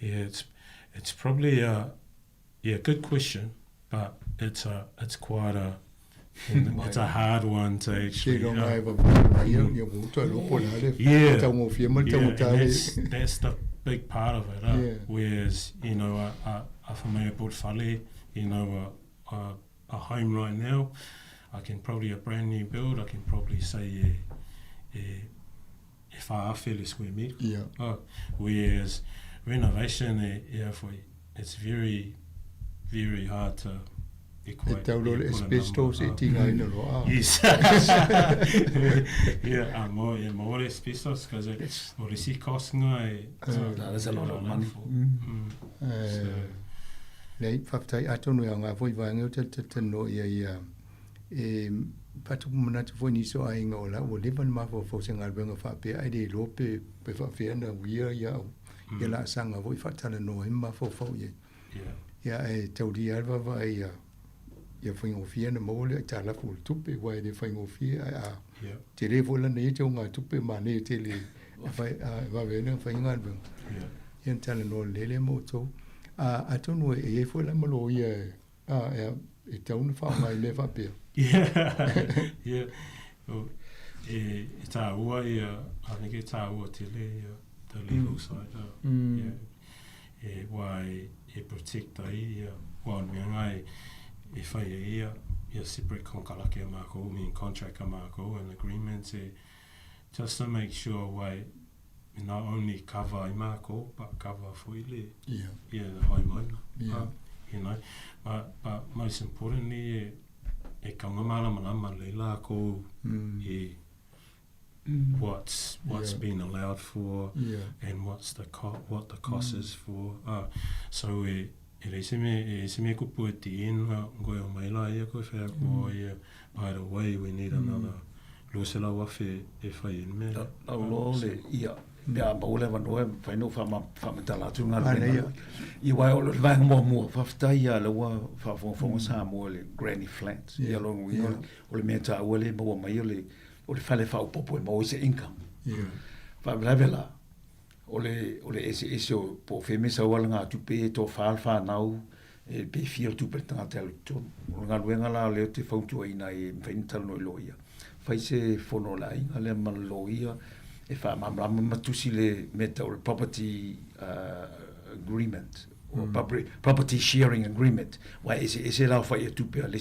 Yeah, it's probably a good question, but it's quite a it's a hard one to actually. That's the big part of it. Whereas, you know, you know, a home right now, I can probably a brand new build. I can probably say if I feel square meter. Whereas renovation, it's very, very hard to. Asbestos Yes. Yeah, more asbestos because it's already costing there's a lot of money. Nei fatai atonu nga foi vanga te no ia patu mana te foi ni so ai ngola o levan ma fo singa benga fa pe ai de lope pe fa fe na wia ya la sanga voi fatala no imma fo ye ya e tauri alva vai ia whaingofia na maole ta la ful tupe wai de whaingofia te le vola nei te unga tupe ma nei te le va vena whainga bang ia tala no lele mo to a tonu e fola malo ia e tauna wha mai me va pe yeah e ta ua ia I think e ta ua te le the legal side e wai e protect ai wa ngai if I hear separate konkalake mako, mean contract mako and agreements, just to make sure why not only cover mako but cover for the homeowner. You know, but most importantly, e kaungamala malama leila ko what's been allowed for and what the cost is for. So e se me kupu e ti ina ngoi o maila ia koe whea ko ia by the way we need another losela wafe e whai in me lo le ia mea maule wanoe whaino whamatala tu ngā lena I wai o le vanga mua whaftai ia le wa whafonga Sāmoa le granny flats ia longo ia o le mea ta ua le maua mai o le whale whaupopo e maua se income whavelawela ole ese o po feme sa wala nga tupe to fa nau e pe fio tu per tanga te to nga luenga la le te fautu ina e fental no loia fai se fono la inga le man loia e fa mamla matusi le meta o property agreement or property sharing agreement wa ese la fa tu pe le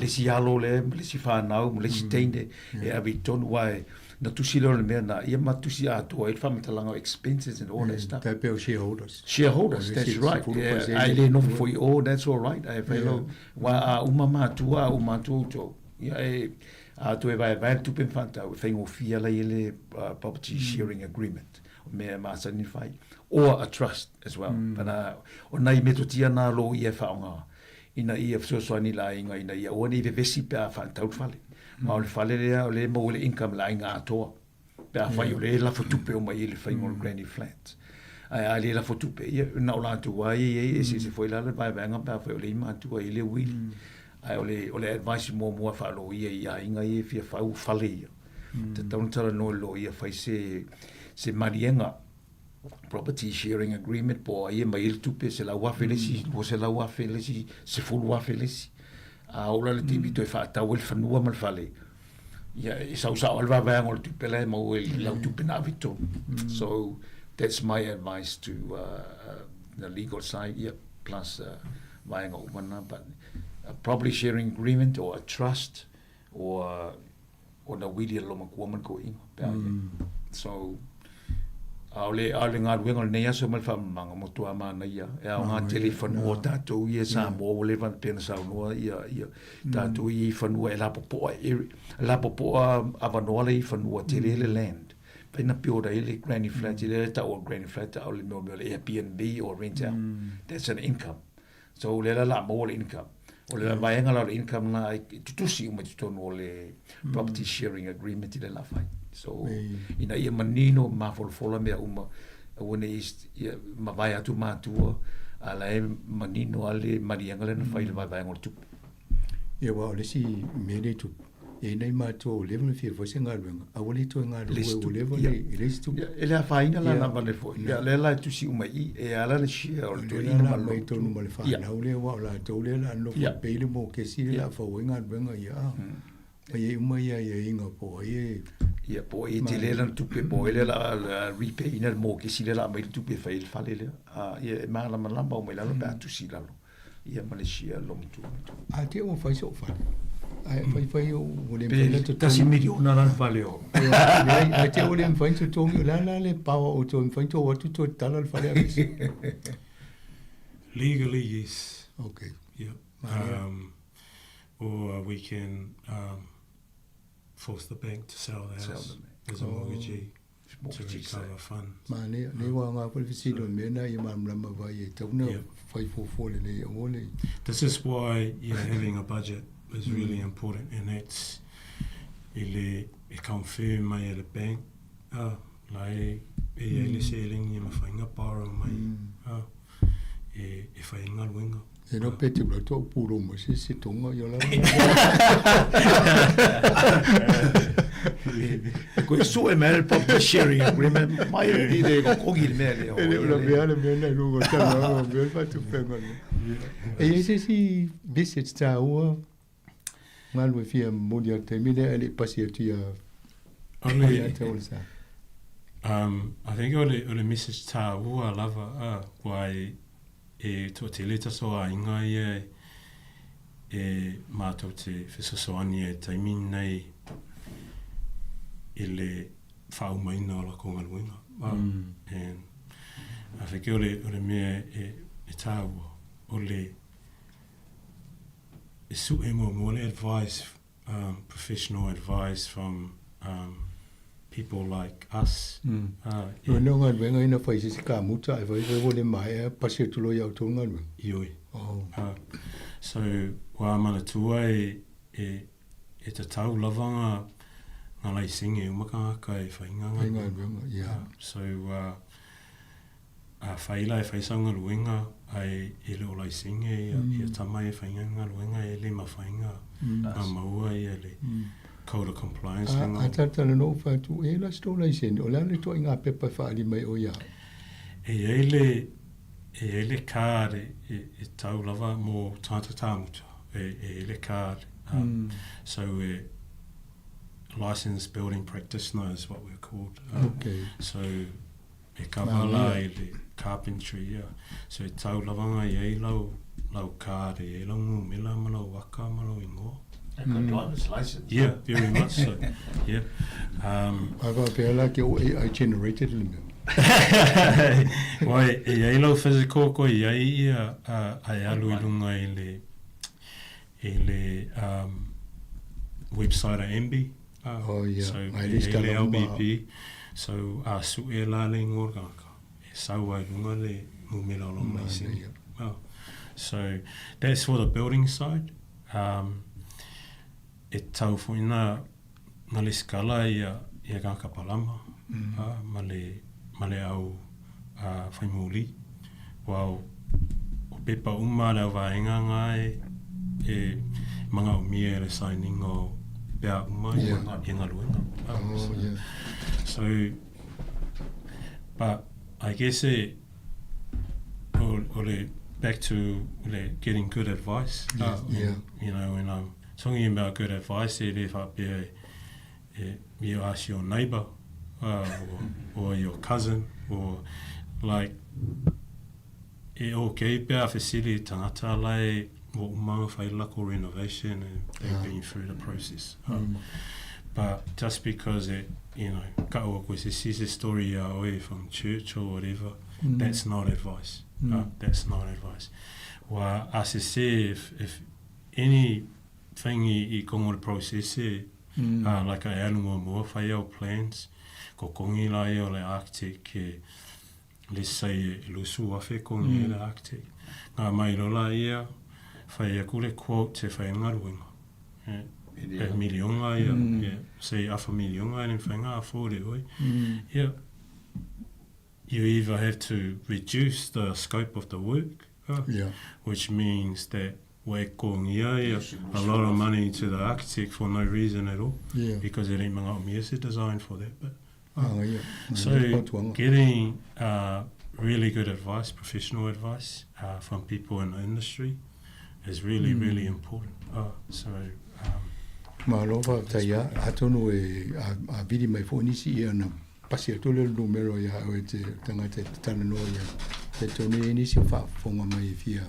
si alo le si fa nau le si teinde e abiton wa na tusi le mea na ia matusi atu e whamatalanga expenses and all that stuff. They bill shareholders. Shareholders, that's right. I le no for you, that's all right. I feel wa umama tua umatu ia e atu e vai tu penfanta o whaingo fia la ele property sharing agreement me masani fai or a trust as well. Pana o nai metotia na lo ia whaonga ina ia fsoani la inga ina ia o ni vesi pa fanta utfale. Ma o le fale lea o le mo le income la inga atoa. Pea whai o le la fotupe o mai le whai ngol granny flats. Ai le la fotupe ia na o la atua e se foi la le vai vanga pea whai o le ima atua i le wili. Ai o le advice mua whalo ia inga ia fia whau fale ia. Te taunatara no lo ia whai se marienga property sharing agreement po ia mai il tupe se la wafelesi o se la wafelesi se full wafelesi. Ola le tibi to fa ta wel fanua mal fale ya sa alva va ngol tu pele mo el la tu pena vito so that's my advice to the legal side, plus vaenga umana, but a probably sharing agreement or a trust or the wili lo makuaman ko ingo. So ale ngā ruenga nei aso mal fa manga motua mana ia ngā telefonu o tātou ia Sāmoa o le van pena saunua ia tātou i fanua e lapopoa avanoa le fanua tele le land pena piora ele granny flat ele ta o granny flat ta o le mo le Airbnb or rent out. That's an income. So le la mo le income o le vaenga la income na tutusi uma tonu le property sharing agreement le la fai. So ina ia manino mafolofola mea uma when is ma vai atu matua ala e manino ale marianga le na fai le vai ngol tu. Ia wa le si mele tu e nei matua o level fi fo singa luenga a wole to nga o level le stu ele a faina la na vale fo ia le la tu si uma i e ala le shi o to ina ma mai to no male fa na ule wa la to le la no pe le mo ke si la fo nga luenga ia e uma ia inga po ia po e te le lan tupe po ele la repay ina mo ke si le la mai tupe fa il fale le ia ma la malamba o mai la ba tu si la ia Malaysia long tu a te o fa so fa ai fai o le pe to tasi miliona lan fale o ai te o le fa to to la le pa o to fa to o to tala fale legally yes. Okay. Yeah. Or we can force the bank to sell the house as a mortgagee to recover funds. Ma ne wa nga po fisi do mena I ma mlama va ye to no fai fo le ole. This is why having a budget is really important, and it's ele e confirm mai le bank lai e ele selling I ma fainga borrow mai e fainga luenga. E no peti bla to puro mo si tonga yo la. Ko so e mel pop sharing agreement mai e de ko gil mel. E lo bene bene lu go ta no fa tu pengo. E ese si visit ta o mal we fi mondial termine ele passer tu I think ole message ta o lava why e to te leta so a inga ia e mātou te whesosoani e taimin nei e le whaumaina o la konga luenga. And I think ole mea e tāua ole e su e mo le advice, professional advice from people like us. No nga luenga ina fai si ka muta e vai vole mai pasi tu lo ya to nga luenga. Ioi. So wa mana tua e te tau lavanga nga lai singe umaka ka e whainga luenga. So a whaila e whaisanga luenga ai e leo lai singe i a tamai e whainga luenga e le ma whainga a maua i le code of compliance. A tatala no fa tu e la sto lai sen o la le to inga pepa fa ali mai o ya. E ele kāre e tau lava mō tāta tāmuta e ele kāre. So licensed building practitioner is what we're called. Okay. So e kavala e le carpentry. So e tau lavanga e lau kāre e lau ngu mila malo waka malo ingoa. Driver's license. Yeah, very much so. Yeah. Ava pe ala ke o AI generated limit. Wai e ilo physical ko I ia ai alu I lunga I le website a MB. Oh yeah. So e le LBP. So su e la le ngorga e sau ai lunga le mumela lo mai sing. So that's for the building side. E tau fuina na le skala ia ka palama ma le au whaimuli wau o pepa uma le au vaenga ngai e manga o mia le signing o pea uma i ngā luenga. So but I guess ole back to getting good advice. You know, when I'm talking about good advice, if you ask your neighbour or your cousin, or like okay, pea facility tangata lai o umanga whai lako renovation, and they've been through the process. But just because it, you know, ka o koe se si se story away from church or whatever, that's not advice. That's not advice. Wa as I say, if anything I kongo le process like a anunga mua whai au plans, ko kongi lai o le architect let's say lusu afe kongi le architect. Ngā mai rola ia, whai akule quote te whai ngaruinga. Milionga ia, say afa milionga and whai ngā fōre oi. Yeah, you either have to reduce the scope of the work, which means that we're kongi ia a lot of money to the architect for no reason at all, because it ain't mga omiese designed for that. But so getting really good advice, professional advice from people in the industry is really, really important. Malova taia atonu a vidi mai fonisi ia na pasi atole numero ia o te tangata tana no ia te toni ni si fa fonga mai fia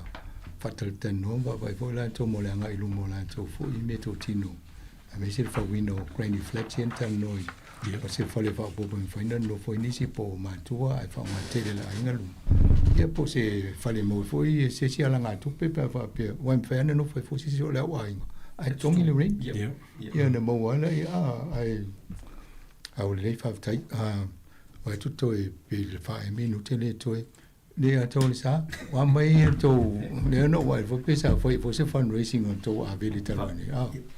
fatal tano va vai vola to molanga ilu mola to fo I meto tino a me se fa window granny flat center no ia se fa le fa bo ben faina no fo ni si po matua ai fa ma tele la ingalu ia po se fa le mo fo I se si ala nga tu pe pa fa pe wan fa no fo si si la wa inga ai tongi le ring ia na mo wala ai au le fa tai wa tutto e pe le fa e minu tele toi le atole sa wa mai to le no wa fo pesa fo se fundraising on to ability talani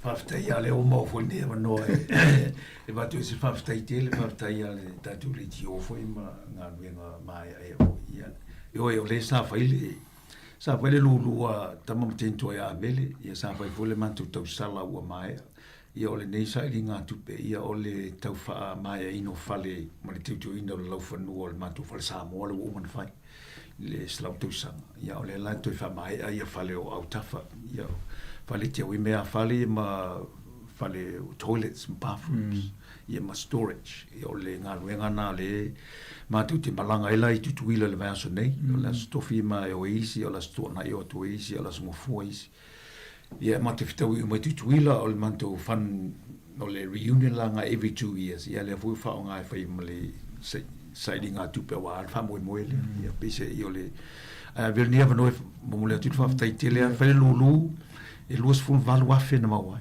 fa tai ale o mo fo ne no e va tu se fa tai tele fa tai ale ta tu le ti o fo ma nga venga mai e ia yo le sa fa ile sa fa le lu tamam tento ya mele ia sa fa fo le mantu to sala wa mai ia ole nei sa linga tu pe ia ole tau fa mai ino fale ma le tu ino lo fa no le mantu fa Sāmoa le woman fai le slau tu sang ia ole la tu fa mai ia fale o au tafa ia fale te wi mea fale ma fale toilets and bathrooms ia ma storage ia ole nga luenga na le ma tu te malanga ila I tu ila le vaso nei la stofi ma o isi la sto na io tu isi la smo fu isi ia ma te fitau I mai tu ila o le manto fan o le reunion langa every 2 years ia le fu fa o ngai fa I male sai dinga tu pe wa fa mo mo le ia pese io le ver ni ava no mo le tu fa tai tele fa le lulu e luas fu valu afe na mawai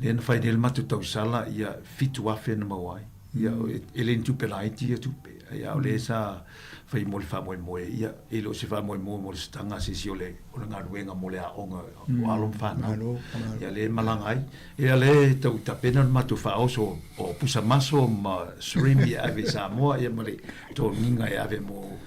le na fa del matu tau sala ia fitu afe na mawai ia ele tu pe lai ti tu pe ia le sa fa mo le fa mo ia e lo se fa mo mo le stanga se si ole o nga ruenga mo le a onga o alom fa ia le malangai ia le tau tapena matu fa oso o pusa maso ma surimi ave Sāmoa ia male to ninga ia ave mo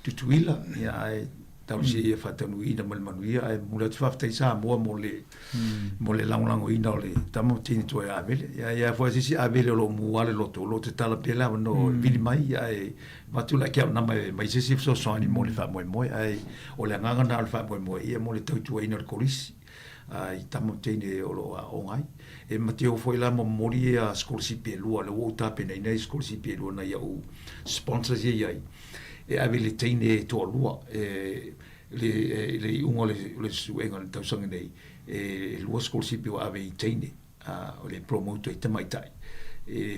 tutuila ia tau si ia fa tanu ina mal manuia ai mo le fa tai Sāmoa mo le lango ina le tamo tini to ia ave ia fo si ave lo mo ale lo to lo te tala pela no vili mai ai matu la kia na mai se si so so ni mo le fa mo ai o le nganga na fa mo ia mo le tau tu ina le kolisi ai tamo tini o lo o ngai e mateo foi la mo mori a scholarship e lua le o tape nei scholarship e lua na ia o sponsors ia e ave le tini to lua le unga le suenga le tau sanga nei e lua scholarship o ave tini o le promote i tamai tai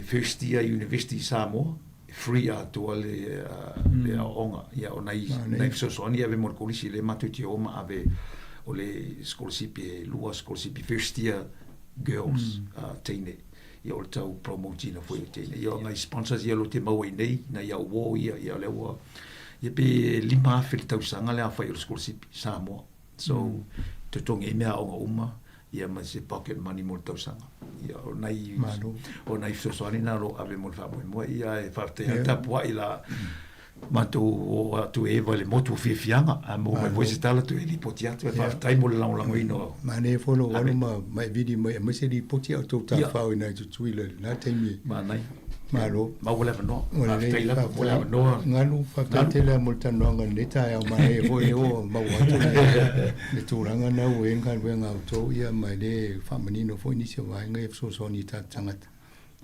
first year university Sāmoa free to le onga ia o nei so so ni ave mo kolisi le matu ti o ma ave o le scholarship e lua scholarship first year girls tine ia o le tau promote na foi tine ia ngai sponsors ia lo te mau nei na ia wo ia le wa ia pe lima fe tau sanga le fa o scholarship Sāmoa so te tongi mea o uma ia ma se pocket money mo tau sanga ia o nai so so ni na ro ave mo fa mo ia e fa te ta po ila mato o tu e vale moto fianga a mo voi se tala tu e li potia tu fa tai mo la la no ma ne folo wala ma vidi ma se li potia to ta fa ina tu tuile na temi ma nai ma lo ma wala no tai la wala no nganu fa te la multa no ngani ta ya ma e vo o ma wa le tu ranga na wen kan wen au to ia ma le fa manino fo ni se wa ngai so so ni ta tangata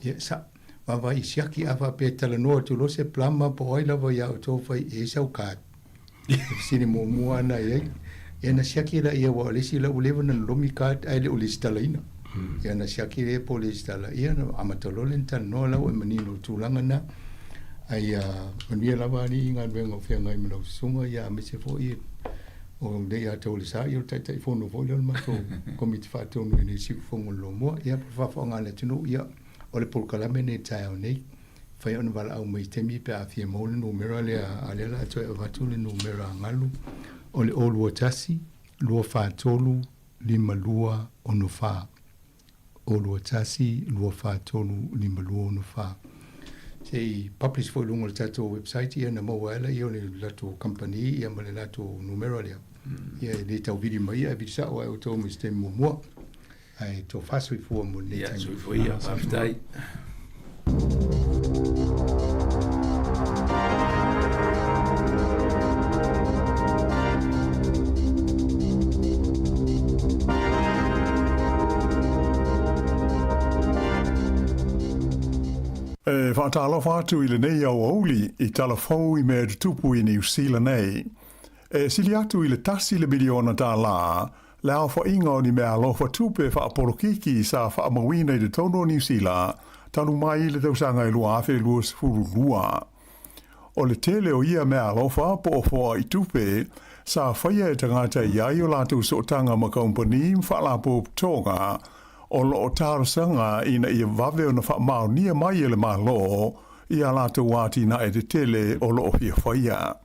ye sa Pava I siaki awa pe talanoa tu lo se plama po ai lava ia o tō whai e sau kāt. Sini mo mua na e. E na siaki la ia wa lesi la ulewa na lomi kāt ai le ulesi tala ina. E na siaki le po lesi tala ia na amatalolen talanoa lau e manino tūlanga na. Ai manuia lava ni inga venga o whianga I manau sunga ia me se fo i. O le ia tau le sa i o tai fono fo le mato komiti whātonu e ne siku fongo lo mua. Ia pa whawhanga le tunu ia. O le polkalame ne tai au nei. Whai ona wala au mai temi pe a fia maule numera le a lela atoe a watu le numera ngalu. O le olua tasi, lua whātolu, lima lua onu whā. Olua tasi, lua whātolu, lima lua onu whā. Se publish fo lungo le tato website ia na maua ala ia o le lato company ia ma le lato numera lea. Ia le tau vidi mai ia vidi sa o ai o tau mi stemi mua. Ai to faso I fua mo ne ia so fo ia aftai Whaatalo whātu I le nei au auli I talafou I mea tupu I New Zealand nei. Sili atu I le tasi le miliona tā la le au whainga o ni mea alofa tupe whaapolokiki sa whaamawina I le tono New Zealand tanu mai le tausanga I lua awhi lua sifuru lua. O le tele o ia mea alofa po o fua I tupe sa whaia e tangata iai o lātou sotanga ma kaumpani mwhaalapo tonga o lo o tarasanga ina ia vave o na whaamau nia mai ele malo ia lātou wāti na e te tele o lo o fia whaia.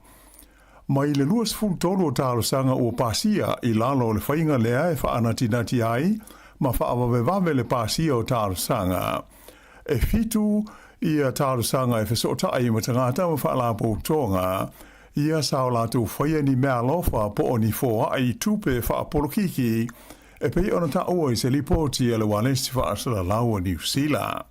Mai le luas fulu tolo o tarasanga o pasia I lalo le whainga lea e whaanatinati ai ma whaamawewave le pasia o tarasanga. E fitu ia tarasanga e whesota ai matangata ma whaalapo tonga ia sao lātou whaia ni mea lofa po o ni fōa ai tupe whaapolokiki e pei ona ta ua I se lipoti e le walesi whaasara laua New Zealand.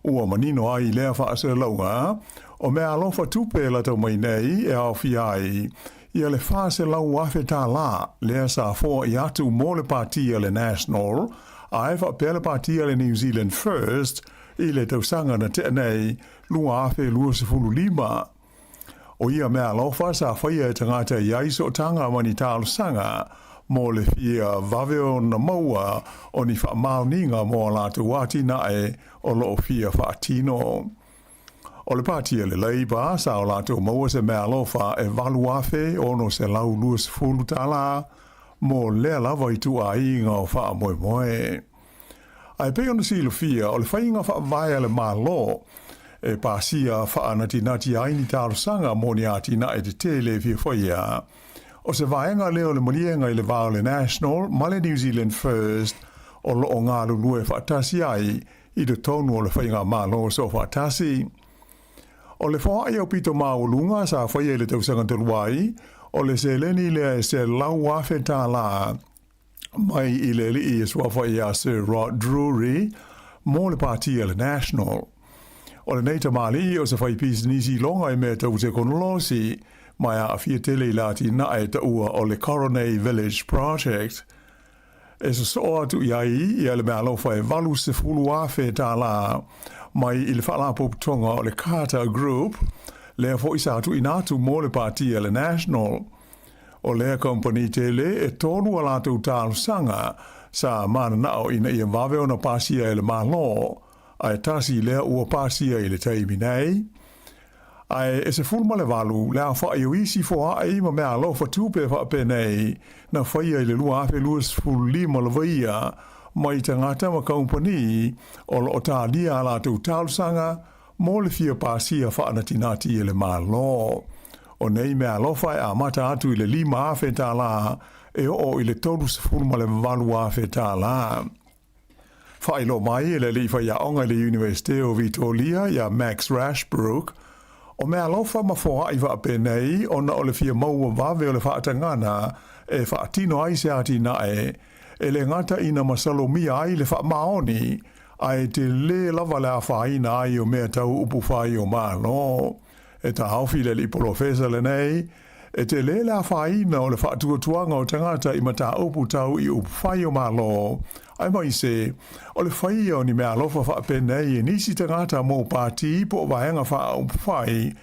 Ua manino ai lea whaasara launga, o mea alofa tupe la tau mai nei e au fiai, ia le whaase lau afe tā la, lea sa fōa I atu mō le partia le National, a e wha le partia le New Zealand First, I le tausanga na te nei, lua afe lua se fulu lima. O ia mea alofa sa whaia e tangata iai so tanga mani tālu sanga, mō le fia vaveo na maua o ni whaamauninga mō lātu wāti nae o lo fia whaatino. O le pātia le leiba sa o lātu maua se mea lofa e walu afe ono se lau luas fulu tala mō lea lava I tu a inga o wha moe moe. Ai pe ona silo fia o le whainga wha vaia le malo e pāsia wha nati aini tārosanga mō ni ati na e te tele fia whaia. O se vaenga leo le malienga I le vao le National, ma le New Zealand First, o lo o ngā lulue whaatasi ai, I le tonu o le whainga malo so whaatasi. O le whaa ai au pito maulunga sa whaia le tausanga toluai, o le se leni lea e se lau afe tā la, mai I le li I swa whaia Sir Rod Drury, mō le partia le National. O le neita mali o se whai pisi nisi longa I mea tau se konolosi, mai a fia tele lati na e ta ua o le Coronay Village Project. E so soa tu iai I le mea lofa e valu se fulu afe tā la, mai I le whaalapo tonga o le Carter Group, lea fo isa tu inatu mō le partia le National. O lea company tele e tonu a lātou tālu sanga sa mana nao ina ia vave o na pasia e le malo, ai tasi lea ua pasia I le taimi nei. Ai e se fulma le valu, lea wha I uisi fo ai ma mea alofa tupe wha pe nei, na whaia I le lua afe luas fulu lima la vaia, mai tangata ma kaumpani, o lo ta lia la tu talsanga, mo le fia pasia wha anatinati I le malo. O nei mea alofa e a mata atu I le lima afe tā la, e o I le tolu se fulma le valu afe tā la. Wha ilo mai le li wha onga le University o Vitoria, ia Max Rashbrook, o mea lofa ma fōa I wha pe nei, o na o le fia maua vave o le whaatangana, e whaatino ai se ati nae, e le ngata ina masalomia ai le wha maoni, ai te le lava le a whaina ai o mea tau upu whai o malo. E ta haufi le li profesa le nei, e te le a whaina o le whaatuatuanga o tangata I mata upu tau I upu whai o malo, Ai mai se, o le whai o ni mea lofa wha penei e nisi tangata mō pāti po waenga wha o whai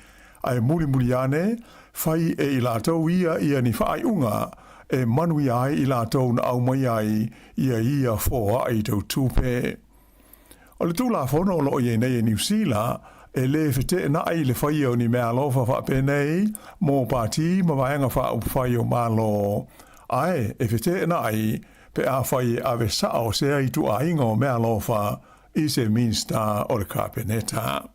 ai muri ane, whai e i lātou ia ni whaai unga e manui ai i lātou na au mai ai ia fōa ai tau tūpe. O le tūla whono o lo i nei e New Zealand, e le fete na ai le whai o ni mea lofa wha penei mō pāti ma waenga wha o whai o mālo. Ai, e fete na ai, pe a whai ave sao se ai tu a ingo mea lofa i se minsta o le kapeneta.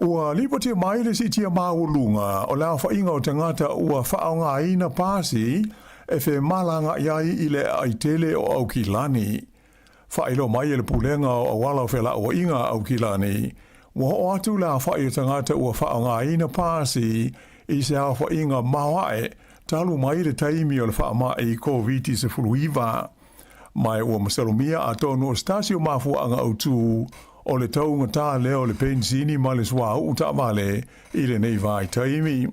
Ua lipo tia mai le si tia maulunga o la wha ingo tangata ua whaonga ina pāsi e fe malanga iai i le aitele o Aukilani. Whailo mai le pulenga o wala whela o inga Aukilani. Ua o atu la whai tangata ua whaonga ina pāsi i se a wha inga mawae talu mai le taimi o le whaama i COVID se fuluiva. Mai ua masalumia a tonu o stasio mafua anga autu o le taunga tā leo le pensini ma le swa uta vale i le nei vai taimi.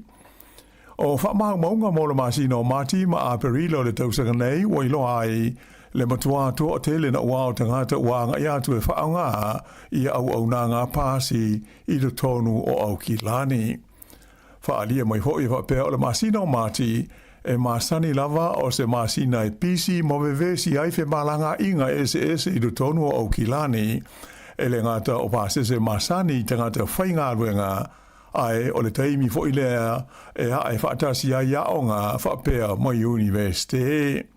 O whaama maunga mo le masino mati ma a perilo le tausanga nei o ilo ai le matua to o tele na wao tangata wanga i atu e whaanga i au nanga pāsi i le tonu o Aukilani. Whaalia mai hoi whapea o le masino mati e masani lava o se masina e pisi mo vevesi ai fe malanga inga ese i le tonu o Aukilani e le ngata o pasese masani tangata whainga ruenga ai o le taimi fo ilea e hae whaatasi ai aonga whapea mai universite.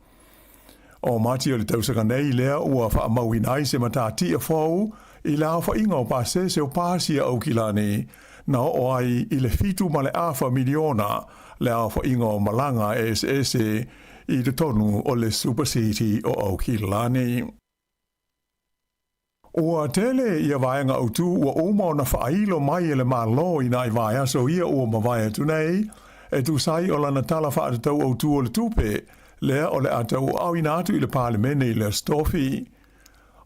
O mati o le tausaka nei lea ua whaamauina ai se matati a fau i la whainga o pasese o pasi a Aukilani na o ai i le fitu ma le awha miliona le awha inga o malanga ese i le tonu o le Super City o Aukilani. Ua tele ia vaenga utu ua uma na whailo mai e le malo i nai vaia so ia ua mawai atu nei e tu sai o lana tala whaatatau autu o le tupe lea o le atau au ina atu i le parlemene i le stofi.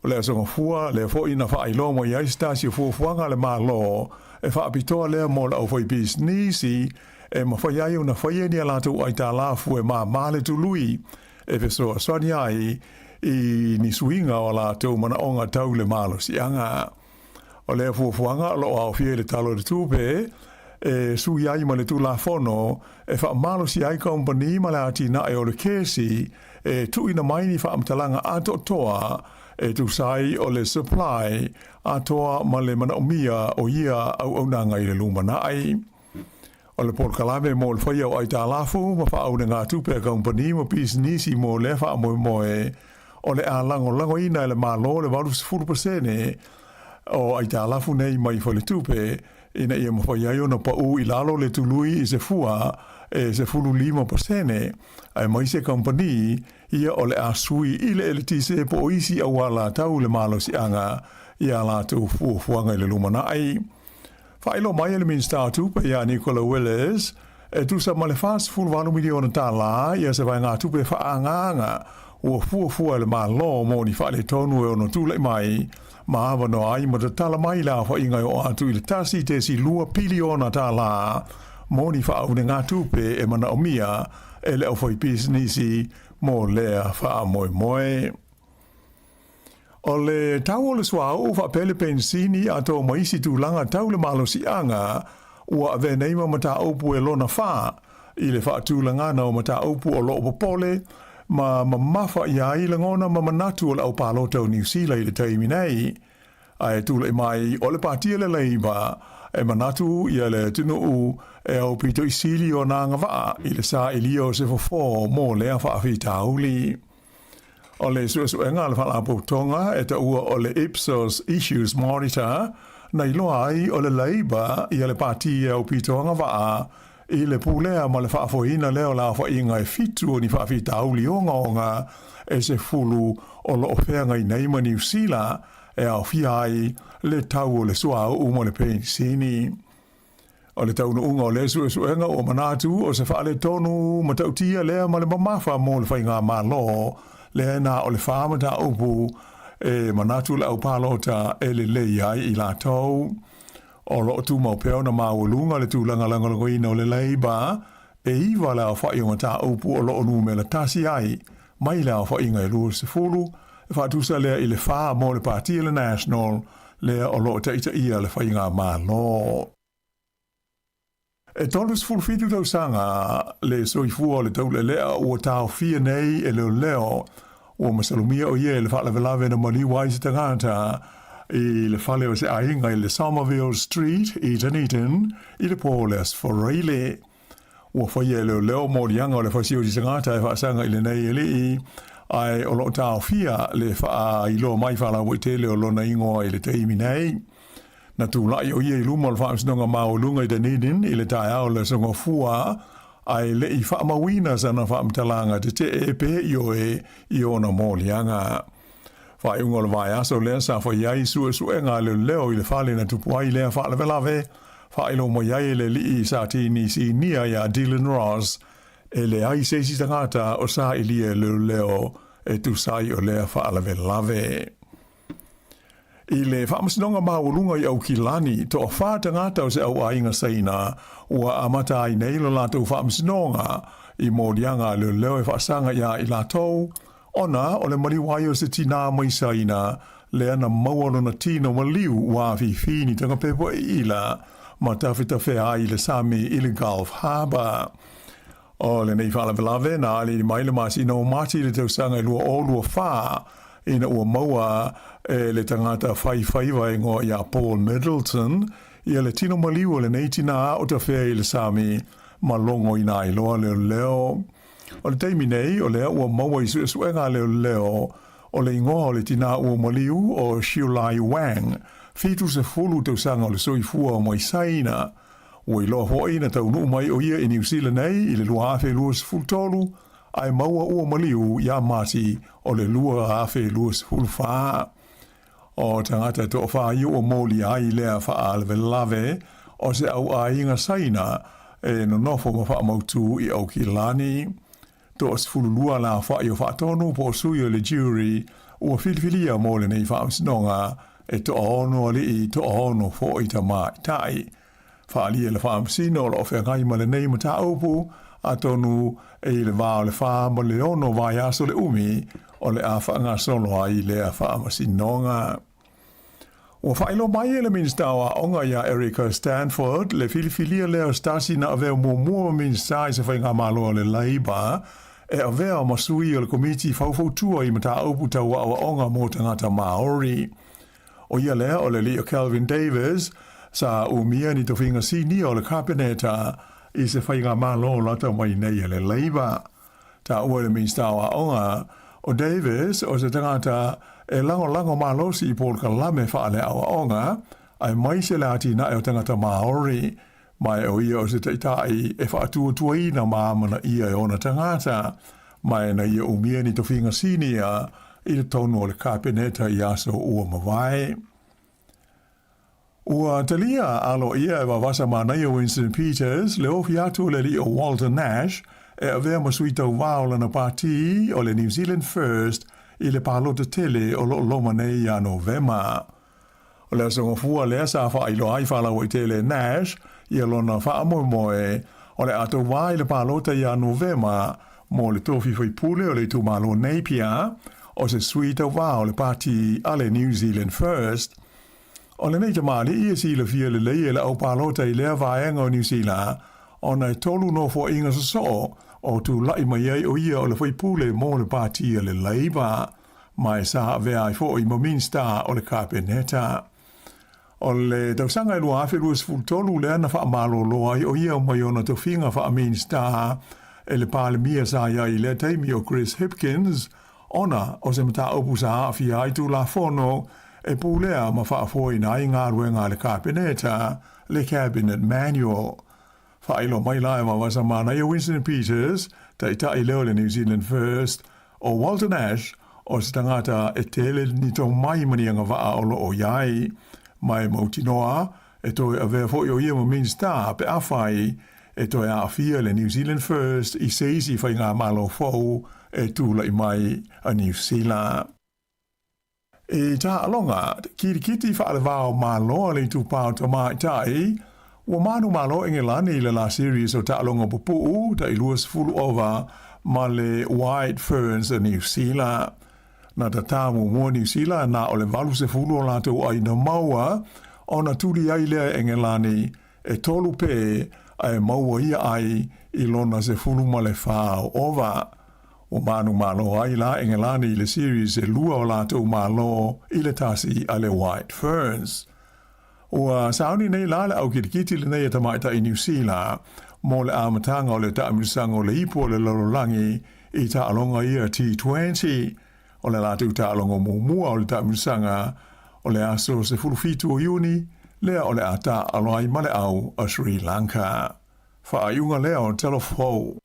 O le asonga fua le fo ina whailo mo i aistasio fuafuanga le malo e whaapitoa lea mo la au fai bisnisi e mawhai ai una whai ni alatu ai tā lafu e male tu lui e fesoa swani ai i ni suinga o la tau mana onga tau le malo si anga. O le fuafuanga lo au fie le talo le tupe e sui ai ma le tu la fono e wha malo si ai company ma le ati na e o le kesi e tu ina mai ni wha amtalanga ato toa e tu sai o le supply atoa ma le mana omia o ia au nanga i le lumana ai. O le polkalame mo le whai au ai tā lafu ma wha au ngā tupe company ma business mo le wha moe o le a lango ina le malo le valu 10% o ai tā lafu nei mai wha le tupe ina ia ma whai ai ona pa u i lalo le tului i se fua e se fulu 5% ai mai se company ia o le a sui i le elitise po o isi a wala tau le malo si anga ia la tu fuanga i le lumana ai. Whailo mai ele minsta tupe ia Nicola Willis e tu sa male fast full 1 miliona tā la ia se vai ngā tupe whaanganga ua fua le malo mo ni whaale tonu e ono tūlei mai ma awa no ai ma te tala mai la wha ingai o atu i le tasi te si lua piliona tā la mo ni wha au ngā tupe e mana o mia e le au whai pisnisi mo lea wha moe. O le tau o le swau wha pele pensini a tō maisi tūlanga tau le malo si anga ua ave neima ma tā opu e lona wha i le wha tūlanga na o ma tā opu o lo popole ma mawha ia i le ngona ma manatu o le au pālota o New Zealand i le taimi nei. Ai tūle mai o le pātia le leiba e manatu ia le tunu u e au pito i sili o nanga waa i le sa ilio se fofo mo lea wha awhi tauli. O le suenga le whala poutonga e ta ua o le Ipsos Issues Monitor na iloa ai o le leiba i le pātia au pitoanga waa i le pūlea ma le whaafoina leo la whainga e fitu o ni whaafi tauli onga e se fulu o lo ofeanga i neima New Zealand e au fiai le tau o le sua o mo le pensini. O le tau unga o le suenga o manatu o se whaale tonu ma tautia lea ma le mamafa mo le whainga malo le na o le whaamata upu e manatu le au palota e le leiai i la tau. O lo tu mau peo na maulunga le tūlanga langoina o le leiba e iwa la whai o ta upu o lo nu me la tasi ai mai la fa inga e lua se fulu, e fa tusa lea i le wha mo le Partia le National, lea o lo ita ia le fa inga ma lo. E tolu se fulu fitu tau sanga, le soifua le tau le lea ua tau fia nei e leo, ua masalumia o ie le fa la velave na mali waise tangata, i le fale o se ainga i le Somerville Street i Dunedin i le Paulus Foreile. Ua whaia leo morianga o le whasio di sangata e whaasanga i le nei e lii ai o lo tau fia le wha i lo mai whala waitele o lona ingoa i le teimi nei. Na tu lai o ia i luma o le whaamsinonga maolunga i Dunedin i le tae au le songa fua ai le i whaamawina sana whaamtalanga te e pe i o na morianga. Whai ungo le vai aso lea sa whai iai sue ngā leo i le whale na tupuai lea wha le velave, whai lo mo iai le li sa tini si nia ia Dylan Ross, e le ai seisi tangata o sa ilia leo e tu sai o lea wha le velave. I le whamasinonga maulunga i au kilani, to o wha tangata o se au ainga saina, ua amata ai neilo lato whamasinonga i mōrianga leo e whaasanga ia i latou, ona o le maliwai o se tina mai saina, le ana mauano na tino maliu wa fini tanga pepo e ila, ma tawhita whea ai le Sami i le Gulf Harbour. O le nei whala velave na ali mai le masi no mati le tau sanga i lua o lua wha, ina ua maua e le tangata whaiwhaiwa e ngoa ia Paul Middleton, ia le tino maliu o le nei tina o ta whea i le Sami, ma longo ina i loa leo. O le teimi nei, o lea ua maua i suenga leo, o le ingoa o le tina ua maliu o Shiulai Wang, fitu se fulu tau sanga o le soifua o mai saina. Ua i loa hoi na tau nuu mai o ia i New Zealand nei, i le lua hafe lua se fulu tolu, ai maua ua maliu ia mati o le lua hafe lua se fulu faa. O tangata to o faa iu o moli ai lea faa alve lave, o se au a inga saina, e no nofo ma faa mautu i au ki lani. To os fululua la wha i o whaatonu po sui o le jury ua whiliwhilia mo le nei whaamsinonga e to ono li i to ono fo i ta mai tai. Whaalia le whaamsino o lo whea ngai ma le nei ma ta upu a tonu e le wā o le wha ma le ono vai aso le umi o le a whaanga solo ai le a whaamasinonga. Ua whailo mai e le minsta wa onga ia Erica Stanford le whiliwhilia leo stasi na aveo mua minsta i se whainga malo le Labour e avea masui o le komiti whauwhautua i mata aupu tau awa onga mō tangata Māori. O ia lea o le Leo Calvin Davis sa umia ni towhinga sini o le kabineta i se whainga malo lata mai nei le Labour. Ta ua le minsta wa onga o Davis o se tangata e lango malosi i Paul Kalame whaale awa onga ai mai se lati na e o tangata Māori. Mai o ia o se teitai e whaatua i na maamana ia e ona tangata. Mai na ia umia ni towhinga sinia i le tonu o le kabineta i aso ua mawai. Ua talia alo ia e wawasa manai o Winston Peters le ofi atu le li o Walter Nash e avea masuita waola na pati o le New Zealand First i le palota tele o lo loma nei a Novema. O le asonga fua le asa wha ilo ai whala o i tele Nash i alona wha moe o le ato wā i le palota i a Novema mo le tofi whai pule o le tumalo Napier o se suita wā o le pati a le New Zealand First. O le neita mali i si le fia le lei e le au palota i lea vaenga o New Zealand o nei tolu no fo inga so o tu lai mai ai o ia o le whai pule mo le pati a le Labour mai sa vea i fo i maminsta o le kabineta. O le tausanga i lua afe luas fultolu le ana wha amalo loa i o ia o mai ona to finga wha aminsta e le pale mia sa ia i le teimi o Chris Hipkins ona o se mata opu sa afi ai tu la fono e pulea ma wha afoi na i ngā ruenga le kabineta le cabinet manual. Whailo mai lai ma wasa mana i Winston Peters ta i tai leo le New Zealand First o Walter Nash o se tangata e tele ni tō mai mani anga waa o lo o iai mai mauti noa e toi a vea fo i o ia ma minsta pe awhai e toi a fia le New Zealand First i seisi whai ngā malo fau e tūla i mai a New Zealand. E tā alonga, kiti whaale wāo malo le tu pāo ta mai tai, ua manu malo inge lani le la series o ta alonga pupu ta i luas fulu ova ma le white ferns o New Zealand. Na ta tāmu mua New Zealand na o le valu se fulu o lātou ai na maua o na turi ai lea Engelani e tolu pe ai maua ia ai I lona se fulu ma le whāo ova. O manu malo ai la Engelani I le series e lua o lātou malo I le tasi a le white ferns. Ua sauni nei la le au kitikiti le nei e tamaita I New Zealand mo le amatanga o le taamirisanga o le ipo o le lololangi I ta alonga ia T20 o le lātou ta alonga mumua o le taamirisanga o le aso se fulufitu o Iuni lea o le ata aloai male au a Sri Lanka. Whaaiunga lea o telefou.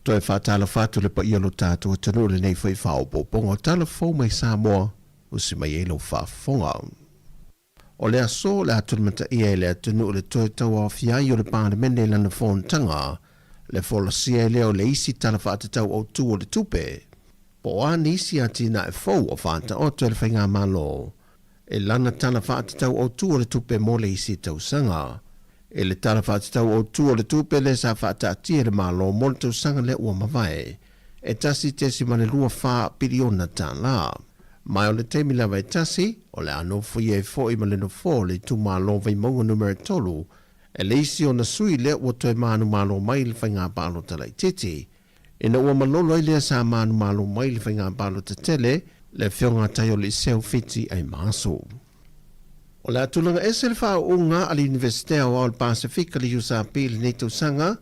Toi whātala whātu le pa ia lo tātua tanu le nei whai whaopo pongo tala whau mai Sāmoa o si mai e lo whaafonga. O le aso le atunamata ia le atunu le toi tau a fiai o le pānemene lana whontanga le wholasia e leo le isi tala whaatatau au tu o le tupe. Po a nisi ati na e whau o whanta o toi le whainga malo. E lana tala whaatatau au tu o le tupe mo le isi tau sanga. E le tala whaatatau o tu o le tupe le sa whaatatia le malo mo le tau sanga le ua mawai. E tasi te si mane lua wha piriona tā la. Mai o le teimi lawa e tasi, o le ano fui e fo I maleno fo le tu malo vai maunga numero tolu, e le isi o na sui le ua toi manu malo mai le whainga palo tala I titi. E na ua malolo I lea sa manu malo mai le whainga palo ta tele, le whionga tai o le seo fiti ai maso. O le atulanga e se le wha unga ali Universitea o al Pasifika le usa pili nei tau sanga,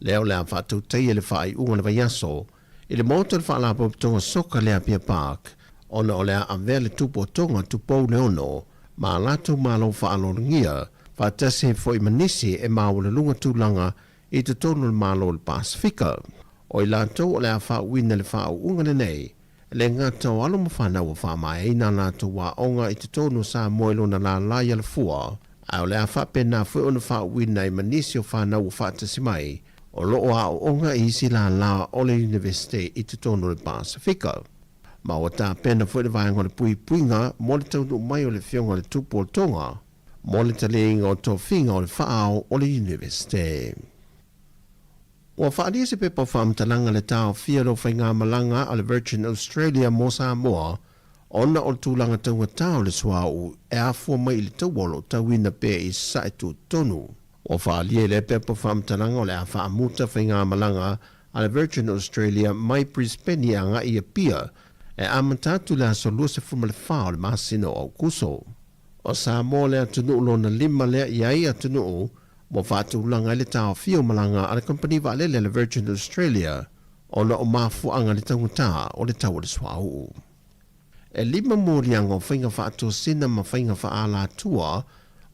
leo le a whātou tei e le wha I unga le vaiaso, I le moto le wha la tonga soka le a Pia Park, ona o lea avea le tupo tonga tupou le ono, ma lato malo whaalongia, whaatase fo I manisi e mau le lunga tūlanga I te tonu le malo le Pasifika. O I lato o lea whaawina le whaunga le nei, le ngata o alo mawhana wa whaamai e nā lato wa onga I te tonu Sāmoa lona la laia le fua, a o lea whapena fwe ona whaawina I manisi o whanau o whaatasi mai, o loo a o onga I isi la la o le Universite I te tonu le Pasifika. Ma o tā pena fwere vaenga le pui puinga, mo le taunu mai o le fionga le tupu o tonga, mo le taleinga o tō whinga o le whaao o le Universite. Ua whaadia se pepa whaamtalanga le tāo fia lo whainga malanga a le Virgin Australia mo Sāmoa, ona o le tūlanga taunga tāo le suau e a fua mai le tauolo tauina pe I sae tu tonu. Ua whaadia le pepa whaamtalanga o le a whaamuta whainga malanga a le Virgin Australia mai Brisbane anga I a pia, e amatatu le asolua se fuma le whao le masino au kuso. O Sāmoa le atunu lona lima lea iai atunu mo whaatulanga le tāo fio malanga a le company valele le Virgin Australia ona o mafuanga le taunga o le tau le swau. E lima morianga o whainga whaatua sina ma whainga whaala tua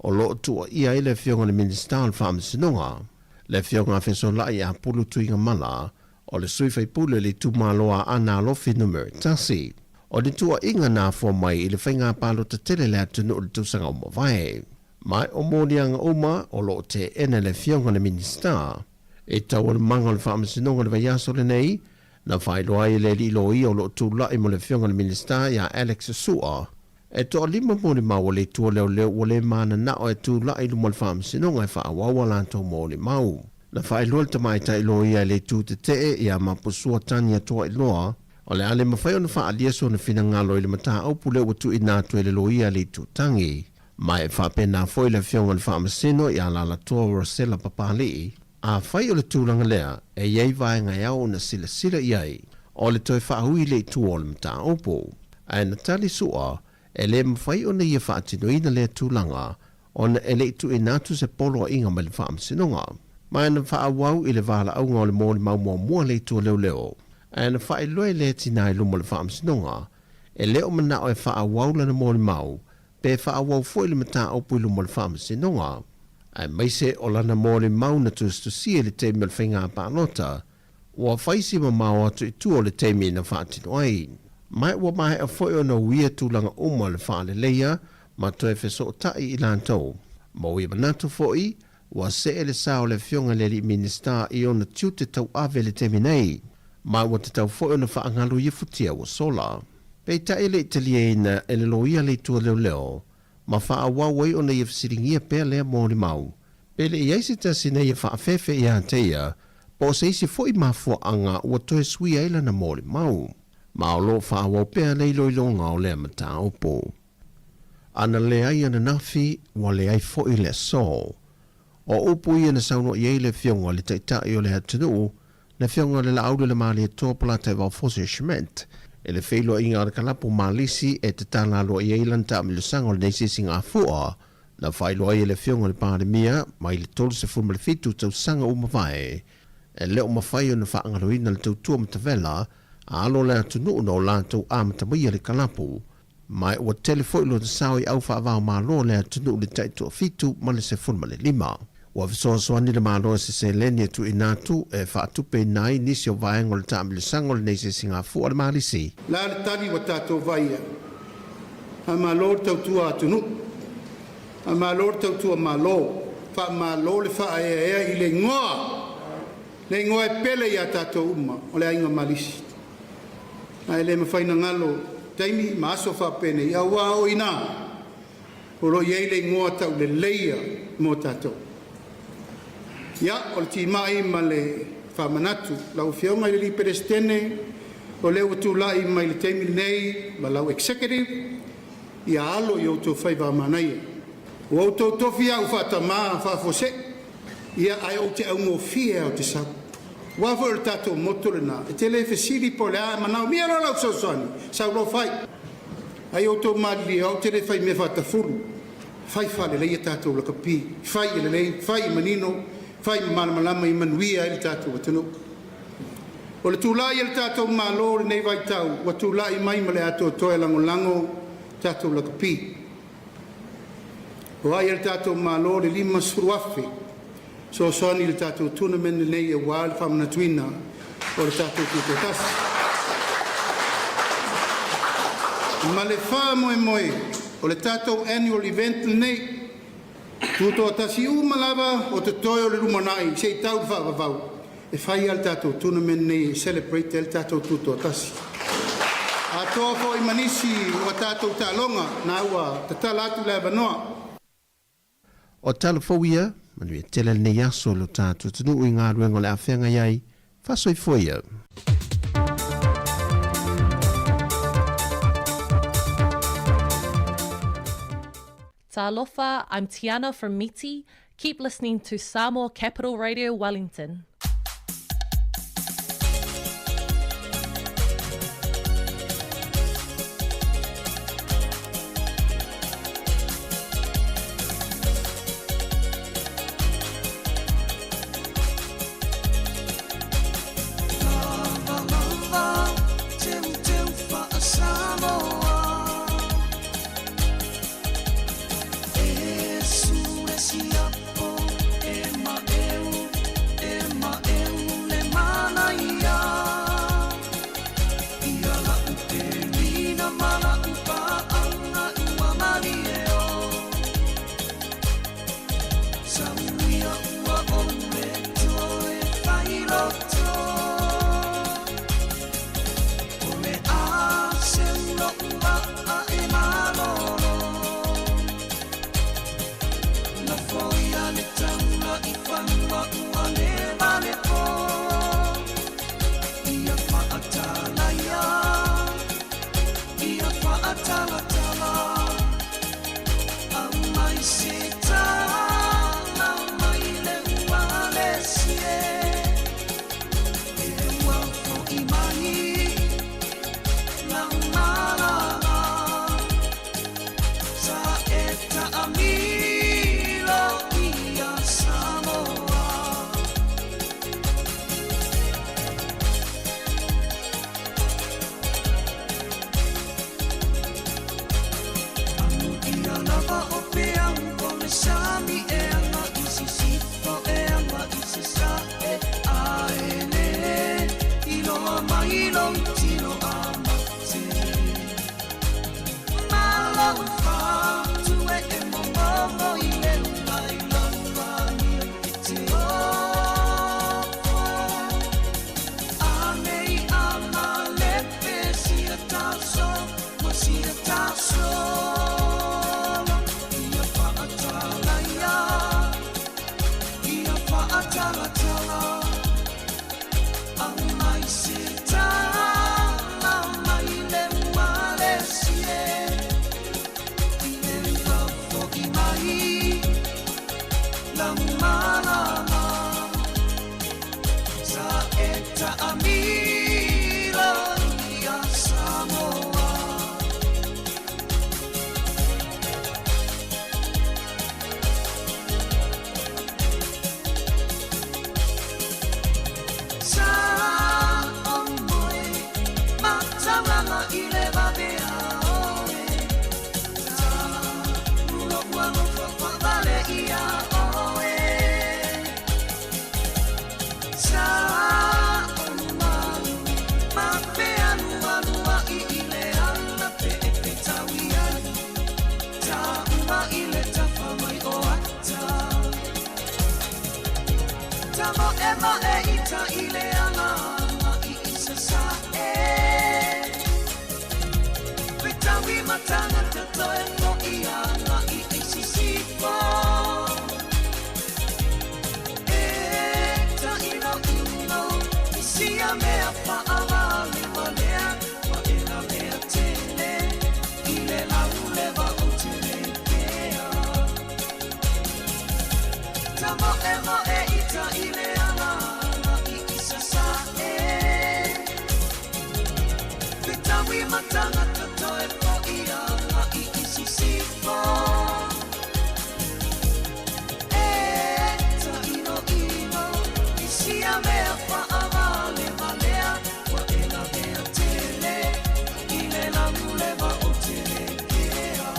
o loo tua ia le fionga le minister al whaamisinonga. Le fionga wheso lai a pulu tuinga mala o le sui fai pule le tumaloa ana lofi numero tasi. O le tua inga nā fua mai I le whainga palo ta tele le atunu o le tusanga o mawai. Mai o mōnianga uma o lo te ene le fionga le minister. E tau le manga le whaamasinonga le vaiaso le nei, na whailoa I le lilo I o lo tūlai mo le fionga le minister ia Alex Sua. E toa lima mōni mau o le tua leo leo o le mana na o e tūlai lumo le whaamasinonga e whaawawa lanto mōni mau. Na whailoa le tamaita ilo ia le tū te te ia mapusua tania toa iloa, o le ale mawhai o na whaalia so na whina ngalo I le mata au pule watu I nātu e le loia le tū tangi. Mai e whapena foi le fionga le whaamasino I ala la toa Rosella Papali, a whai o le tūlanga lea e iei vai ngai au na sila sila iei, o le toi whaahui le tū o le mata aupo. A na tali sua, e le mawhai o na ia whaatino ina le tūlanga, o na e le tu I nātu se polo inga ma le whaamasinonga. Mai na whaawau I le wala au ngā le mōni mau mua le tū leo leo. A na whae loe le tina I lumo le whaamasinonga, e leo mana o e whaawau lana mōni mau, pe whaawau foi le mata au pui lumo le whaamasinonga. A maise o lana mōni mau na tustusia le teimi o le whainga pālota, ua whaisi ma mau atu I tu o le teimi na whaatino ai. Mai ua mahe a foi o na uia tūlanga uma le whaale leia, ma toi wheso o tai I lantou. Mo i manatu fo'i, wa se ele sa o le fionga le li minista i ona tiu te tau ave le temi nei. Ma wa te tau fo'i ona whaangalu i futia wa sola. Pei ta ele italiena ele loia le tua leo leo, ma wha wawai ona i fsiringia pea lea mōri mau. Pele i eisi tasi nei e whaafefe i hanteia, po se isi fo'i mafua anga ua toe sui aila na mōri mau. Ma o lo whaawau pea leilo i longa o lea mata opo. Ana le ai ana nafi, wa le ai fo'i le so. O upu i ana sauno i eile fionga le taitai o le hatinu, le fionga le laaudu le maali e tōpala te Valfosi Schmidt, e le feilo inga ar kalapu malisi e te tala lo i eilan ta amilusanga o le neisi singa afua, na whailo ai le fionga le pandemia, mai le tolu se fulma le fitu tau sanga umawai, e leo mawhai o na whaangaroina le tautua matavela, a alo le atunu no lātou a matamia le kalapu, mai ua telefo ilo te sao i au whaavao malo le atunu le taitua fitu ma le se fulma le lima. Ua visoasoani le malo se leni tu inatu e whaatupe nai nisi o vaengo le taamilisanga le neise singa fua le malisi. La le tani wa tātou vaia. A malo tautua atunu. A malo tautua malo. Wha malo le wha ea i le ngoa. Le ngoa e pele i a tātou uma o le ainga malisi. A ele mawhaina ngalo taimi maaso wha pene i awa o ina. Oro i le ngoa tau le leia mo tātou. Ia, o le tīmai ma le whamanatu, lau whiaunga i li perestene, o leo tu lai mai le teimi nei, ma lau executive, ia alo i auto whaiva manai. O auto tofi au whatama, whafose, ia ai o te aungo fia o te sau. Wafo le tato motore na, e te le fesiri po le a manau, mia no lau sausani, sau lo whai. Ai auto mali au te le whai me whatafuru, whai whale leia tato la kapi, whai le lei, whai manino, fai malama i manuia il tātou watanu. O le tūlai il tātou mālo nei vai tau, wa tūlai mai ma le ato toe lango tātou lakapi. O ai il tātou mālo le lima suruafi, so soani il tātou tuna mene nei e wāle whamanatuina o le tātou kutotasi. Ma le wha moe, o le tātou annual event nei, tuto tasi umalava o te toyo le rumanai sei tau whaavavau e whai al tātou tournament nei celebrate el tātou tuto tasi a tōwho i manisi o tātou tālonga na ua tatalatu le avanoa o talafouia manui e tele nei aso lo tātou tunu i ngā ruengo le awhenga iai whasoi foia. Talofa, I'm Tiana from Miti. Keep listening to Sāmoa Capital Radio Wellington. Langa ile babea oe Ta Uno kuano whakawale ia oe Ta Onu malu Ma pea nua nua I ile ana pe e pe tawi ai Ta uma ile tafa mai o ata Ta mo e ita ile ana I isa sa e Petawi matanga tato e no I ana I isi sipo E ta ino ino Isi a mea pa ala le walea Wa e la mea tele Ile la uleva o tele kea Ta mo e ita ile ana I isa sa e Petawi matanga tato e po I ana I isi sipo E ta ino ino Isi a mea pa ala le walea Wa e la mea tele Ile la uleva o tele kea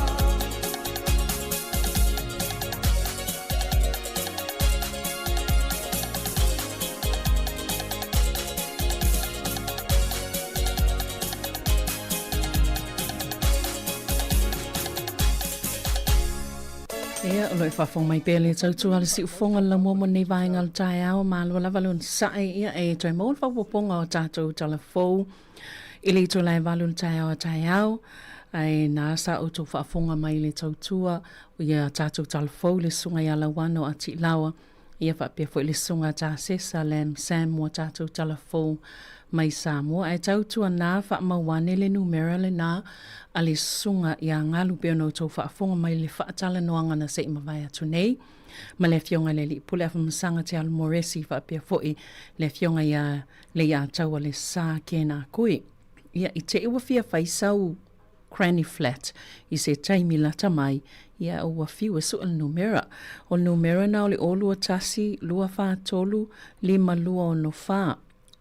Ia, loi whawhong mai pēle tautua le si ufonga la momo nei vaenga le tai au ma lua lava lun sae ia e toi mōl whawaponga o tātou tala fōu I le to lai valu le tai au ai nā sa o tō whawhonga mai le tautua o ia tātou tala fōu le sunga ia la wano a ti lawa ia whapia fo le sunga tā sesa lem Sāmoa tātou tala fōu mai Sāmoa ai tautua nā whaamawane le numera le nā a le sunga ia ngalu peo no tō whaafonga mai le whaatala noanga na se ima vai atu nei. Ma le fionga le li pule afa masanga te alu moresi whaapia foi le fionga ia le ia taua le sā kena koe. Ia I te iwa fia whaisau cranny flat I se taimi lata mai ia ua fiu e su al numera. O numera na o le olua tasi lua wha tolu lima lua o no wha.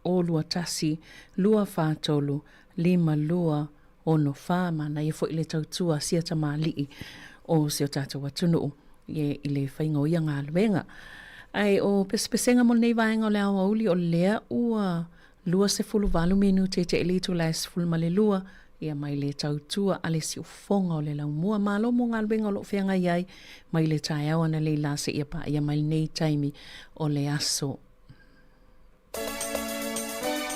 Olua tasi lua wha tolu lima lua o no wha mana ia fo I le tautua sia tamali o se o tātou atunu I le whaingo ia ngā luenga. Ai o pesepesenga mo nei vaenga o le awa uli o lea ua lua se fulu valu minu te elitu la se fulu male lua ia mai le tautua a le si ufonga o le laumua malo mo ngā luenga o lo whianga iai mai le tai au ana le la se ia pa ia mai nei taimi o le aso.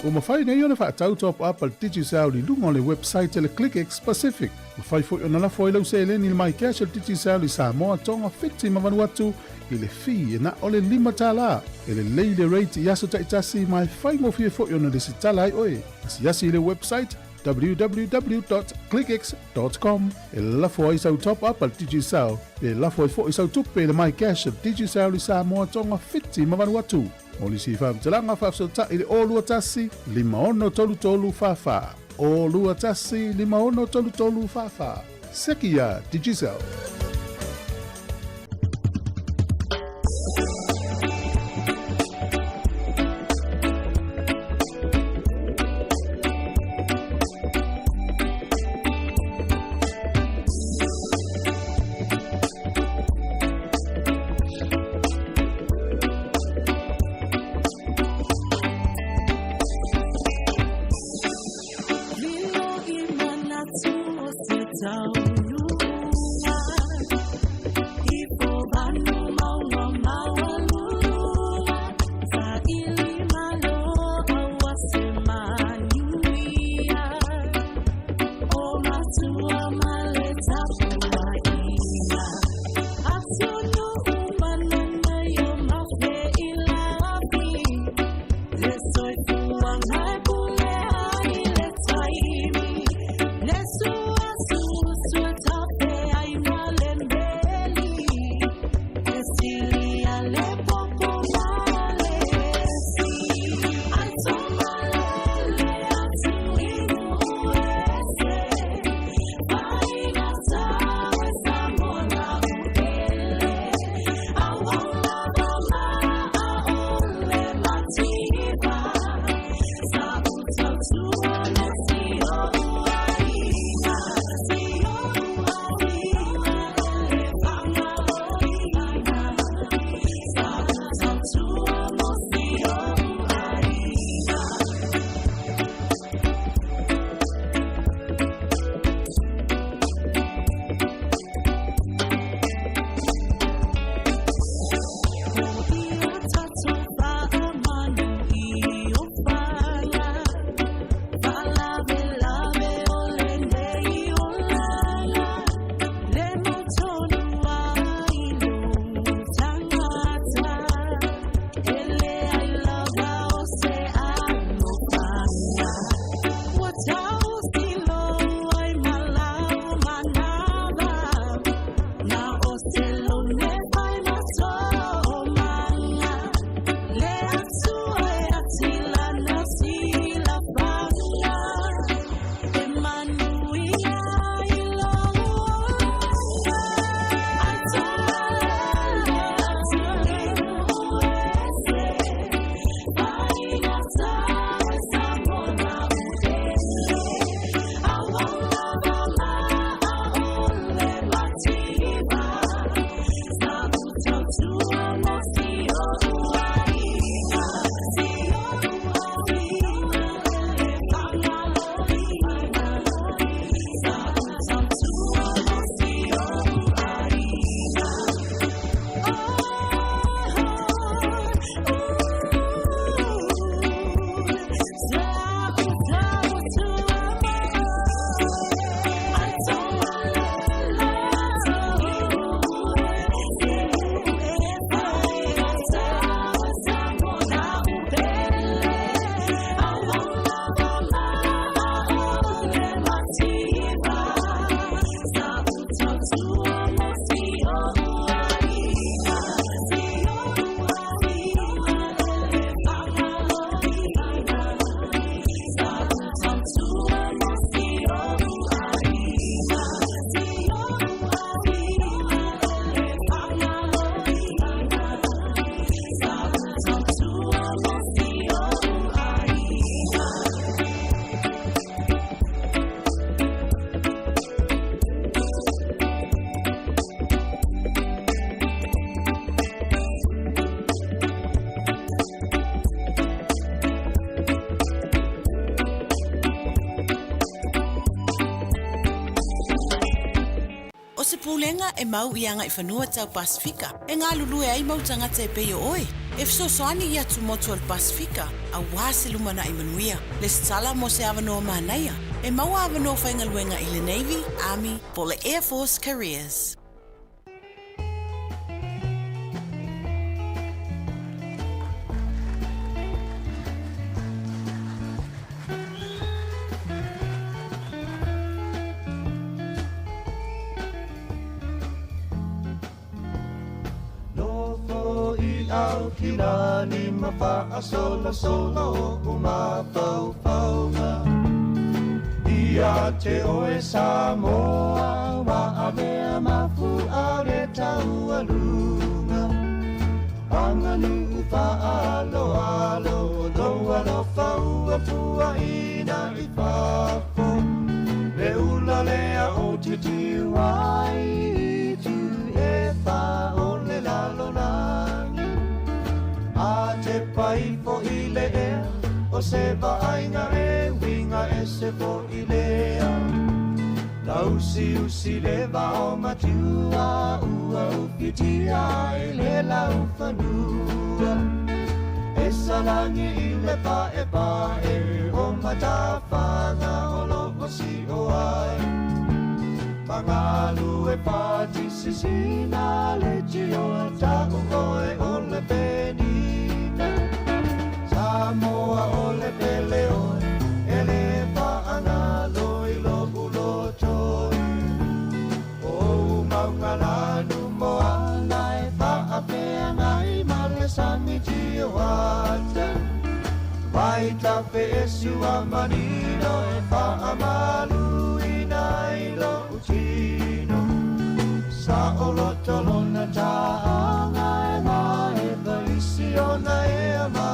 O mawhai nei ona whaatau top up al DigiSound I lunga o le website le ClickX Pacific. Mawhai fo ona lafo I lau se eleni le mai cash al DigiSound I Sāmoa tonga whiti mawanu atu I le fi e na o le lima tala. E le leile rate I aso taitasi mai whai mawhia fo ona le si tala ai oe. Asi asi le website www.clickx.com e lafo ai sau top up al DigiSound. E lafo ai fo I sau tupe le mai cash al DigiSound I Sāmoa tonga whiti mawanu atu. O li si whamtalanga whafsota I le olua tasi, lima ono tolu tolu whawha. Olua tasi, lima ono tolu tolu whawha. Sekia, DigiSound. Let's se pulenga e mau i anga I whanua tau Pasifika. E ngā lulu e ai mau tangata e peo oe. E fisosoani I atu motu al Pasifika, a wāse lumana I manuia. Le stala mo se awanoa mānaia. E mau awanoa whaingaluenga I le Navy, Army, po le Air Force Careers. Au kila ni mawha solo solo o mawhau whaunga Ia te oe Sāmoa wa avea mafu a re tau alunga Anganu pa alo alo do alo whau a pua ina I whafo Le ula lea o te tiwai tu e wha o le lalo langi A te pai po I le ea, o se vainga e winga e se po I lea. Lausi usi le vao matua, ua upitia I le lau whanua. E salangi I le pa e o matawhanga o loko si o ai. Pangalu e pati sisina le tio taku koe o le peni. Sāmoa o le pele oe, e le whaanga loi loku lotoi. O maunga lanu moa lai whaapea ngai ma le sangi tio wata. Vai tape e sua manino e whaamalu ina I lo utino. Sa o lotolona taanga e ma e vaisi ona e ama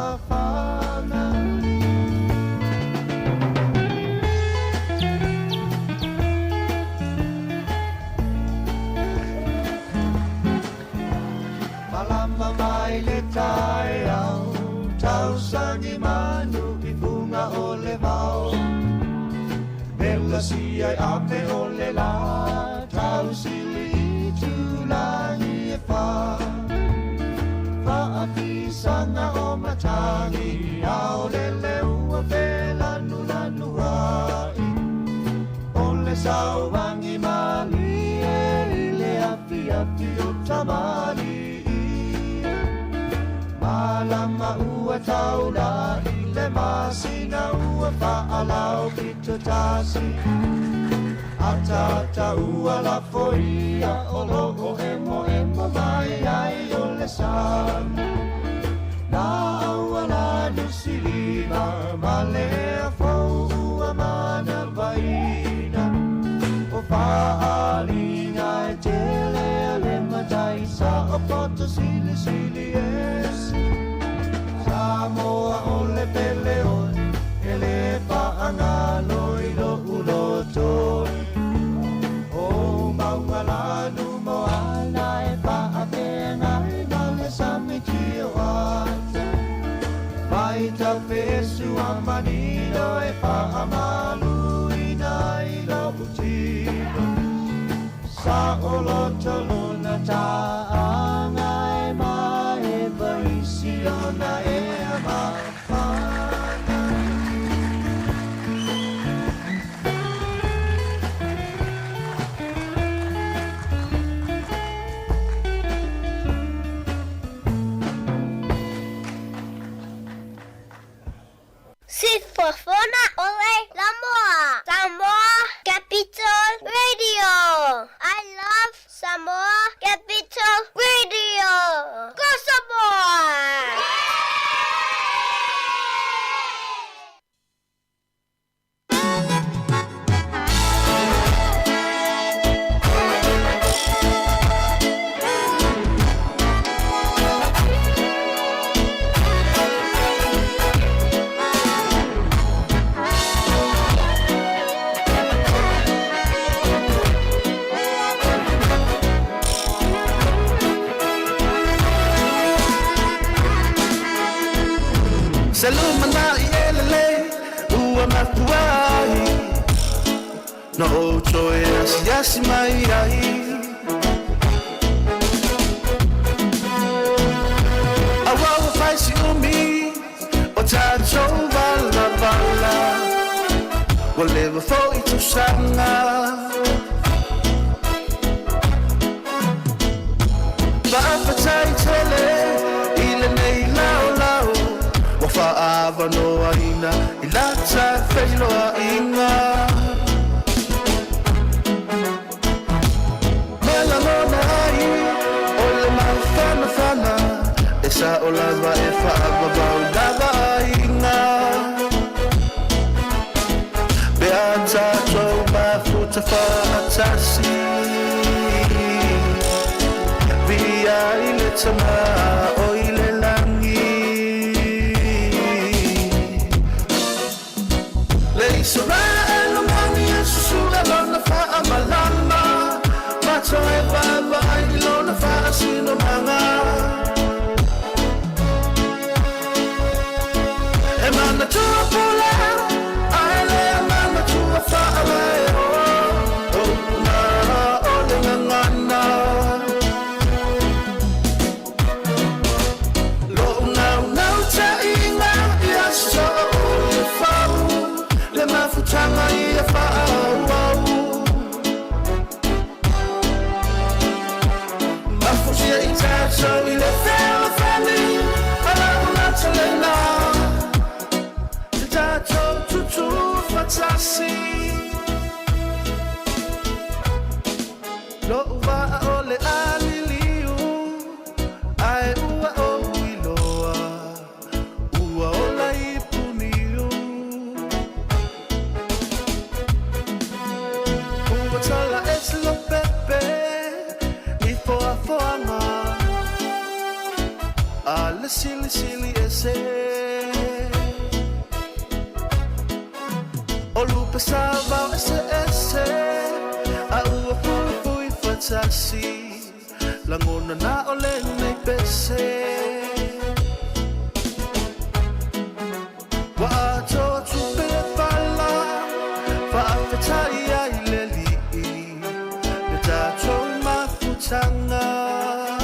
Malama mai le tai au, tau sangi manu I bunga o le vau. Bella si ai ape o le la, tau sili I tulangi e wha. Whaapi sanga o matangi, au le leua pe lanu lanu ai. O le sau wangi mali e le api api o tamali. Malama ua taula I le masina ua whaalau pito tasi. Ata ua la foia o loko emo mai ai o le sana. Na ua la nusilima ma lea fau ua mana vaina. O whaalinga e tele le matai sa o poto sili sili esi. Sāmoa o le pele oe, e le whaanga loi lo ulotoi. O maunga lanu moa lai whaapea ngai ma le samiti o ata. Vai tape sua manino e whaamalu ina I lo utino. Sa o lotolona taanga e ma e vaisi ona e ama Sifofona ole Samoa. Samoa Capital Radio. I love Samoa Capital Radio. Go Samoa! Salumana yelele ua matuai No choe asi mai ai le fo I tu sanga va fa tai tele ile nei lao wa fa ava no aina ila ta feilo inga mala mona ai ole ma fana esa ola va e fa ava va inga beata to ma futa fa atasi via ile tama o ile langi le sura lo mani sura lona fa amalama ma to e va lona fa sino manga e mana to pola ale mana to fa ale o na o le ngana Tanga ia whaau Mafusia I tato I le whela whali Ala una talena Te tato tutu fatasi Lo uwa o le aliliu Ai ua o iloa Ua o la ipuniu Tala es lo pepe Ni foa foanga Ala sili ese O lupe salva ese A ua fui fatasi Langona na ole nei pese Wa ato tupe fala Fa afetai ai leli Tanga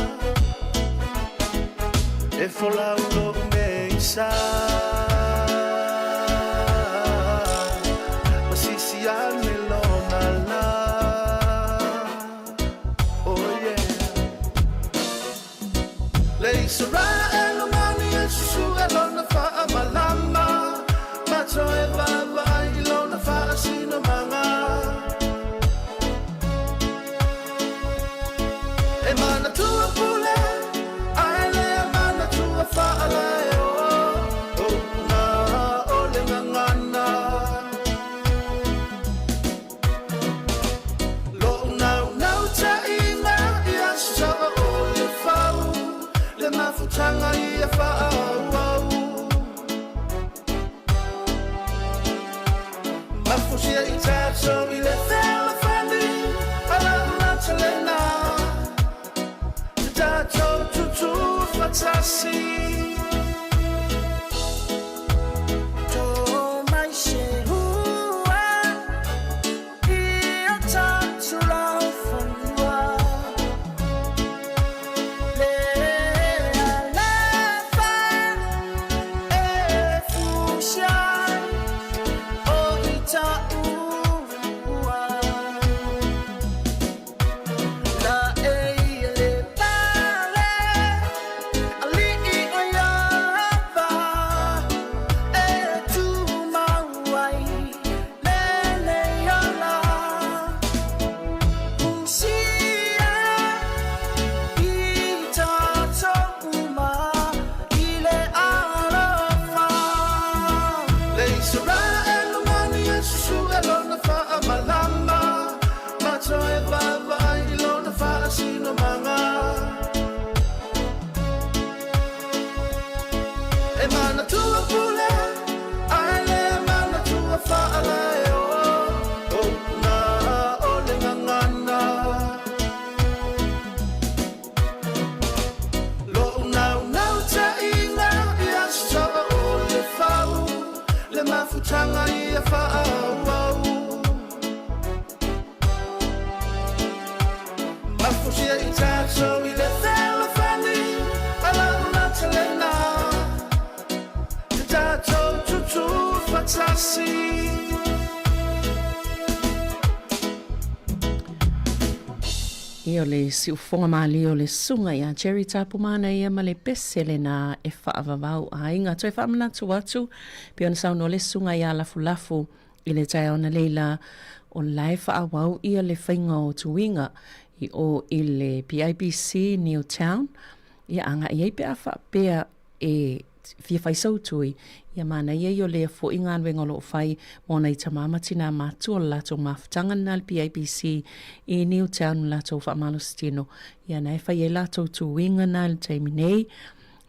e fola ulo meisa masisi ane lona la oh yeah lei sura elo mani e su lona fa amalama macho e va lona fa sino manga mana tua pule ale mana tua fala o na ole ngana lo na ta ina ia so ole fau le mafutanga ia fau mafusia I tato I le fela fali ala una talena Tato tutu fatasi To mai she hua Ia tatu lau fanua Le alafa E fushai O ita ua La e le Ali Ia le siufonga mali o le sunga ia Jerry Tapumana ia ma le pesele na e whaavavau a inga toi whaamanatu atu pe ona sauno le sunga ia lafu i le tai ona leila o lai whaawau ia le whainga o tuinga i le PIBC Newtown ia anga ia pe a whaapea e fia whaisau tui ia mana ia o le fo inga anwenga lo whai mona i tamama tina mātua lato mawhtanga na le PIBC i Newtown lato whaamalo stino ia nei whai e lato tuinga na le taimi nei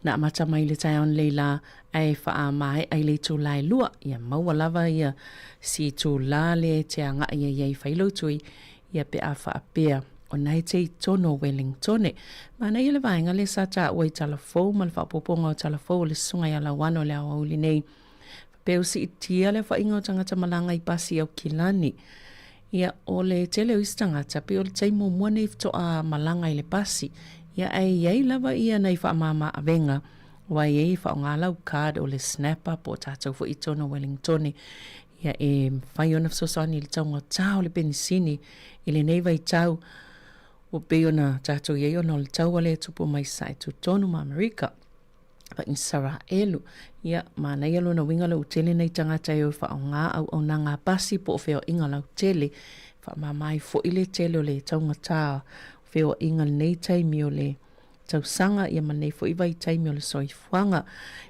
na amata mai le tai on leila ai wha mai ai le tu lai lua ia maua lava ia si tu la le te anga ia iei whailo tui ia pe a whaapea o nei te tono Wellington. Mana ia le vaenga le sata oi talafo ma le whapoponga o talafo le sunga ia la wano le auli nei. Peu si itia le whainga o tangata malanga i pasi au kilani. Ia o le tele o istangata pe o le teimo muane ifto a malanga i le pasi. Ia ai iei lava ia nei whaamama avenga. Wa iei whaongalau card o le snapper po tātou fo i tono Wellington. Ia e whai ona fsosani le taunga tau le penisini i le neiva i tau o peona tātou iei ona le tau ale tupu mai sai tu tonu ma Amerika. Pa in Sara elu. Ia mana ia lona winga le utele nei tangata e o whaonga au nanga pasi po o feo inga lau tele. Wha mamai fo ile tele o le taunga tā feo inga nei taimi o le tausanga ia manei fo iwai taimi o le soifuanga.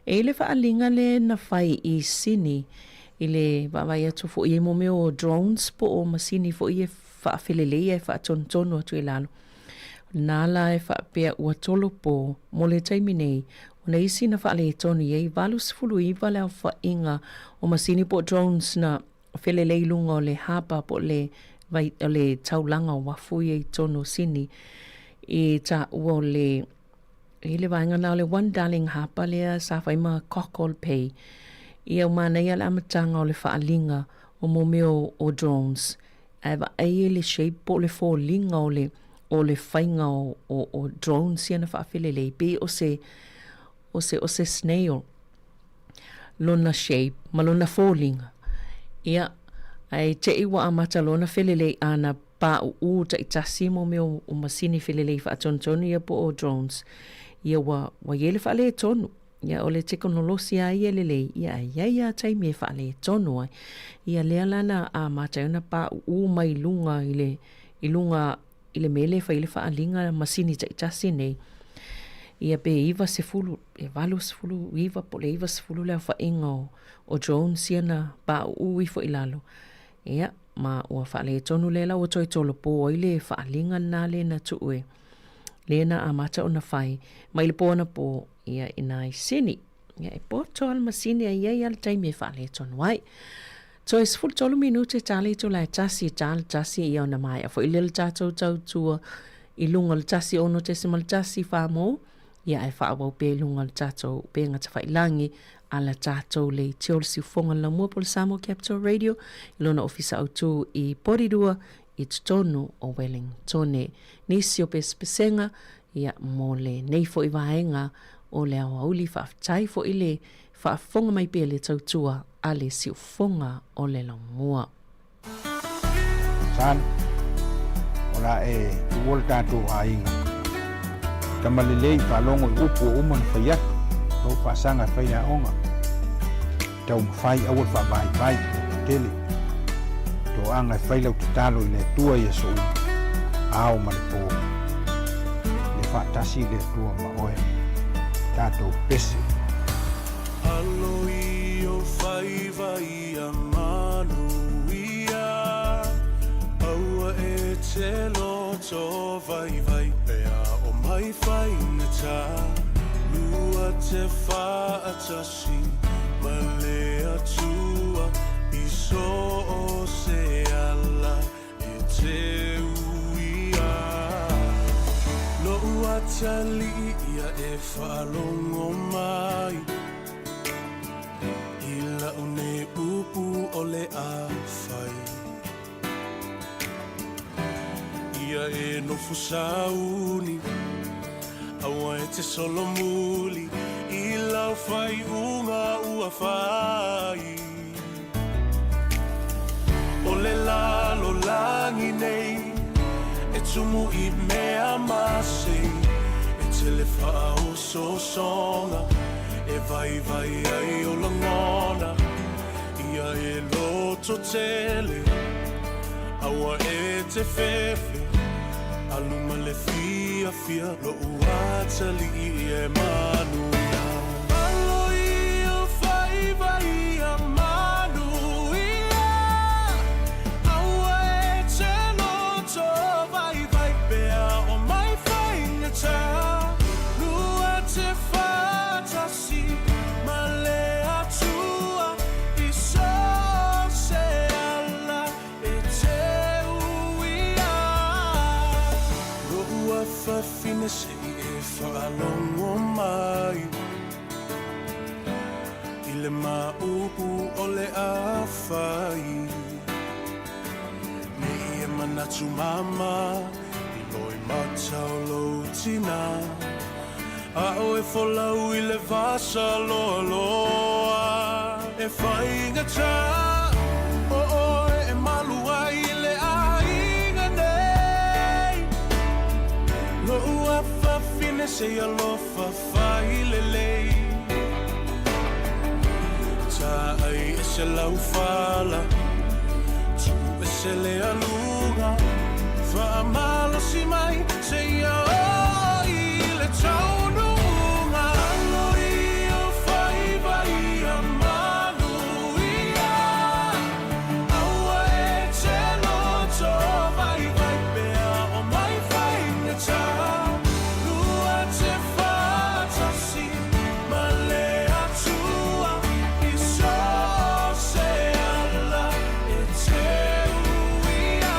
E le whaalinga le na whai i sini i le wawai atu fo i e momeo o drones po o masini fo i e whaafilelei e whaatontono atu i lalo. Nala e whaapea ua tolo po mo le taimi nei o na isi na whaale e tonu iei valus fulu iwa leo whainga o masini po drones na filelei lunga o le hapa po le taulanga o wafu i e tonu sini i ta ua le le vaenga na le One Darling hapa lea sa whaima Cockle Pay ia mana ia le amatanga o le whaalinga o momeo o drones. Ava ai le shape po le fōlinga o le whainga o drones ia na whaafilelei pe o se snail lona shape ma lona fōlinga. Ia ai te iwa amata lona filelei ana pa u ta itasi momeo o masini filelei whaatontonu ia po o drones. Ia wa iele whaale tonu. Ia o le teknolosia ia lelei ia taimi e whaale tonu ai. Ia lea lana a matauna pa u mai lunga i mele whaile whaalinga masini taitasi nei. Ia pe iwa se fulu, e walu se fulu, iwa po le iwa se fulu lea whainga o drones ia na pa u i fo ilalo. Ia ma ua whaale tonu lela o toi tolo po i le whaalinga na le na tuue. Lena a mata ona whai, mai le pōna po ia ina i sini. Ia e poto al masini a iei al taimi e whaale tonu ai. So es ful tolu minute tali tu lai tasi ia ona mai. A fo i lele tātou tau tua i lunga le tasi ono te se mal tasi whamo. Ia e whaawau pe lunga le tātou pe ngata whailangi ala tātou le teol si fonga la mua po le Sāmoa Capital Radio. I lona ofisa au tu i Porirua i tutonu o Wellington. Nisi o pespesenga ia mo le neifo i vaenga o le awauli whaafitai fo i le whaafonga mai pe le tautua a le siufonga o le longua. San, ola e uol tātou ainga. Tamalelei whalongo i upu o umana whaiatu, o whaasanga whaia onga. Tau mawhai awal whabai tele. To anga whailau te talo i le tua i aso ao ma le pō. Le whaatasi le tua ma oe. Tātou pese. Alo i o whaiva i a manu ia. Aua e te loto vai pea o mai whaina tā. Lua te whaatasi ma le atua i so o se ala e te uia. Lo uatali ia e whalongo mai. Ila une upu o le a whai. Ia e no fusauni. Awa e te solo muli. Ila whai unga ua whai. O le lalo langi nei. E tumu I mea masi E tele wha o so songa E vai ai o langona Ia e loto tele Aua e te fefe Aluma le fia lo uata li e manuia Alo I o fai vai a manuia Aua e te loto vai pea o mai whainga ta Lua te whatasi ma le atua I so se ala e te uia Roua whawhine se e whaalongo mai I le maupu o le awhai Me e manatu mama I loi matau lo tina A o e wholau I le vasa loa loa E whainga ta O oe e malua I le ainga nei Lo ua whawhine se alofa whai le lei Ta ai e se lau whala Tu e se le alunga Whaamalo si mai se ia o I le taununga Alo I o whai vai a manuia Aua e te loto vai pea o mai whainga ta Lua te whatasi ma le atua I so se ala e te uia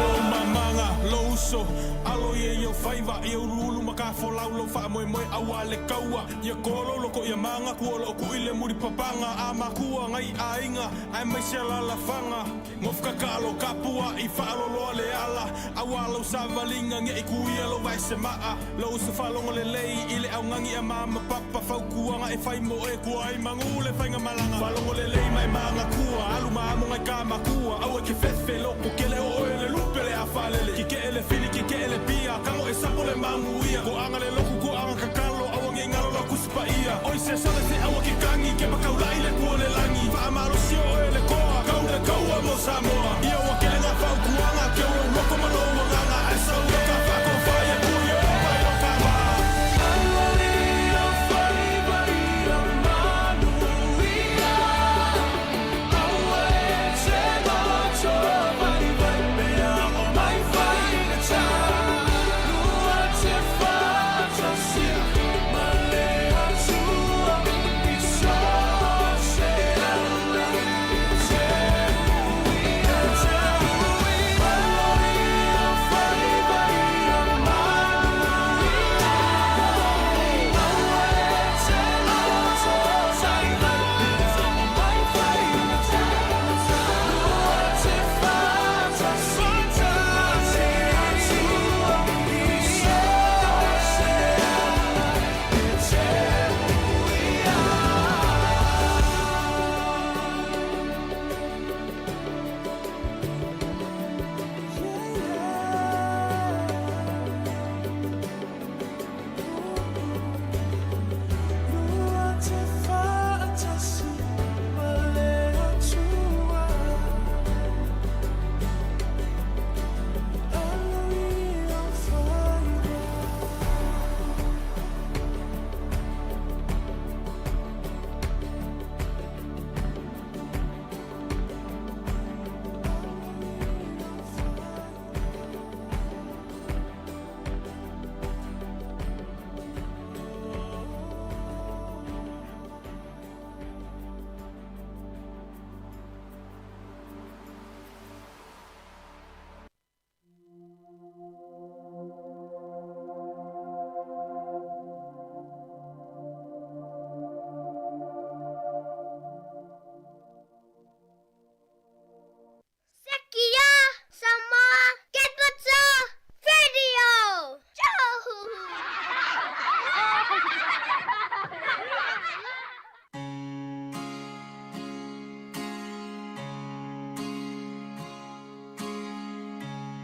O mamanga louso alo ye yo faiva e urulu maka folau lo fa moe moe awa le kaua ye kolo loko ye manga ku lo ku ile muri papanga ama kua ngai ainga ai mai se la la fanga ngofka kalo kapua I fa lo lo le ala awa lo savalinga nge I ku ia lo vai se maa lo se fa longo le lei ile au ngangi a mama papa fa kuanga e fai mo e ku ai mangule fainga malanga fa longo le lei mai manga kua alu mamo ngai kama kua au ke fefe loko kele o ele lupele a falele ki ke ele fili ki ke ele pia kamo e sapo le manguia ko anga le loku ko anga kakalo au nge ngalo lo kuspa ia oi se sale se au ke kangi ke pakaula ile ku le langi fa amalo si o ele koa kaule kaua mo Sāmoa ia o ke lenga fa kuanga ke o loko malo nganga e sa ka fa ko fa ia ku ia pa o kama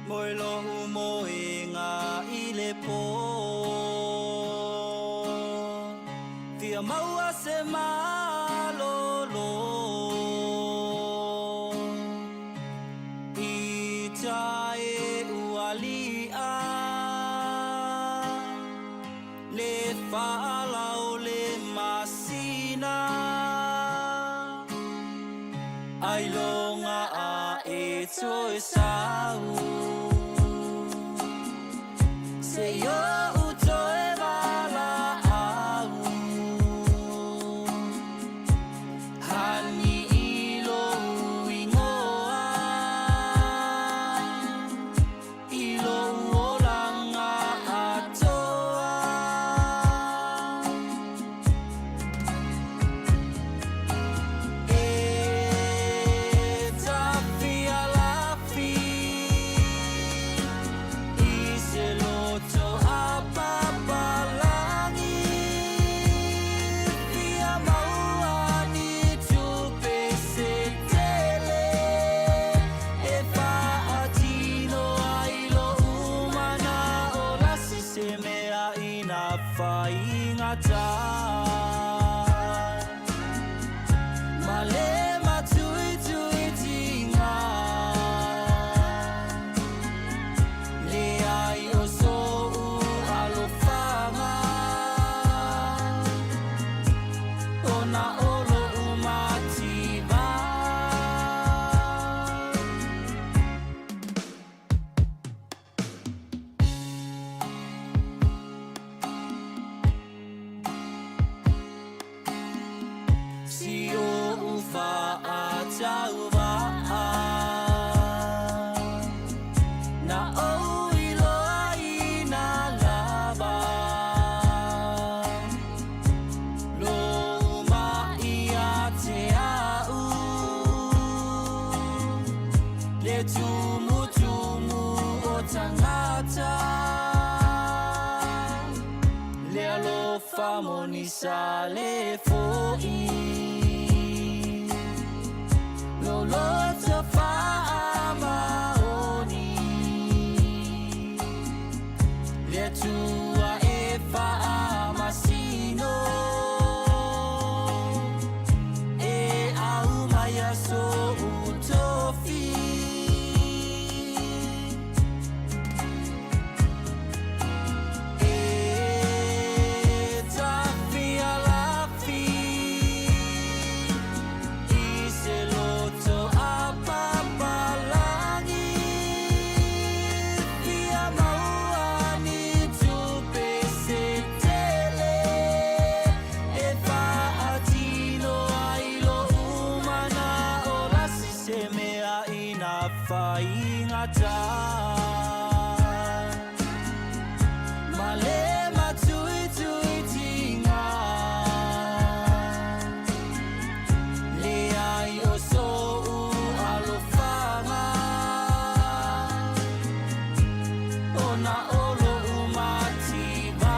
Moi lo mo po Tia maua se malolo I tae ualia Le whaalau le masina Ai longa a e toi sau Se yo utoe wala au Hani ilo ingoa Ilo uolanga atoa E tafi alafi I se loto a papalangi Fia maua ni tupe se tele E whaatino ailo umana O lasi se mea ina whaingata Male matui tui tinga Le ai o so u alofanga Ona olo umatiba Si o ufa a tauva Na o iloa I na lava Lo mai a te au Le tumu tumu o tangata Le alofa monisa le fo'i Lo lota whaamaoni Le tua e whaamasino E au mai aso utofi E tafi alafi I se loto a papalangi Fia maua ni tupe se tele E whaatino ailo umana O lasi se mea ina whaingata Male matui tui tinga Le ai o so u alofanga Ona olo umatiba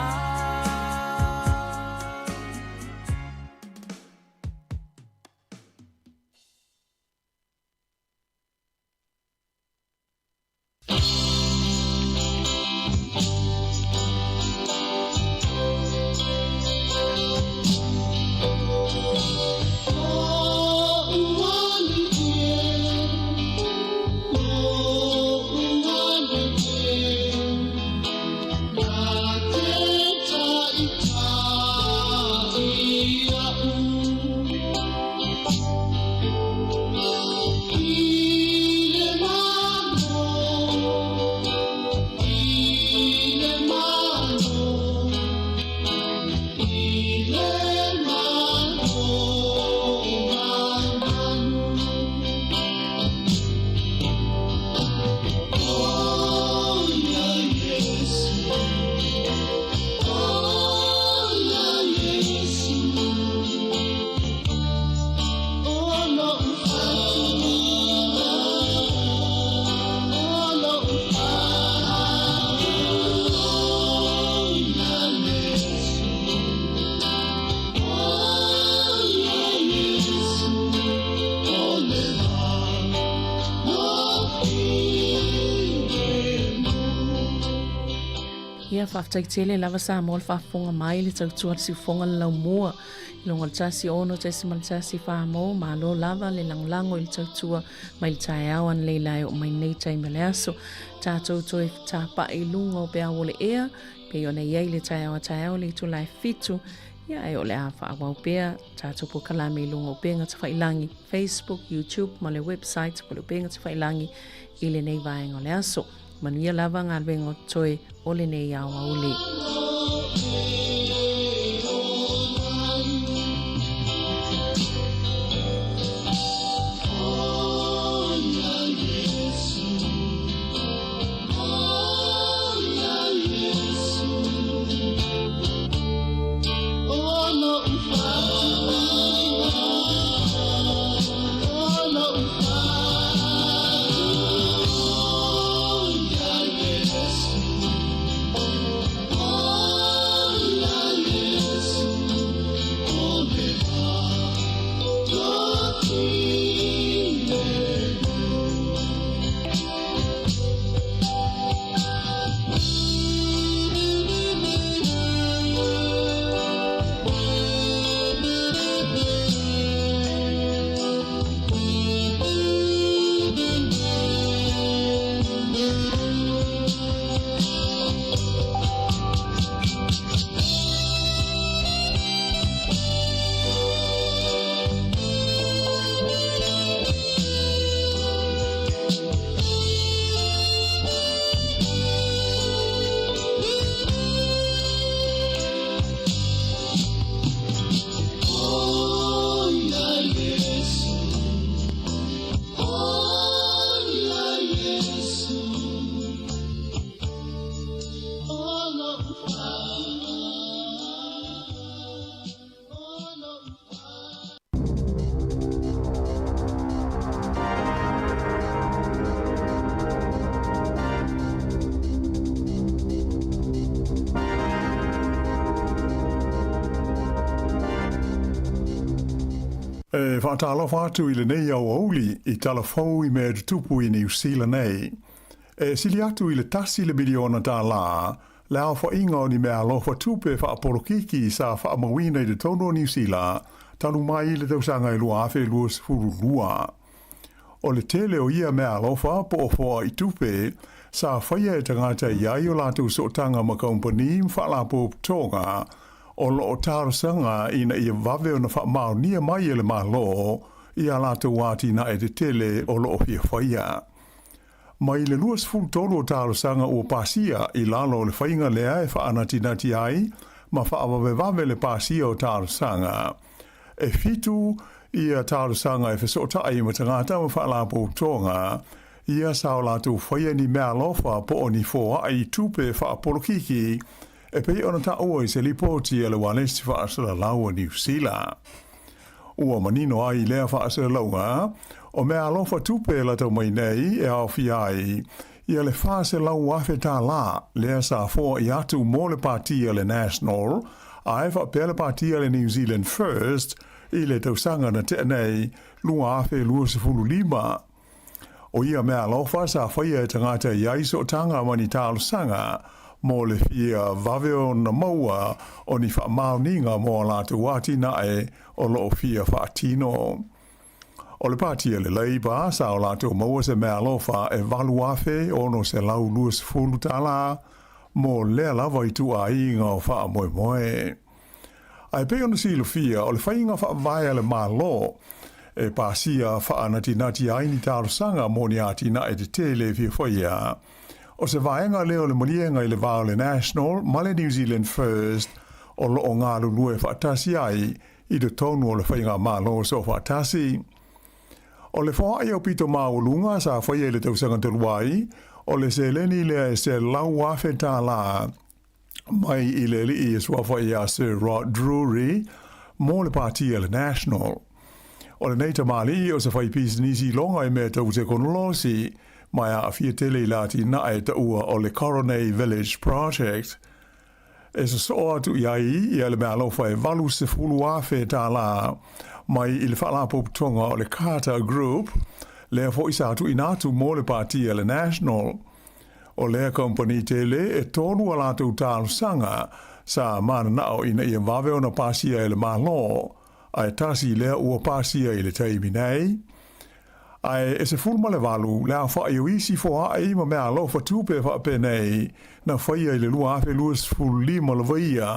ia whaftaitele lava Sāmoa le whafonga mai le tautua si fonga lau mua. Longa le tasi ono tasi mal tasi whamo ma lo lava le langlango il tautua mai le tae awan le lai o mai nei tai mele aso. Tātou toi tā pa i lunga o pe awole ea, pe o nei le tae awa le tu lai fitu. Ia e o le a whaawau pea, tātou po kalame i lunga o pe ngata whailangi, Facebook, YouTube, ma le website, po le pe ngata whailangi i le nei vaenga o le aso. Manuia lava ngā rengo toi o le nei awa ule. Whaatalo whātu I le nei au auli I tala whau I mea tupu I New Zealand nei. Sili atu I le tasi le miliona tā la, le au whainga o ni mea alofa tupe whaapolokiki I sa whaamawina I le tono New Zealand, talu mai le tausanga I lua awhi lua sifuru lua. O le tele o ia mea alofa po o wha I tupe, sa whaia e tangata I ai o lātou sotanga ma kompani mwhalapo tonga, o lo tarasanga ina ia vave ona whaamau nia mai ele malo I a lātou wāti na e te tele o lo fia whaia. Mai le luas fultolo o tarasanga o pasia I lalo le whainga lea e whaanati nati ai, ma whaavave le pasia o tarasanga. E fitu ia tarasanga e whesota ai ma tangata ma whaalapo tonga, ia sao lātou whaia ni mea lofa po o ni fōa ai tupe whaapolokiki, e pei ona ta ua I se lipoti ele walesi whaasala laua New Zealand. Ua manino ai lea whaasala launga, o mea alofa tupe la tau mai nei e au fiai, ia le whaasala lau afe tā la, lea sa fōa I atu mō le partia le National, a e wha pēle partia le New Zealand First, I le tausanga na te nei, lua afe lua se fulu lima. O ia mea alofa sa whaia e tangata iai so tanga mani tālo sanga, mō le fia vaveo na maua o ni whaamauninga mō lātu wāti nae o lo fia whaatino. O le pātia le leiba sa o lātu maua se mea alofa e walu afe ono se lau luas fulu tala mō lea lava I tu a inga o wha moe moe. Ai pe ona silo fia o le whainga wha vaia le malo e pāsia wha nati aini tāro sanga mō ni ati nae te tele fia whaia. O se vaenga leo le molienga I le vao le National, ma le New Zealand First, o lo o ngā lulue whaatasi ai, I le tonu o le whainga malo so whaatasi. O le wha ai au pito maulunga sa whaia le tausanga te luai, o le se leni lea se lau afe tā la, mai I le li I sua whaia Sir Rod Drury, mō le pātia le National. O le neita mali o se whai pisi nisi longa I mea tau te konolosi, mai a fia tele lati na e ta ua o le Coronay Village Project. E sa soa tu iai I le mea alofa e valu se fulu afe tā la, mai I le whaalapo tonga o le Carter Group, le fo isa tu inatu mō le partia le National. O lea company te le e tonu ala tu tālu sanga sa mana nao ina ia wawe ona pasia ele malo. Ai tasi lea ua pasia ele taimi nei. Ai e se fulma le walu lea wha i uisi fo ai ma mea lo fa tupe wha pe nei na whaia ile lua afe luas fulima la vaia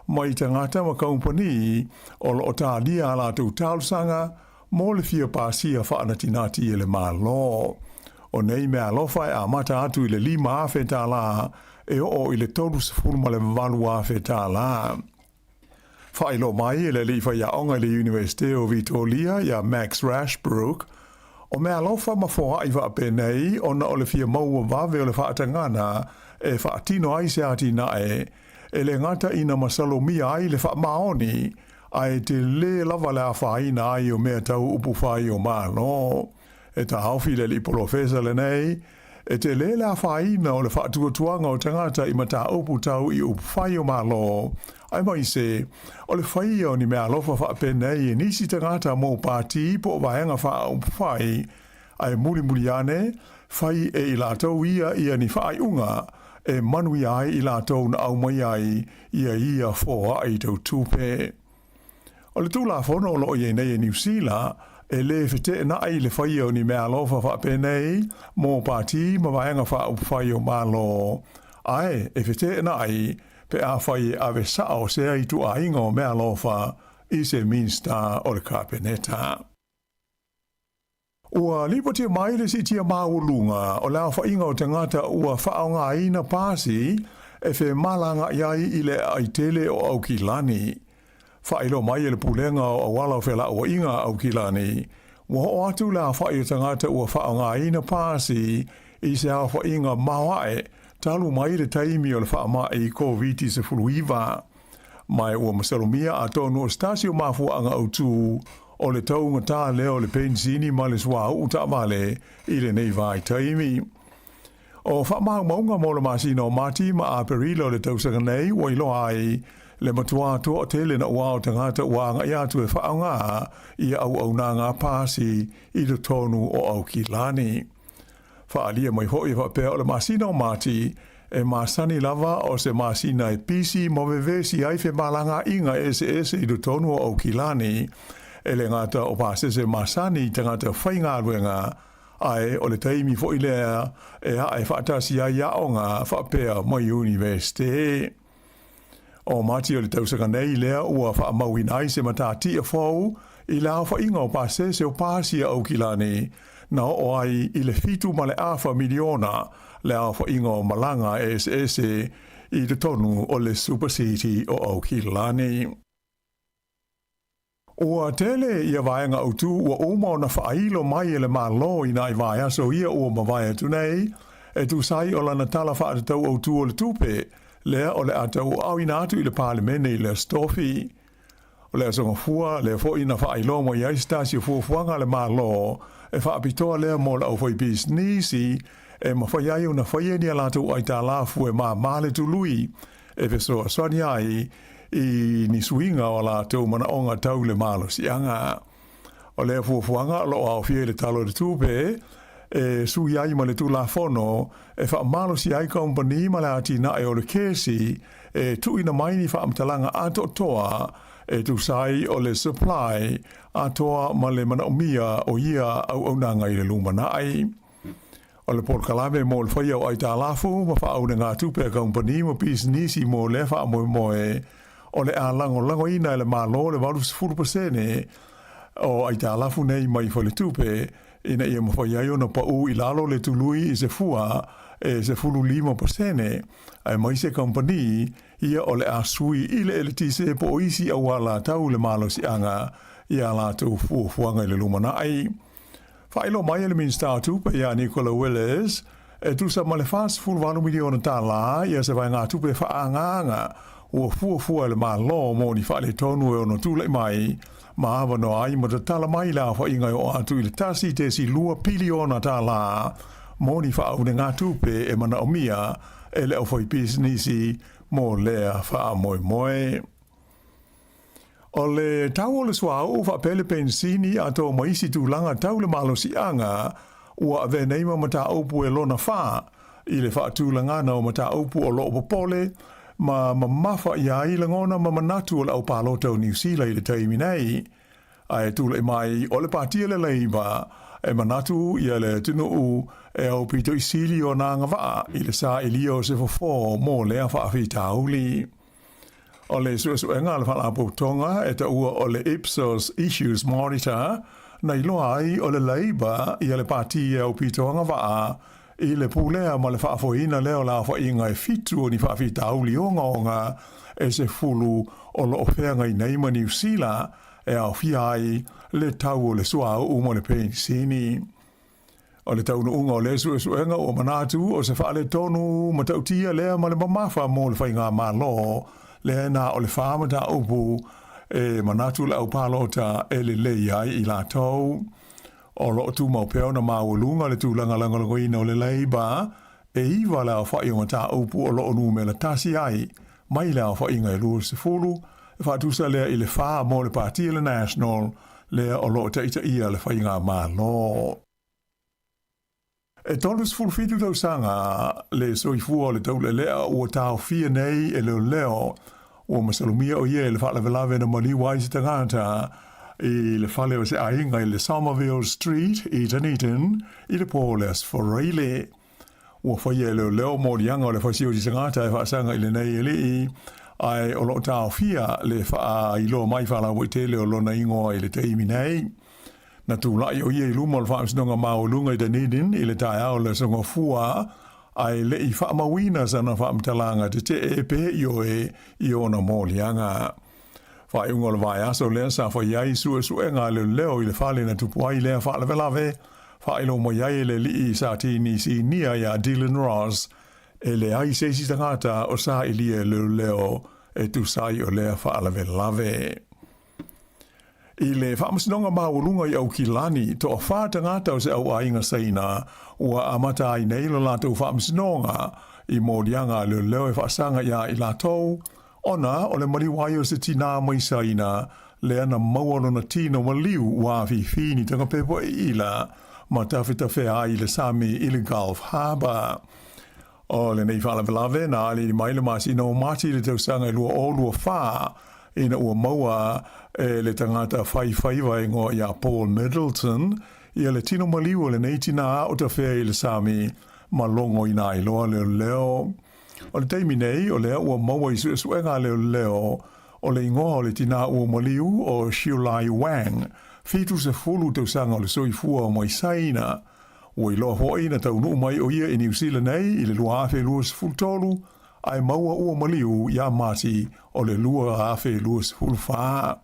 ma i tangata ma company o lo o tālia ala tu tālu sanga mo le fia pasia wha ana tinati ele malo. O nei mea lofai a mata atu i le 5 afe tā la e o i le tolu se fulma le walu afe tā la. Whai lo mai e le li whai a onga le Universite o Vitoria ia Max Rashbrook o mea lofa ma fōha i wa pe nei o na o le fia maua wawe o le whaatangana e whaatino ai se ati nae e le ngata ina masalomia ai le wha maoni ai te le lava le a whaina ai o mea tau upu whai o malo. E ta haufi le li profesa le nei, e te le la whaina o le whaatuatuanga o tangata i mata upu tau i upu whai o malo. Ai mai se, o le whai o ni mea lofa whape nei e nisi tangata mō pāti po o vahenga wha upu whai. Ai muri ane, whai e i lātou ia ni whai unga, e manui ai i lātou na au mai ai ia fōa ai tau tūpe. O le tūla whono lo i nei e New Zealand, e le fete na ai le whai o ni mea lofa whape nei, mō pāti ma vahenga wha upu whai o malo. Ai, e fete na ai, pe a whai ave sao se ai tu a inga o mea lofa i se minsta o le kapeneta. Ua lipo tia mai le si tia maulunga o lea whainga o tangata ua whaonga ina pāsi e whe malanga iai i le aitele o Aukilani. Whailo mai e le pulenga o awala o whela o inga Aukilani. Ua o atu lea whai o tangata ua whaonga ina pāsi i se a whainga mawae talu mai le taimi o le whaama i COVID se fuluiva. Mai ua masalomia a tonu o stasio mafua anga autu o le taunga tā leo le pensini ma le swa uta vale i le nei vai taimi. O whaamau maunga mo le masina o mati ma a perilo le tausanga nei wa ilo ai le matua to o tele na ua o tangata uanga i atu e whaonga i au nanga pāsi i le tonu o Aukilani. Whaalia mai hoi whapea o le masina o mati e masani lava o se masina e pisi mo vevesi ai fe malanga inga ese i le tonu o Aukilani e le ngata o pasese masani tangata whainga ruenga ai o le taimi fo ilea e hae whaatasi ai aonga whapea mai universite. O mati o le tausaka nei lea ua whaamauin ai se matati a fau i lao whainga o pasese o pasi a Aukilani na o ai i le fitu ma le awha miliona le awha inga o malanga ese i le tonu o le Super City o Aukilani. Ua tele ia vaenga autu ua uma na whailo mai e le malo i nai vaia so ia ua mawai atu nei e tu sai o lana tala whaatatau autu o le tupe lea o le atau au ina atu i le parlemene i le stofi. O le asonga fua le fo ina whailo mo i aistasio fuafuanga le malo e whaapitoa lea mo la au whai bisnisi e mawhaiai una whaieni alatu ai tā lafu e maa male tu lui e veso aswani ai i ni suinga o la tau mana onga tau le malo si anga. O lea fuafuanga lo au fie le talo de tupe e sui ai ma le tu la fono e wha malo si ai company ma le ati na e o le kesi e tu ina maini wha amtalanga ato toa e tu sai o le supply atoa ma le mana omia o ia au nanga i le lumana ai. O le por kalame mo le whaia o ai tā lafu ma wha au ngā tupe company ma business mo le wha moe o le a lango ina le malo le 40% o ai tā lafu nei mai wha le tupe ina ia ma whaia i ona pa u i lalo le tului i se fua e se fulu 5% ai mai se company ia o le a sui i le eletise po isi au ala tau le malo si anga ia la tu fuanga i le lumana ai. Whailo mai ele minsta tupe ia Nicola Willis e tu sa male fast full 1 miliona tā la ia se vai ngā tupe whaanganga ua fua le malo mo ni whaale tonu e ono tūlei mai ma awa no ai ma ta tala mai la wha ingai o atu i le tasi te si 2 piliona tā la mo ni whaune ngā tupe e mana o mia e le au whai businessi mo lea wha moe. O le tau o le swau wha pele pensini ato maisi tu langa tau le malo si anga ua ave neima mata opu e lona wha i le whaatūlanga na o mata upu o loo popole, ma mafa ia i langona ma manatu o lau pālota o New Zealand i le taimi nei. Ai tūla i mai o le pātia le leiba, e manatu ia le tino u e au pito i sili o nā ngawaa i le sā i lio se fofo mō lea whaafi tauli. O le suesuenga le whalapo tonga e ta ua o le Ipsos Issues Monitor, na i loa ai o le leiba i le pātia au pito ngawaa i le pūlea ma le whaafoina leo la whainga e fitu o ni whaafi tauli o ngaonga e se fulu o lo ofeanga i neima New Zealand e au fiai le tau o le sua o mo le pein sini. O le tau unga o le suesuenga o manatu o se whaale tonu matautia lea ma le mamafa mo le whainga malo le na o le whaamata upu e manatu le au palota e le leiai i la tau. O lo tu mau peo na mau lunga le tu langa ina o le leiba e iwa la whai o mata upu o lo nu me la tasi ai mai la whai ngai lua se fulu e whatusa lea i le wha mo le Pātia le National lea o lo taita ia le whai ngā mā lo. E tolus fulu fitu tau sanga le soifua le tau le lea ua tau fia nei e leo o masalumia o ie le whaala velave na mali waisi tangata i le whale o se ainga i le Somerville Street i Dunedin i le Paulus Foreile. Ua whaia leo mōrianga o le whaisio di tangata e whaasanga i le nei e lii ai o lo tau fia le wha i lo mai whala waitele o lona ingoa i le teimi nei. Na tūlai o ie i luma o le whaamsinonga maulunga i Dunedin i le tae au le songa fua ai le i whaamawina sana whaamtalanga te te e pe i ona mōrianga. Whai unga le vai aso lea sa whai iai suenga le leo i le whale na tupuai lea whaala velave, whai lo mo iai le li sa tini si nia ia Dylan Ross, e le ai seisi tangata o sa i lia le leo e tu sai o lea whaala velave. I le whaamasinonga maulunga i au kilani, to a wha tangata o se au ainga saina, ua amata ai nei lo lato whaamasinonga i mōrianga le leo e whaasanga ia i latou, ona o le mariwai o se tina mai saina le ana mauano na tino maliu wa fini tanga pepo e ila ma tawhita whea i le Sami i le Gulf Harbour. O le nei whala velave na ali mai le masi no mati le tausanga i lua o lua wha ina ua maua e le tangata whaiwhaiwa ingo ia Paul Middleton i le tino maliu o le nei tina o ta whea i le Sami ma longo ina i loa leo. O le teimi nei, o lea ua maua i suenga leo, o le ingoa o le tina ua maliu o Shiulai Wang, fitu se fulu tausanga o le soifua o mai saina. Ua i loa hoi na taunu mai o ia i New Zealand nei, i le lua afe lua se fultolu, ai maua ua maliu ia mati o le lua afe lua se fulfaa.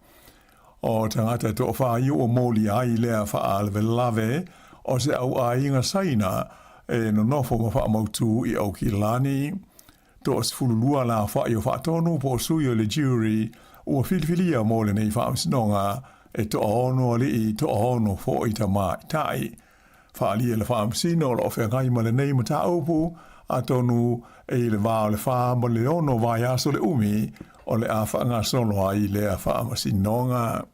O tangata to wha i o moli ai lea wha alve lave, o se au ainga saina, e no nofo ma wha mautu i au ki lani. To as fululua la wha i o wha tonu po sui o le jury ua filifilia mo le nei wha amsinonga e to ono ali i to ono fo i ta mai tai. Wha alia le wha amsino o whea ngai ma le nei ma ta upu a tonu e le wā le wha ma le ono vai aso le umi o le a wha ngā solo ai le a wha amsinonga.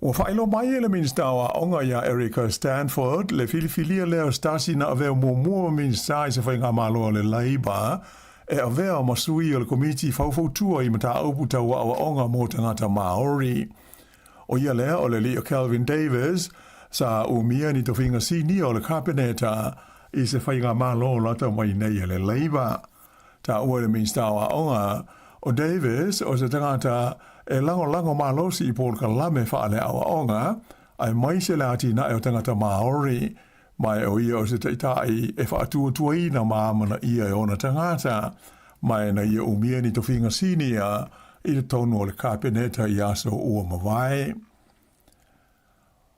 Ua whailo mai e le minsta wa onga ia Erica Stanford le filifilia leo stasi na aveo mua minsta i se whainga malo le laiba e avea masui o le komiti whaufautua i mata aupu tau awa onga mō tangata Maori. O ia lea o le Leo Calvin Davis sa umia ni tofinga sini o le kabineta i se whainga malo lata mai nei le laiba. Ta ua le minsta wa onga o Davis o se tangata e lango malosi i Paul Kalame whaale awa onga ai mai se lati na e o tangata Maori mai o ia o se teitai e whaatua i na maamana ia e ona tangata mai na ia umia ni tofinga sinia i le tonu o le kabineta i aso ua mawai.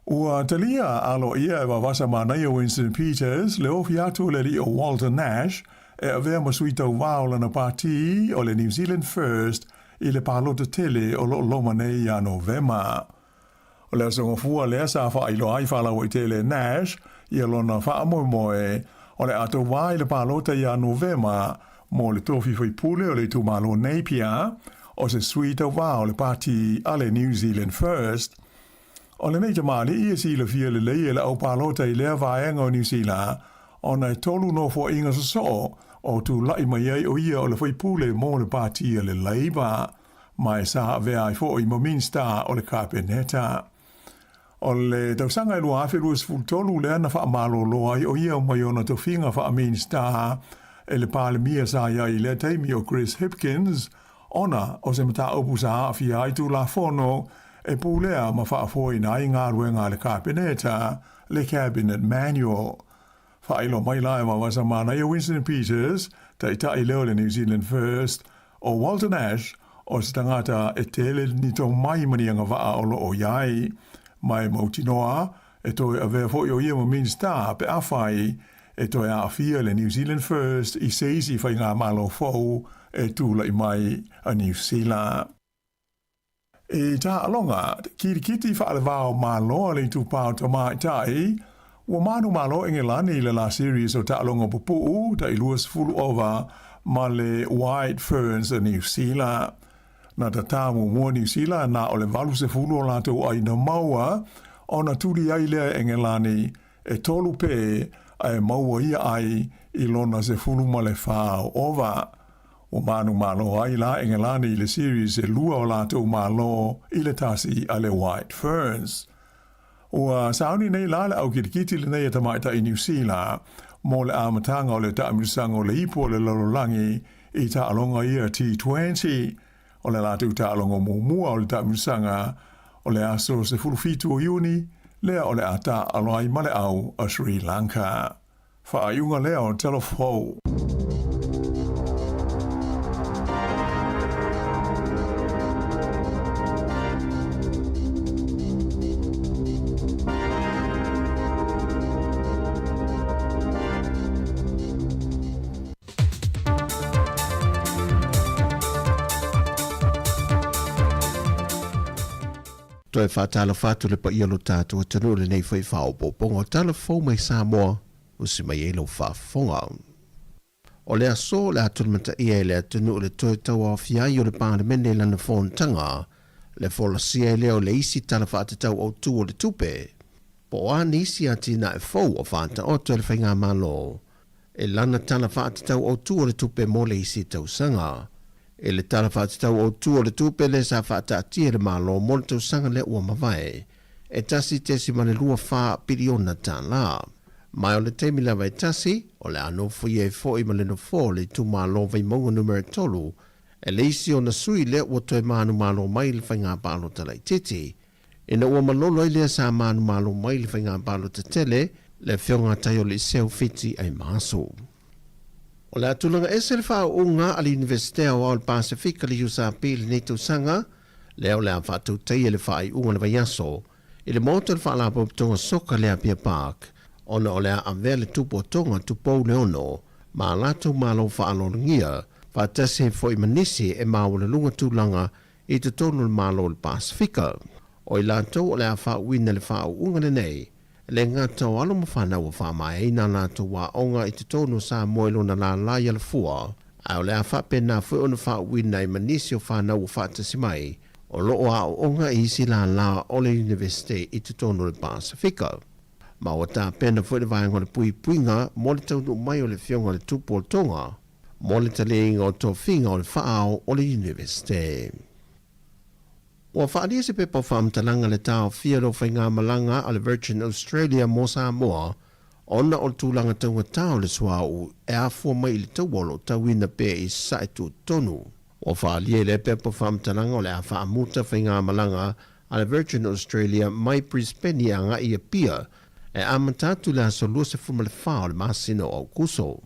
Ua talia alo ia e wawasa manai o Winston Peters le ofi atu le li o Walter Nash e avea masuita waola na pati o le New Zealand First i le palota tele o lo loma nei a Novema. O le asonga fua le asa wha ilo ai whala o i tele Nash i alona wha moe o le ato wai le palota i a Novema mo le tofi fai pule o le tumalo Napier o se suita wao le pati a le New Zealand First. O le nei tamali i si le fia le lei e le au palota i lea vaenga o New Zealand ona e tolu no fo inga so o tu lai mai ai o ia o le foi pule mo le partia le Labour mai sa vea i fo i Minster o le Kabineta. O le tausanga i lua awhiruas fultolu le ana wha malolo ai o ia o mai ona tofinga wha Minster e le palemia sa ia i le teimi o Chris Hipkins ona o se mata opu sa awhi ai tu la fono e pulea ma wha afoi na i ngā ruenga le Kabineta le Cabinet Manual. Whailo mai lai ma wasa mana i Winston Peters ta i tai leo le New Zealand First o Walter Nash o se tangata e tele ni tō mai manianga waa o lo o iai mai mautinoa e toi a vea fo i o ia mo Minster pe awhai e toi a awhia le New Zealand First i seisi whai ngā malo fau e tūla i mai a New Zealand. E tā alonga, kirikiti whaale wao malo le tūpau ta mai tai ua manu malo Engelani le la series o ta alonga pupu ta i luas fulu ova ma le White Ferns o New Zealand. Na ta tamu mua New Zealand na o le valu se fulu o lato ai na maua o na tuli ai lea Engelani e tolu pe ai maua ia ai i lona se fulu ma le whao ova. O manu malo ai la Engelani le series e lua o lato malo i le tasi a le White Ferns. Ua sauni nei la le au kirikiti le nei e tamaita i New Zealand mo le amatanga o le taamisanga o le ipo le lololangi i ta alonga ia T20 o le latu ta alonga mumua o le taamisanga o le aso se fulufitu o Iuni lea o le ata aloai male au a Sri Lanka. Whaaiunga lea o telefou. Toi whātala whātu le pa ialo tātua tanu le nei whai whao pōpongo tala whau mai Sāmoa o si mai elo whaafonga. O le aso le atulmata ia le atunu le toi taua whiai o le pālemene lana whontanga le wholasia leo le isi tala whātatau au tū o le tupe. Po a nisi ati na e whau o whāta o toi le whainga malo. E lana tala whātatau au tū o le tupe mo le isi tau sanga. E le tala whātatau o tū o le tupe le sa whātatia le malo mo le tau sanga le ua mawai. E tasi tesi ma le lua whā piriona tā la. Mai o le teimi lawa e tasi, o le ano fui e fōi ma le no fō le tū malo vai maunga numere tolu, e le isi o na sui le ua toi manu malo mai le whainga pālo tala i titi. E na ua malolo i lea sa manu malo mai le whainga pālo ta tele, le whionga tai o le seu fiti ai maso. O le atulanga e se le wha unga ali Universitea o al Pasifika li usa pili nei tau sanga, leo le a whātou tei e le wha i unga le vaiaso, i le moto le wha la pōptonga soka le a Pia Park, ona o le a avea le tupo tonga tupou le ono, ma lato malo wha alorangia, wha tase fo i manisi e ma le lunga tūlanga i te tonu le malo le Pasifika. O i lato o le a wha uina le wha unga le nei, le ngata o alo mawhana o whamai e na lato wa onga i te tonu Sāmoa na la lai ala fua, a o le a whape na fwe ona wha uina i manisi o whana o whatasi mai, o loo a o onga i isi la la o le University i te tonu le Pasifika. Ma o ta pena fwe le vāinga le pui puinga, mo le taunu mai o le whionga le tupo o tonga, mo le taleinga o tō whinga o le whaao o le University. Ua whaalia se pepa whaamtalanga le tāo fia lo whainga malanga a le Virgin Australia mo Sāmoa, ona o tūlanga taunga tāo le suau e a fua mai le tauolo tauina pe i saitu tonu. Ua whaalia le pepa whaamtalanga o le a whaamuta whainga malanga a le Virgin Australia mai Brisbane a ngā ia pia e amatatu le aso lua se fuma le whao le masino au kuso.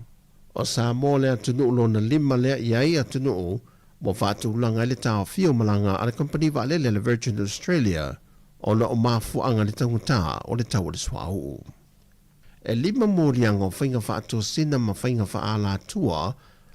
O Sāmoa le atunu ulo na lima lea iai atunu mo whātulanga le tāo fio malanga a le company waalele le Virgin Australia ona o mafuanga le tangutā o le tau le swau. E lima mōrianga o whainga whaato sina ma whainga whaala tua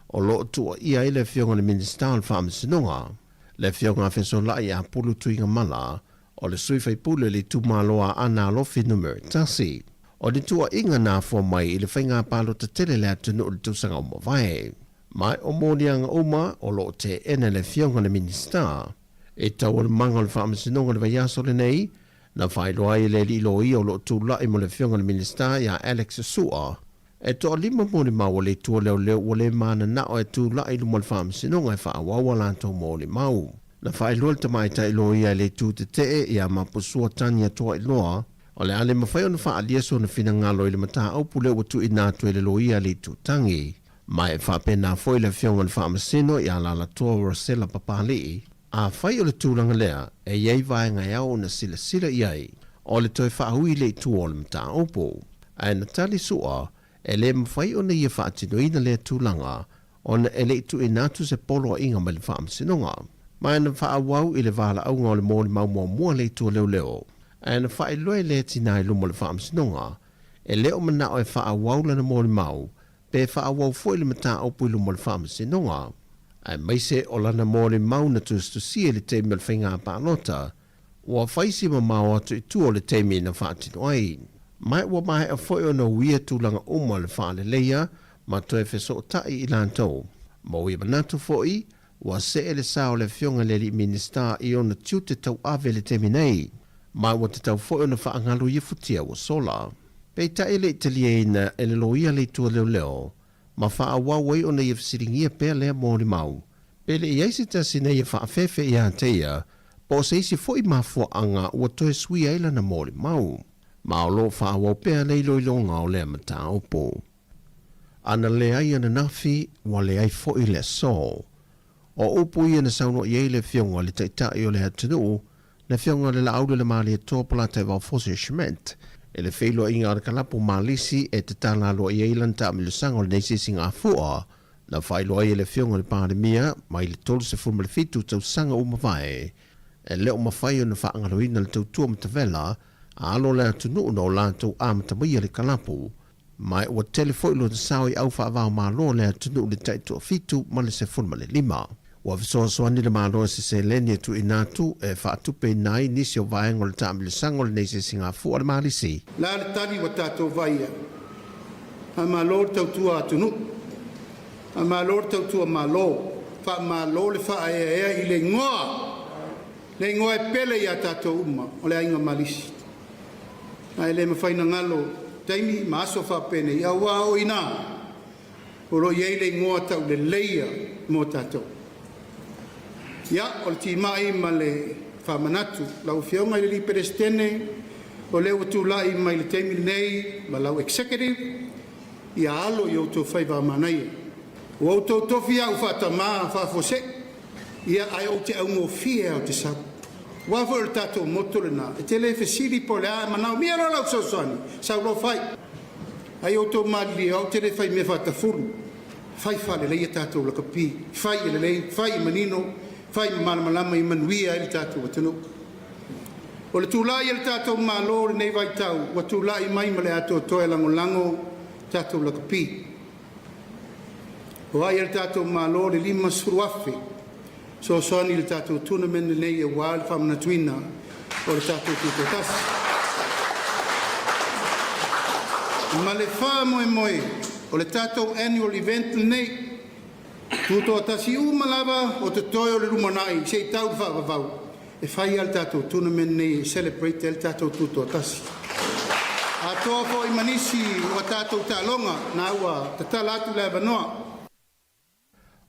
o loo tua ia i le whionga le Minister al Whaamisinonga, le whionga wheso lai a pulu tuinga mala o le suifai pule le tumaloa ana lofi numero tasi. O le tua inga nā fua mai i le whainga palo ta tele le atunu o le tusanga o mawai. Mai o mōrianga oma o lo te ene le whionga le Minister, e tau le manga le Whaamisinonga le vaiaso le nei, na whailoa i le lilo i o lo tū lai mo le whionga le Minister ia Alex Sua, E to lima mōli mau o le tua leo leo o le mana na o e tū la ilu mo le whaamasino ngai wha awawa lantou mōli mau. Na wha ilua le tamaita ilo ia le tū te te ia mapusua tani atoa iloa, o le ale mawhai o na wha alia so na whina ngalo i le mataha au pule o tu i nātu e le lo ia le tū tangi. Mai e wha pena foi le whionga le whaamasino ia la toa Rosella Papali. A whai o le tūlanga lea e iei vai ngai au na sila sila iai, o le toi wha hui le tū o le mataha au po. Ai na tali sua, e le mawhai o na ia whaatinoina le tūlanga, o na e le tu i nātu se polo inga me le whaamasinonga. Mai na whaawau i le wala au ngā le mōli mau mua le tua leo leo. E na whae loe le tina i lumo le whaamasinonga, e leo mana o e whaawau lana mōli mau, pe whaawau fo i le mata au pui lumo le whaamasinonga. E maise o lana mōli mau na tustusi e le teimi al whainga pālota, ua whaisi ma mau atu i tu o le teimi na whaatino ai. Mai ua mai a foi o na uia tūlanga uma le whaale leia, ma toe wheso o tai i lantou. Ma ui manatu foi, ua se ele sao le fionga le li minista i o na tiu te tau ave le temi nei. Mai ua te tau foi o na whaangalu i futia ua sola. Pei ta ele italia ina ele loia le tua leo leo, ma wha awawai o na ia fsiringia pēr lea mōri mau. Pele i eisi tasi na ia whaafefe i anteia, po se isi foi mafua anga ua toe sui aila na mōri mau. Ma o lo wha awau pēr leilo i longa o lea mata opo. Ana lea i ana nafi, wa lea i foi le so. O upu i ana sauno i eile fionga le taitai o le hatunu, na fionga le la aude le maali e tōpala te wau fosi shment, e le feilo inga ar kalapu malisi e te tala lo i eilan ta amilusango le neisi singa fua, na whailo ai le fionga le pandemia, mai le tolu se fuma le fitu tau sanga umawai, e leo mawhai o na whaangaroina le tautua matavela, a alo le atunu no lantou amatamia le kalapu, mai ua telefoilo na sao i au whaavao malo le atunu le taitua fitu ma le se fuma le lima. Ua visoasoani le malo se se leni tu inatu e whaatupe nai nisi o vaengo le taamilusango le neise singa fua le malisi. La le tali wa tātou vaia. A malo le tautua atunu. A malo le tautua malo. Wha malo le wha ea i le ngoa. Le ngoa e pele i a tātou uma o le ainga malisi. Ai le mawhaina ngalo taimi maaso wha pene i awa o ina. Oro iei le ngoa tau le leia mo tātou. Ia, o le tīmai ma le whamanatu, lau whionga i le li perestene, o leo tūlai mai le teimi nei, ma lau executive, ia alo i auto whaiva manai. O auto tofi au whatama, whafose, ia ai o te aungo fia o te sau. Wafo le tato motore na, e te le fesiri po le a manau, mia ro lau sausani, sau lo whai. Ai auto madli, au te le whai me whatafuru, whai whale leia tato la kapi, whai ele lei, whai manino, fai malama i manuia i le tātou atanu. O le tūlai i le tātou malo le nei vai tau, wa tūlai mai ma le ato toe lango tātou lakapi. O ai i le tātou malo le lima suruafi, so soani le tātou tuna mene nei e wā le whamanatuina o le tātou tūtotasi. Ma le wha moe, o le tātou annual event nei, tuto atasi umalawa o te toi o le rumanai, se i tau whakawau. E whai al tātou tournament nei, celebrate el tātou tuto atasi. A toa po i manisi o tātou tālonga, nā ua tatala atu le abanoa.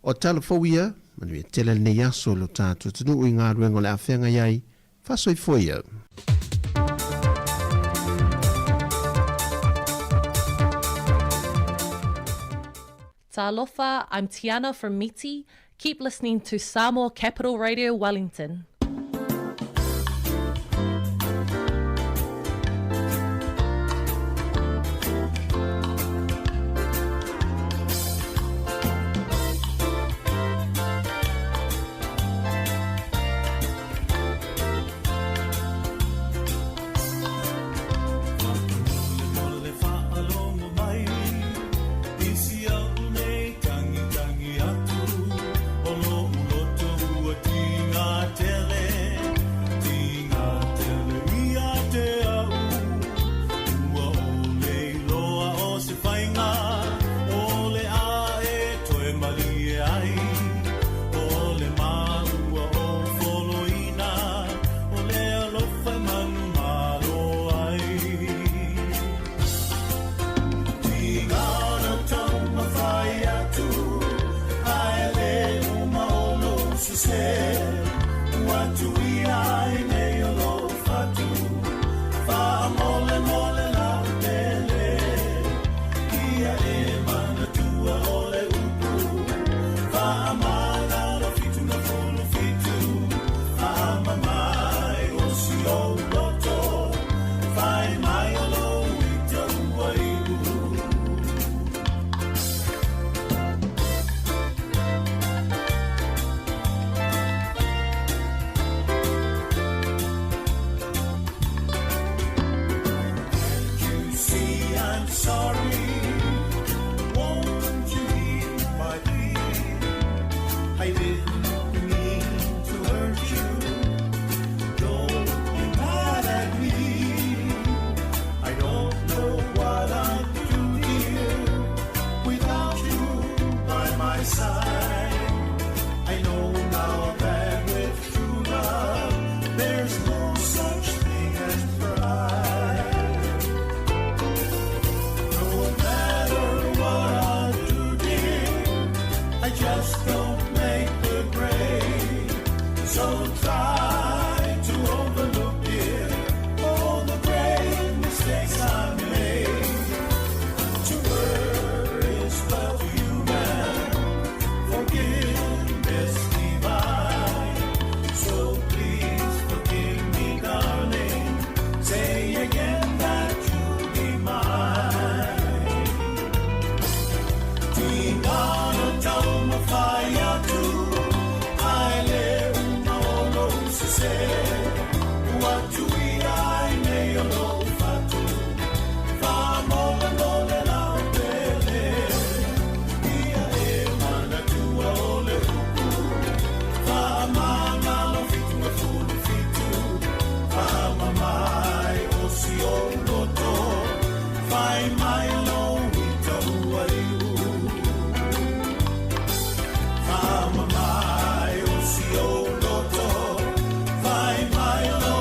O tala fawia, manu e tele le nei aso lo tātou tunu i ngā ruengo le awhenga iai, whasoi fawia. Talofa, I'm Tiana from Miti. Keep listening to Sāmoa Capital Radio Wellington. Tell my side. I know now that with true love, there's no such thing as pride. No matter what I do, dear, I just don't make the grade. So try to overlook, dear, all the great mistakes I made. To err is but human, forgiveness divine. So please forgive me, darling. Say again that you'll be mine. Tingana tauma fire too. I live no se se. What do we I may know fatu. Famo no le la bele. Ia e mana tua ole uku. Fama malo fitu me fulu fitu. Fama mai o si o loto. Fai mai lo ita uaiu. Fama mai o si o loto. Fai mai lo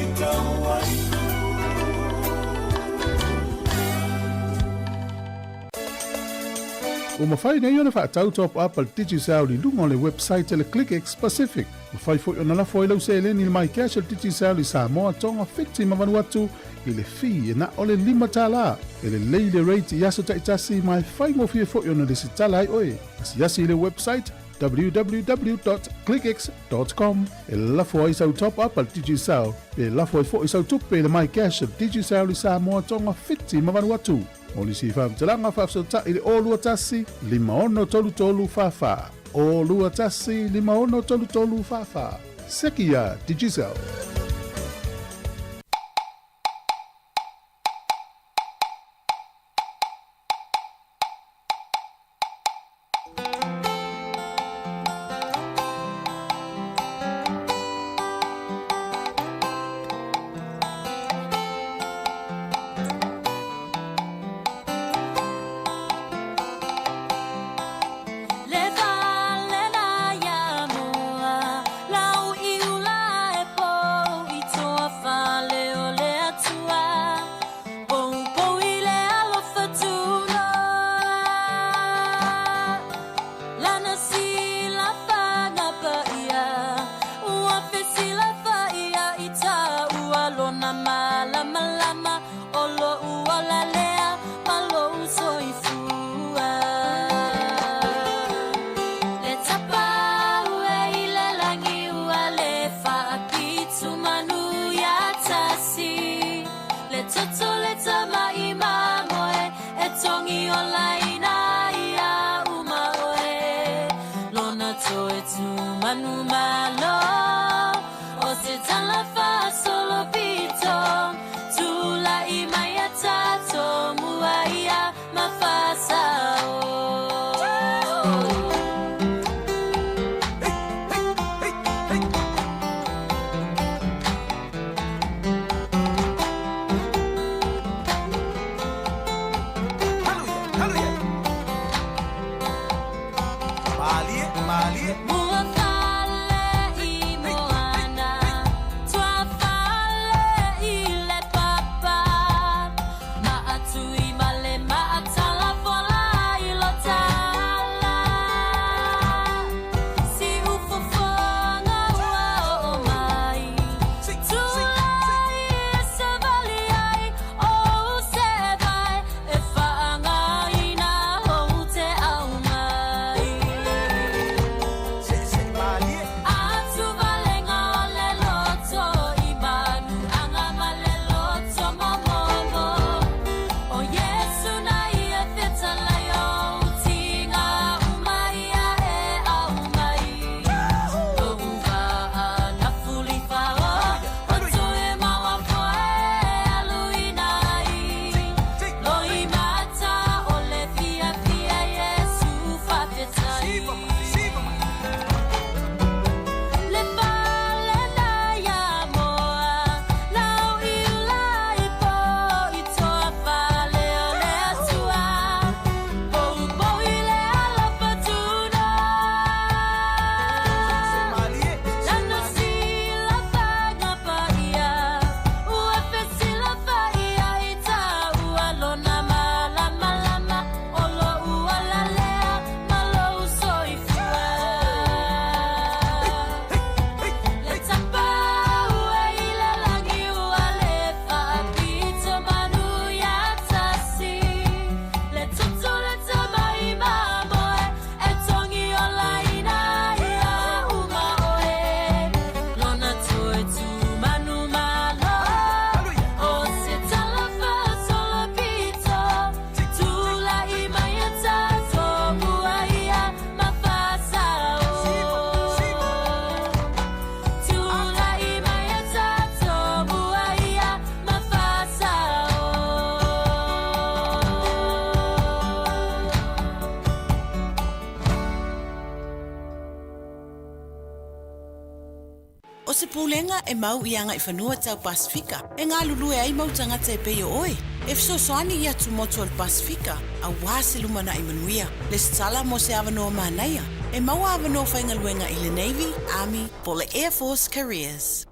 ita uaiu. O mawhai nei ona whaatau top up al Digi Sauri lunga o le website le ClickX Pacific. Mawhai fo ona lafo i lau se eleni le mai cash al Digi Sauri Sāmoa tonga fiti mawanu atu i le fi e na o le 5 tala. E le leile rate i aso taitasi mai whai mo fie fo i ona le se tala ai oe. Asi asi i le website www.clickx.com. E lafo ai sau top up al Digi Sauri. E lafo ai fo i sau tupe le mai cash al Digi Sauri Sāmoa tonga fiti mawanu atu. O ni si whamtalanga whafsota i le olua tasi, 5 whawha. Olua tasi, 5 whawha. Sekia, Digicel. se pulenga e mau ianga I whanua tau Pasifika. E ngā lulu e ai mau tangata e peo oe. E fisosoani ia tu motu al Pasifika. A wāse lumana I manuia. Le stala mo se avanoa mānaia. E mau avanoa whaingaluenga I le Navy, Army, po le Air Force Careers.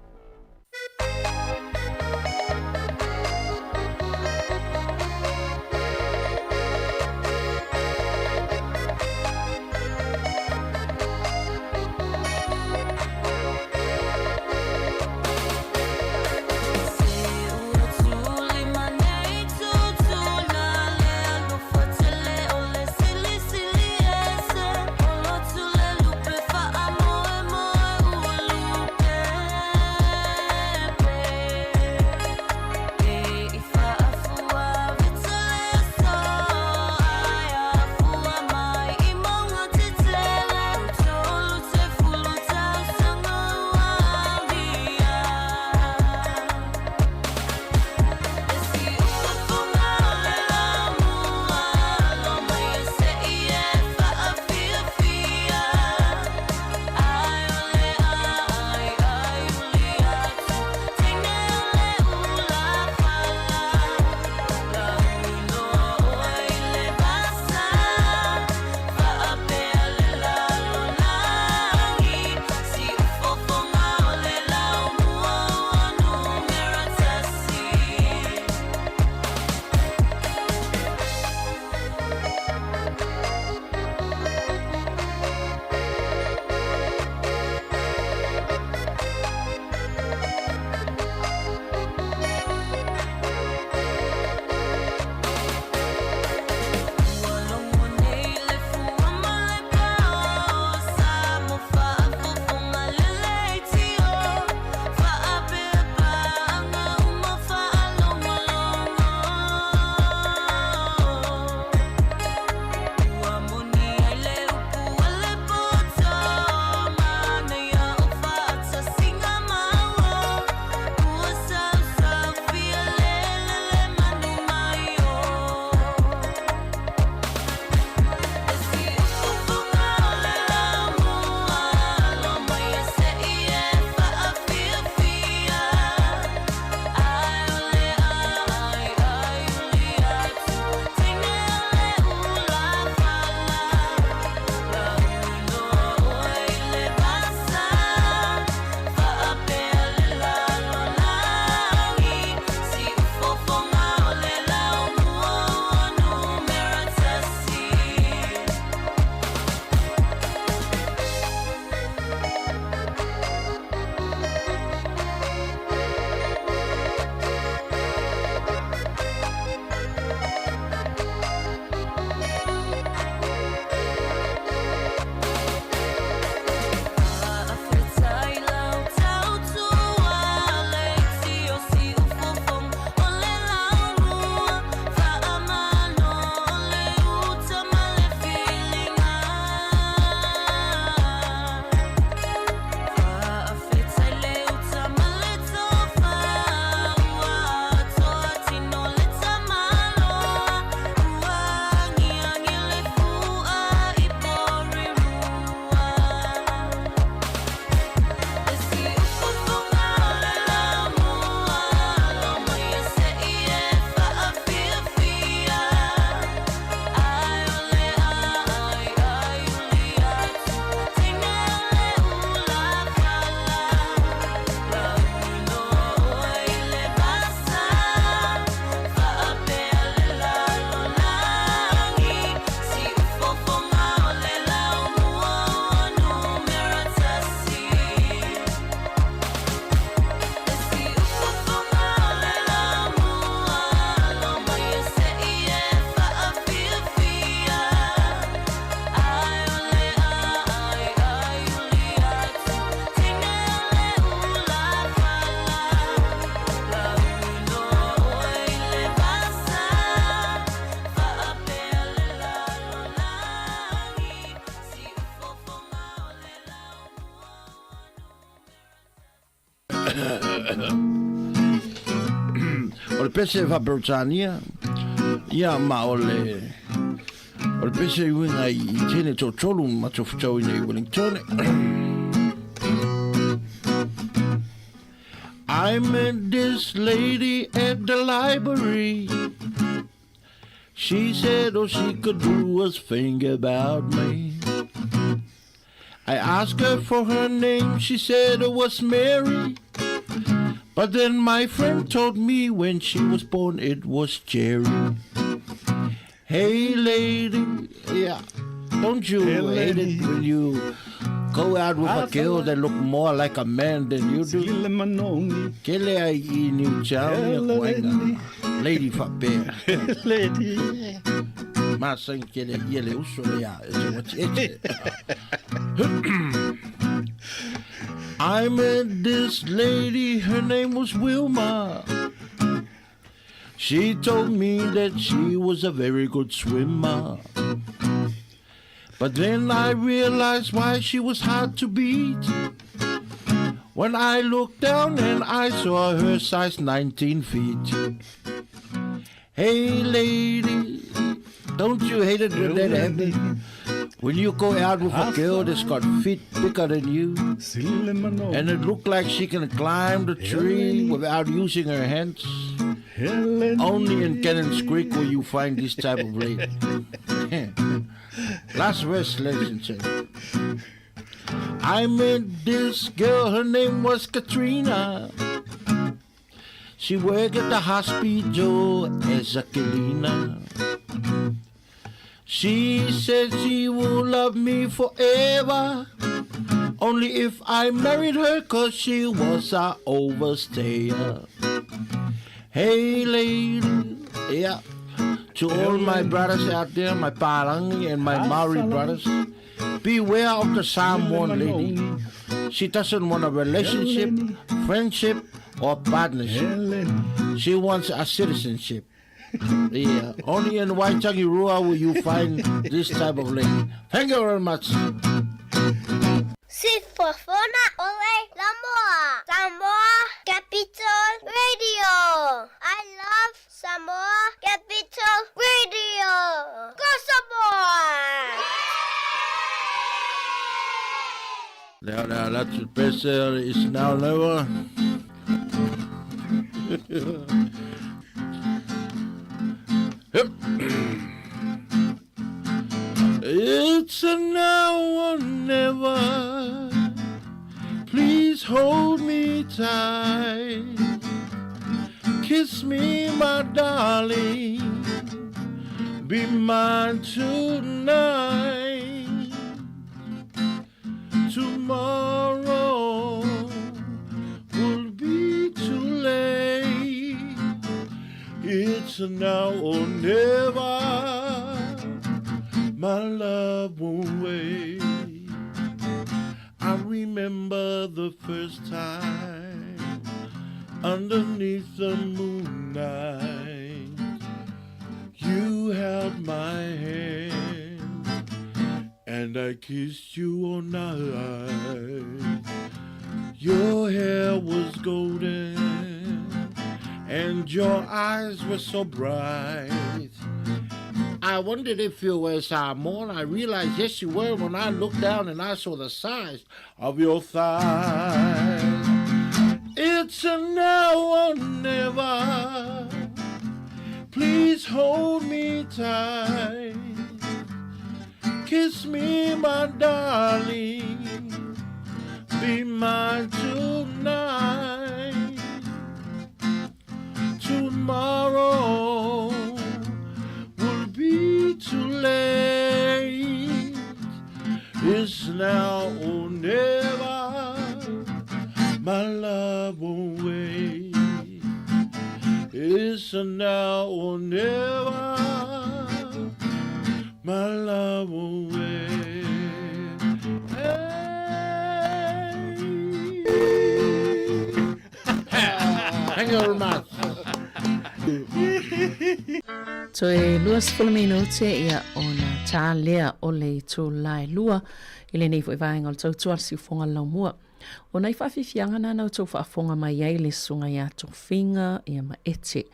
O le pese e Whaperotania, ia ma o le pese i winga I tene tō tolu ma tō whutau I nei Wellington. I met this lady at the library. She said all she could do was think about me. I asked her for her name, she said it was Mary. But then my friend told me when she was born it was Jerry. Hey lady, yeah, don't you hate it when you go out with a girl that look more like a man than you do? Kele ai I New Town, lady fa bear. Lady. Masang kele yele uso ya, I met this lady, her name was Wilma. She told me that she was a very good swimmer. But then I realized why she was hard to beat. When I looked down and I saw her size 19 feet. Hey lady, don't you hate it when that happens? When you go out with a girl that's got feet bigger than you, and it look like she can climb the tree without using her hands. Only in Cannons Creek will you find this type of lady. Last verse, ladies and gentlemen. I met this girl, her name was Katrina. She worked at the hospital as a cleaner. She said she would love me forever, only if I married her, 'cause she was a overstayer. Hey lady, yeah, to all my brothers out there, my Parangi and my Maori brothers, beware of the Samoan lady. She doesn't want a relationship, friendship, or partnership. She wants a citizenship. Yeah, only in Waitangi-Rua will you find this type of lady. Thank you very much. Sifofona ole Samoa. Samoa Capital Radio. I love Samoa Capital Radio. Go Samoa! Now, that's the best is now never. It's a now or never. Please hold me tight. Kiss me, my darling. Be mine tonight. Tomorrow will be too late. It's a now or never. My love won't wait. I remember the first time underneath the moonlight. You held my hand and I kissed you all night. Your hair was golden and your eyes were so bright. I wondered if you were Samoan. I realized, yes, you were when I looked down and I saw the size of your thighs. It's a now or never. Please hold me tight. Kiss me, my darling. Be mine tonight. Tomorrow will be too late. It's now or never. My love won't wait. It's a now or never. My love won't wait. Thank you very much. So e luas fulminute ia ona tā lea o le tū lai lua i le nei fo i vaenga o tau tuar si fonga lau mua. O nei whawhiwhianga nana o tau whaafonga mai ei le sunga ia tō whinga ia ma ete.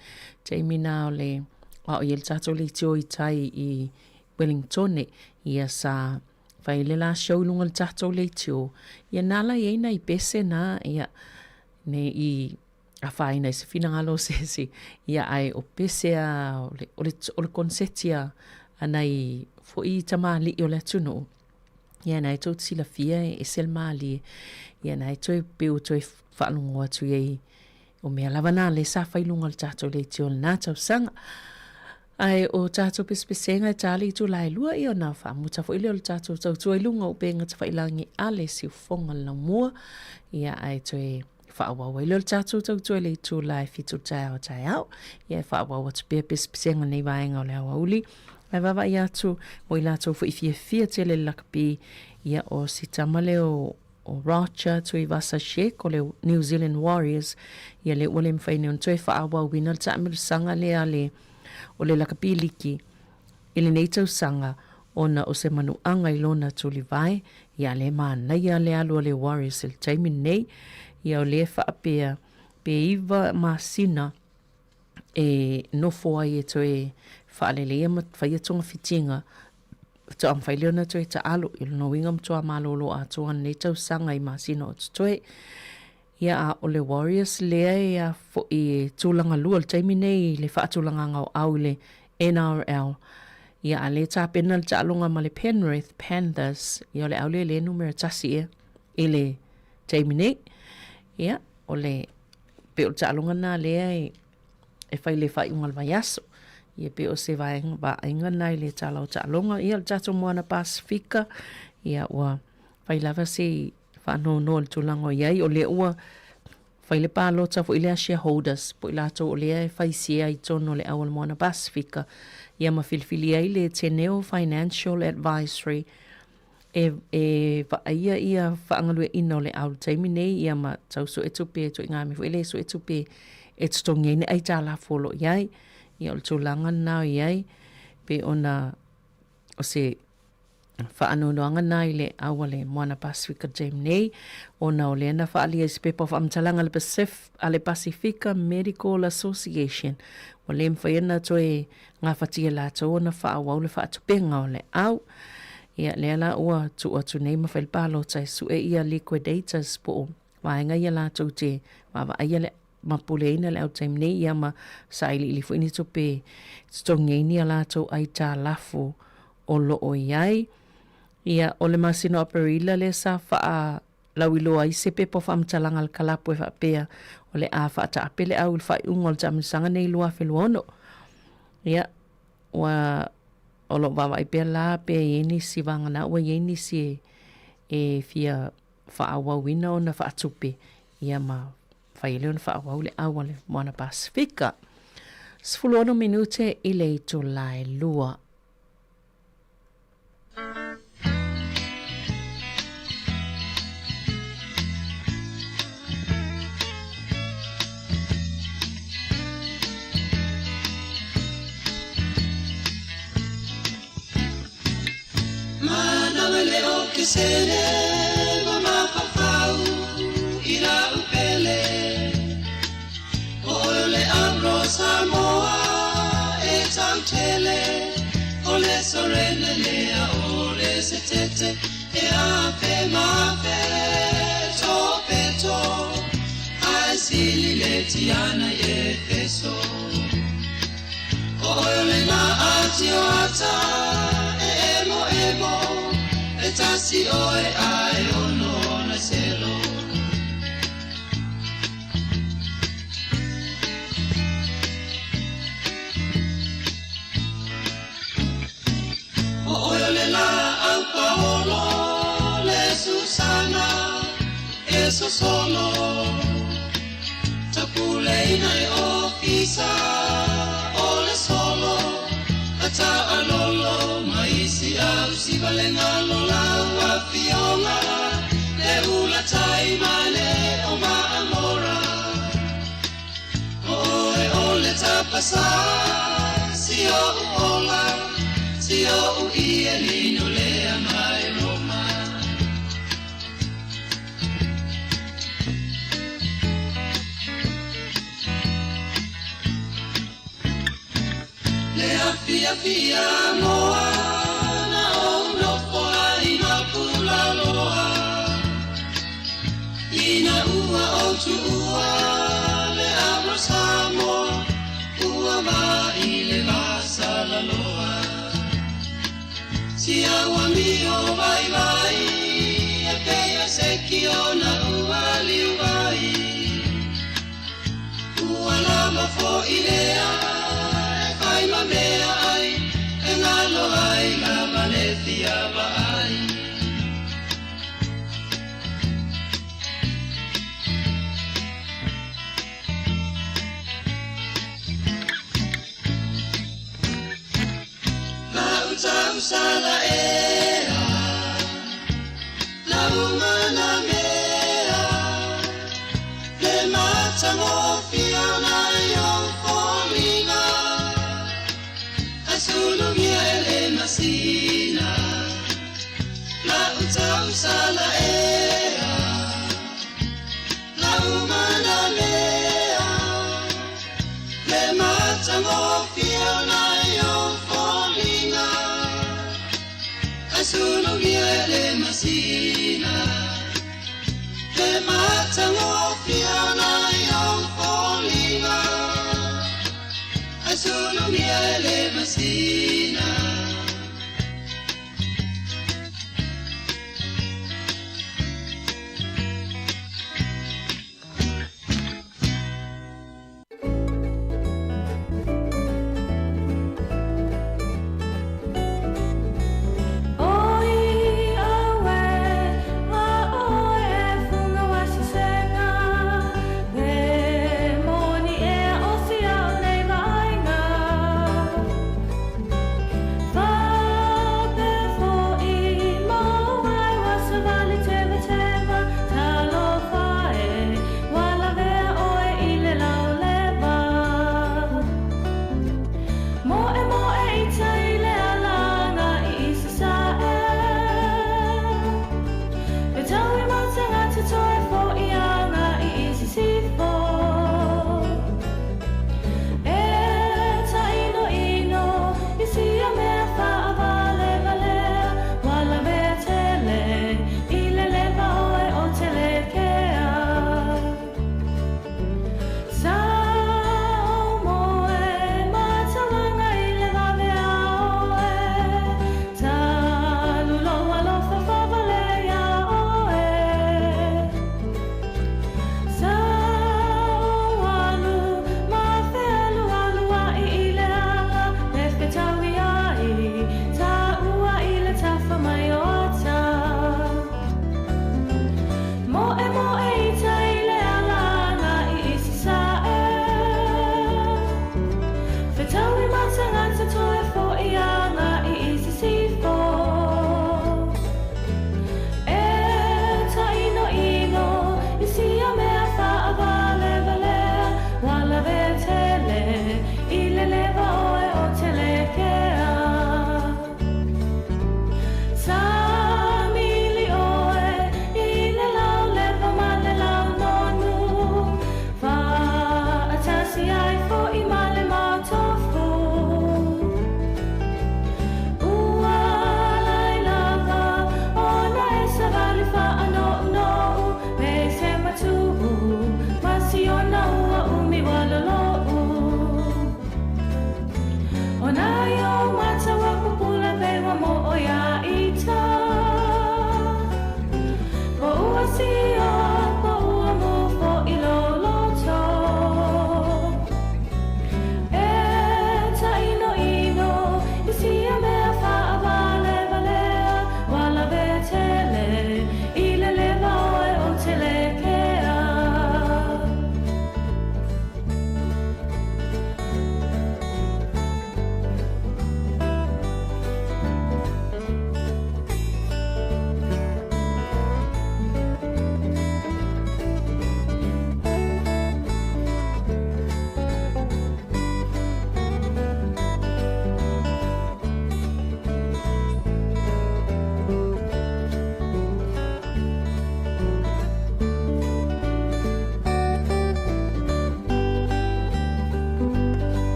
Te mina o le o i le tato le tio i tai i Wellington ia sa whai le la shaulunga le tato le tio. Ia nala i eina i bese na ia ne i a whaina i se whina ngalo sesi ia ai o pesea o le konsetia anai fo i tamali o le tunu. Ia nai tau sila fia e sel mali ia nai toi peu toi whanungo atu iei o mea lawana le sa whailunga le tato le tio le nātau sanga. Ai o tato pespesenga e tali tu lai lua i o nā whamuta fo ili o le tato tau tua ilunga o benga ta whailangi ale si ufonga la mua. Ia ai toi whaawawa ili o le tato tau tua le tu lai fitu tai au tai au. Ia whaawawa tu pia pespesenga nei vaenga o le awa uli. Ai wawa i atu o i lato fo i fia te le lakapi ia o si tamale o Rocha tu i vasa shek o le New Zealand Warriors. Ia le ule mwhaine on toi whaawawa wina le taamiru sanga le ale o le lakapi liki i le neitau sanga ona o se manuanga i lona tu li vai ia le maana ia le alu o le Warriors il taimi nei ia o le whaapea pe iwa masina e nofo ai e toi whaalele ia whaia tonga fitinga to am whailiona toi ta alu i lona winga mtua malolo a toa neitau sanga i masina o toi ia a o le Warriors lea ia fo i tūlanga lua le taimi nei le whaatūlanga ngau au le NRL. Ia a le tā pena le tālonga ma le Penrith Panthers ia o le au le numero tasi i le taimi nei. Ia o le pe o tālonga na lea e whai le whai ungal vai aso. Ia pe o se vaenga nai le tālonga ia le tātou moana Pasifika. Ia ua whai lava se whanau no le tūlanga iai o le ua whai le pālota fo i lea shareholders po i lato o lea e whai sia i tono le awal moana Pasifika ia ma filfili ai le Teneo Financial Advisory e whaia ia whaangalue ina o le au taimi nei ia ma tau so etupe to i ngami fo i le so etupe e tutongi ne ai tā la folo iai ia o le tūlanga nao iai pe ona o se whaanonoanga nai le awale moana Pasifika Jam nei ona o le ana whaalia i pepa whaamtalanga le Pasifika Medical Association o le mwhaiana toi ngā whatia lātou ona whaawau le whaatupenga o le au ia le ala ua tu atu nei mawhail pālo tai su e ia liquidators po waenga ia lātou te wawa aia le mapuleina le au taim nei ia ma saili ili fu ini tupe stongeini a lātou ai tā lafu o lo o iai ia o le masino aperila le sa faa lawilo ai se pe po famtalanga al kalapo e pea o le a fa ta apele au le fai ungol tamisanga nei lua feluono ia wa o lo va vai pe la pe yeni si vangana wa yeni si e fia fa wa wina ona fa tupe ia ma fai leon fa wa le awale moana Pasifika sfuluono minute ile to lai lua Kisele mama papau ira upele ole amro Sāmoa e tautele ole sorene lea ole setete e ape mape topeto asili letiana e peso ole na atio ata emo emo Tasi oe ai ono na selo O oe le la au paolo le Susana eso solo Tapule ina e ofisa o le solo Ata alolo maisi au si valenga lola wa fionga le ula tai male o ma amora Oe ole tapasa si o ola si o ia lino le amai Roma Le afia fia moa na o no poa ina pula loa ina ua o tu ua le tia wami o vai vai e pea se ki ona uali vai uala ma fo ilea e kai ma mea ai e ngalo ai la maletia vai Sala ea, la umana mea, le matango fiona yo folinga, asulu miele masina, la utau sala ea, la umana mea, le matango fiona yo folinga. Solo miele masina te matango fiana yon folinga solo miele masina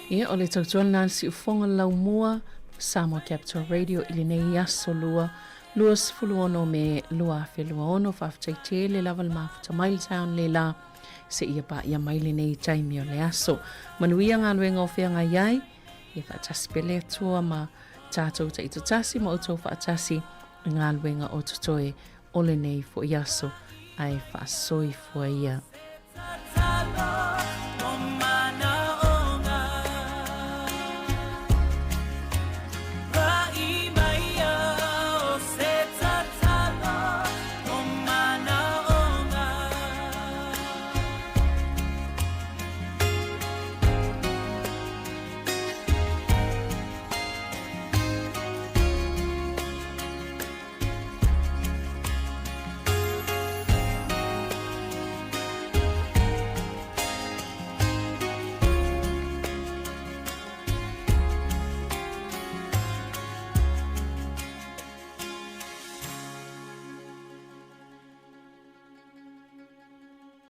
Ia o le tautuana si ufonga lau mua Sāmoa Capital Radio ili nei aso lua sifulu ono me lua whelua ono whawhataite le lava le mafuta Mail Town le la se ia pa ia maili nei taimi o le aso. Manuia ngā luenga o whianga iai ia whaatasi pele atua ma tātou ta itatasi ma outou whaatasi ngā luenga o tutoe o le nei fo iaso ai whaasoi fua ia.